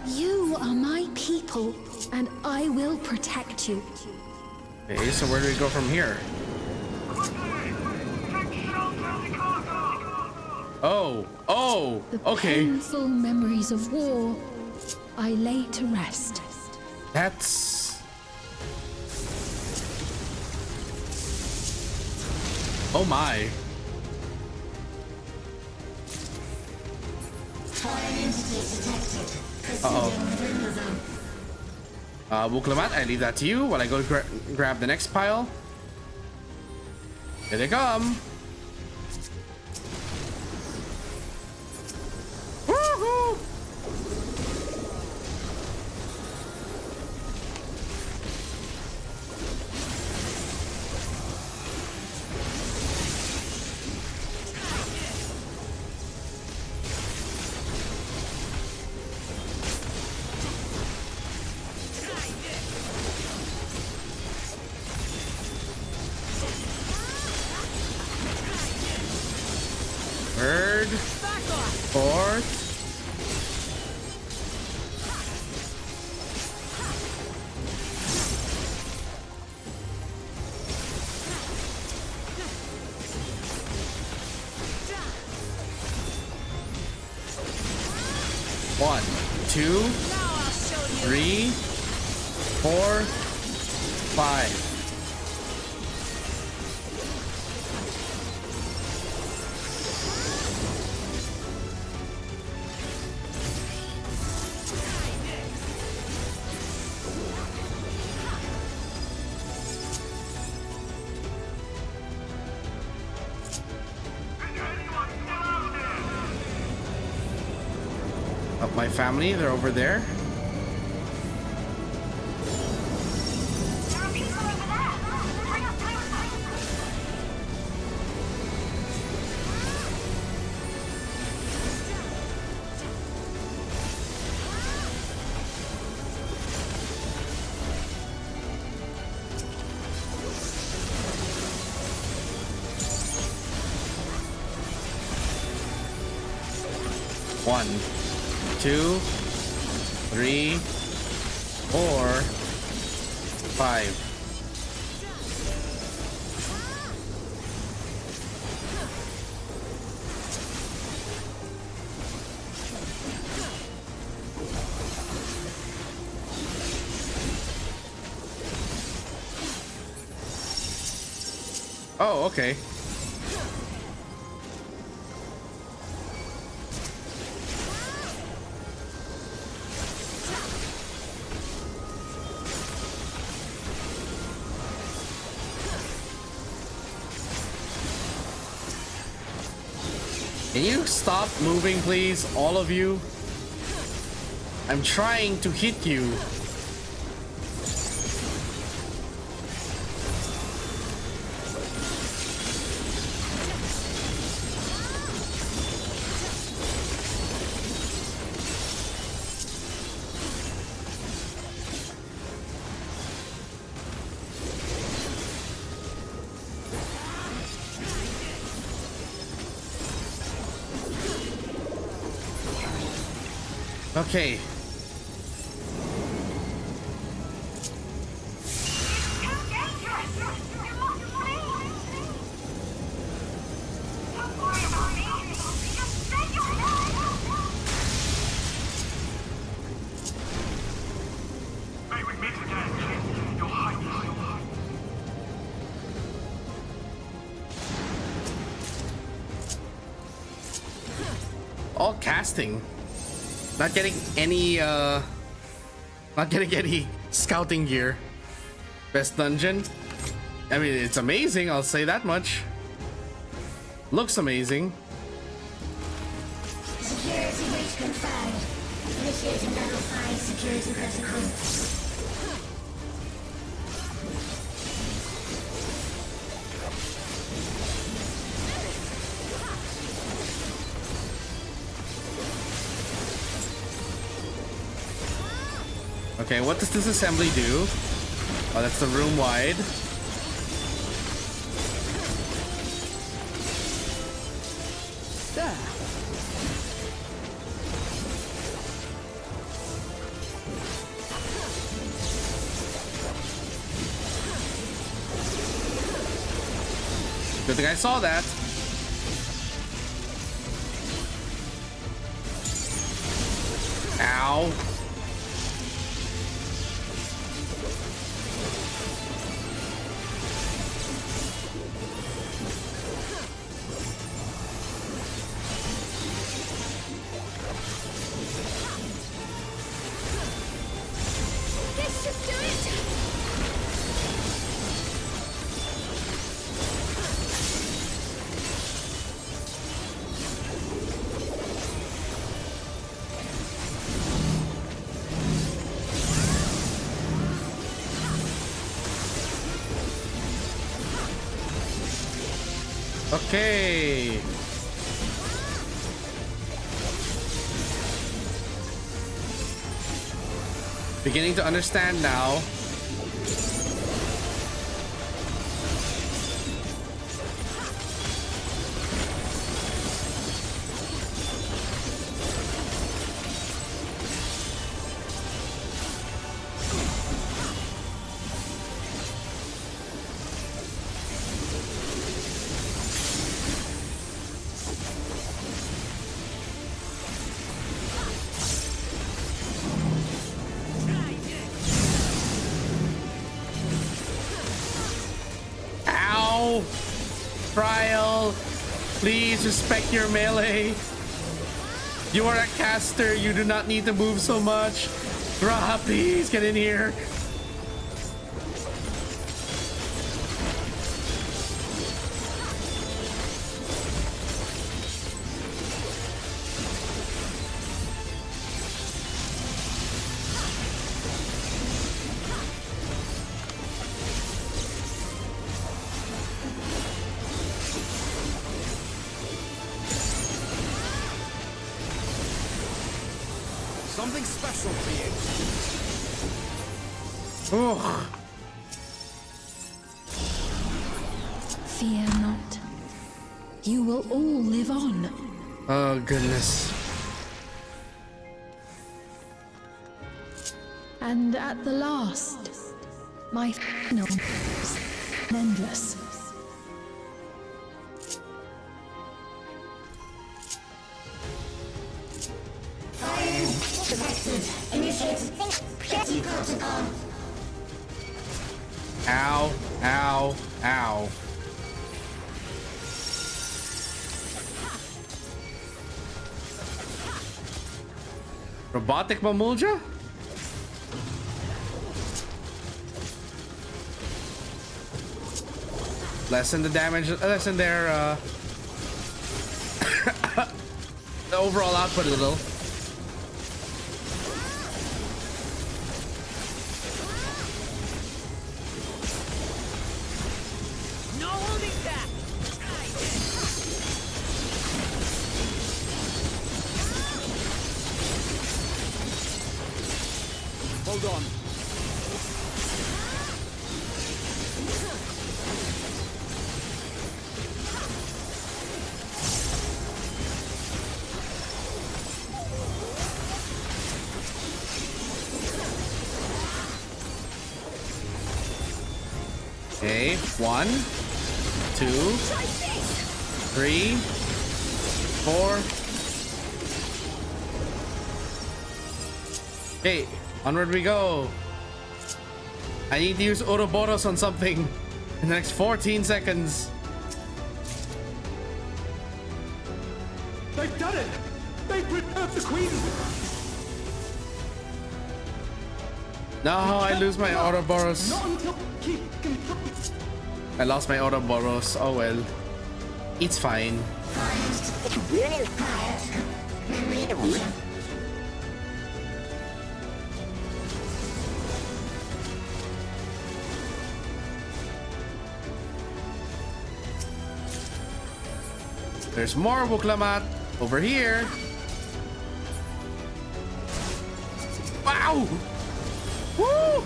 You are my people, and I will protect you. Okay, so where do we go from here? Oh, oh, okay. The painful memories of war, I lay to rest. That's... Oh my. Uh-oh. Wuklamat, I leave that to you while I go grab the next pile. Here they come. Fourth. One, two, 3, 4, 5. Up my family, they're over there. One, 2, 3, 4, 5. Oh, okay. Can you stop moving, please, all of you? I'm trying to hit you. Okay. All casting. Not getting any scouting gear. Best dungeon. I mean, it's amazing, I'll say that much. Looks amazing. Security breach confirmed. Initiating level 5 security protocol. Okay, what does this assembly do? Oh, that's the room wide. There. Good thing I saw that. Ow. Okay. Beginning to understand now. Trial, please respect your melee. You are a caster, you do not need to move so much. Graha, please get in here. Something special for you. Ugh. Fear not. You will all live on. Oh, goodness. And at the last, my final is endless. Ow, ow, ow. Robotic Mamulja? Lessen the damage, lessen their the overall output a little. No holding back. Hold on. Okay, 1, 2, 3, 4. Okay, onward we go. I need to use Ouroboros on something in the next 14 seconds. They've done it! They've preserved the queen! No, I lose my Ouroboros. Not until I lost my Ouroboros. Oh well. It's fine. There's more Wuklamat over here. Wow! Woo!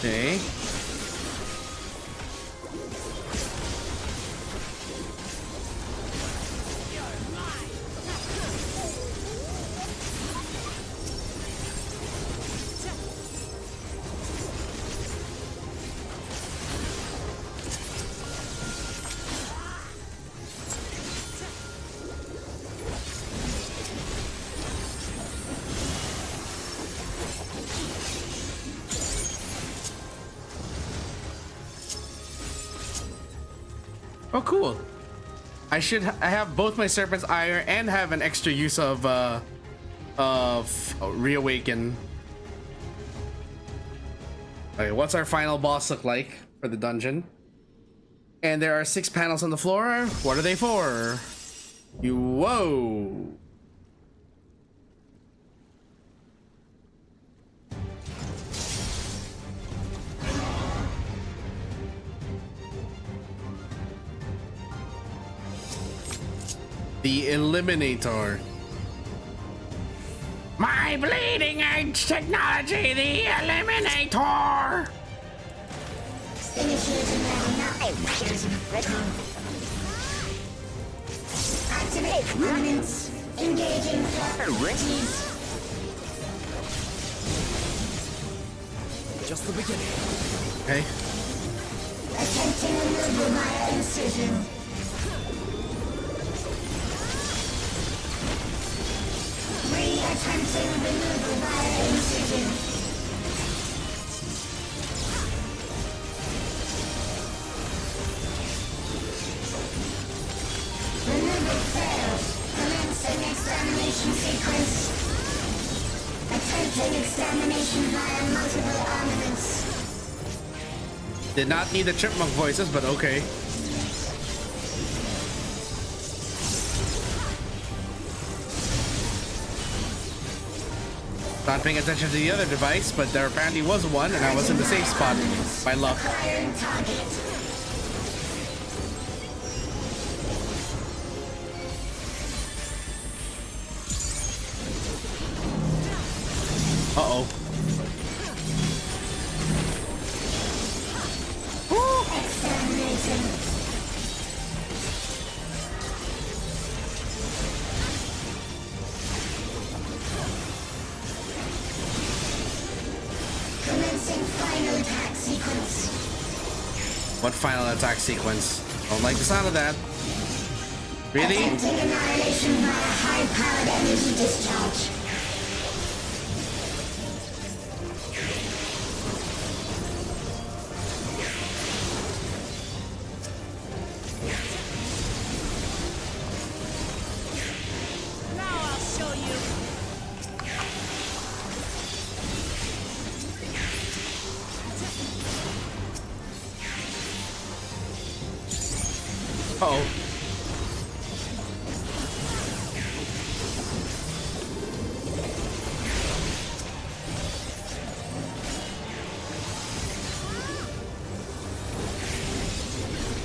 Okay. Oh, cool. I have both my Serpent's Ire and have an extra use of Reawaken. Okay, what's our final boss look like for the dungeon? And there are 6 panels on the floor. What are they for? Whoa. The Eliminator. My my bleeding edge technology, the Eliminator! Initiating level 9. Activate permanence. Engaging properties. Just the beginning. Okay. Attempting removal via incision. Attempting removal via incision. Removal failed. Commencing examination sequence. Attempting examination via multiple armaments. Did not need the chipmunk voices, but okay. Not paying attention to the other device, but there apparently was one, and I was in the safe spot by luck. Uh-oh. What final attack sequence? Don't like the sound of that. Really? Attempting annihilation via high-powered energy discharge. Now I'll show you. Uh-oh.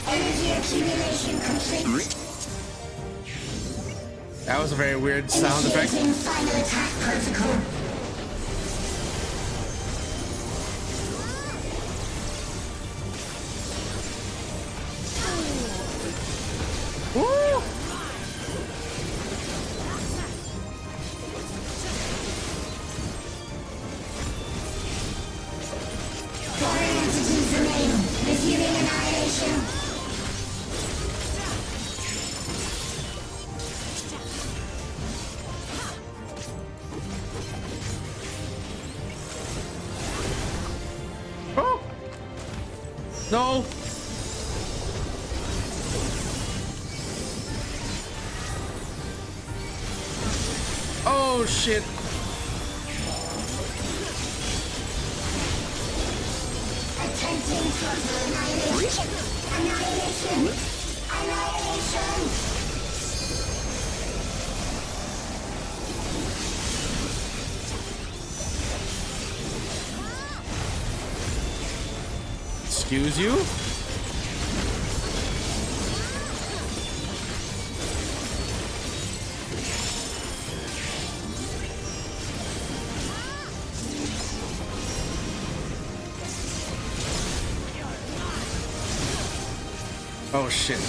Energy accumulation complete. That was a very weird sound effect. Initiating final attack protocol. Woo! Foreign entities remain. Resuming annihilation. Oh! No! Oh shit! Attempting frontal annihilation. Annihilation. Annihilation. Excuse you? Oh shit.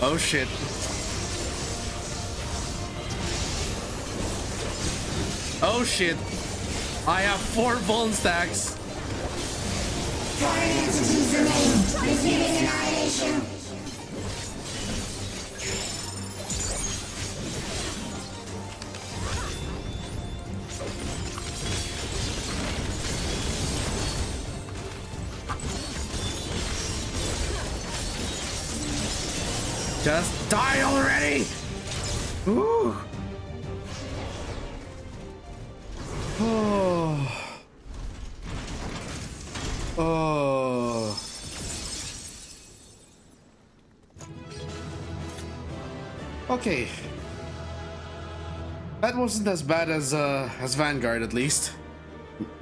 Oh shit. Oh shit. I have 4 bone stacks. Foreign entities remain. Resuming annihilation. Just die already! Ooh. Oh. Oh. Okay. That wasn't as bad as Vanguard, at least.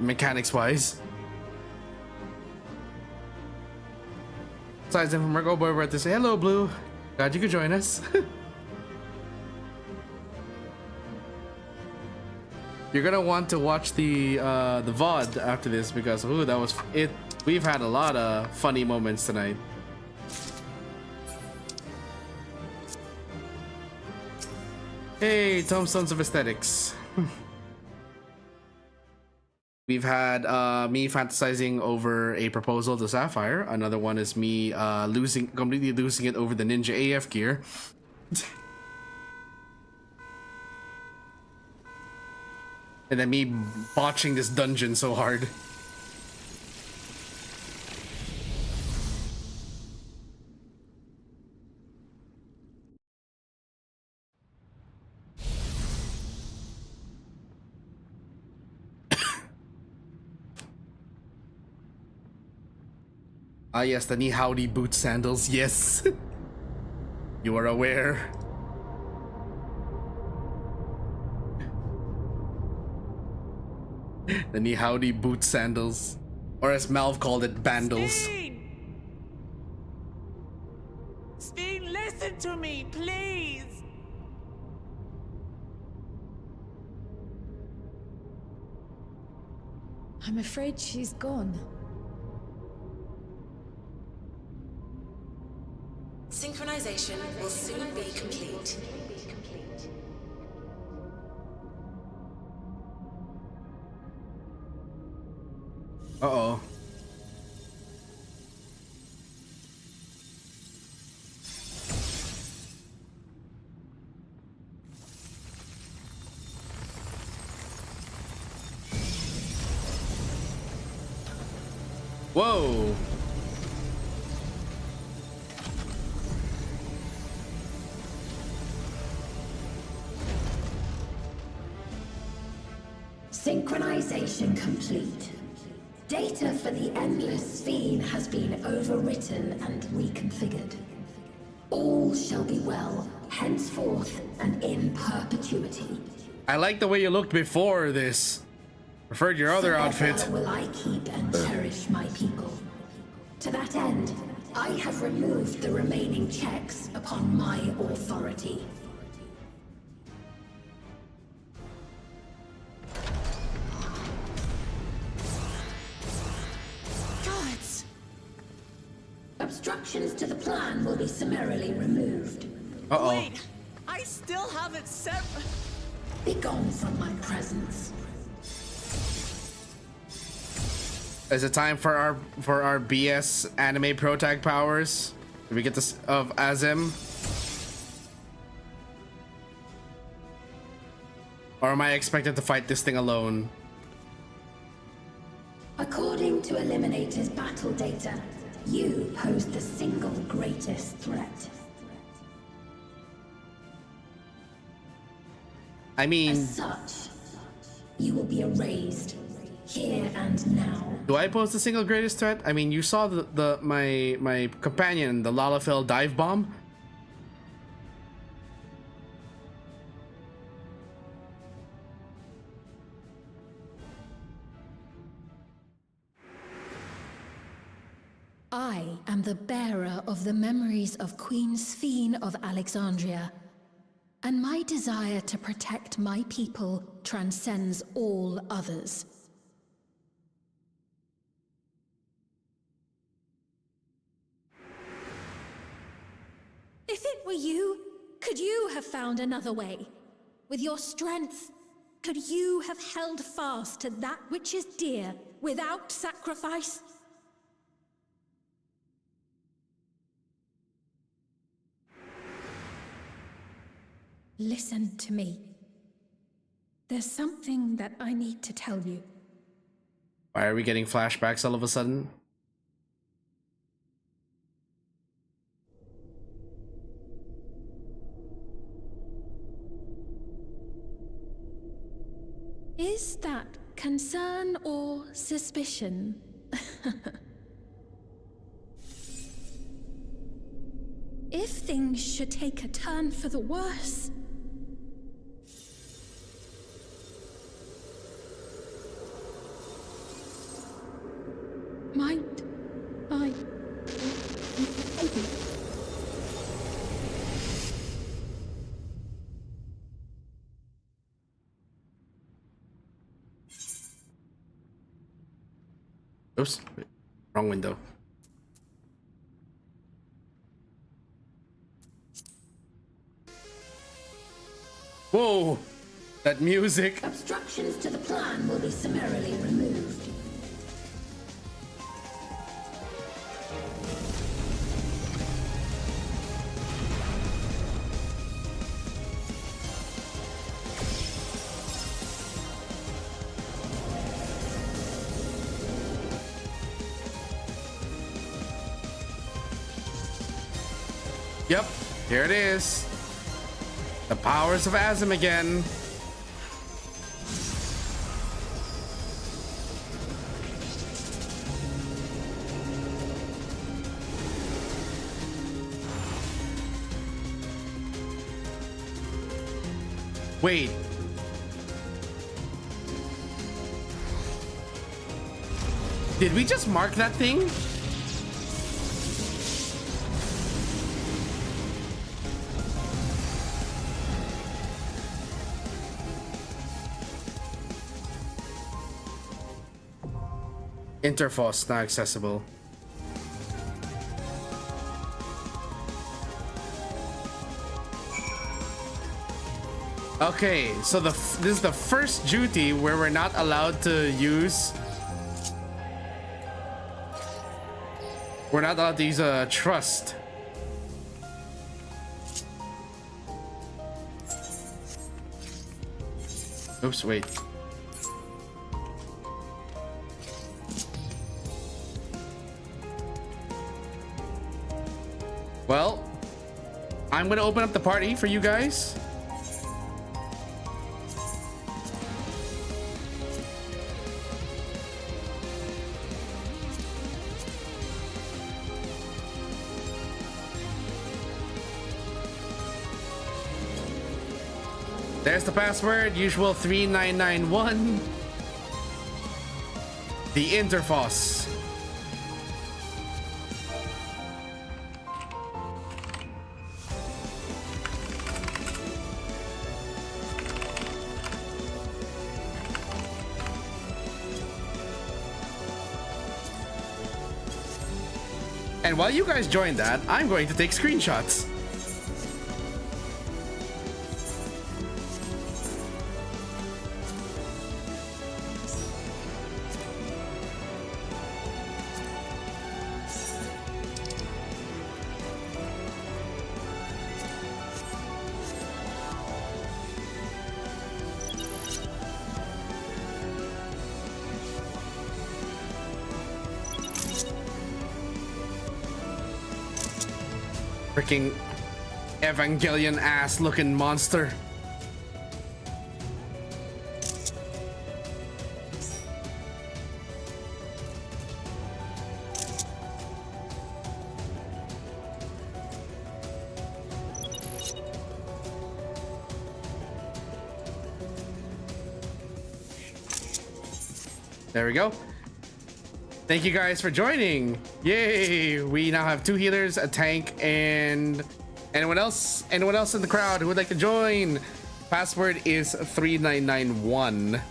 Mechanics-wise. Besides, then from Mark Boy, we're to say hello, Blue. Glad you could join us. You're gonna want to watch the VOD after this because ooh, that was it. We've had a lot of funny moments tonight. Hey, Tombstones of Aesthetics. We've had me fantasizing over a proposal to Sapphire. Another one is me completely losing it over the Ninja AF gear. And then me botching this dungeon so hard. Ah yes, the knee howdy boot sandals, yes. You are aware. The knee howdy boot sandals. Or as Malv called it, bandals. Steen, listen to me, please! I'm afraid she's gone. Synchronization will soon be complete. Uh-oh. Whoa. Synchronization complete. Data for the Endless Fiend has been overwritten and reconfigured. All shall be well, henceforth and in perpetuity. I like the way you looked before this. Preferred your other outfit. Forever will I keep and cherish my people. To that end, I have removed the remaining checks upon my authority. Gods! Obstructions to the plan will be summarily removed. Uh-oh. Wait, I still haven't set... Begone from my presence. Is it time for our BS anime protag powers? Did we get this of Azim? Or am I expected to fight this thing alone? According to Eliminator's battle data, you pose the single greatest threat. I mean... As such, you will be erased, here and now. Do I pose the single greatest threat? I mean, you saw my companion, the Lalafell dive bomb. I am the bearer of the memories of Queen Sphene of Alexandria, and my desire to protect my people transcends all others. If it were you, could you have found another way? With your strength, could you have held fast to that which is dear without sacrifice? Listen to me. There's something that I need to tell you. Why are we getting flashbacks all of a sudden? Is that concern or suspicion? If things should take a turn for the worse... might I... Oops, wait, wrong window. Whoa, that music. Obstructions to the plan will be summarily removed. Yep, here it is. The powers of Azim again. Wait. Did we just mark that thing? Interfoss not accessible. Okay, so this is the first duty where we're not allowed to use. We're not allowed to use a trust. Oops, wait. Well, I'm gonna open up the party for you guys. There's the password, usual 3991. The Interfoss. And while you guys join that, I'm going to take screenshots. Freaking Evangelion ass looking monster. There we go. Thank you guys for joining. Yay! We now have 2 healers, a tank, and anyone else in the crowd who would like to join. Password is 3991. Wait,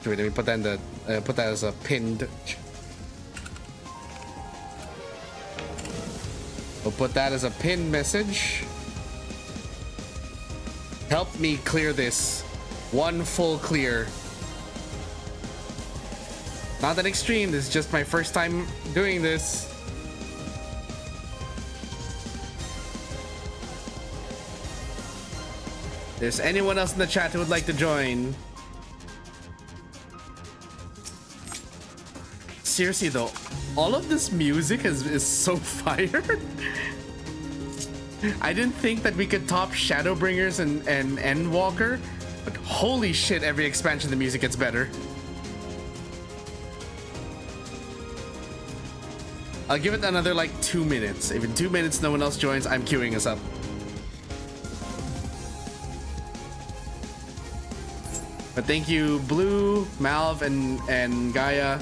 let me put that in the put that as a pinned. We'll put that as a pinned message. Help me clear this. 1 full clear. Not that extreme, this is just my first time doing this. If there's anyone else in the chat who would like to join. Seriously though, all of this music is so fire. I didn't think that we could top Shadowbringers and Endwalker, but holy shit, every expansion the music gets better. I'll give it another like 2 minutes. If in 2 minutes no one else joins, I'm queuing us up. But thank you, Blue, Malv, and Gaia.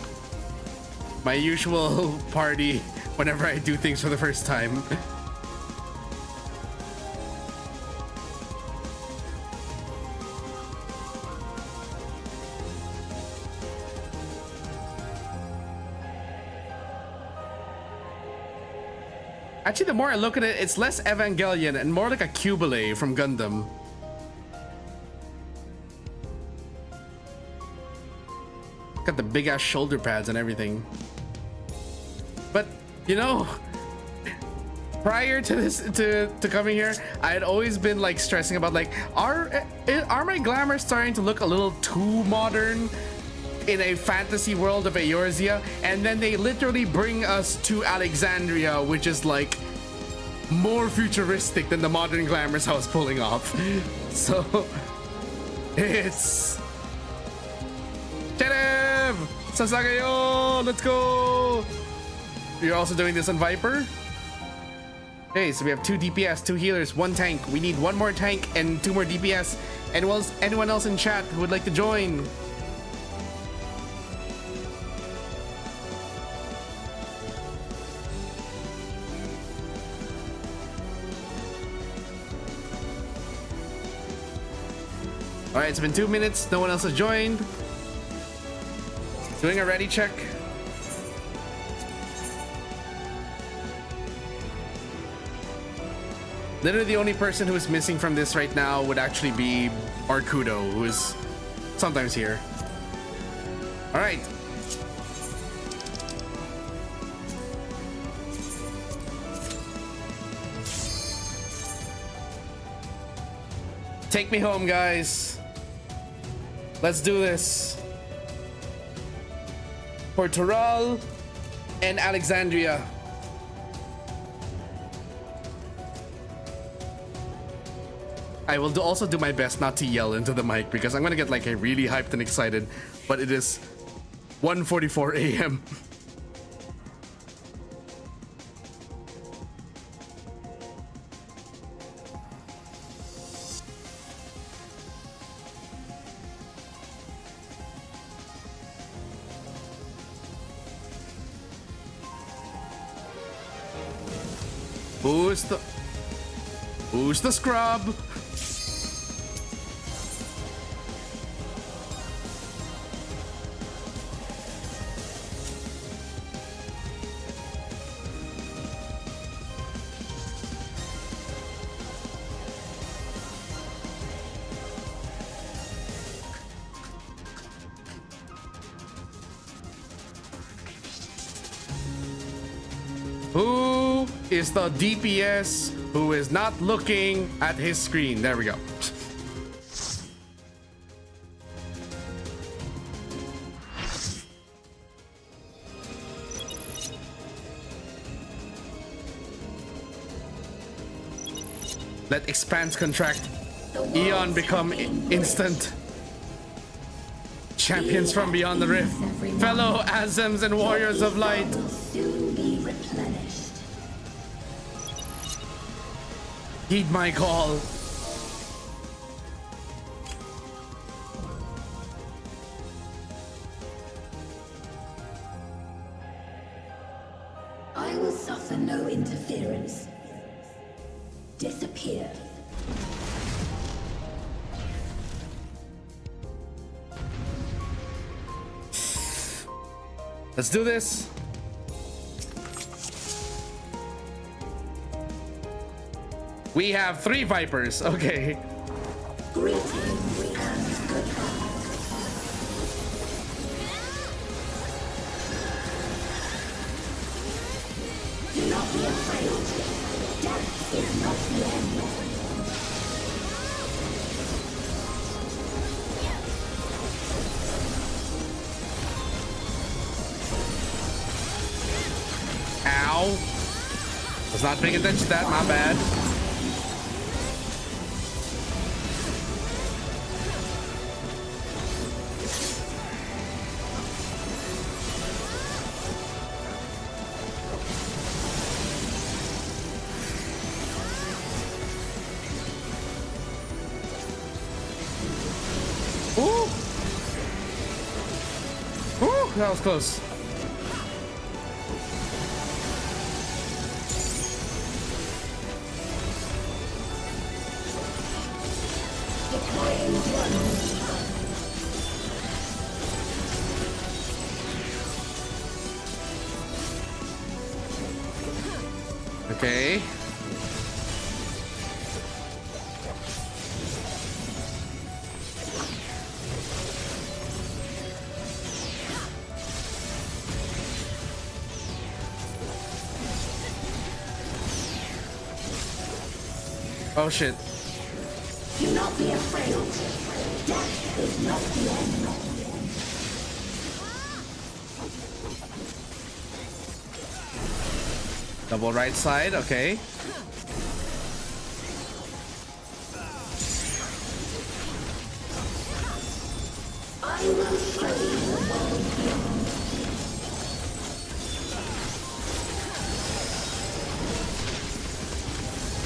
My usual party whenever I do things for the first time. Actually, the more I look at it, it's less Evangelion and more like a Cubile from Gundam. Got the big ass shoulder pads and everything. But you know, prior to this, to coming here, I had always been like stressing about like, are my glamour starting to look a little too modern in a fantasy world of Eorzea? And then they literally bring us to Alexandria, which is like more futuristic than the modern glamours I was pulling off. So it's Cherev! Sasagayo! Let's go! You're also doing this on Viper? Okay, so we have 2 DPS, 2 healers, 1 tank. We need 1 more tank and 2 more DPS. Anyone else in chat who would like to join? Alright, it's been 2 minutes. No one else has joined. Doing a ready check. Literally the only person who is missing from this right now would actually be Arcudo, who is sometimes here. Alright. Take me home, guys. Let's do this. For Toral and Alexandria. I will also do my best not to yell into the mic because I'm gonna get like really hyped and excited, but it is 1:44 a.m. Who's the scrub? Who is the DPS who is not looking at his screen? There we go. Let expanse contract. Eon become instant. Champions from beyond the rift. Fellow Azems and warriors of light. Heed my call. I will suffer no interference. Disappear. Let's do this. We have 3 Vipers. Okay. Greetings and goodbye. Do not be afraid. Death is not the end. Ow. Was not paying attention to that, my bad. Ooh. Ooh, that was close. Okay. Oh shit. Do not be afraid. Death is not the end. Double right side, okay. I will show you the world beyond.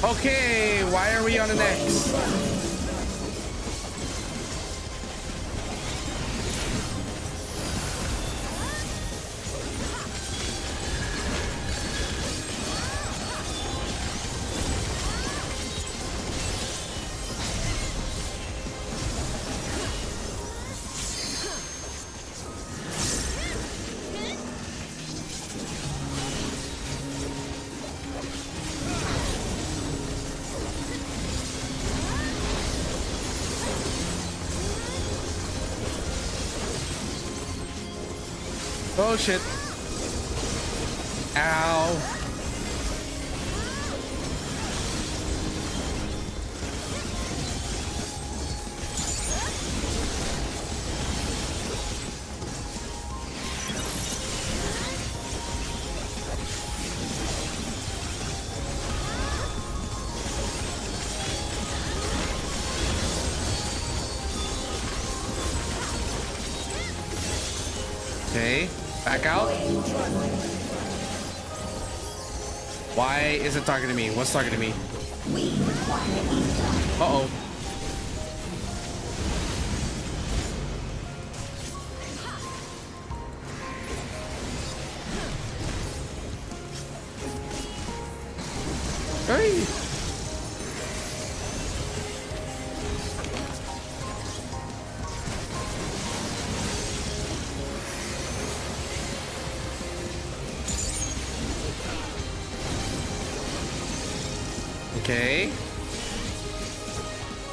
Okay, why are we on an X? Oh shit. Ow. Okay, back out. Why is it talking to me? What's talking to me? Uh-oh. Hey! Okay.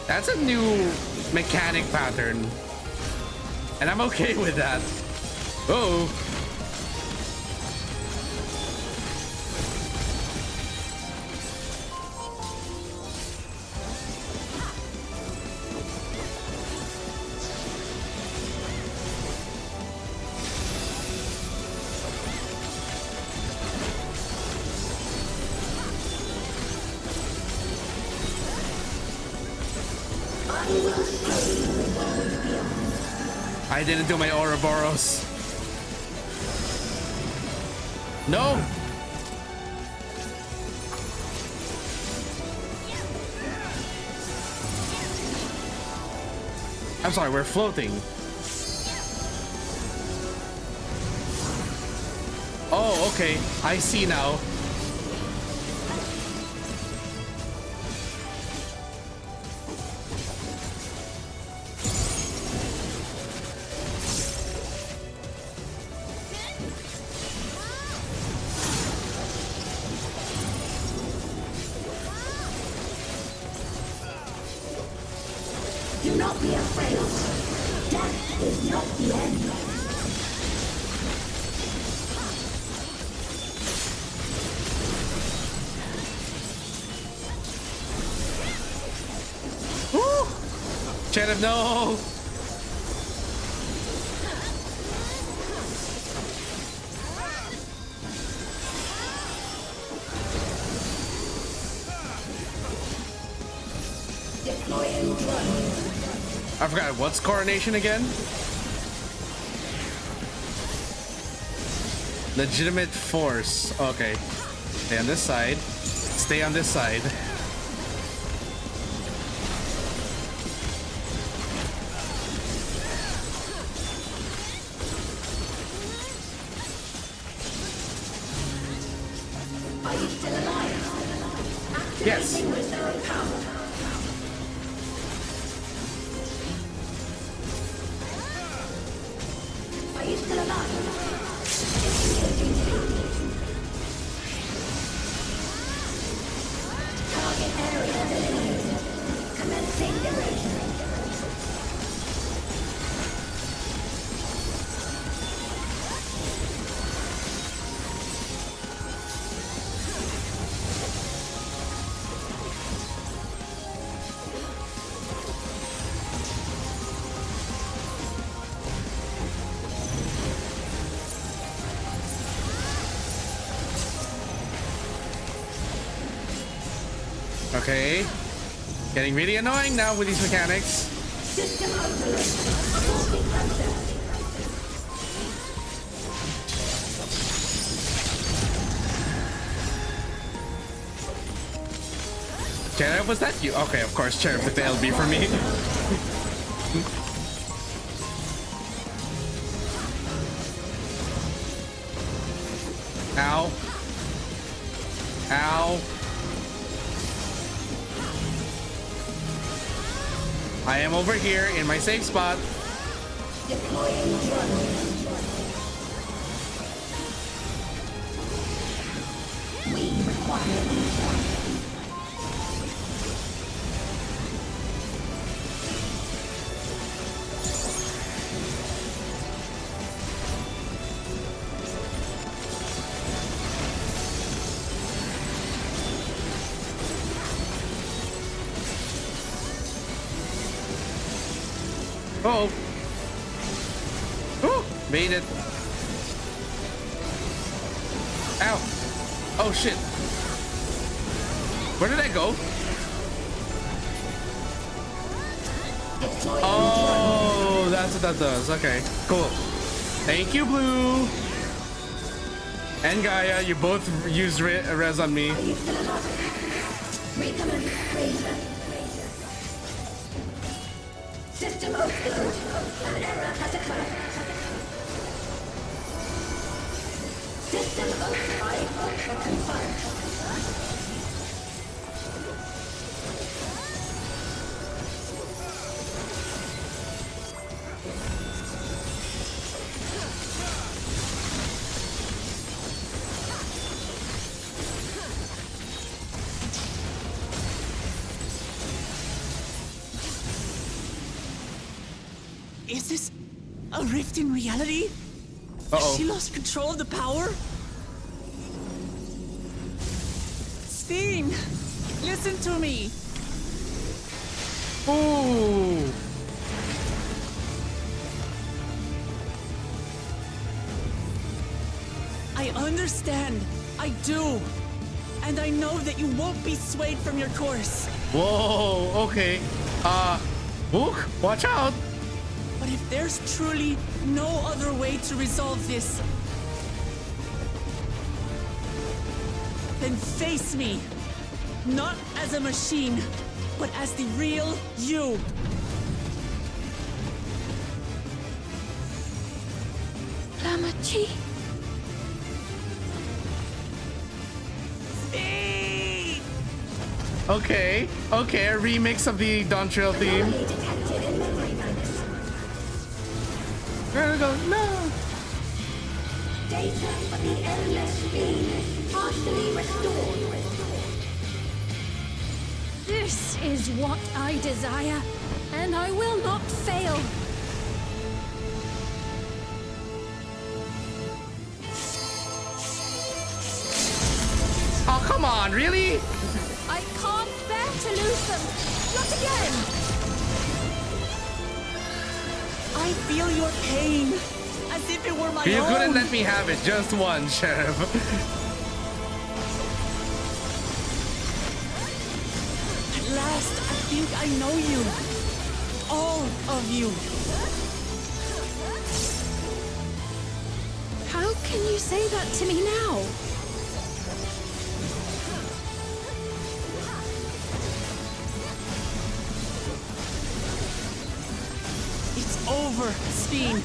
That's a new mechanic pattern. And I'm okay with that. Uh-oh. I didn't do my Ouroboros. No. I'm sorry, we're floating. Oh, okay. I see now. Do not be afraid. Death is not the end. Woo! Chenev, no! Deploying drone. I forgot, what's coronation again? Legitimate force. Okay. Stay on this side. Stay on this side. Are you still alive? Yes. Activating reserve power. Are you still alive? Disengaging safety. Okay. Getting really annoying now with these mechanics. System overload. Cherub, was that you? Okay, of course, Cherub took the LB for me. Ow. Ow. I am over here in my safe spot. Deploying drone. We require Uh-oh. Ooh, made it. Ow. Oh, shit. Where did I go? Oh, that's what that does. Okay, cool. Thank you, Blue. And Gaia, you both used res on me. System overload. An error has occurred. System override confirmed. Is this a rift in reality? Has she lost control of the power? Steen, listen to me. Ooh. I understand. I do. And I know that you won't be swayed from your course. Whoa, okay. Book, watch out. But if there's truly no other way to resolve this, then face me. Not as a machine, but as the real you. Lamachi. Okay, okay, a remix of the DAWNTRAIL theme. There we go. No. Data for the endless fiend partially restored. This is what I desire, and I will not fail. Oh, come on, really? I can't bear to lose them. Not again. I feel your pain, as if it were my own. You couldn't let me have it just once, Sheriff. At last, I think I know you. All of you. How can you say that to me now? It's over, Steen.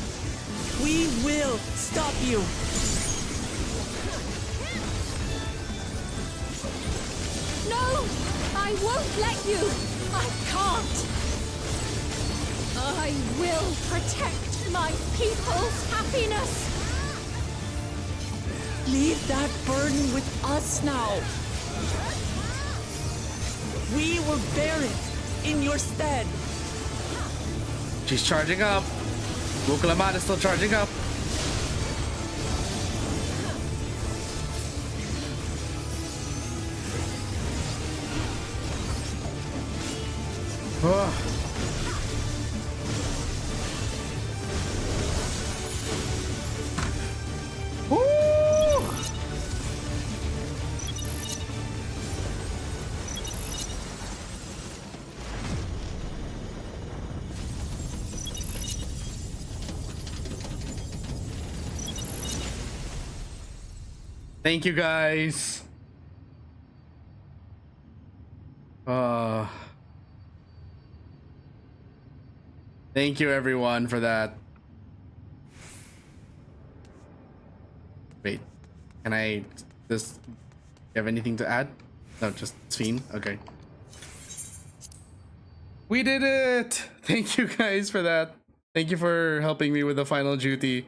We will stop you. No! I won't let you! I can't! I will protect my people's happiness! Leave that burden with us now. We will bear it in your stead. She's charging up. Wukalamat is still charging up. Oh. Thank you guys. Thank you everyone for that. Wait, can I just have anything to add? No, just Sven. Okay. We did it! Thank you guys for that. Thank you for helping me with the final duty.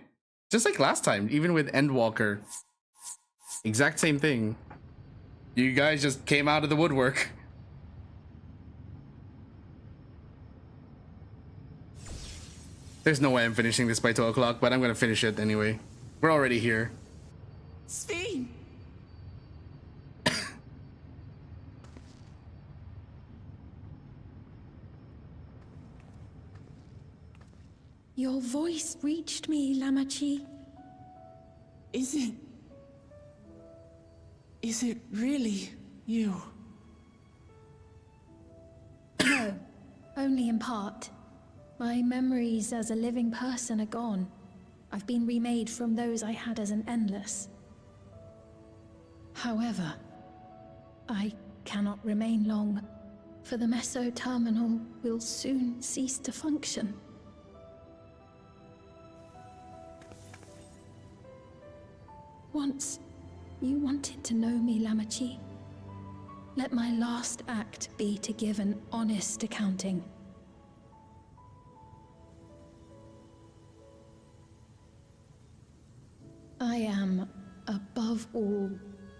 Just like last time, even with Endwalker. Exact same thing. You guys just came out of the woodwork. There's no way I'm finishing this by 12 o'clock, but I'm gonna finish it anyway. We're already here. Sven! Your voice reached me, Lamachi. Is it really you? No, only in part. My memories as a living person are gone. I've been remade from those I had as an endless. However, I cannot remain long, for the meso-terminal will soon cease to function. Once, you wanted to know me, Lamachi. Let my last act be to give an honest accounting. I am, above all,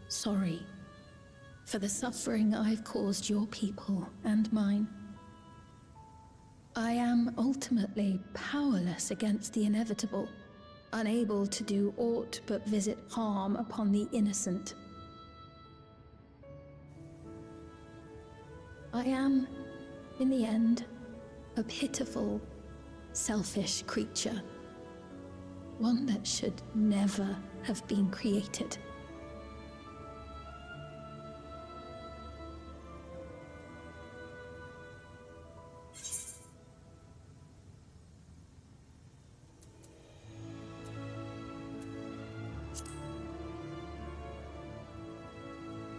sorry for the suffering I've caused your people and mine. I am ultimately powerless against the inevitable, unable to do aught but visit harm upon the innocent. I am, in the end, a pitiful, selfish creature. One that should never have been created.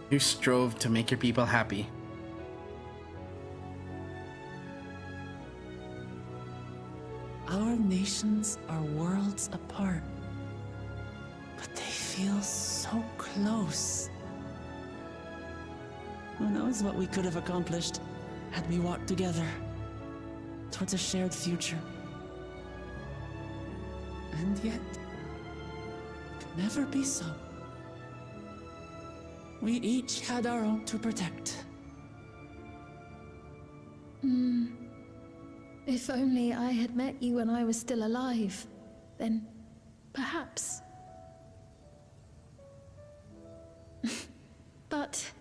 You strove to make your people happy. Our nations are worlds apart, but they feel so close. Who knows what we could have accomplished had we walked together towards a shared future. And yet, it could never be so. We each had our own to protect. If only I had met you when I was still alive, then perhaps. But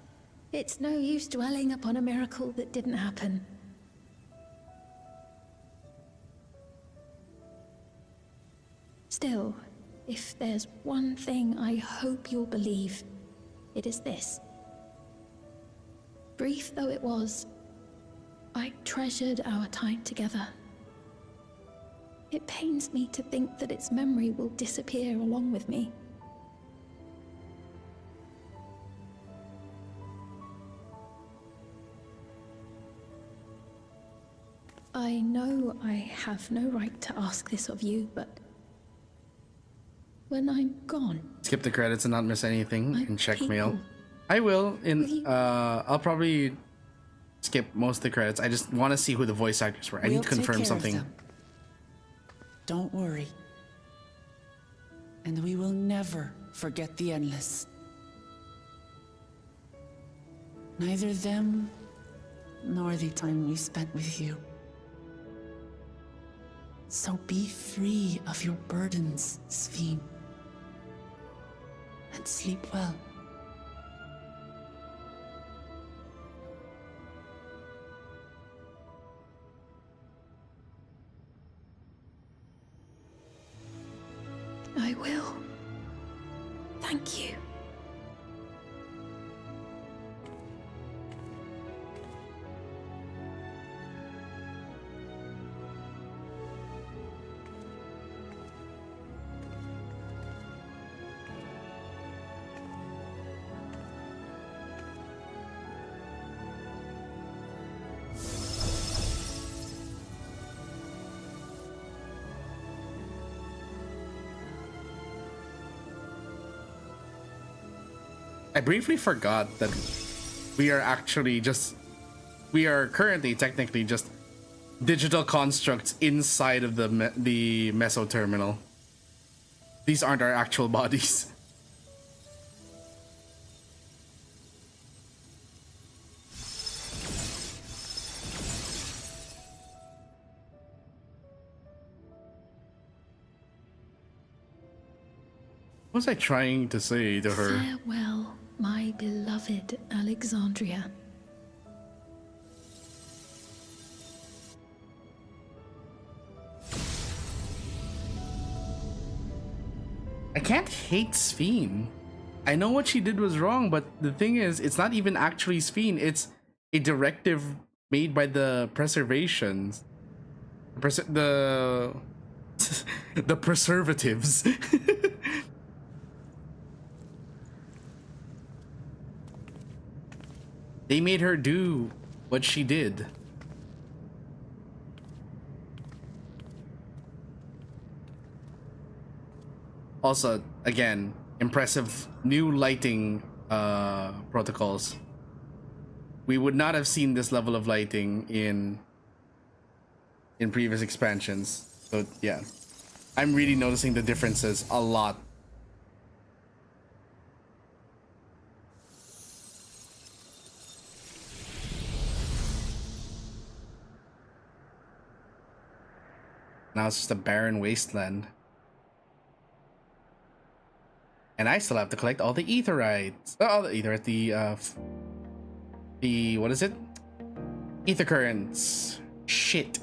it's no use dwelling upon a miracle that didn't happen. Still, if there's one thing I hope you'll believe, it is this. Brief though it was, I treasured our time together. It pains me to think that its memory will disappear along with me. I know I have no right to ask this of you, but when I'm gone... Skip the credits and not miss anything and check people. mail. I will. I'll probably skip most of the credits. I just want to see who the voice actors were. I need to confirm something. Don't worry. And we will never forget the Endless. Neither them, nor the time we spent with you. So be free of your burdens, Sven. And sleep well. I will. Thank you. I briefly forgot that we are currently technically just digital constructs inside of the meso terminal. These aren't our actual bodies. What was I trying to say to her? Farewell, my beloved Alexandria. I can't hate Sphene. I know what she did was wrong, but the thing is, it's not even actually Sphene. It's a directive made by the preservations. The preservatives. They made her do what she did. Also, again, impressive new lighting protocols. We would not have seen this level of lighting in previous expansions. So yeah, I'm really noticing the differences a lot. Now it's just a barren wasteland. And I still have to collect all the aetherites. Oh, the aetherite, the what is it? Ether currents. Shit.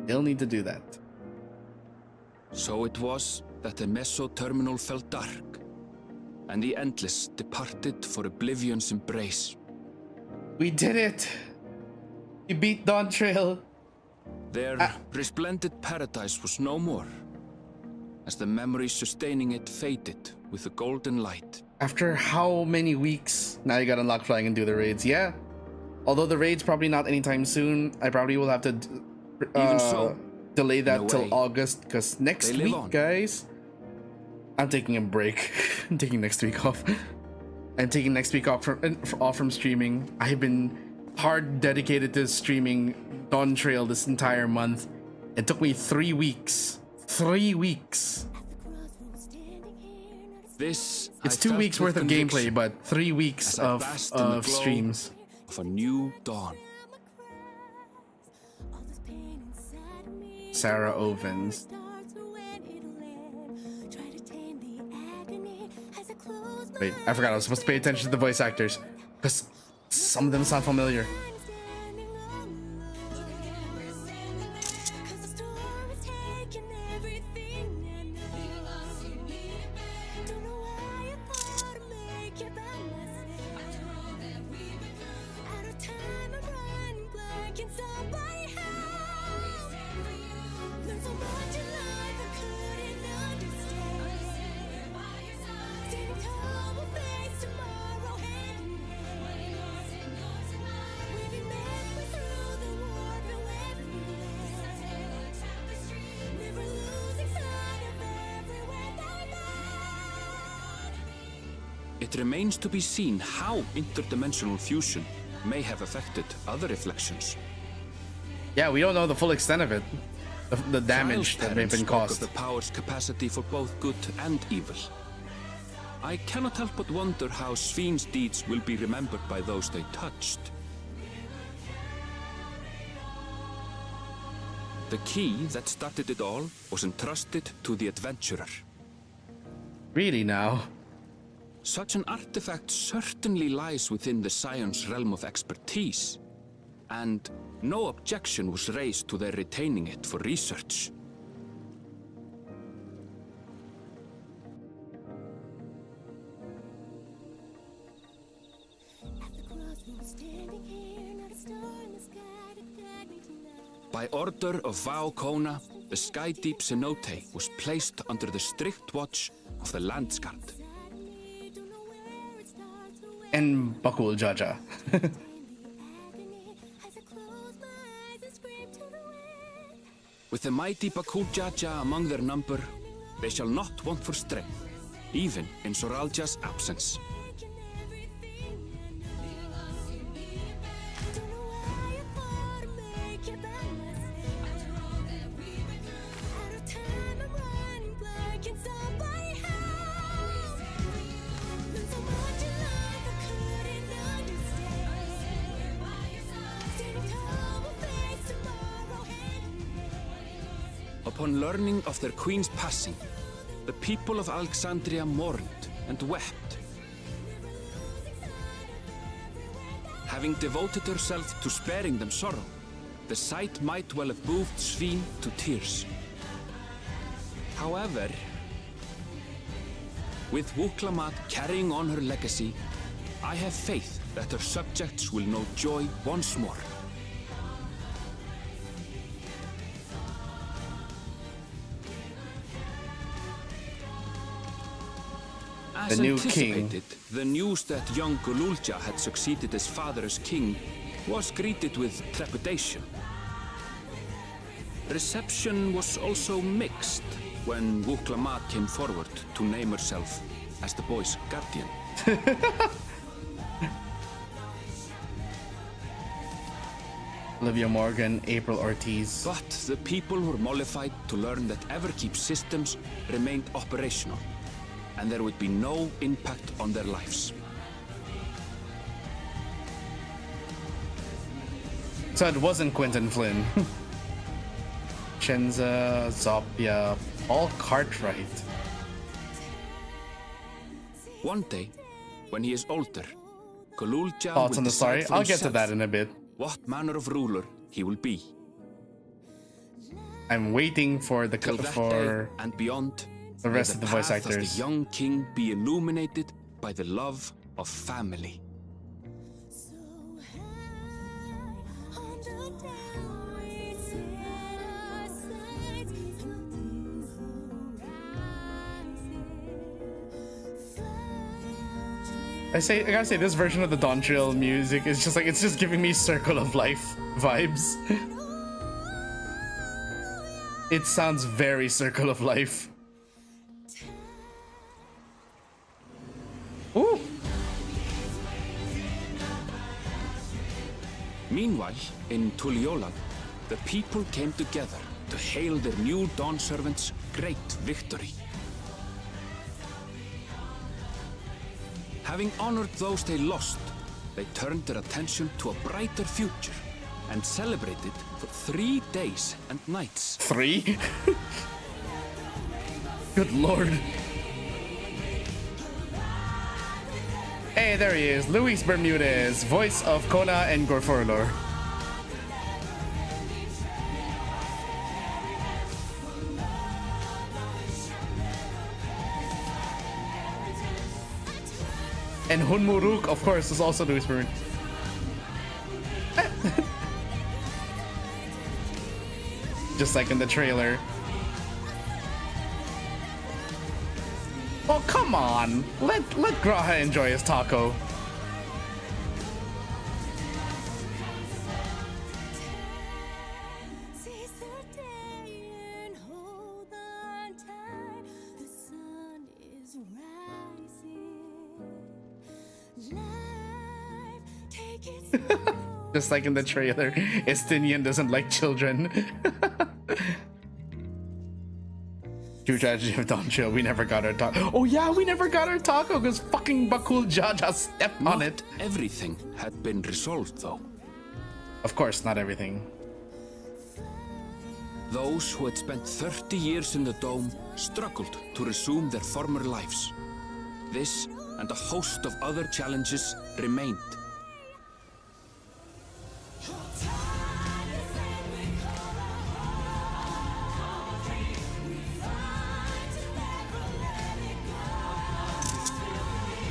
They'll need to do that. So it was that the meso-terminal fell dark, and the Endless departed for Oblivion's embrace. We did it! We beat DAWNTRAIL! Their resplendent paradise was no more, as the memory sustaining it faded with the golden light. After how many weeks? Now you gotta unlock flying and do the raids. Yeah. Although the raid's probably not anytime soon, I probably will have to Even so, delay that in a till way, August, because next they live week, on. guys, I'm taking a break. I'm taking next week off. I'm taking next week off from streaming. I've been hard dedicated to streaming DAWNTRAIL this entire month. It took me 3 weeks. 3 weeks. This It's 2 weeks worth of gameplay, but 3 weeks of streams. Of a new dawn. Sarah Ovens. Wait, I forgot I was supposed to pay attention to the voice actors, because some of them sound familiar. It remains to be seen how interdimensional fusion may have affected other reflections. Yeah, we don't know the full extent of it. The damage that may have been caused. Of the power's capacity for both good and evil. I cannot help but wonder how Sphene's deeds will be remembered by those they touched. The key that started it all was entrusted to the adventurer. Really now? Such an artifact certainly lies within the Scion's realm of expertise, and no objection was raised to their retaining it for research. By order of Vau Kona, the Skydeep cenote was placed under the strict watch of the Landsguard. And Bakul Jaja. With the mighty Bakul Jaja among their number, they shall not want for strength, even in Zoralja's absence. Upon learning of their queen's passing, the people of Alexandria mourned and wept. Having devoted herself to sparing them sorrow, the sight might well have moved Sveen to tears. However, with Wuklamat carrying on her legacy, I have faith that her subjects will know joy once more. As the new anticipated, the news that young Gululja had succeeded his father as king was greeted with trepidation. Reception was also mixed when Wuklamat came forward to name herself as the boy's guardian. Olivia Morgan, April Ortiz. But the people were mollified to learn that Everkeep's systems remained operational, and there would be no impact on their lives. So it wasn't Quentin Flynn. Chenza, Zopia, Paul Cartwright. One day, when he is older, Gululja Thoughts will on the story? decide for I'll get to himself that in a bit. what manner of ruler he will be. I'm waiting for the Till that for day and beyond, the rest may of the voice path actors. of the young king be illuminated by the love of family. I gotta say, this version of the DAWNTRAIL music is just like, it's just giving me Circle of Life vibes. It sounds very Circle of Life. Ooh. Meanwhile, in Tuliyolan, the people came together to hail their new Dawn servants' great victory. Having honored those they lost, they turned their attention to a brighter future and celebrated for 3 days and nights. 3? Good lord. Hey, there he is, Luis Bermudez, voice of Kona and Gorforlor. And Hunmuruk, of course, is also Luis Bermudez. Just like in the trailer. Oh, come on! Let Graha enjoy his taco. Just like in the trailer, Estinian doesn't like children. True tragedy of DAWNTRAIL, we never got our taco. Oh yeah, we never got our taco because fucking Bakul Jaja stepped on it. Everything had been resolved, though. Of course, not everything. Those who had spent 30 years in the Dome struggled to resume their former lives. This and a host of other challenges remained.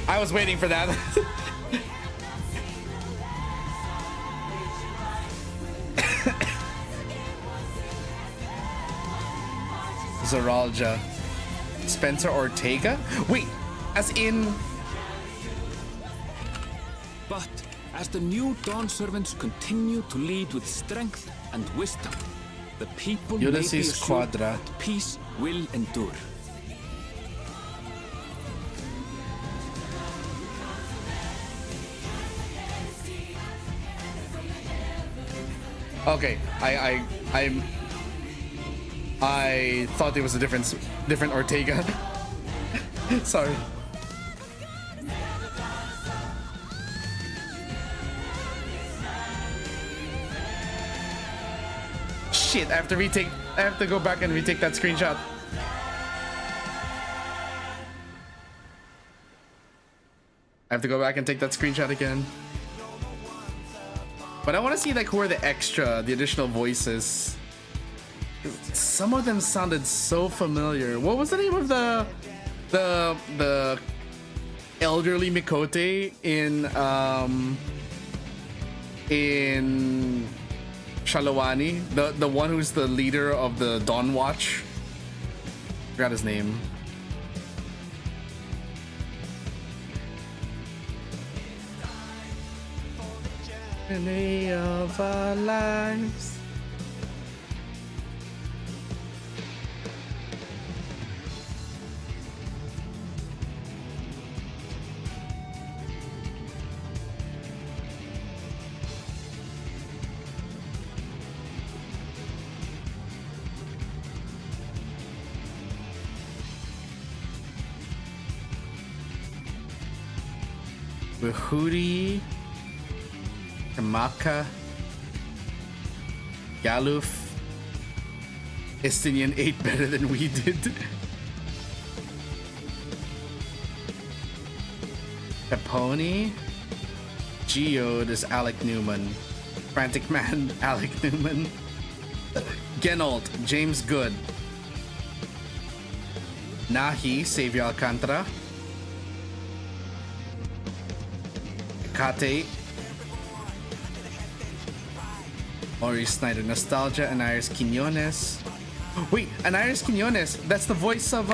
I was waiting for that. Zoralja. Spencer Ortega? Wait, as in... But as the new Dawn servants continue to lead with strength and wisdom, the people may be Ulysses assured Quadra. that peace will endure. Okay, I thought it was a different Ortega. Sorry. Shit, I have to go back and retake that screenshot. I have to go back and take that screenshot again. But I want to see like who are the additional voices. Some of them sounded so familiar. What was the name of the elderly Mikote in Shalawani? The one who's the leader of the Dawn Watch? Forgot his name. Any of our lives. Behudi, Kamaka, Galuf. Estinian ate better than we did. Capone, Geode is Alec Newman. Frantic Man, Alec Newman. Genolt, James Good. Nahi, Xavier Alcantara. Kate, Maurice Snyder, Nostalgia, and Iris Quinones. Wait, and Iris Quinones, that's the voice of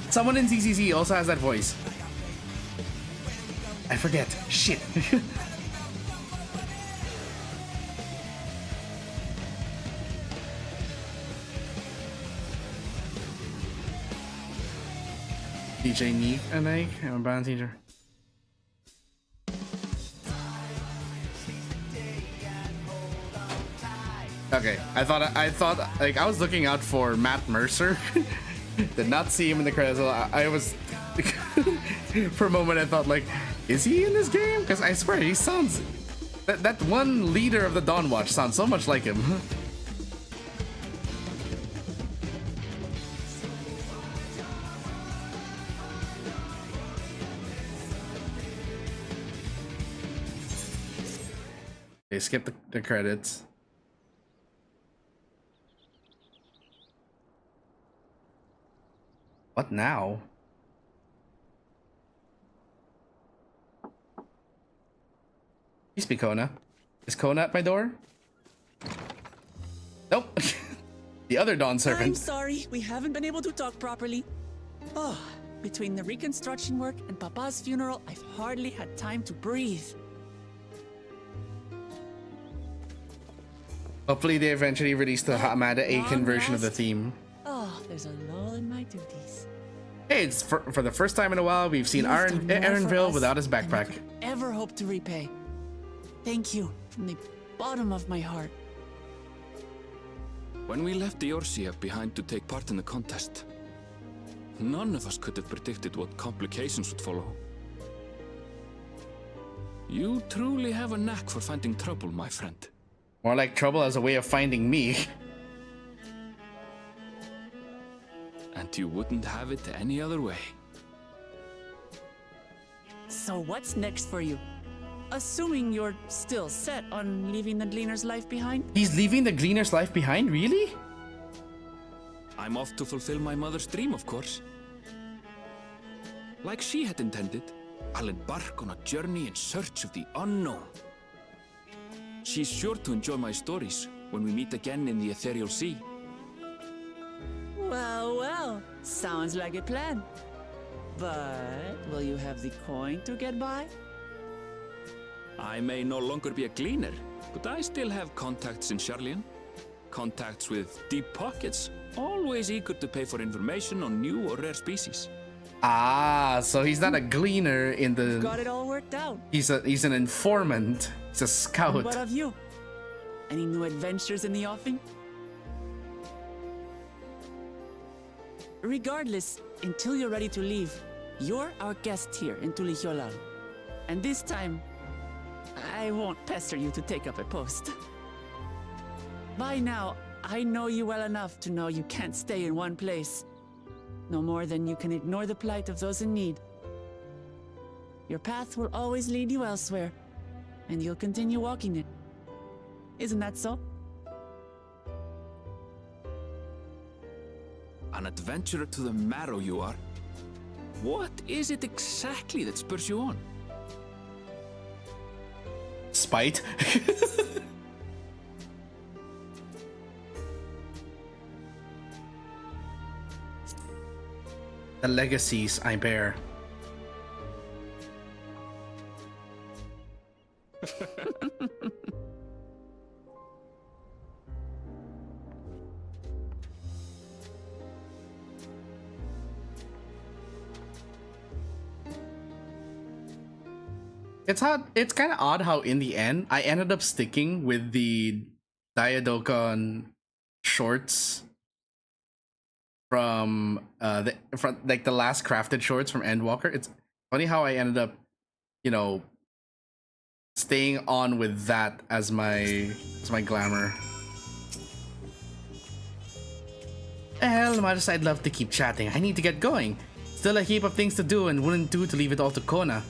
someone in ZZZ also has that voice. I forget. Shit. DJ Neat and I'm a band teacher. Okay, I thought like I was looking out for Matt Mercer. Did not see him in the credits. I was for a moment I thought like, is he in this game? Because I swear he sounds that one leader of the Dawn Watch sounds so much like him. Okay, skip the credits. What now? Please be Kona. Is Kona at my door? Nope. The other Dawn Servant. I'm sorry, we haven't been able to talk properly. Oh, between the reconstruction work and Papa's funeral, I've hardly had time to breathe. Hopefully they eventually release the Hamada Aiken version of the theme. Oh, there's a lull in my duties. Hey, it's for the first time in a while we've seen Aaronville without his backpack. Ever hope to repay. Thank you from the bottom of my heart. When we left the Eorzea behind to take part in the contest, none of us could have predicted what complications would follow. You truly have a knack for finding trouble, my friend. More like trouble as a way of finding me. And you wouldn't have it any other way. So what's next for you? Assuming you're still set on leaving the Gleaner's life behind? He's leaving the Gleaner's life behind? Really? I'm off to fulfill my mother's dream, of course. Like she had intended, I'll embark on a journey in search of the unknown. She's sure to enjoy my stories when we meet again in the Ethereal Sea. Well, well, sounds like a plan. But will you have the coin to get by? I may no longer be a gleaner, but I still have contacts in Sharlayan. Contacts with deep pockets, always eager to pay for information on new or rare species. Ah, so he's not a gleaner in the... Got it all worked out. He's an informant. He's a scout. And what of you? Any new adventures in the offing? Regardless, until you're ready to leave, you're our guest here in Tulihyolal. And this time, I won't pester you to take up a post. By now, I know you well enough to know you can't stay in one place. No more than you can ignore the plight of those in need. Your path will always lead you elsewhere, and you'll continue walking it. Isn't that so? An adventurer to the marrow you are. What is it exactly that spurs you on? Spite. The legacies I bear. It's kind of odd how in the end I ended up sticking with the Diadokon shorts from like the last crafted shorts from Endwalker. It's funny how I ended up, you know, staying on with that as my glamour. Well, much I'd love to keep chatting. I need to get going. Still a heap of things to do and wouldn't do to leave it all to Kona.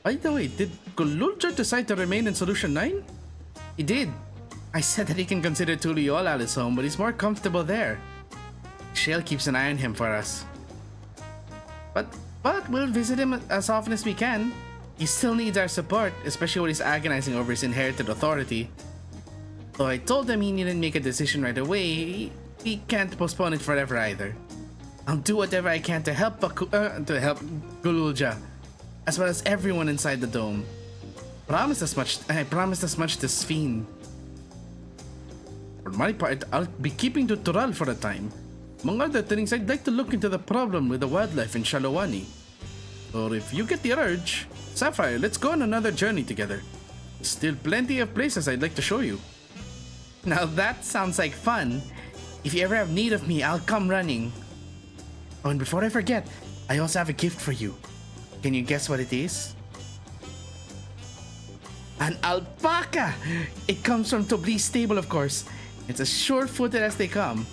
By the way, did Gululja decide to remain in Solution 9? He did. I said that he can consider Tulihyolal his home, but he's more comfortable there. Shale keeps an eye on him for us. But we'll visit him as often as we can. He still needs our support, especially when he's agonizing over his inherited authority. Though I told him he needn't make a decision right away, he can't postpone it forever either. I'll do whatever I can to help Gululja, as well as everyone inside the dome. I promised as much to Sphene. For my part, I'll be keeping to Tural for a time. Among other things, I'd like to look into the problem with the wildlife in Shalawani. Or if you get the urge, Sapphire, let's go on another journey together. There's still plenty of places I'd like to show you. Now that sounds like fun. If you ever have need of me, I'll come running. Oh, and before I forget, I also have a gift for you. Can you guess what it is? An alpaca! It comes from Tobli's stable, of course. It's as sure-footed as they come.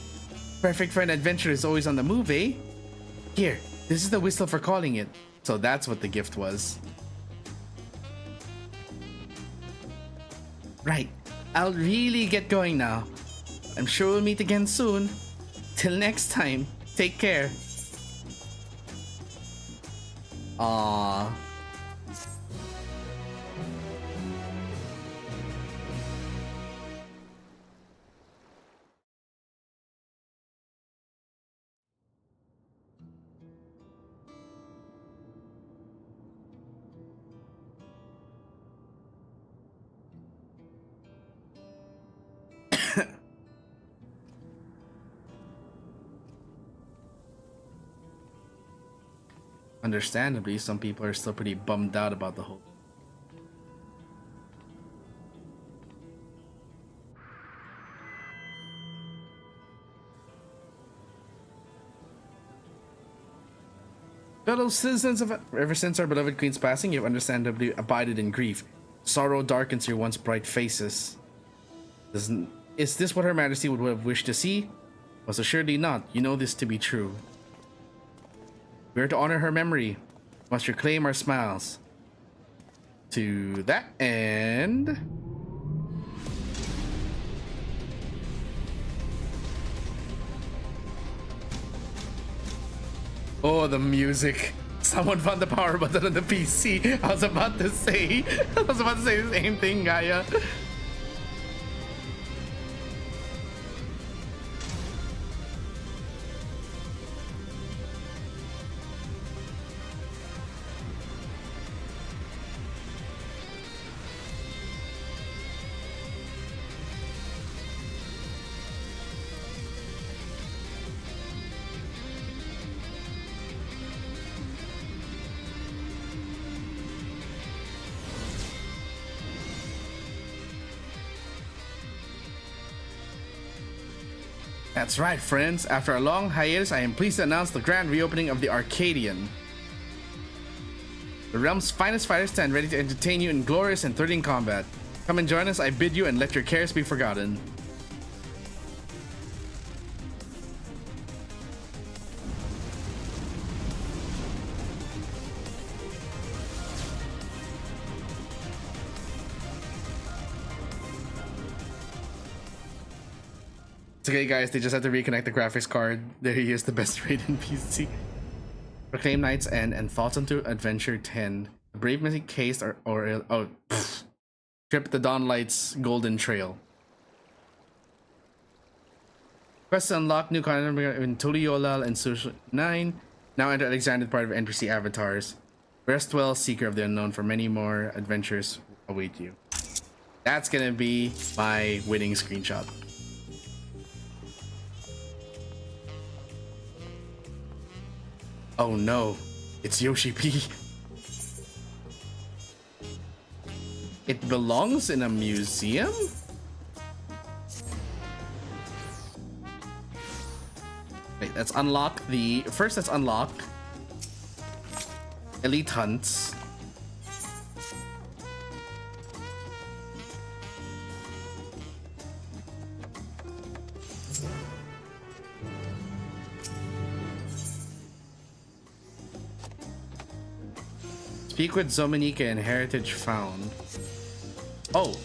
Perfect for an adventurer who's always on the move, eh? Here, this is the whistle for calling it. So that's what the gift was. Right, I'll really get going now. I'm sure we'll meet again soon. Till next time, take care. Aww. Understandably, some people are still pretty bummed out about the whole. Fellow citizens of ever since our beloved queen's passing, you have understandably abided in grief. Sorrow darkens your once bright faces. Is this what Her Majesty would have wished to see? Most assuredly not. You know this to be true. We are to honor her memory. Must reclaim our smiles. To that end... Oh, the music. Someone found the power button on the PC. I was about to say the same thing, Gaia. That's right, friends. After a long hiatus, I am pleased to announce the grand reopening of the Arcadian. The realm's finest fighters stand ready to entertain you in glorious and thrilling combat. Come and join us, I bid you, and let your cares be forgotten. It's okay, guys, they just had to reconnect the graphics card. There he is, the best Raiden PC. Proclaim Knights and Thoughts into Adventure 10. The Brave Mystic Case Trip the Dawnlight's Golden Trail. Quest to unlock new content in Tuliolal and Social 9. Now enter Alexander, part of NPC avatars. Rest well, Seeker of the Unknown, for many more adventures await you. That's gonna be my winning screenshot. Oh no, it's Yoshi P. It belongs in a museum? Wait, let's unlock the... First, let's unlock Elite Hunts. Speak with Zomanika and Heritage found. Oh.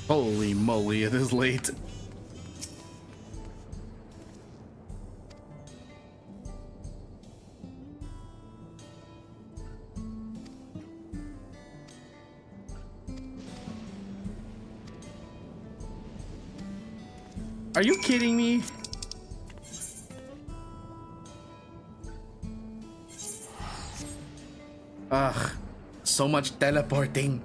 Holy moly, it is late. Are you kidding me? Ugh, so much teleporting.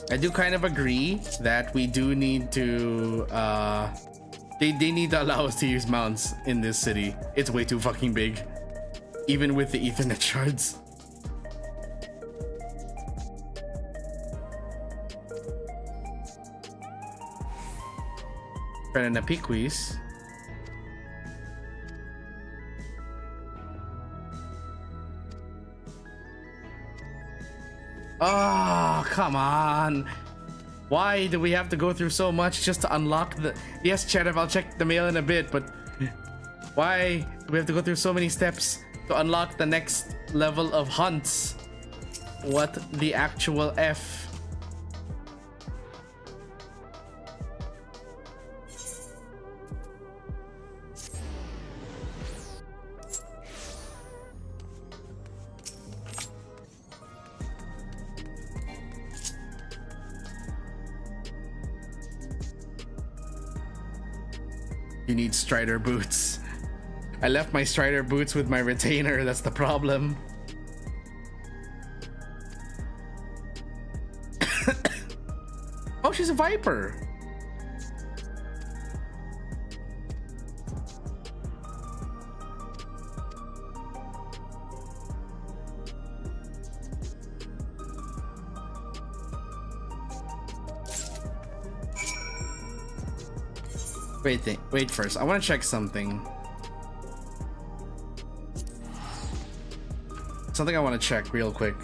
I do kind of agree that we do need to they need to allow us to use mounts in this city. It's way too fucking big, even with the Ethernet shards. Piquis. Oh, come on. Why do we have to go through so much just to unlock the... Yes, Chedev, I'll check the mail in a bit, but... Why do we have to go through so many steps to unlock the next level of hunts? What the actual F? You need Strider boots. I left my Strider boots with my retainer, that's the problem. Oh, she's a Viper. Wait first. I want to check something. Something I want to check real quick.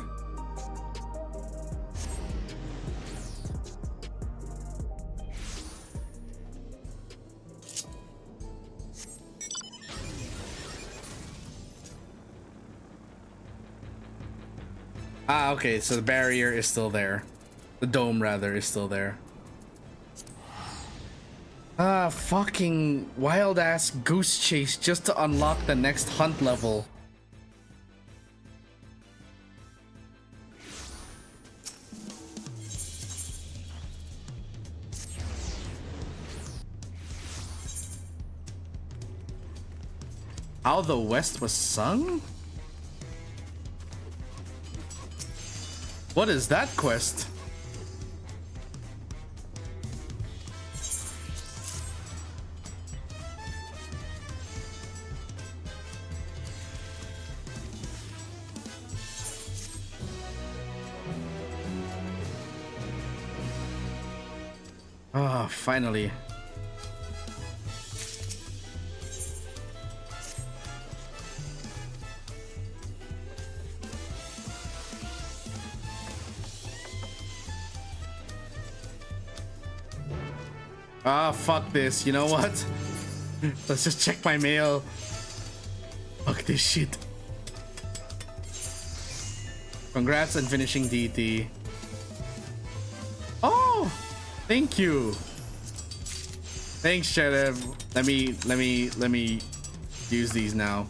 Ah, okay, so the barrier is still there. The dome, rather, is still there. Ah, fucking wild ass goose chase just to unlock the next hunt level. How the West was sung? What is that quest? Ah, finally. Ah, fuck this. You know what? Let's just check my mail. Fuck this shit. Congrats on finishing DT. Oh, thank you. Thanks, Sheriff. Let me use these now.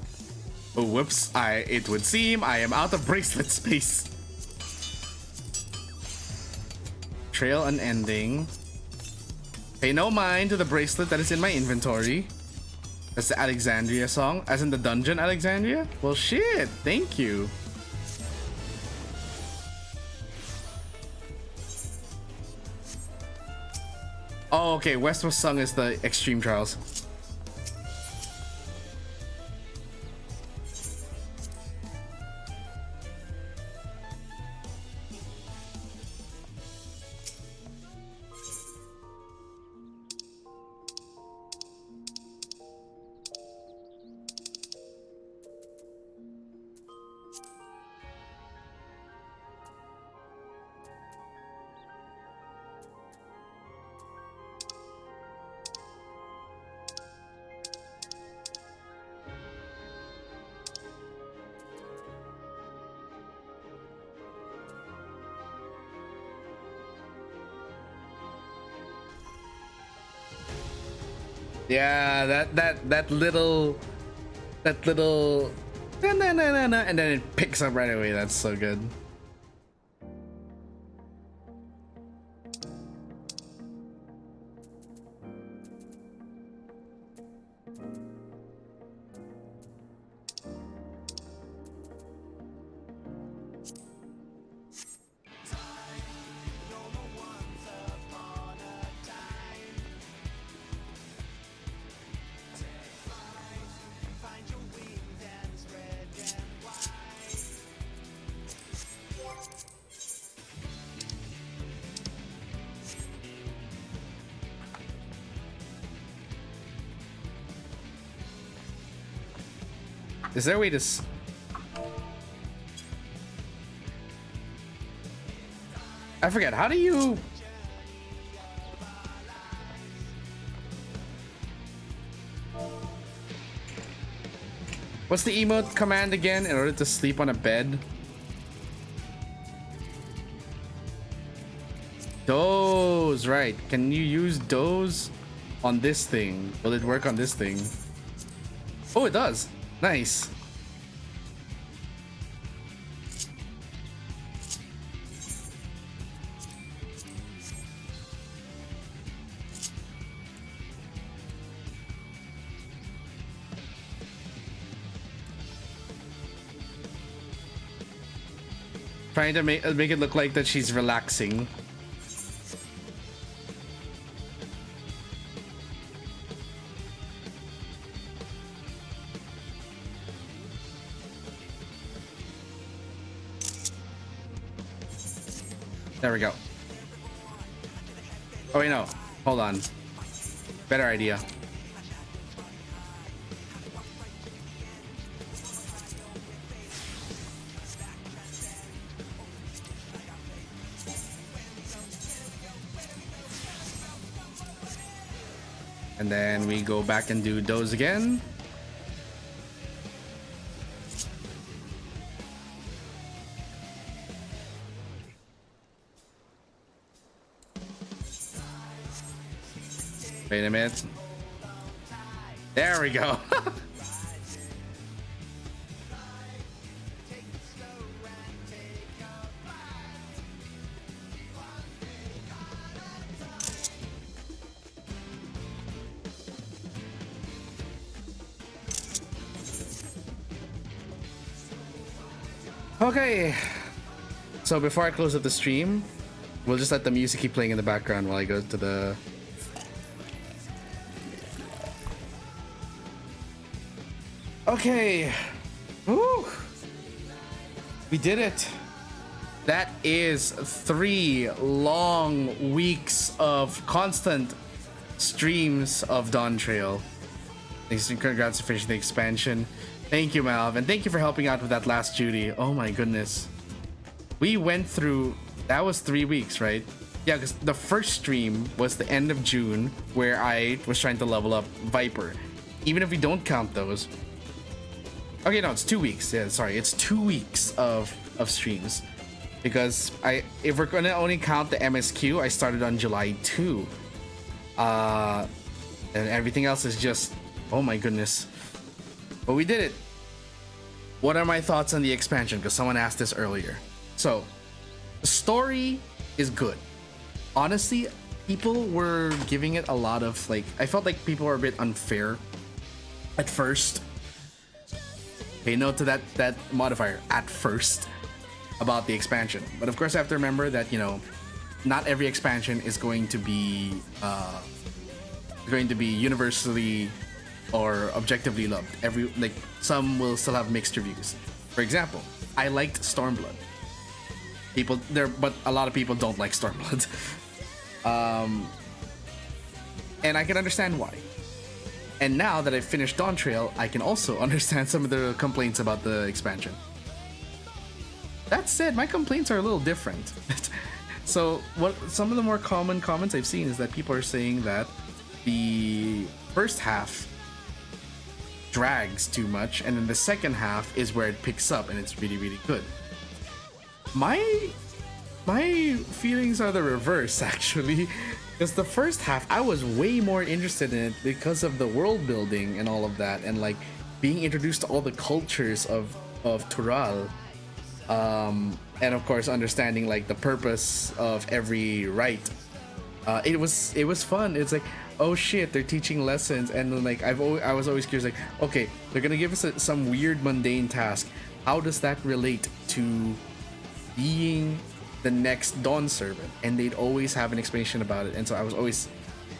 Oh, whoops. It would seem I am out of bracelet space. Trail unending. Pay no mind to the bracelet that is in my inventory. That's the Alexandria song, as in the dungeon Alexandria? Well, shit. Thank you. Oh, okay. West was sung as the Extreme Trials. Yeah, that little na-na-na-na-na, and then it picks up right away. That's so good. Is there a way to I forget, how do you... What's the emote command again in order to sleep on a bed? Doze, right. Can you use doze on this thing? Will it work on this thing? Oh, it does. Nice. Trying to make it look like that she's relaxing. There we go. Oh wait, no. Hold on. Better idea. And then we go back and do those again. Wait a minute. There we go. Okay, so before I close up the stream, we'll just let the music keep playing in the background while I go to the... Okay. Woo! We did it. That is 3 long weeks of constant streams of DAWNTRAIL. Thanks and congrats for finishing the expansion. Thank you, Malv, and thank you for helping out with that last duty. Oh my goodness. We went through... That was 3 weeks, right? Yeah, because the first stream was the end of June, where I was trying to level up Viper. Even if we don't count those... Okay, no, it's 2 weeks. Yeah, sorry, it's 2 weeks of streams. Because if we're gonna only count the MSQ, I started on July 2. And everything else is just... Oh my goodness. But we did it. What are my thoughts on the expansion? Because someone asked this earlier. So, the story is good. Honestly, people were giving it a lot of, like... I felt like people were a bit unfair at first. Pay note to that modifier, at first, about the expansion. But of course I have to remember that, you know, not every expansion is going to be universally or objectively loved. Some will still have mixed reviews. For example, I liked Stormblood. But a lot of people don't like Stormblood. And I can understand why. And now that I've finished DAWNTRAIL, I can also understand some of the complaints about the expansion. That said, my complaints are a little different. So, some of the more common comments I've seen is that people are saying that the first half drags too much, and then the second half is where it picks up and it's really, really good. My feelings are the reverse, actually. Because the first half, I was way more interested in it because of the world building and all of that, and like being introduced to all the cultures of Tural, and of course understanding like the purpose of every rite. It was fun. It's like, oh shit, they're teaching lessons, and then like I was always curious, like, okay, they're gonna give us some weird mundane task. How does that relate to being the next Dawn servant? And they'd always have an explanation about it, and so I was always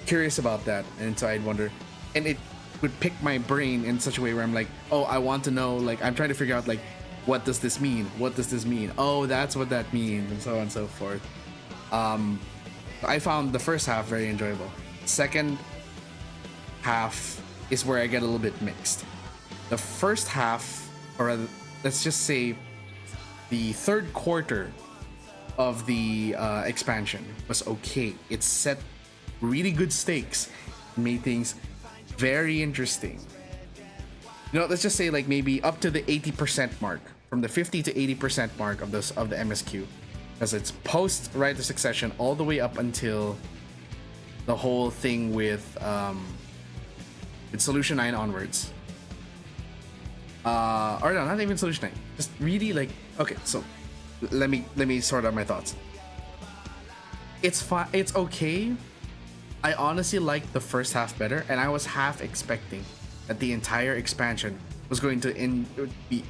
curious about that, and so I'd wonder, and it would pick my brain in such a way where I'm like, oh, I want to know, like, I'm trying to figure out, like, what does this mean? What does this mean? Oh, that's what that means, and so on and so forth. I found the first half very enjoyable. Second half is where I get a little bit mixed. The first half, or rather, let's just say the third quarter of the expansion was okay. It set really good stakes, made things very interesting. You know, let's just say like maybe up to the 80% mark, from the 50 to 80% mark of the MSQ, because it's post Rite of Succession all the way up until the whole thing with Solution 9 onwards. Or no, not even Solution 9. Just really like, okay, so let me sort out my thoughts. It's fine. It's okay. I honestly liked the first half better, and I was half expecting that the entire expansion was going to be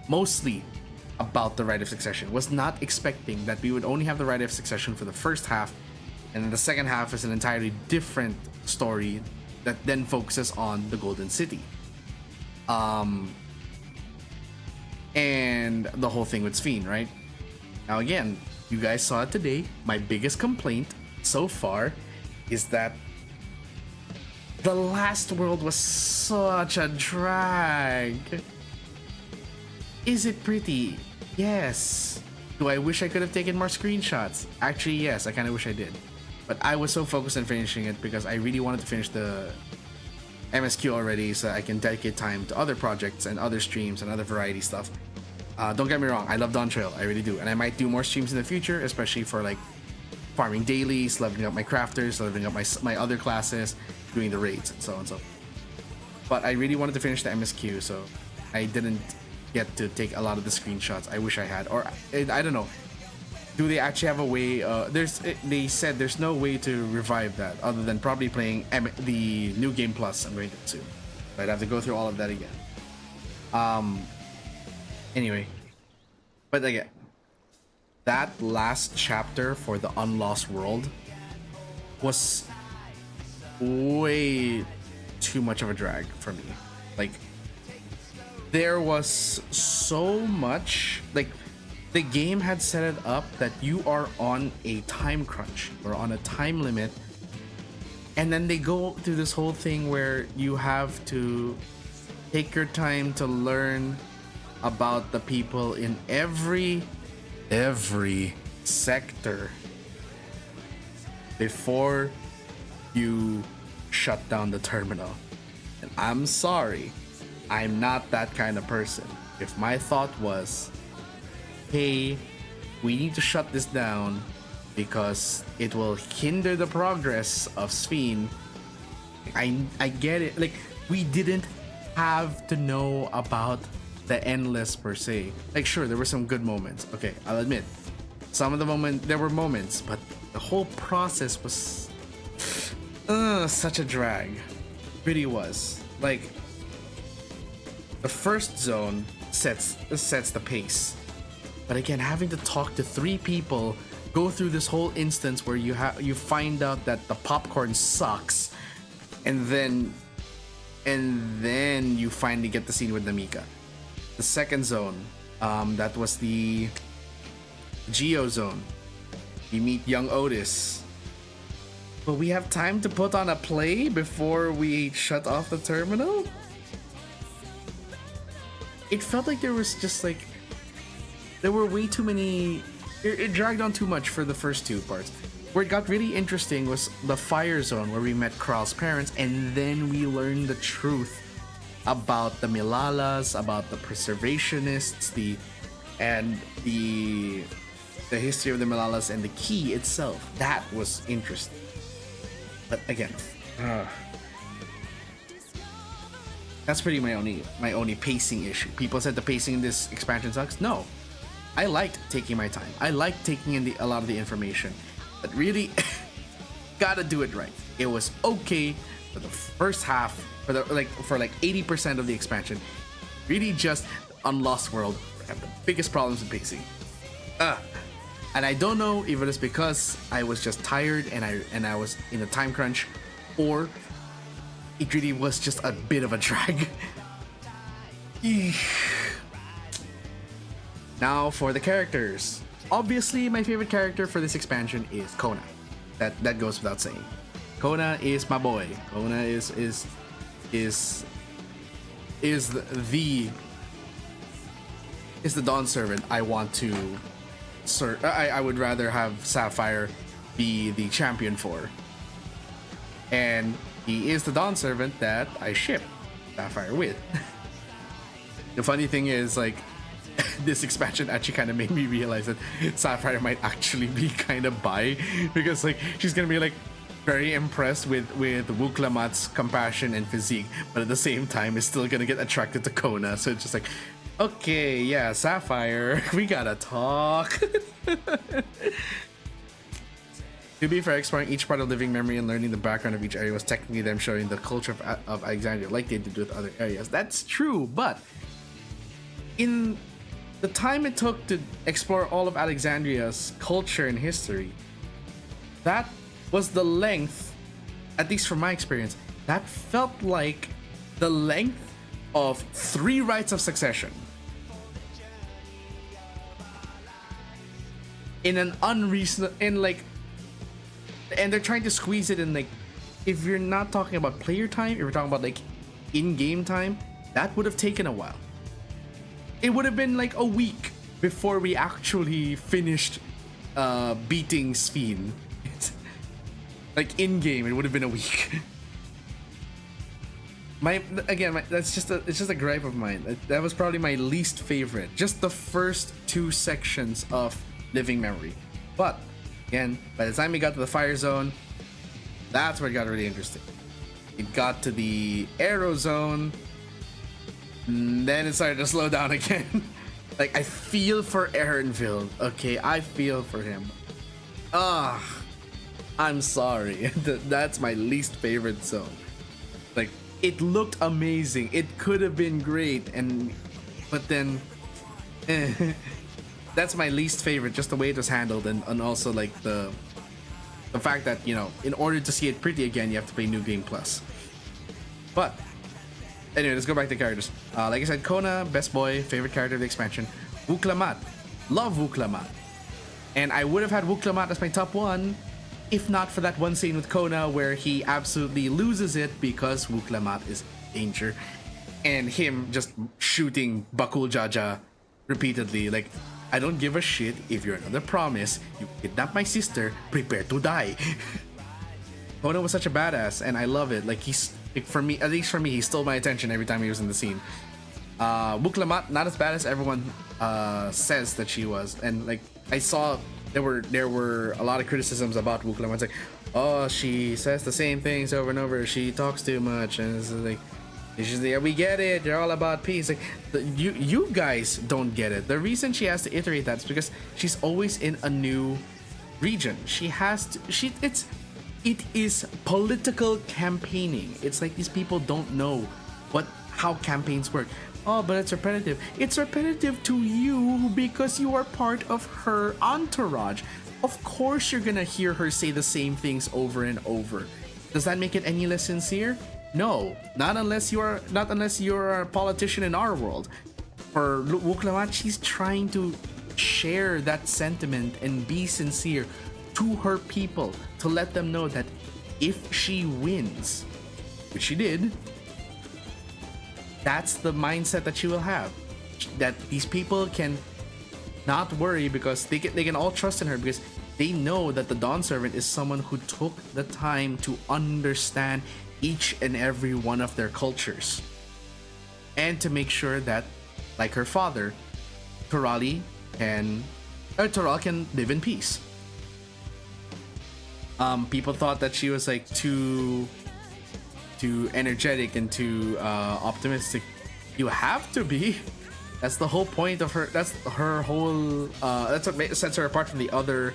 mostly about the Rite of Succession. Was not expecting that we would only have the Rite of Succession for the first half, and then the second half is an entirely different story that then focuses on the Golden City. And the whole thing with Sphene, right? Now again, you guys saw it today. My biggest complaint so far is that the last world was such a drag. Is it pretty? Yes. Do I wish I could have taken more screenshots? Actually, yes, I kind of wish I did. But I was so focused on finishing it because I really wanted to finish the MSQ already, so I can dedicate time to other projects and other streams and other variety stuff. Don't get me wrong, I love DAWNTRAIL, I really do, and I might do more streams in the future, especially for like farming dailies, leveling up my crafters, leveling up my other classes, doing the raids, and so on and so forth. But I really wanted to finish the MSQ, so I didn't get to take a lot of the screenshots. I wish I had, or I don't know. Do they actually have a way? They said there's no way to revive that other than probably playing the New Game Plus. I'm going to, so I'd have to go through all of that again. Anyway, But again, that last chapter for the Unlost World was way too much of a drag for me. Like, there was so much, like, the game had set it up that you are on a time crunch or on a time limit, and then they go through this whole thing where you have to take your time to learn about the people in every sector before you shut down the terminal. And I'm sorry, I'm not that kind of person. If my thought was, hey, we need to shut this down because it will hinder the progress of Sphene, I get it. Like, we didn't have to know about the Endless per se. Like, sure, there were some good moments. Okay, I'll admit, some of the there were moments, but the whole process was such a drag. It really was. Like, the first zone sets the pace, but again, having to talk to 3 people, go through this whole instance where you find out that the popcorn sucks, and then you finally get the scene with Namika. The second zone, that was the Geo zone. You meet young Otis. But we have time to put on a play before we shut off the terminal? It felt like there was just like, there were way too many, it dragged on too much for the first 2 parts. Where it got really interesting was the fire zone, where we met Kral's parents, and then we learned the truth about the Milalas, about the preservationists, the history of the Milalas, and the key itself. That was interesting. But again, that's pretty my only pacing issue. People said the pacing in this expansion sucks. No, I liked taking my time. I liked taking in a lot of the information, but really, gotta do it right. It was okay for the first half, for like 80% of the expansion. Really, just Unlost World have the biggest problems with pacing. And I don't know if it is because I was just tired and I was in a time crunch, or it really was just a bit of a drag. Now for the characters. Obviously, my favorite character for this expansion is Kona. That goes without saying. Kona is my boy. Kona is the Dawn servant I want to serve. I would rather have Sapphire be the champion for. And he is the Dawn servant that I ship Sapphire with. The funny thing is, like, this expansion actually kind of made me realize that Sapphire might actually be kind of bi, because like she's gonna be like very impressed with Wuklamat's compassion and physique, but at the same time is still gonna get attracted to Kona. So it's just like, okay, yeah, Sapphire, we gotta talk. To be fair, exploring each part of living memory and learning the background of each area was technically them showing the culture of Alexandria, like they did with other areas. That's true, but in the time it took to explore all of Alexandria's culture and history, that was the length, at least from my experience, that felt like the length of 3 rites of succession. In an unreasonable, and they're trying to squeeze it in, like, if you're not talking about player time, if you're talking about like in-game time, that would have taken a while. It would have been like a week before we actually finished beating Sphene. Like in-game, it would have been a week. It's just a gripe of mine. That was probably my least favorite. Just the first 2 sections of Living Memory. But again, by the time we got to the fire zone, that's where it got really interesting. It got to the arrow zone, and then it started to slow down again. Like, I feel for Aaronville. Okay, I feel for him. I'm sorry. That's my least favorite zone. Like, it looked amazing. It could have been great, but then that's my least favorite, just the way it was handled, and also like the fact that, you know, in order to see it pretty again, you have to play New Game Plus. But anyway, let's go back to characters. Like I said, Kona, best boy, favorite character of the expansion. Wuklamat, love Wuklamat. And I would have had Wuklamat as my top one if not for that one scene with Kona where he absolutely loses it because Wuklamat is in danger. And him just shooting Bakul Jaja repeatedly. Like, I don't give a shit if you're another promise. You kidnap my sister, prepare to die. Kona was such a badass, and I love it. Like, he's, like, for me, at least for me, he stole my attention every time he was in the scene. Wuklamat, not as bad as everyone says that she was. And like, I saw there were a lot of criticisms about Wuklamat. It's like, oh, she says the same things over and over. She talks too much, and it's like, she's like, we get it. You're all about peace. Like, you guys don't get it. The reason she has to iterate that is because she's always in a new region. She has to. It is political campaigning. It's like these people don't know how campaigns work. Oh, but it's repetitive. It's repetitive to you because you are part of her entourage. Of course you're gonna hear her say the same things over and over. Does that make it any less sincere? No, not unless you're a politician in our world. For Wuklamat, she's trying to share that sentiment and be sincere to her people to let them know that if she wins, which she did, that's the mindset that she will have. That these people can not worry because they can all trust in her because they know that the Dawn Servant is someone who took the time to understand each and every one of their cultures and to make sure that, like her father, Toral can live in peace. People thought that she was like too energetic and too optimistic. You have to be. That's the whole point of her. That's her whole. That's what sets her apart from the other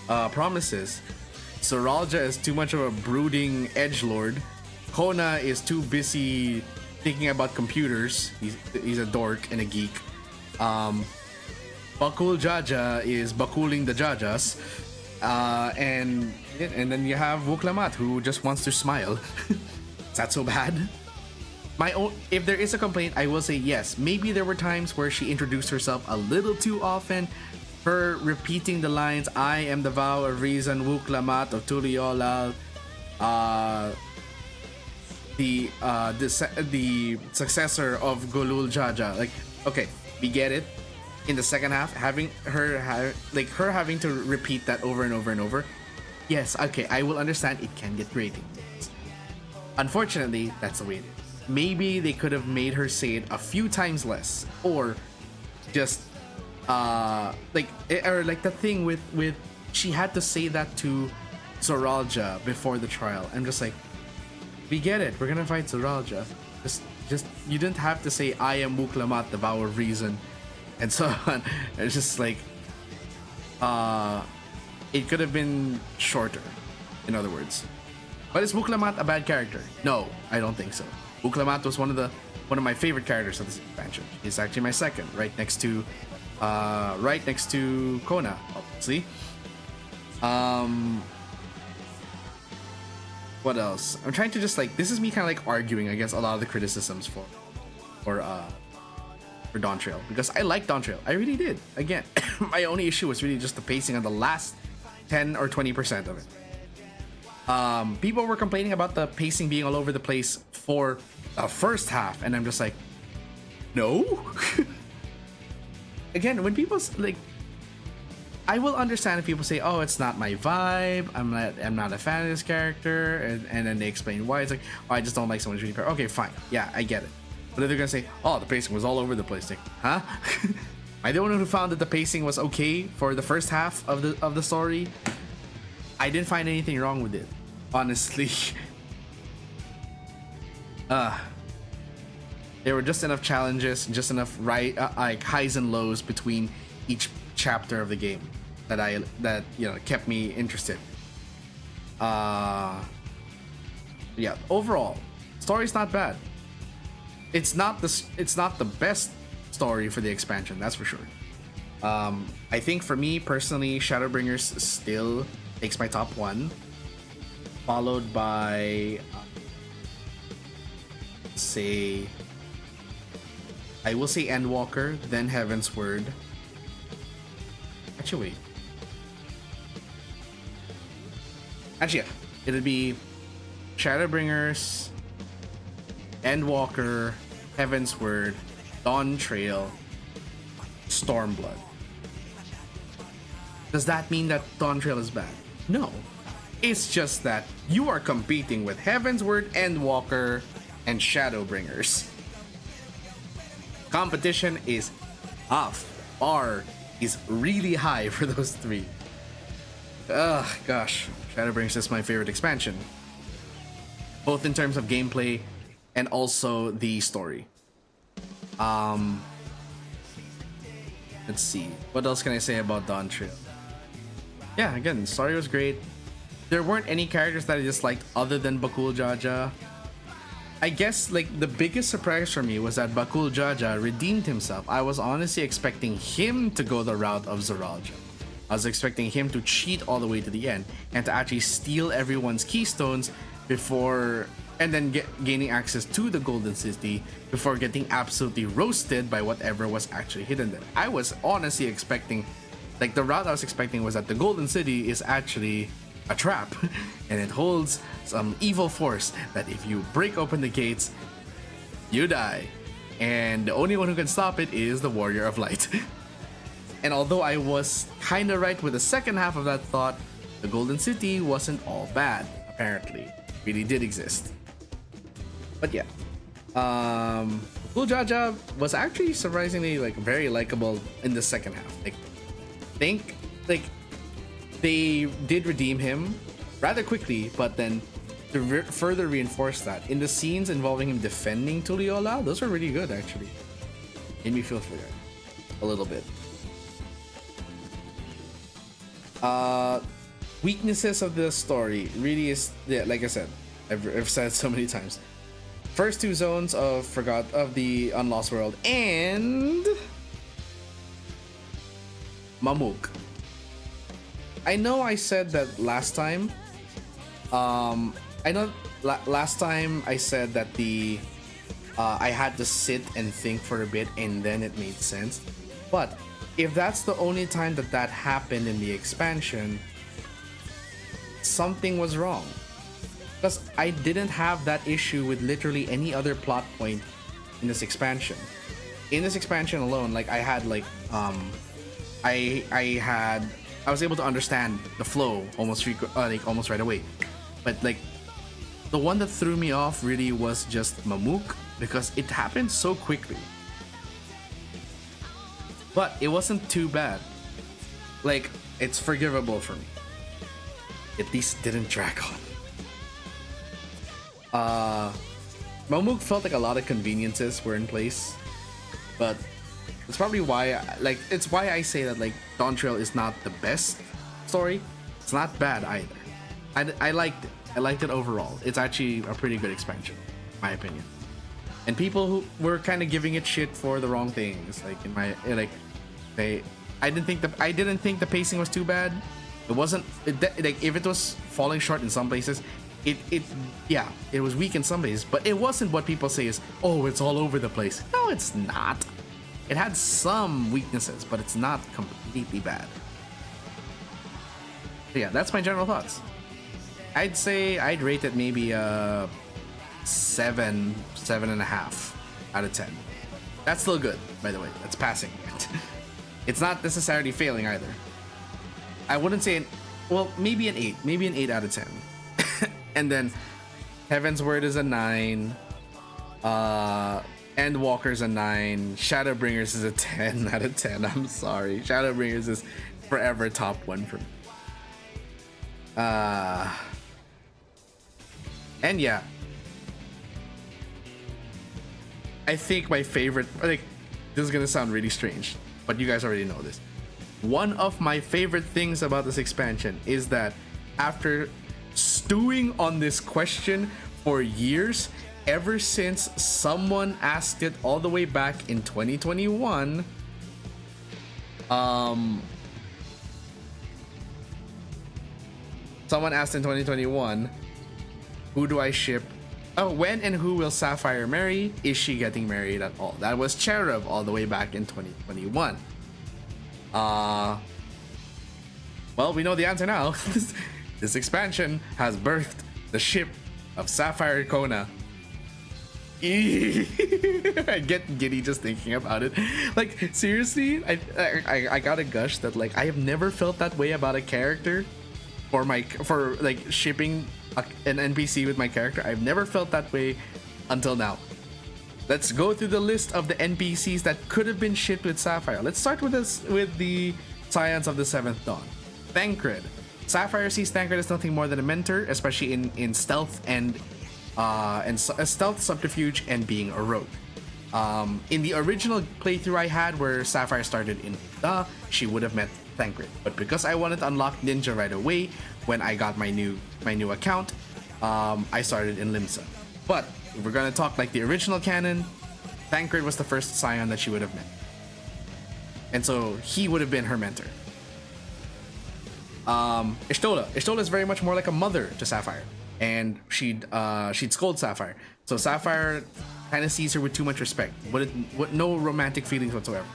promises. Soralja is too much of a brooding edgelord. Kona is too busy thinking about computers. He's a dork and a geek. Bakul Jaja is bakuling the Jajas. And then you have Wuklamat who just wants to smile. Is that so bad? If there is a complaint, I will say yes. Maybe there were times where she introduced herself a little too often. Her repeating the lines, I am the vow of reason, Wuklamat of Tuliolal, the successor of Golul Jaja. Like, okay, we get it. In the second half, having her having to repeat that over and over and over. Yes, okay, I will understand it can get grating. Unfortunately, that's the way it is. Maybe they could have made her say it a few times less, or just like the thing with she had to say that to Soralja before the trial. I'm just like, we get it. We're gonna fight Soralja. Just you didn't have to say I am Wuklamat, the vow of reason, and so on. It's just like it could have been shorter, in other words. But is Wuklamat a bad character? No, I don't think so. Wuklamat was one of my favorite characters of this expansion. It's actually my second, right next to Kona, obviously. What else? I'm trying to just like, this is me kind of like arguing against a lot of the criticisms for DAWNTRAIL, because I like DAWNTRAIL. I really did. Again, my only issue was really just the pacing on the last 10 or 20% of it. People were complaining about the pacing being all over the place for the first half, and I'm just like, no. Again, when people like, I will understand if people say, oh, it's not my vibe, I'm not a fan of this character, and then they explain why. It's like, oh, I just don't like someone who's really. Okay, fine, yeah, I get it. But if they're gonna say, oh, the pacing was all over the place, like, huh? Am I the one who found that the pacing was okay for the first half of the story? I didn't find anything wrong with it, honestly. There were just enough challenges, just enough like highs and lows between each chapter of the game that kept me interested. Yeah, overall, story's not bad. It's not the best story for the expansion, that's for sure. I think for me personally, Shadowbringers still takes my top 1, followed by say, I will say Endwalker, then Heaven's Word. Actually, wait. Actually, yeah. It'll be Shadowbringers, Endwalker, Heaven's Word, DAWNTRAIL, Stormblood. Does that mean that DAWNTRAIL is bad? No. It's just that you are competing with Heaven's Word, Endwalker, and Shadowbringers. Competition is off. Bar is really high for those 3. Ugh, gosh. Shadowbringers is my favorite expansion. Both in terms of gameplay and also the story. Let's see. What else can I say about DAWNTRAIL? Yeah, again, the story was great. There weren't any characters that I disliked other than Bakul Jaja. I guess like the biggest surprise for me was that Bakul Jaja redeemed himself. I was honestly expecting him to go the route of Zoralja. I was expecting him to cheat all the way to the end and to actually steal everyone's keystones before, and then gaining access to the Golden City before getting absolutely roasted by whatever was actually hidden there. I was honestly expecting, like the route I was expecting was that the Golden City is actually a trap and it holds some evil force that if you break open the gates, you die. And the only one who can stop it is the Warrior of Light. And although I was kinda right with the second half of that thought, the Golden City wasn't all bad, apparently. It really did exist. But yeah. Bakul Jaja was actually surprisingly like very likable in the second half. Like think like they did redeem him rather quickly, but then to further reinforce that, in the scenes involving him defending Tuliyola, those were really good actually. Made me feel for that a little bit. Weaknesses of the story really is, yeah, like I said, I've said it so many times. First 2 zones of the Unlost World and Mamuk. I know I said that last time. I know last time I said that I had to sit and think for a bit and then it made sense. But if that's the only time that happened in the expansion, something was wrong. Because I didn't have that issue with literally any other plot point in this expansion. In this expansion alone, like I had like I was able to understand the flow almost right away. But like the one that threw me off really was just Mamuk, because it happened so quickly. But it wasn't too bad. Like, it's forgivable for me. At least didn't drag on. Mamuk felt like a lot of conveniences were in place. But it's probably why, it's why I say that, like, DAWNTRAIL is not the best story. It's not bad either. I liked it. I liked it overall. It's actually a pretty good expansion, in my opinion. And people who were kind of giving it shit for the wrong things, like in my I didn't think the pacing was too bad. It wasn't like if it was falling short in some places, it was weak in some places, but it wasn't what people say is, oh, it's all over the place. No, it's not. It had some weaknesses, but it's not completely bad. But yeah, that's my general thoughts. I'd say I'd rate it maybe 7.5 out of 10. That's still good, by the way. That's passing. It's not necessarily failing either. I wouldn't say maybe an 8. Maybe an 8 out of 10. And then Heaven's Word is a 9. Endwalker's a 9. Shadowbringers is a 10 out of 10. I'm sorry. Shadowbringers is forever top 1 for me. And yeah, I think my favorite, like, this is gonna sound really strange, but you guys already know this. One of my favorite things about this expansion is that after stewing on this question for years, ever since someone asked it all the way back in 2021, Someone asked in 2021, who do I ship? Oh, when and who will Sapphire marry? Is she getting married at all? That was Cherub all the way back in 2021. Well, we know the answer now. This expansion has birthed the ship of Sapphire Kona. I get giddy just thinking about it. Like, seriously, I gotta gush that, like, I have never felt that way about a character for like shipping an NPC with my character. I've never felt that way until now. Let's go through the list of the NPCs that could have been shipped with Sapphire. Let's start with the Scions of the Seventh Dawn. Thancred. Sapphire sees Thancred as nothing more than a mentor, especially in stealth and stealth, subterfuge, and being a rogue. In the original playthrough I had where Sapphire started in she would have met Thancred, but because I wanted to unlock Ninja right away when I got my new account, I started in Limsa. But if we're gonna talk like the original canon, Thancred was the first Scion that she would have met, and so he would have been her mentor. Ishtola is very much more like a mother to Sapphire, and she'd scold Sapphire. So Sapphire kind of sees her with too much respect, but no romantic feelings whatsoever.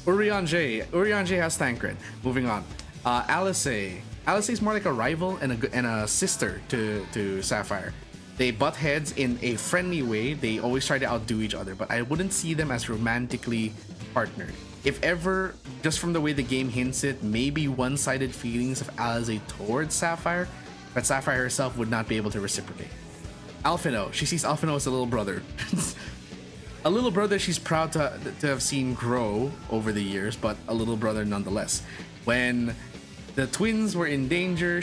Urianger has Thancred. Moving on. Alice is more like a rival and a sister to Sapphire. They butt heads in a friendly way. They always try to outdo each other, but I wouldn't see them as romantically partnered. If ever, just from the way the game hints it, maybe one-sided feelings of Alice towards Sapphire, but Sapphire herself would not be able to reciprocate. Alphino, she sees Alphino as a little brother. A little brother she's proud to have seen grow over the years, but a little brother nonetheless. When the twins were in danger, in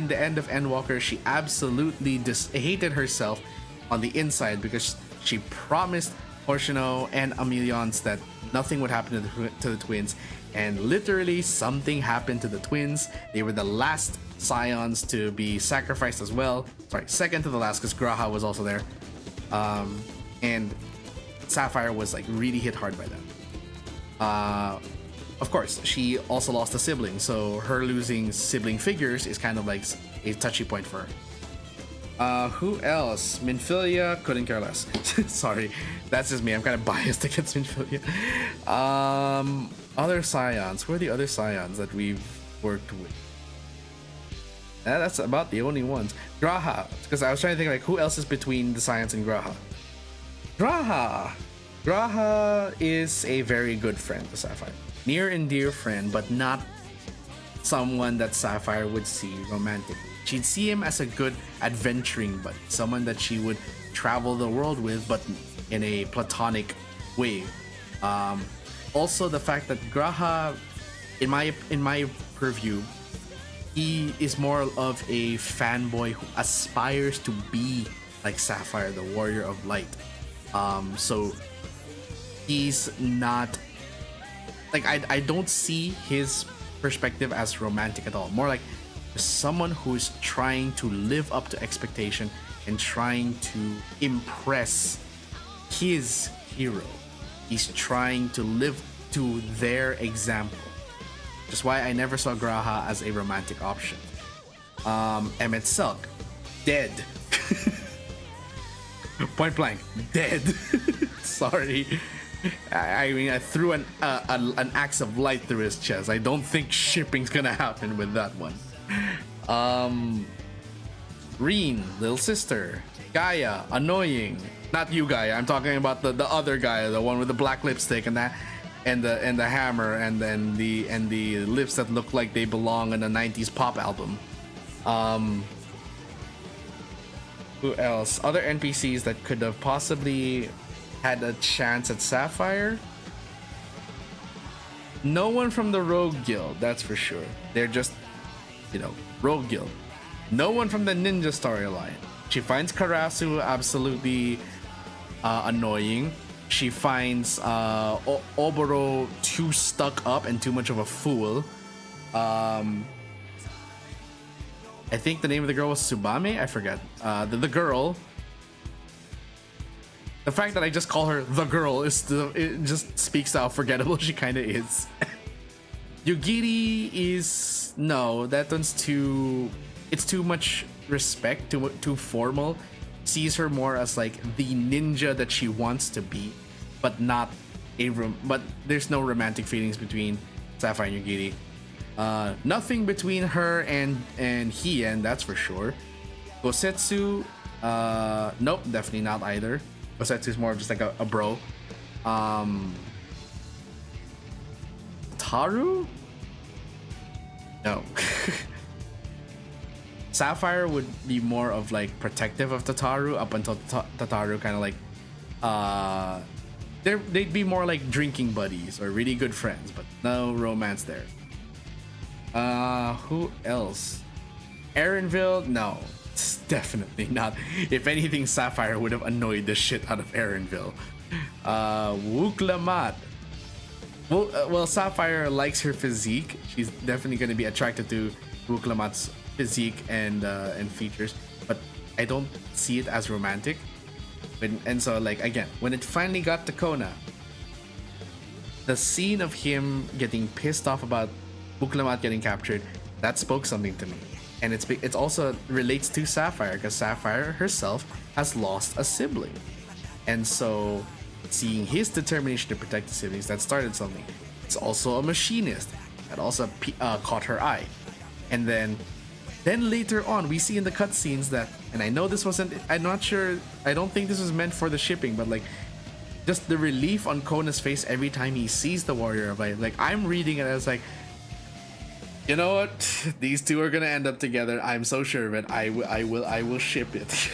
the end of Endwalker, she absolutely hated herself on the inside because she promised Hoshino and Emilions that nothing would happen to the twins, and literally something happened to the twins. They were the last Scions to be sacrificed as well. Sorry, second to the last, because Graha was also there. And Sapphire was like really hit hard by that. Of course, she also lost a sibling, so her losing sibling figures is kind of like a touchy point for her. Who else? Minfilia, couldn't care less. Sorry, that's just me. I'm kind of biased against Minfilia. Other Scions. Who are the other Scions that we've worked with? That's about the only ones. Graha, because I was trying to think like who else is between the Scions and Graha. Graha is a very good friend to Sapphire. Near and dear friend, but not someone that Sapphire would see romantically. She'd see him as a good adventuring buddy, someone that she would travel the world with, but in a platonic way. Also, the fact that Graha, in my purview, he is more of a fanboy who aspires to be like Sapphire, the warrior of light. So he's not like I don't see his perspective as romantic at all. More like someone who's trying to live up to expectation and trying to impress his hero. He's trying to live to their example. Just why I never saw Graha as a romantic option. Emmett Selk, dead. Point blank, dead. Sorry. I mean, I threw an axe of light through his chest. I don't think shipping's gonna happen with that one. Reen, little sister. Gaia, annoying. Not you, Gaia. I'm talking about the other Gaia, the one with the black lipstick and that, and the hammer, and then the lips that look like they belong in a 90s pop album. Who else? Other NPCs that could have possibly had a chance at Sapphire? No one from the Rogue Guild, that's for sure. They're just, Rogue Guild. No one from the Ninja storyline. She finds Karasu absolutely annoying. She finds Oboro too stuck up and too much of a fool. I think the name of the girl was Tsubame. I forget. The girl. The fact that I just call her the girl it just speaks to how forgettable she kind of is. Yugiri is no, that one's it's too much respect, too formal. Sees her more as like the ninja that she wants to be, but not but there's no romantic feelings between Sapphire and Yugiri. Nothing between her and Hien, that's for sure. Gosetsu, nope, definitely not either. Gosetsu is more of just like a bro. Taru? No. Sapphire would be more of like protective of Tataru up until Tataru kind of like they'd be more like drinking buddies or really good friends, but no romance there. Who else? Erenville? No, it's definitely not. If anything, Sapphire would have annoyed the shit out of Erenville. Wuklamat. Well, Sapphire likes her physique. She's definitely going to be attracted to Wuklamat's physique and features, but I don't see it as romantic. And so, like, again, when it finally got to Kona, the scene of him getting pissed off about Wuklamat getting captured, that spoke something to me. And it's also relates to Sapphire, because Sapphire herself has lost a sibling. And so seeing his determination to protect the siblings, that started something. It's also a machinist that also caught her eye. And then later on, we see in the cutscenes that, and I know this wasn't, I'm not sure, I don't think this was meant for the shipping, but like, just the relief on Kona's face every time he sees the warrior of light. Like, I'm reading it as like, you know what? These two are gonna end up together. I'm so sure of it. I will ship it.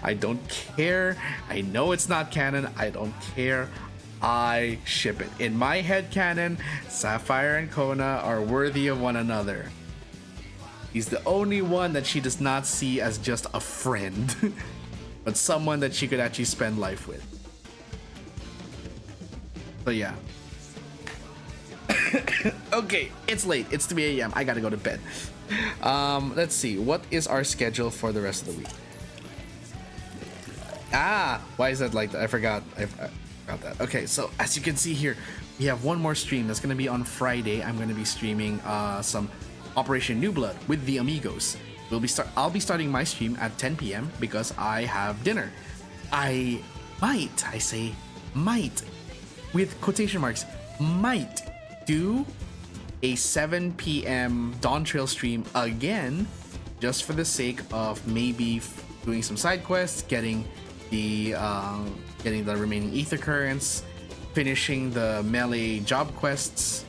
I don't care. I know it's not canon. I don't care. I ship it. In my head canon, Sapphire and Kona are worthy of one another. He's the only one that she does not see as just a friend, but someone that she could actually spend life with. So yeah. Okay, it's late. It's 3 a.m. I gotta go to bed. Let's see. What is our schedule for the rest of the week? Why is that like that? I forgot that. Okay, so as you can see here, we have one more stream that's gonna be on Friday. I'm gonna be streaming some Operation New Blood with the Amigos. I'll be starting my stream at 10 p.m. because I have dinner. I say might, with quotation marks, might do a 7 p.m. DAWNTRAIL stream again, just for the sake of maybe doing some side quests, getting the remaining ether currents, finishing the melee job quests,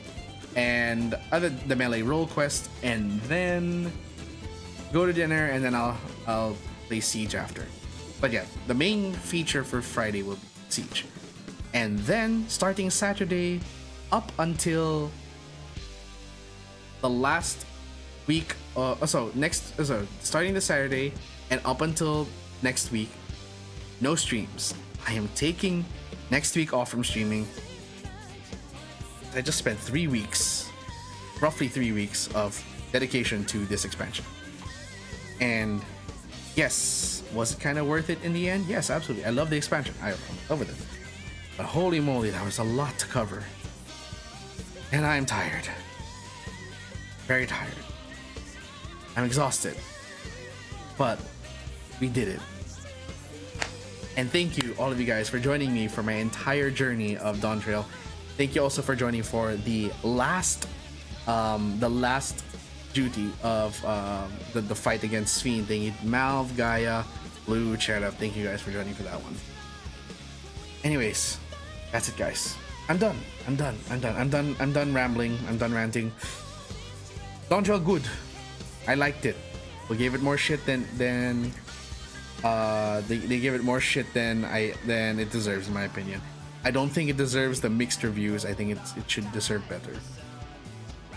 and the melee role quest, and then go to dinner, and then I'll play Siege after. But yeah, the main feature for Friday will be Siege, and then starting Saturday up until the last week. Starting the Saturday and up until next week, no streams. I am taking next week off from streaming. I just spent 3 weeks, roughly 3 weeks of dedication to this expansion. And yes, was it kind of worth it in the end? Yes, absolutely. I love the expansion. I love it. But holy moly, that was a lot to cover. And I'm tired. Very tired. I'm exhausted. But we did it. And thank you, all of you guys, for joining me for my entire journey of DAWNTRAIL. Thank you also for joining for the last duty of the fight against Sphene. Thank you, Malv, Gaia, Blue, Cherub. Thank you guys for joining for that one. Anyways, that's it, guys. I'm done rambling. I'm done ranting. DAWNTRAIL good. I liked it. We gave it more shit than they gave it more shit than it deserves, in my opinion. I don't think it deserves the mixed reviews. I think it should deserve better.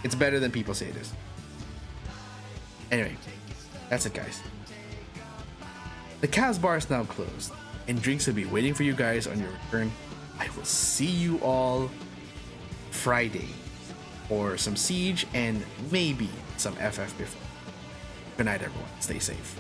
It's better than people say it is. Anyway, that's it, guys. The KAZ bar is now closed, and drinks will be waiting for you guys on your return. I will see you all Friday for some Siege and maybe some FF before. Good night, everyone. Stay safe.